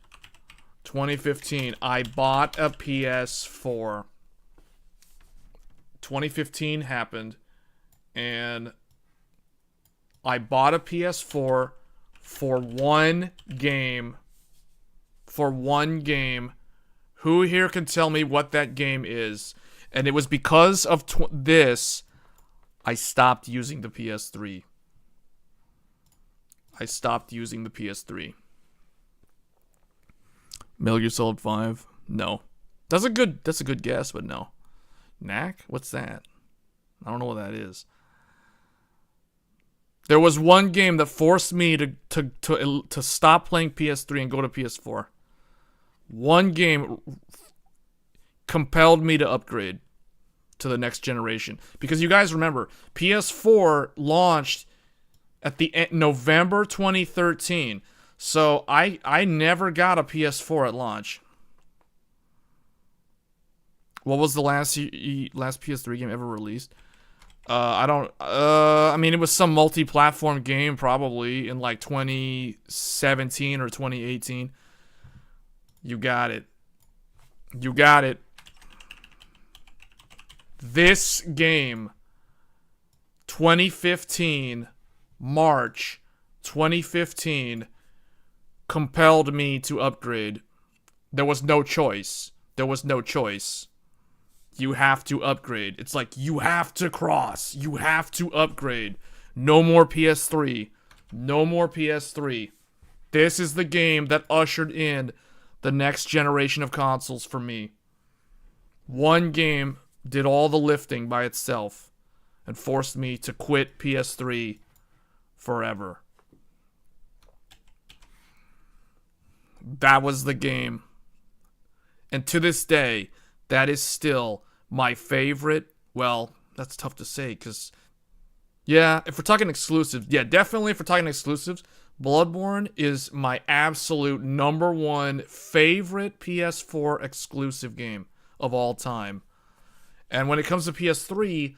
2015, I bought a PS4. 2015 happened, and I bought a PS4 for one game. For one game. Who here can tell me what that game is? And it was because of this, I stopped using the PS3. I stopped using the PS3. Metal Gear Solid 5? No. That's a good guess, but no. Knack? What's that? I don't know what that is. There was one game that forced me to stop playing PS3 and go to PS4. One game compelled me to upgrade to the next generation. Because you guys remember, PS4 launched at the November 2013. So I never got a PS4 at launch. What was the last PS3 game ever released? I mean, it was some multi-platform game probably in like 2017 or 2018. You got it. You got it. This game, 2015, March 2015, compelled me to upgrade. There was no choice. There was no choice. You have to upgrade. It's like, you have to cross. You have to upgrade. No more PS3. No more PS3. This is the game that ushered in the next generation of consoles for me. One game did all the lifting by itself and forced me to quit PS3 forever. That was the game. And to this day, that is still my favorite. Well, that's tough to say because, yeah, if we're talking exclusives, yeah, definitely if we're talking exclusives, Bloodborne is my absolute #1 favorite PS4 exclusive game of all time. And when it comes to PS3,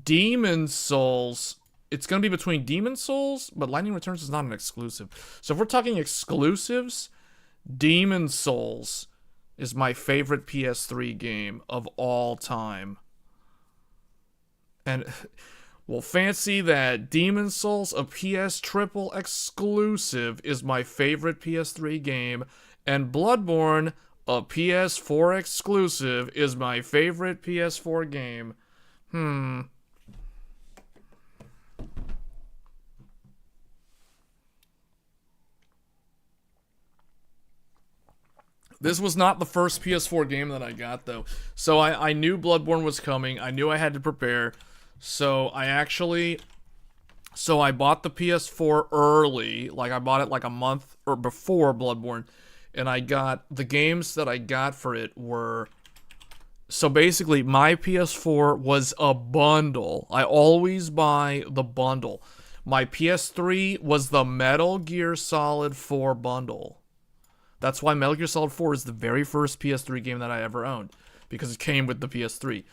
Demon Souls, it's going to be between Demon Souls, but Lightning Returns is not an exclusive. So if we're talking exclusives, Demon Souls is my favorite PS3 game of all time. And, well, fancy that. Demon Souls, a PS Triple exclusive, is my favorite PS3 game. And Bloodborne, a PS4 exclusive, is my favorite PS4 game. This was not the first PS4 game that I got, though. So I knew Bloodborne was coming. I knew I had to prepare. So I bought the PS4 early. Like, I bought it like a month or before Bloodborne. And I got, the games that I got for it were, so basically my PS4 was a bundle. I always buy the bundle. My PS3 was the Metal Gear Solid 4 bundle. That's why Metal Gear Solid 4 is the very first PS3 game that I ever owned, because it came with the PS3.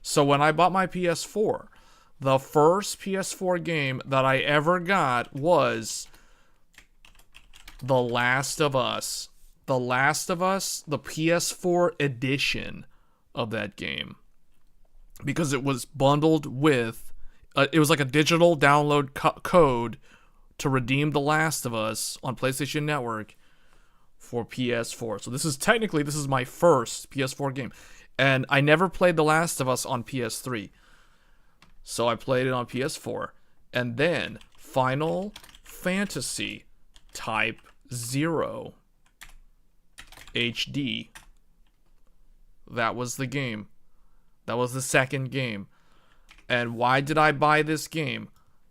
So when I bought my PS4, the first PS4 game that I ever got was The Last of Us. The Last of Us, the PS4 edition of that game. Because it was bundled with, it was like a digital download code to redeem The Last of Us on PlayStation Network for PS4. So this is my first PS4 game. And I never played The Last of Us on PS3. So I played it on PS4. And then Final Fantasy Type 0 HD That was the game. That was the second game. And why did I buy this game?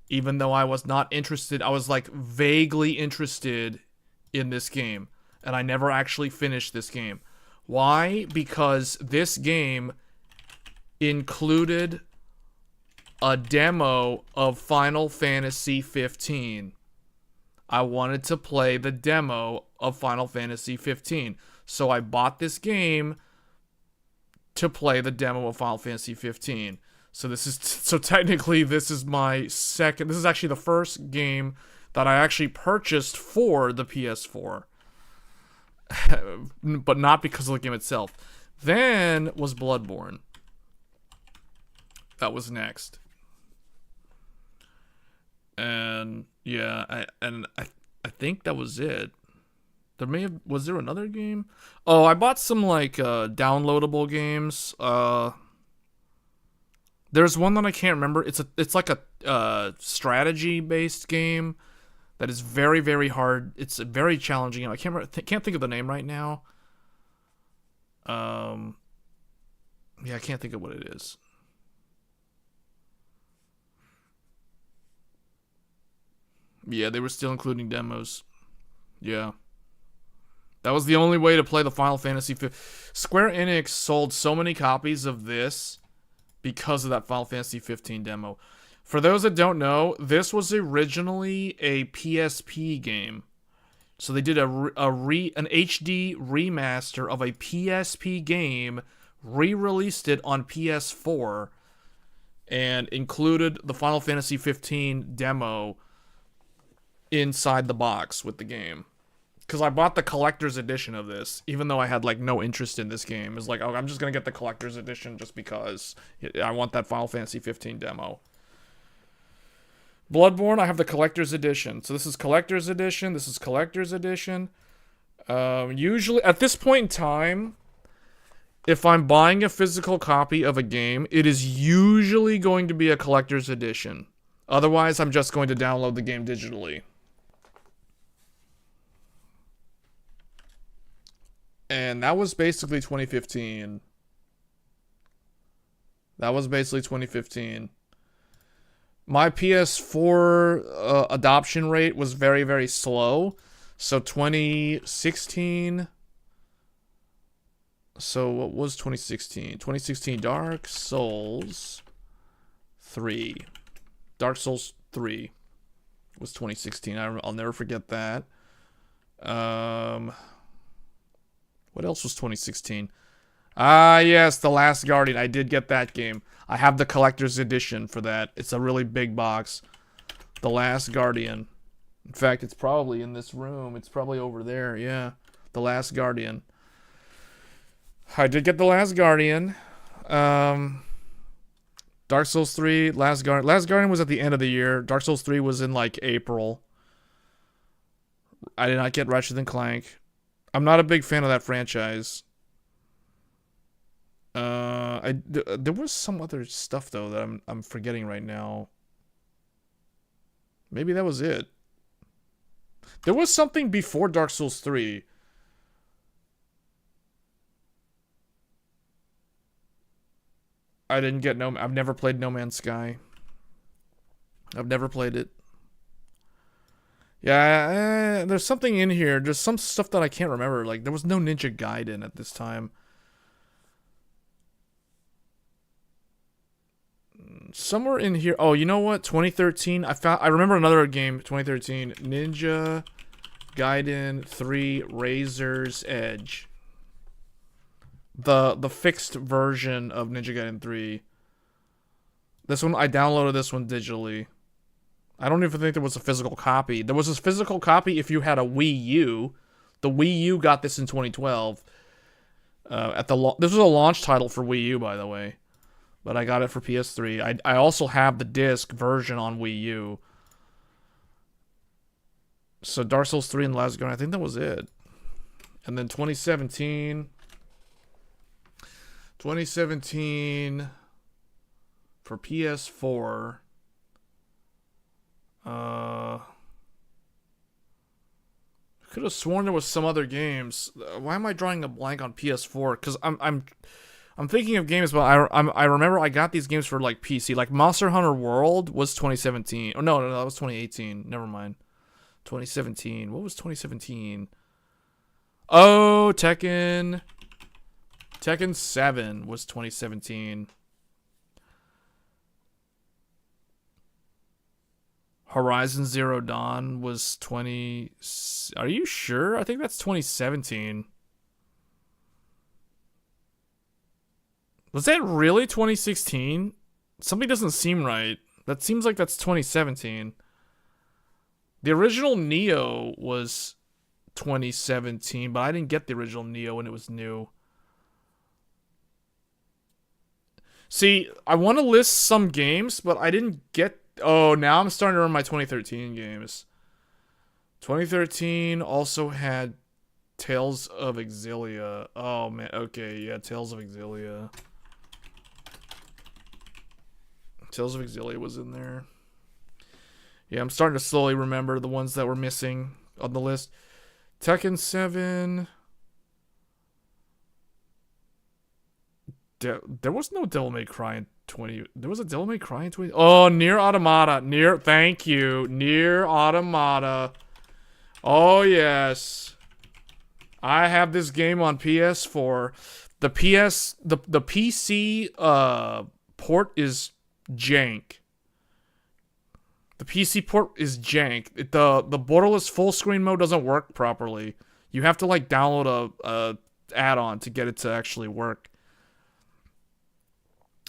Even though I was not interested, I was like vaguely interested in this game. And I never actually finished this game. Why? Because this game included a demo of Final Fantasy 15. I wanted to play the demo of Final Fantasy 15. So I bought this game to play the demo of Final Fantasy 15. So technically this is my second, this is actually the first game that I actually purchased for the PS4. But not because of the game itself. Then was Bloodborne. That was next. And yeah, I think that was it. Was there another game? Oh, I bought some like downloadable games. There's one that I can't remember. It's like a strategy based game that is very, very hard. It's a very challenging. I can't think of the name right now. Yeah, I can't think of what it is. Yeah, they were still including demos. Yeah. That was the only way to play the Final Fantasy 15. Square Enix sold so many copies of this because of that Final Fantasy 15 demo. For those that don't know, this was originally a PSP game. So they did an HD remaster of a PSP game, re-released it on PS4, and included the Final Fantasy 15 demo inside the box with the game. Because I bought the collector's edition of this, even though I had like no interest in this game. It's like, oh, I'm just gonna get the collector's edition just because I want that Final Fantasy 15 demo. Bloodborne, I have the collector's edition. So this is collector's edition. This is collector's edition. Usually, at this point in time, if I'm buying a physical copy of a game, it is usually going to be a collector's edition. Otherwise, I'm just going to download the game digitally. And that was basically 2015. That was basically 2015. My PS4 adoption rate was very, very slow. So 2016... So what was 2016? 2016 Dark Souls 3. Dark Souls 3 was 2016. I'll never forget that. What else was 2016? Ah, yes, The Last Guardian. I did get that game. I have the collector's edition for that. It's a really big box. The Last Guardian. In fact, it's probably in this room. It's probably over there. Yeah. The Last Guardian. I did get The Last Guardian. Dark Souls 3, Last Guardian. Last Guardian was at the end of the year. Dark Souls 3 was in like April. I did not get Ratchet & Clank. I'm not a big fan of that franchise. There was some other stuff though that I'm forgetting right now. Maybe that was it. There was something before Dark Souls 3. I didn't get I've never played No Man's Sky. I've never played it. Yeah, there's something in here. There's some stuff that I can't remember. Like, there was no Ninja Gaiden at this time. Somewhere in here. Oh, you know what? 2013. I remember another game. 2013. Ninja Gaiden 3 Razor's Edge. The fixed version of Ninja Gaiden 3. This one, I downloaded this one digitally. I don't even think there was a physical copy. There was a physical copy if you had a Wii U. The Wii U got this in 2012. This was a launch title for Wii U, by the way. But I got it for PS3. I also have the disc version on Wii U. So Dark Souls 3 and Last Guardian, I think that was it. And then 2017... 2017 for PS4. Could have sworn there was some other games. Why am I drawing a blank on PS4? Because I'm thinking of games, but I remember I got these games for like PC. Like Monster Hunter World was 2017. Oh no, that was 2018. Never mind. 2017. What was 2017? Oh, Tekken 7 was 2017. Horizon Zero Dawn was 20... Are you sure? I think that's 2017. Was that really 2016? Something doesn't seem right. That seems like that's 2017. The original Neo was 2017, but I didn't get the original Neo when it was new. See, I want to list some games, but I didn't get... Oh, now I'm starting to run my 2013 games. 2013 also had Tales of Exilia. Oh, man. Okay, yeah, Tales of Exilia. Tales of Exilia was in there. Yeah, I'm starting to slowly remember the ones that were missing on the list. Tekken 7... There was no Devil May Cry in 20... There was a Devil May Cry in 20... Oh, Nier Automata. Thank you. Nier Automata. Oh, yes. I have this game on PS4. The PC port is jank. The PC port is jank. The borderless full screen mode doesn't work properly. You have to, like, download a add-on to get it to actually work.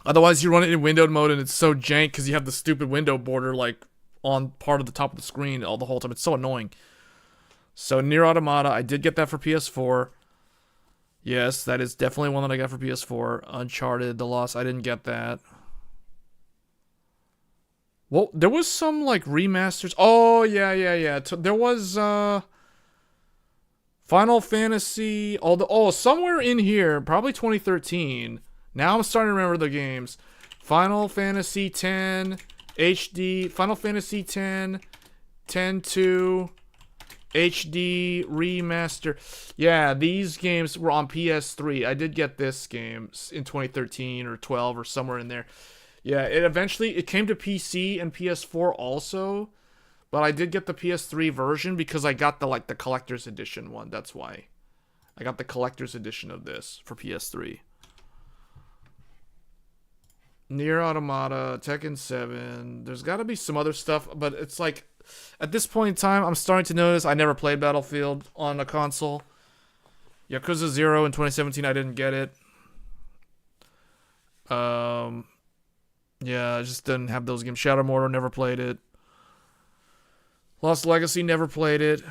Otherwise, you run it in windowed mode, and it's so jank because you have the stupid window border, like, on part of the top of the screen all the whole time. It's so annoying. So, Nier Automata, I did get that for PS4. Yes, that is definitely one that I got for PS4. Uncharted, The Lost, I didn't get that. Well, there was some, like, remasters. Oh, yeah. There was, Final Fantasy... somewhere in here, probably 2013... Now I'm starting to remember the games. Final Fantasy X HD, Final Fantasy X, 10-2, HD, Remaster. Yeah, these games were on PS3. I did get this game in 2013 or 12 or somewhere in there. Yeah, it came to PC and PS4 also, but I did get the PS3 version because I got the collector's edition one. That's why. I got the collector's edition of this for PS3. Nier Automata, Tekken 7. There's got to be some other stuff, but it's like, at this point in time, I'm starting to notice I never played Battlefield on a console. Yakuza 0 in 2017, I didn't get it. Yeah, I just didn't have those games. Shadow Mortar, never played it. Lost Legacy, never played it.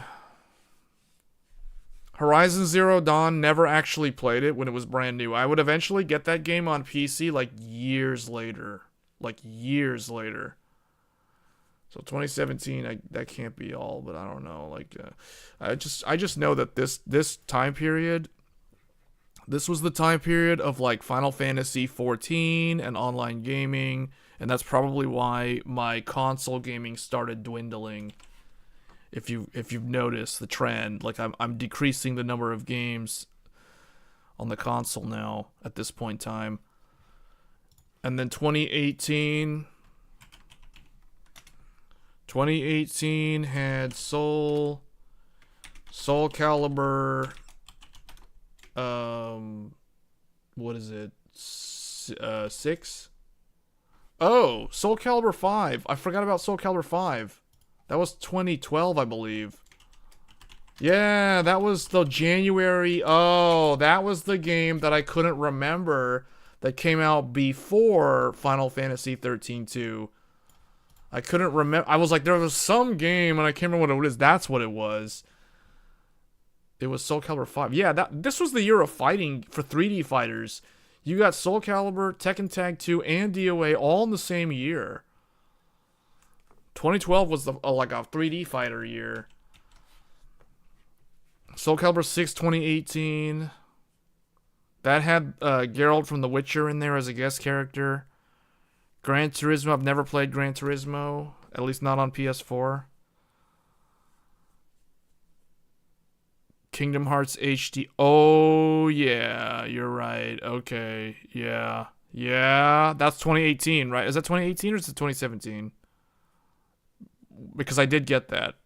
Horizon Zero Dawn, never actually played it when it was brand new. I would eventually get that game on PC like years later. So 2017, that can't be all, but I don't know. I just know that this time period, this was the time period of like Final Fantasy 14 and online gaming, and that's probably why my console gaming started dwindling. If you've noticed the trend, like I'm decreasing the number of games on the console now at this point in time. And then 2018 had Soul Calibur, what is it? 6? Oh, Soul Calibur 5. I forgot about Soul Calibur 5. That was 2012, I believe. Yeah, that was the January. Oh, that was the game that I couldn't remember that came out before Final Fantasy 13 2. I couldn't remember. I was like, there was some game, and I can't remember what it is. That's what it was. It was Soul Calibur 5. Yeah, this was the year of fighting for 3D fighters. You got Soul Calibur, Tekken Tag 2, and DOA all in the same year. 2012 was like a 3D fighter year. Soul Calibur 6 2018. That had Geralt from The Witcher in there as a guest character. Gran Turismo, I've never played Gran Turismo. At least not on PS4. Kingdom Hearts HD. Oh, yeah. You're right. Okay. Yeah. Yeah. That's 2018, right? Is that 2018 or is it 2017? Because I did get that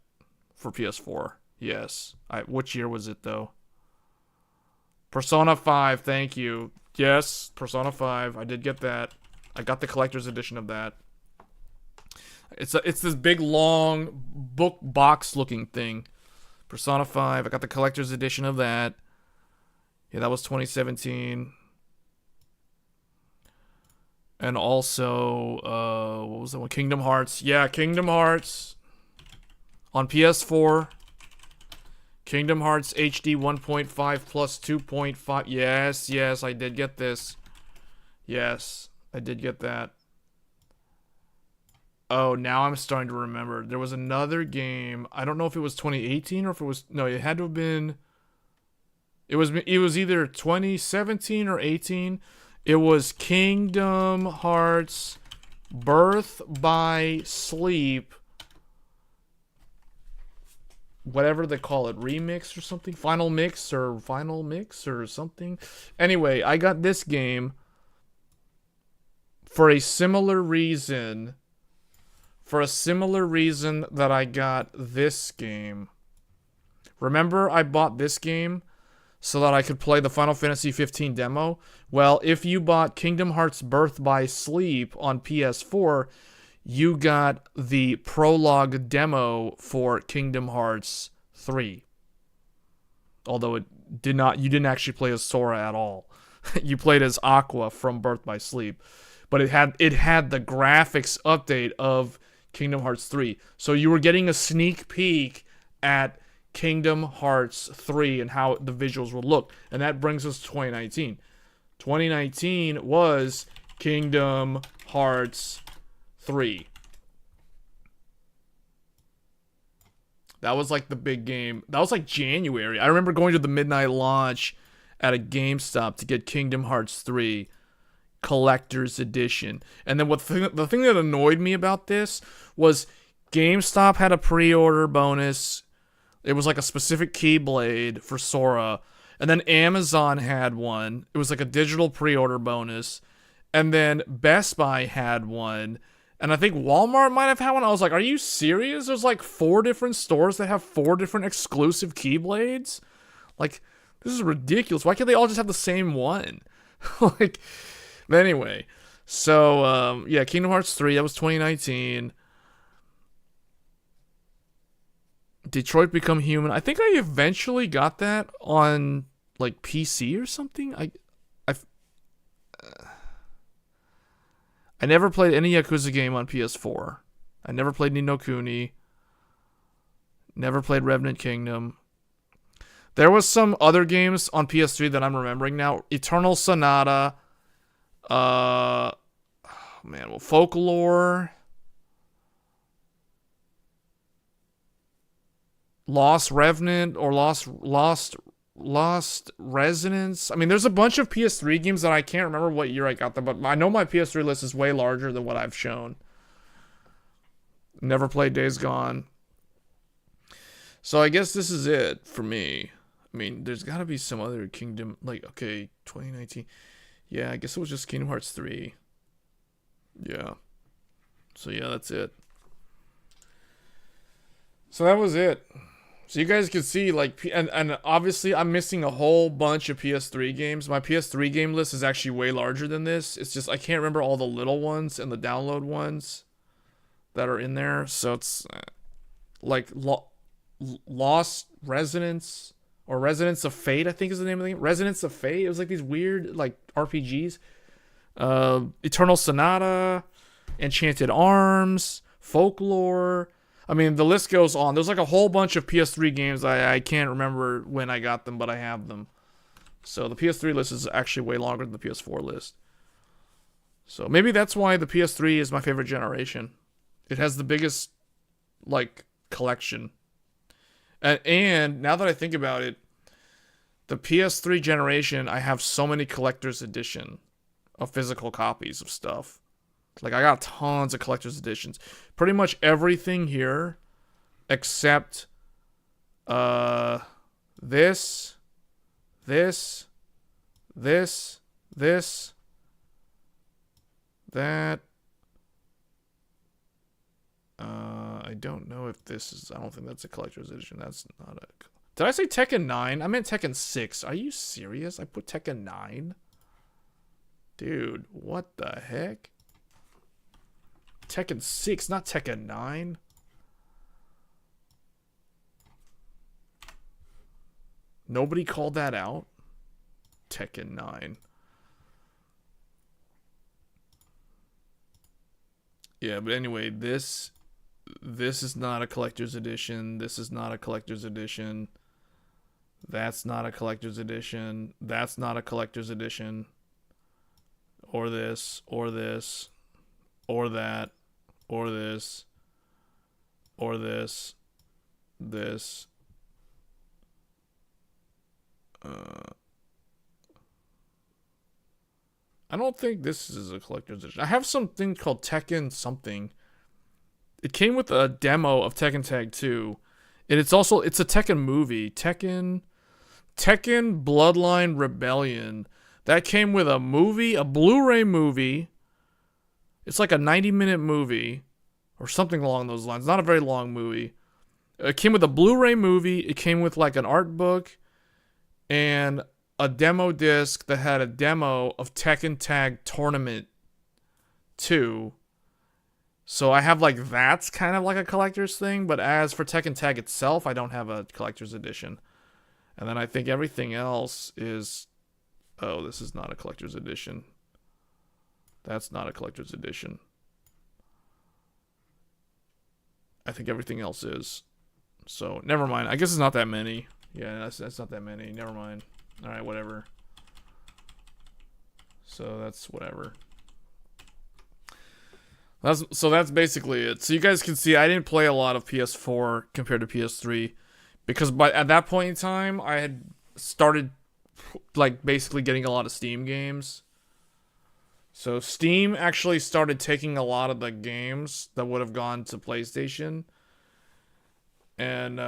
for PS4. Yes. Which year was it, though? Persona 5. Thank you. Yes. Persona 5. I did get that. I got the collector's edition of that. It's this big, long book box looking thing. Persona 5. I got the collector's edition of that. Yeah, that was 2017. And also, what was that one? Kingdom Hearts. Yeah, Kingdom Hearts. On PS4. Kingdom Hearts HD 1.5 plus 2.5. Yes, yes, I did get this. Yes, I did get that. Oh, now I'm starting to remember. There was another game. I don't know if it was 2018 or if it was... No, it had to have been... It was either 2017 or 18. It was Kingdom Hearts Birth by Sleep. Whatever they call it. Remix or something? Final mix or something? Anyway, I got this game for a similar reason... For a similar reason that I got this game. Remember I bought this game so that I could play the Final Fantasy 15 demo? Well, if you bought Kingdom Hearts Birth by Sleep on PS4, you got the prologue demo for Kingdom Hearts 3. Although you didn't actually play as Sora at all. You played as Aqua from Birth by Sleep. But it had the graphics update of Kingdom Hearts 3. So you were getting a sneak peek at Kingdom Hearts 3 and how the visuals would look. And that brings us to 2019. 2019 was Kingdom Hearts 3. That was like the big game. That was like January. I remember going to the midnight launch at a GameStop to get Kingdom Hearts 3 collector's edition. And then the thing that annoyed me about this was GameStop had a pre-order bonus. It was like a specific Keyblade for Sora. And then Amazon had one. It was like a digital pre-order bonus. And then Best Buy had one. And I think Walmart might have had one. I was like, are you serious? There's like 4 different stores that have 4 different exclusive Keyblades? Like, this is ridiculous. Why can't they all just have the same one? Like... But anyway, so, yeah, Kingdom Hearts 3, that was 2019. Detroit Become Human. I think I eventually got that on, like, PC or something. I never played any Yakuza game on PS4. I never played Ni no Kuni. Never played Revenant Kingdom. There was some other games on PS3 that I'm remembering now. Eternal Sonata... Folklore, Lost Revenant, or Lost Resonance. I mean, there's a bunch of PS3 games that I can't remember what year I got them, but I know my PS3 list is way larger than what I've shown. Never played Days Gone. So I guess this is it for me. I mean, there's got to be some other Kingdom, like, okay, 2019. Yeah, I guess it was just Kingdom Hearts 3. Yeah. So yeah, that's it. So that was it. So you guys can see, like, and obviously I'm missing a whole bunch of PS3 games. My PS3 game list is actually way larger than this. It's just I can't remember all the little ones and the download ones that are in there. So it's like Lost Resonance. Or Resonance of Fate, I think is the name of the game. Resonance of Fate. It was like these weird, like, RPGs. Eternal Sonata. Enchanted Arms. Folklore. I mean, the list goes on. There's like a whole bunch of PS3 games. I can't remember when I got them, but I have them. So the PS3 list is actually way longer than the PS4 list. So maybe that's why the PS3 is my favorite generation. It has the biggest, like, collection. And now that I think about it, the PS3 generation, I have so many collector's edition of physical copies of stuff. Like, I got tons of collector's editions. Pretty much everything here, except this, that. I don't know if this is, I don't think that's a collector's edition. That's not a, did I say Tekken 9? I meant Tekken 6. Are you serious? I put Tekken 9? Dude, what the heck? Tekken 6, not Tekken 9. Nobody called that out? Tekken 9. Yeah, but anyway, this is not a collector's edition. This is not a collector's edition. That's not a collector's edition. That's not a collector's edition. Or this, or this, or that, or this, or this, this. I don't think this is a collector's edition. I have something called Tekken something. It came with a demo of Tekken Tag 2. And it's a Tekken movie. Tekken Bloodline Rebellion. That came with a movie, a Blu-ray movie. It's like a 90-minute movie. Or something along those lines. Not a very long movie. It came with a Blu-ray movie. It came with like an art book. And a demo disc that had a demo of Tekken Tag Tournament 2. So I have like, that's kind of like a collector's thing, but as for Tekken Tag itself, I don't have a collector's edition. And then I think everything else is, oh, this is not a collector's edition. That's not a collector's edition. I think everything else is. So, never mind. I guess it's not that many. Yeah, that's not that many. Never mind. Alright, whatever. So, that's whatever. So that's basically it. So you guys can see I didn't play a lot of PS4 compared to PS3 because at that point in time I had started like basically getting a lot of Steam games. So Steam actually started taking a lot of the games that would have gone to PlayStation. And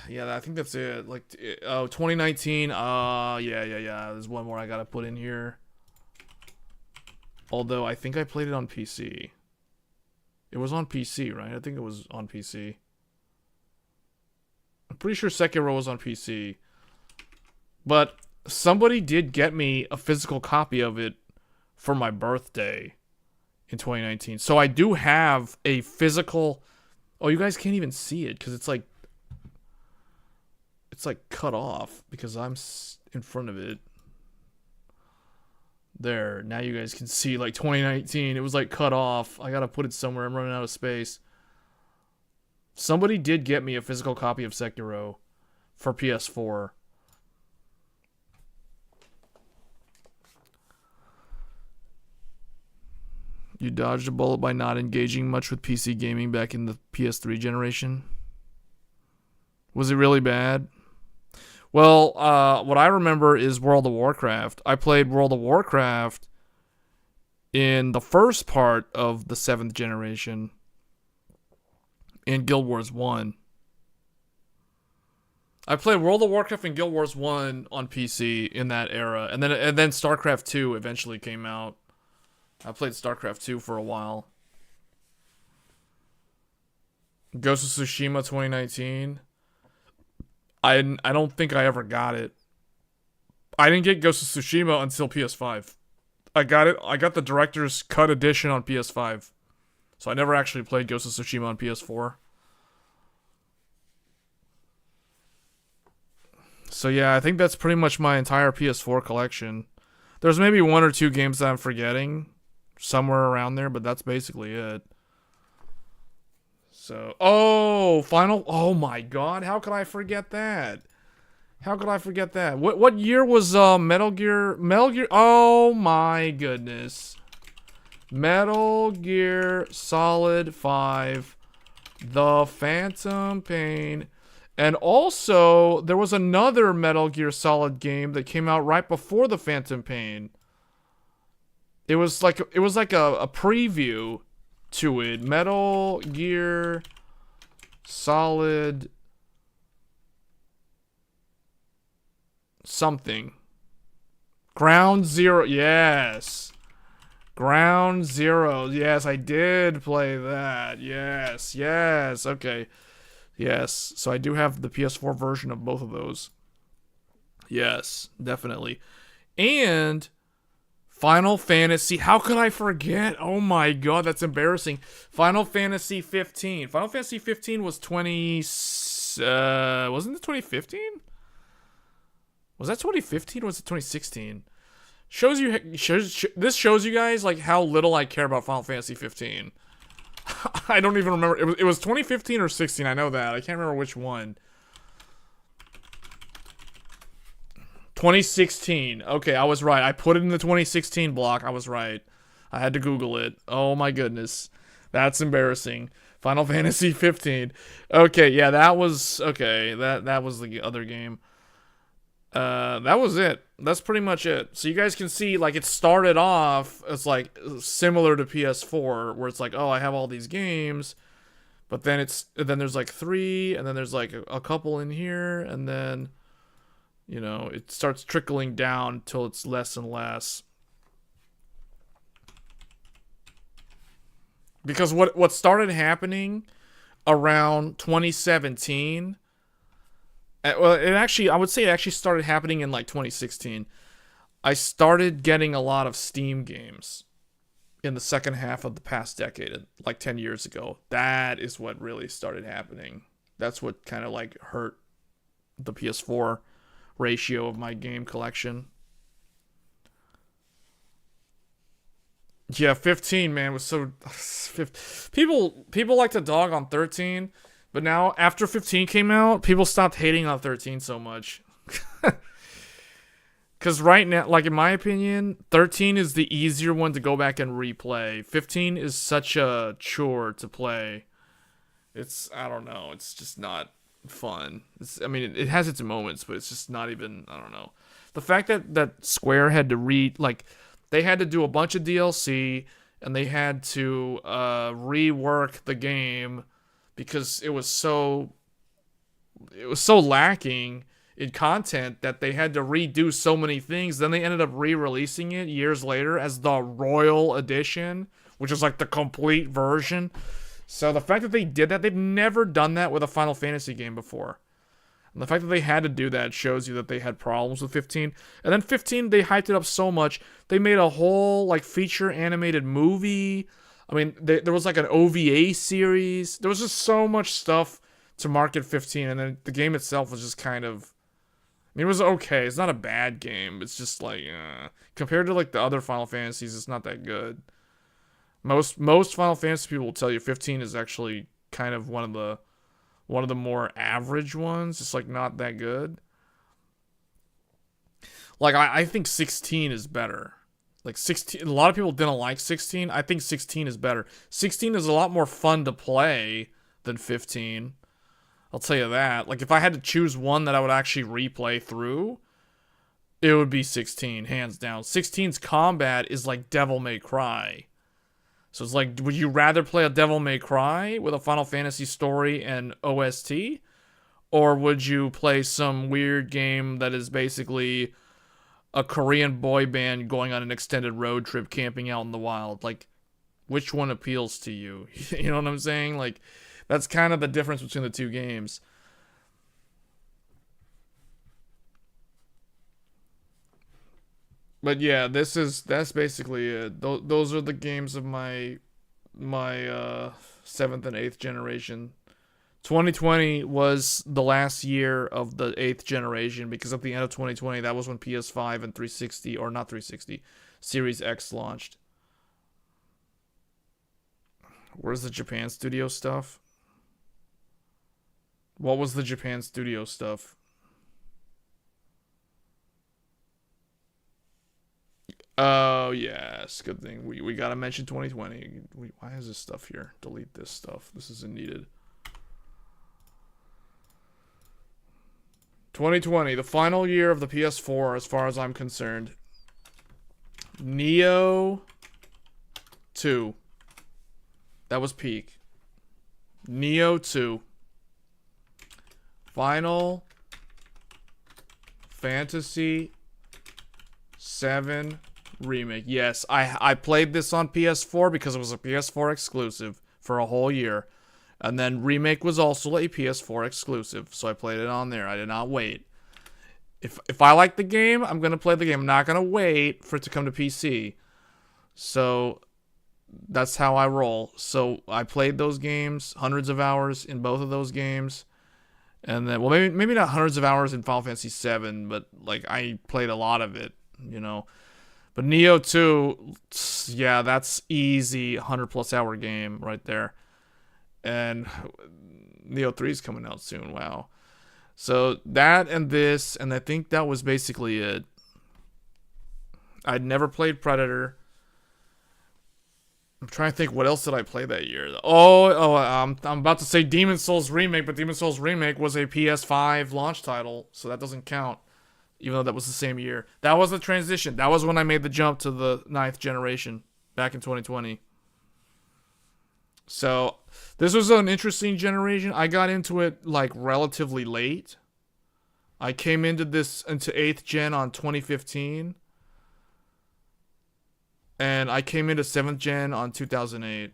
yeah, I think that's it. Like 2019 yeah, there's one more I got to put in here. Although, I think I played it on PC. It was on PC, right? I think it was on PC. I'm pretty sure Sekiro was on PC. But somebody did get me a physical copy of it for my birthday in 2019. So I do have a physical... Oh, you guys can't even see it because it's like cut off because I'm in front of it. There, now you guys can see, like, 2019, it was, like, cut off. I gotta put it somewhere, I'm running out of space. Somebody did get me a physical copy of Sekiro for PS4. You dodged a bullet by not engaging much with PC gaming back in the PS3 generation. Was it really bad? Well, what I remember is World of Warcraft. I played World of Warcraft in the first part of the 7th generation in Guild Wars 1. I played World of Warcraft and Guild Wars 1 on PC in that era, and then StarCraft 2 eventually came out. I played StarCraft 2 for a while. Ghost of Tsushima 2019. I don't think I ever got it. I didn't get Ghost of Tsushima until PS5. I got the Director's Cut Edition on PS5. So I never actually played Ghost of Tsushima on PS4. So yeah, I think that's pretty much my entire PS4 collection. There's maybe one or two games that I'm forgetting. Somewhere around there, but that's basically it. So, oh my god, how could I forget that? How could I forget that? What year was Metal Gear, oh my goodness. Metal Gear Solid 5, The Phantom Pain, and also there was another Metal Gear Solid game that came out right before The Phantom Pain. It was like a preview to it. Metal Gear Solid something. Ground Zero. Yes. Ground Zero. Yes, I did play that. Yes. Yes. Okay. Yes. So I do have the PS4 version of both of those. Yes, definitely. And Final Fantasy. How could I forget? Oh my god, that's embarrassing. Final Fantasy 15. Final Fantasy 15 was wasn't it 2015? Was that 2015 or was it 2016? This shows you guys like how little I care about Final Fantasy 15. I don't even remember. It was 2015 or 16. I know that. I can't remember which one. 2016. Okay, I was right. I put it in the 2016 block. I was right. I had to Google it. Oh my goodness. That's embarrassing. Final Fantasy 15. Okay, yeah, that was okay. That was the other game. That was it. That's pretty much it. So you guys can see, like, it started off as like similar to PS4, where it's like, oh, I have all these games, but then there's like 3, and then there's like a couple in here, and then, you know, it starts trickling down till it's less and less. Because what started happening around 2017. Well, I would say it actually started happening in like 2016. I started getting a lot of Steam games in the second half of the past decade, like 10 years ago. That is what really started happening. That's what kind of like hurt the PS4 ratio of my game collection. Yeah, 15, man, was so... People like to dog on 13... But now, after 15 came out, people stopped hating on 13 so much. Because right now, like in my opinion, 13 is the easier one to go back and replay. 15 is such a chore to play. I don't know, it's just not fun. I mean, it has its moments, but it's just not even, I don't know. The fact that Square had to they had to do a bunch of DLC, and they had to rework the game, because it was so lacking in content that they had to redo so many things. Then they ended up re-releasing it years later as the Royal Edition, which is like the complete version. So the fact that they did that, they've never done that with a Final Fantasy game before. And the fact that they had to do that shows you that they had problems with 15. And then 15, they hyped it up so much, they made a whole like feature animated movie. I mean, there was like an OVA series. There was just so much stuff to market 15, and then the game itself was just kind of... I mean, it was okay. It's not a bad game. It's just like, compared to like the other Final Fantasies, it's not that good. Most Final Fantasy people will tell you 15 is actually kind of one of the more average ones. It's like not that good. Like I think 16 is better. Like 16, a lot of people didn't like 16. I think 16 is better. 16 is a lot more fun to play than 15. I'll tell you that. Like if I had to choose one that I would actually replay through, it would be 16, hands down. 16's combat is like Devil May Cry. So it's like, would you rather play a Devil May Cry with a Final Fantasy story and OST? Or would you play some weird game that is basically a Korean boy band going on an extended road trip camping out in the wild? Like, which one appeals to you? You know what I'm saying? Like, that's kind of the difference between the two games. But yeah, that's basically it. Those are the games of my 7th and 8th generation. 2020 was the last year of the 8th generation, because at the end of 2020, that was when PS5 and 360, or not 360, Series X launched. Where's the Japan Studio stuff? What was the Japan Studio stuff? Oh, yes. Good thing. We gotta mention 2020. Why is this stuff here? Delete this stuff. This isn't needed. 2020, the final year of the PS4 as far as I'm concerned. Neo 2. That was peak. Neo 2. Final Fantasy 7 Remake. Yes, I played this on PS4 because it was a PS4 exclusive for a whole year. And then Remake was also a PS4 exclusive, so I played it on there. I did not wait. If I like the game, I'm going to play the game. I'm not going to wait for it to come to PC. So that's how I roll. So I played those games, hundreds of hours in both of those games. And then, well, maybe not hundreds of hours in Final Fantasy 7, but like I played a lot of it, you know. But Neo 2, yeah, that's easy 100+ hour game right there. And Neo 3 is coming out soon. Wow. So that and this, and I think that was basically it. I'd never played I'm trying to think, what else did I play that year? I'm about to say Demon's Souls Remake, but Demon's Souls Remake was a PS5 launch title, so that doesn't count, even though that was the same year. That was the transition. That was when I made the jump to the 9th generation, back in 2020. So, this was an interesting generation. I got into it, like, relatively late. I came into 8th gen on 2015. And I came into 7th gen on 2008.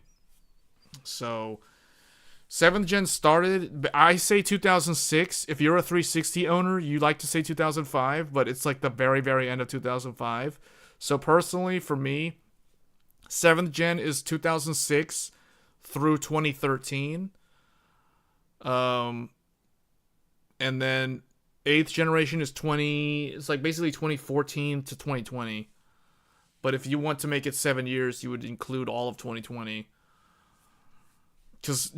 So, 7th gen started, I say 2006. If you're a 360 owner, you like to say 2005, but it's like the very, very end of 2005. So, personally, for me, 7th gen is 2006 through 2013. And then 8th generation is it's like basically 2014 to 2020. But if you want to make it 7 years, you would include all of 2020. Because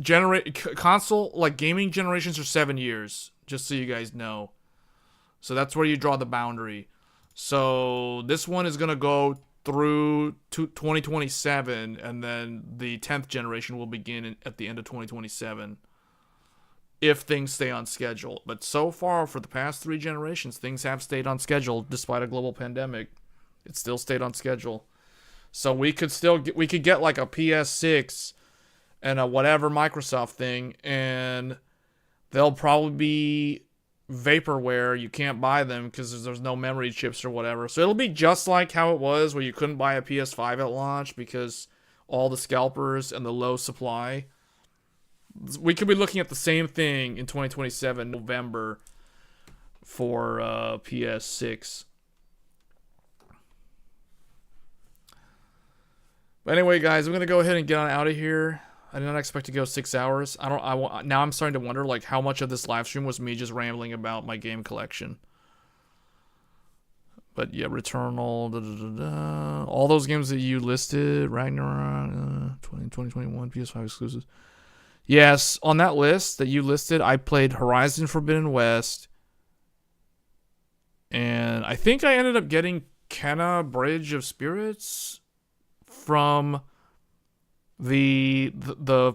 console, like gaming generations are 7 years, just so you guys know. So that's where you draw the boundary. So this one is going to go through to 2027, and then the 10th generation will begin at the end of 2027. If things stay on schedule. But so far, for the past 3 generations, things have stayed on schedule despite a global pandemic. It still stayed on schedule. So we could get like a PS6 and a whatever Microsoft thing, and they'll probably be vaporware. You can't buy them because there's no memory chips or whatever. So it'll be just like how it was where you couldn't buy a PS5 at launch because all the scalpers and the low supply. We could be looking at the same thing in 2027, November, for PS6. But anyway, guys, I'm gonna go ahead and get on out of here. I did not expect to go 6 hours. Now I'm starting to wonder like how much of this live stream was me just rambling about my game collection. But yeah, Returnal, all those games that you listed, Ragnarok, 2021 PS5 exclusives. Yes, on that list that you listed, I played Horizon Forbidden West, and I think I ended up getting Kena Bridge of Spirits from the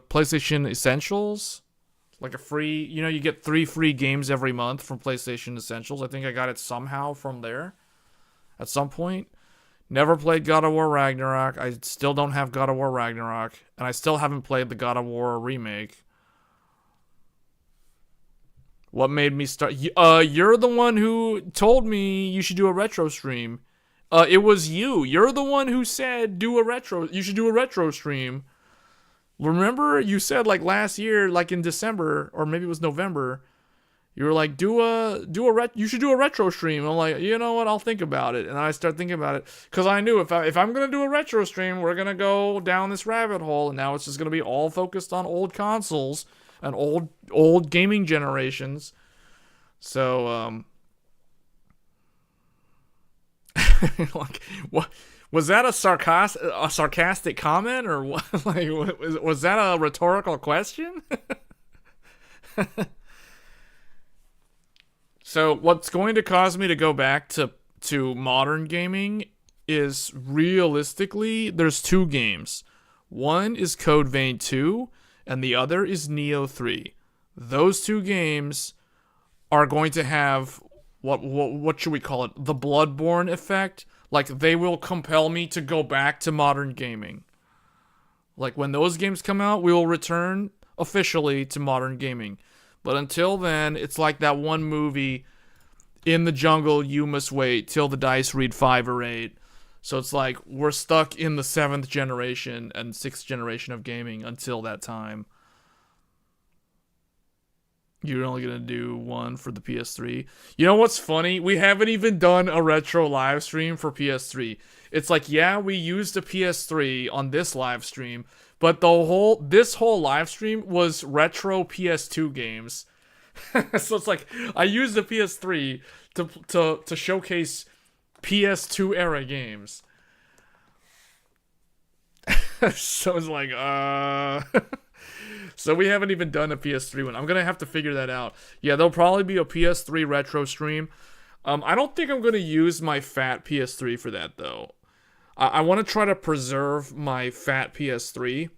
PlayStation Essentials, like a free, you get 3 free games every month from PlayStation Essentials. I think I got it somehow from there at some point. Never played God of War Ragnarok. I still don't have God of War Ragnarok, and I still haven't played the God of War remake. What made me start? You're the one who told me you should do a retro stream. It was you. You're the one who said you should do a retro stream. Remember, you said like last year, like in December, or maybe it was November, you were like, you should do a retro stream. I'm like, you know what? I'll think about it. And I start thinking about it because I knew if I'm gonna do a retro stream, we're gonna go down this rabbit hole, and now it's just gonna be all focused on old consoles and old gaming generations. So like, what was that a sarcastic comment, or what? Like, was that a rhetorical question? So what's going to cause me to go back to modern gaming is, realistically, there's 2 games. One is Code Vein 2, and the other is Neo 3. Those 2 games are going to have what should we call it? The Bloodborne effect. Like, they will compel me to go back to modern gaming. Like, when those games come out, we will return officially to modern gaming. But until then, it's like that one movie. in the jungle, you must wait till the dice read 5 or 8. So it's like we're stuck in the 7th generation and 6th generation of gaming until that time. You're only going to do one for the PS3. You know what's funny? We haven't even done a retro live stream for PS3. It's like, yeah, we used a PS3 on this live stream, but this whole live stream was retro PS2 games. So it's like I used the PS3 to showcase PS2 era games. So it's like, So we haven't even done a PS3 one. I'm gonna have to figure that out. Yeah, there'll probably be a PS3 retro stream. I don't think I'm gonna use my fat PS3 for that though. I want to try to preserve my fat PS3.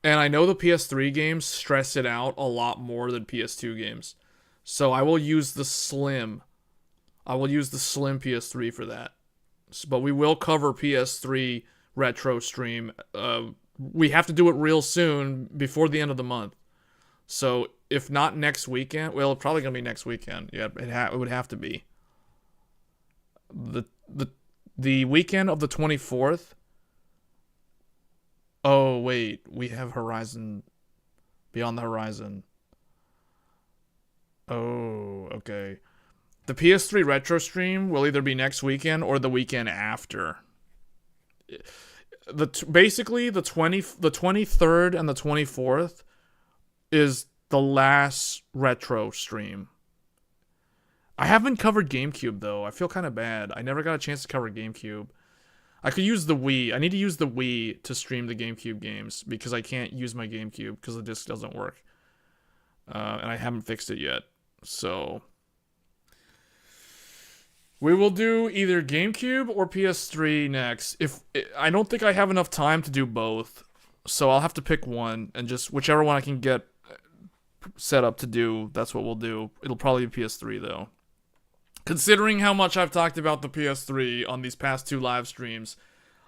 And I know the PS3 games stress it out a lot more than PS2 games. So I will use the slim. I will use the slim PS3 for that. But we will cover PS3 retro stream. We have to do it real soon before the end of the month. So if not next weekend, well, it's probably going to be next weekend. Yeah, it would have to be. The weekend of the 24th. Oh, wait. We have Horizon. Beyond the Horizon. Oh, okay. The PS3 retro stream will either be next weekend or the weekend after. Basically, the 23rd and the 24th is the last retro stream. I haven't covered GameCube, though. I feel kind of bad. I never got a chance to cover GameCube. I could use the Wii. I need to use the Wii to stream the GameCube games because I can't use my GameCube because the disc doesn't work. And I haven't fixed it yet. So we will do either GameCube or PS3 next. I don't think I have enough time to do both. So I'll have to pick one and just whichever one I can get set up to do, that's what we'll do. It'll probably be PS3 though. Considering how much I've talked about the PS3 on these past 2 live streams,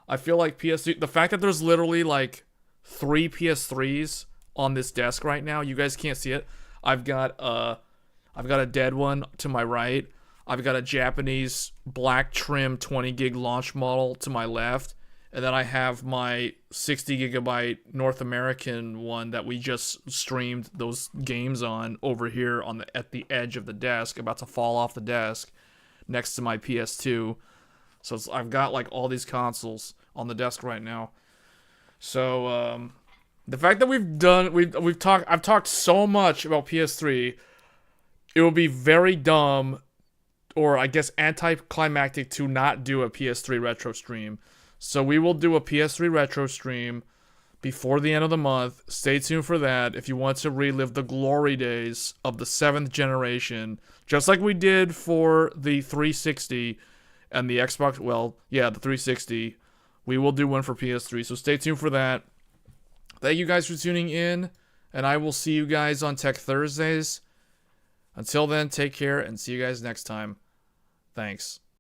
I feel like PS3, the fact that there's literally like 3 PS3s on this desk right now, you guys can't see it. I've got a dead one to my right. I've got a Japanese black trim 20 gig launch model to my left. And then I have my 60 gigabyte North American one that we just streamed those games on over here at the edge of the desk, about to fall off the desk next to my PS2. So I've got like all these consoles on the desk right now. So the fact that I've talked so much about PS3, it would be very dumb, or I guess anticlimactic, to not do a PS3 retro stream. So we will do a PS3 retro stream before the end of the month. Stay tuned for that if you want to relive the glory days of the 7th generation, just like we did for the 360 and the Xbox. Well, yeah, the 360. We will do one for PS3, so stay tuned for that. Thank you guys for tuning in, and I will see you guys on Tech Thursdays. Until then, take care, and see you guys next time. Thanks.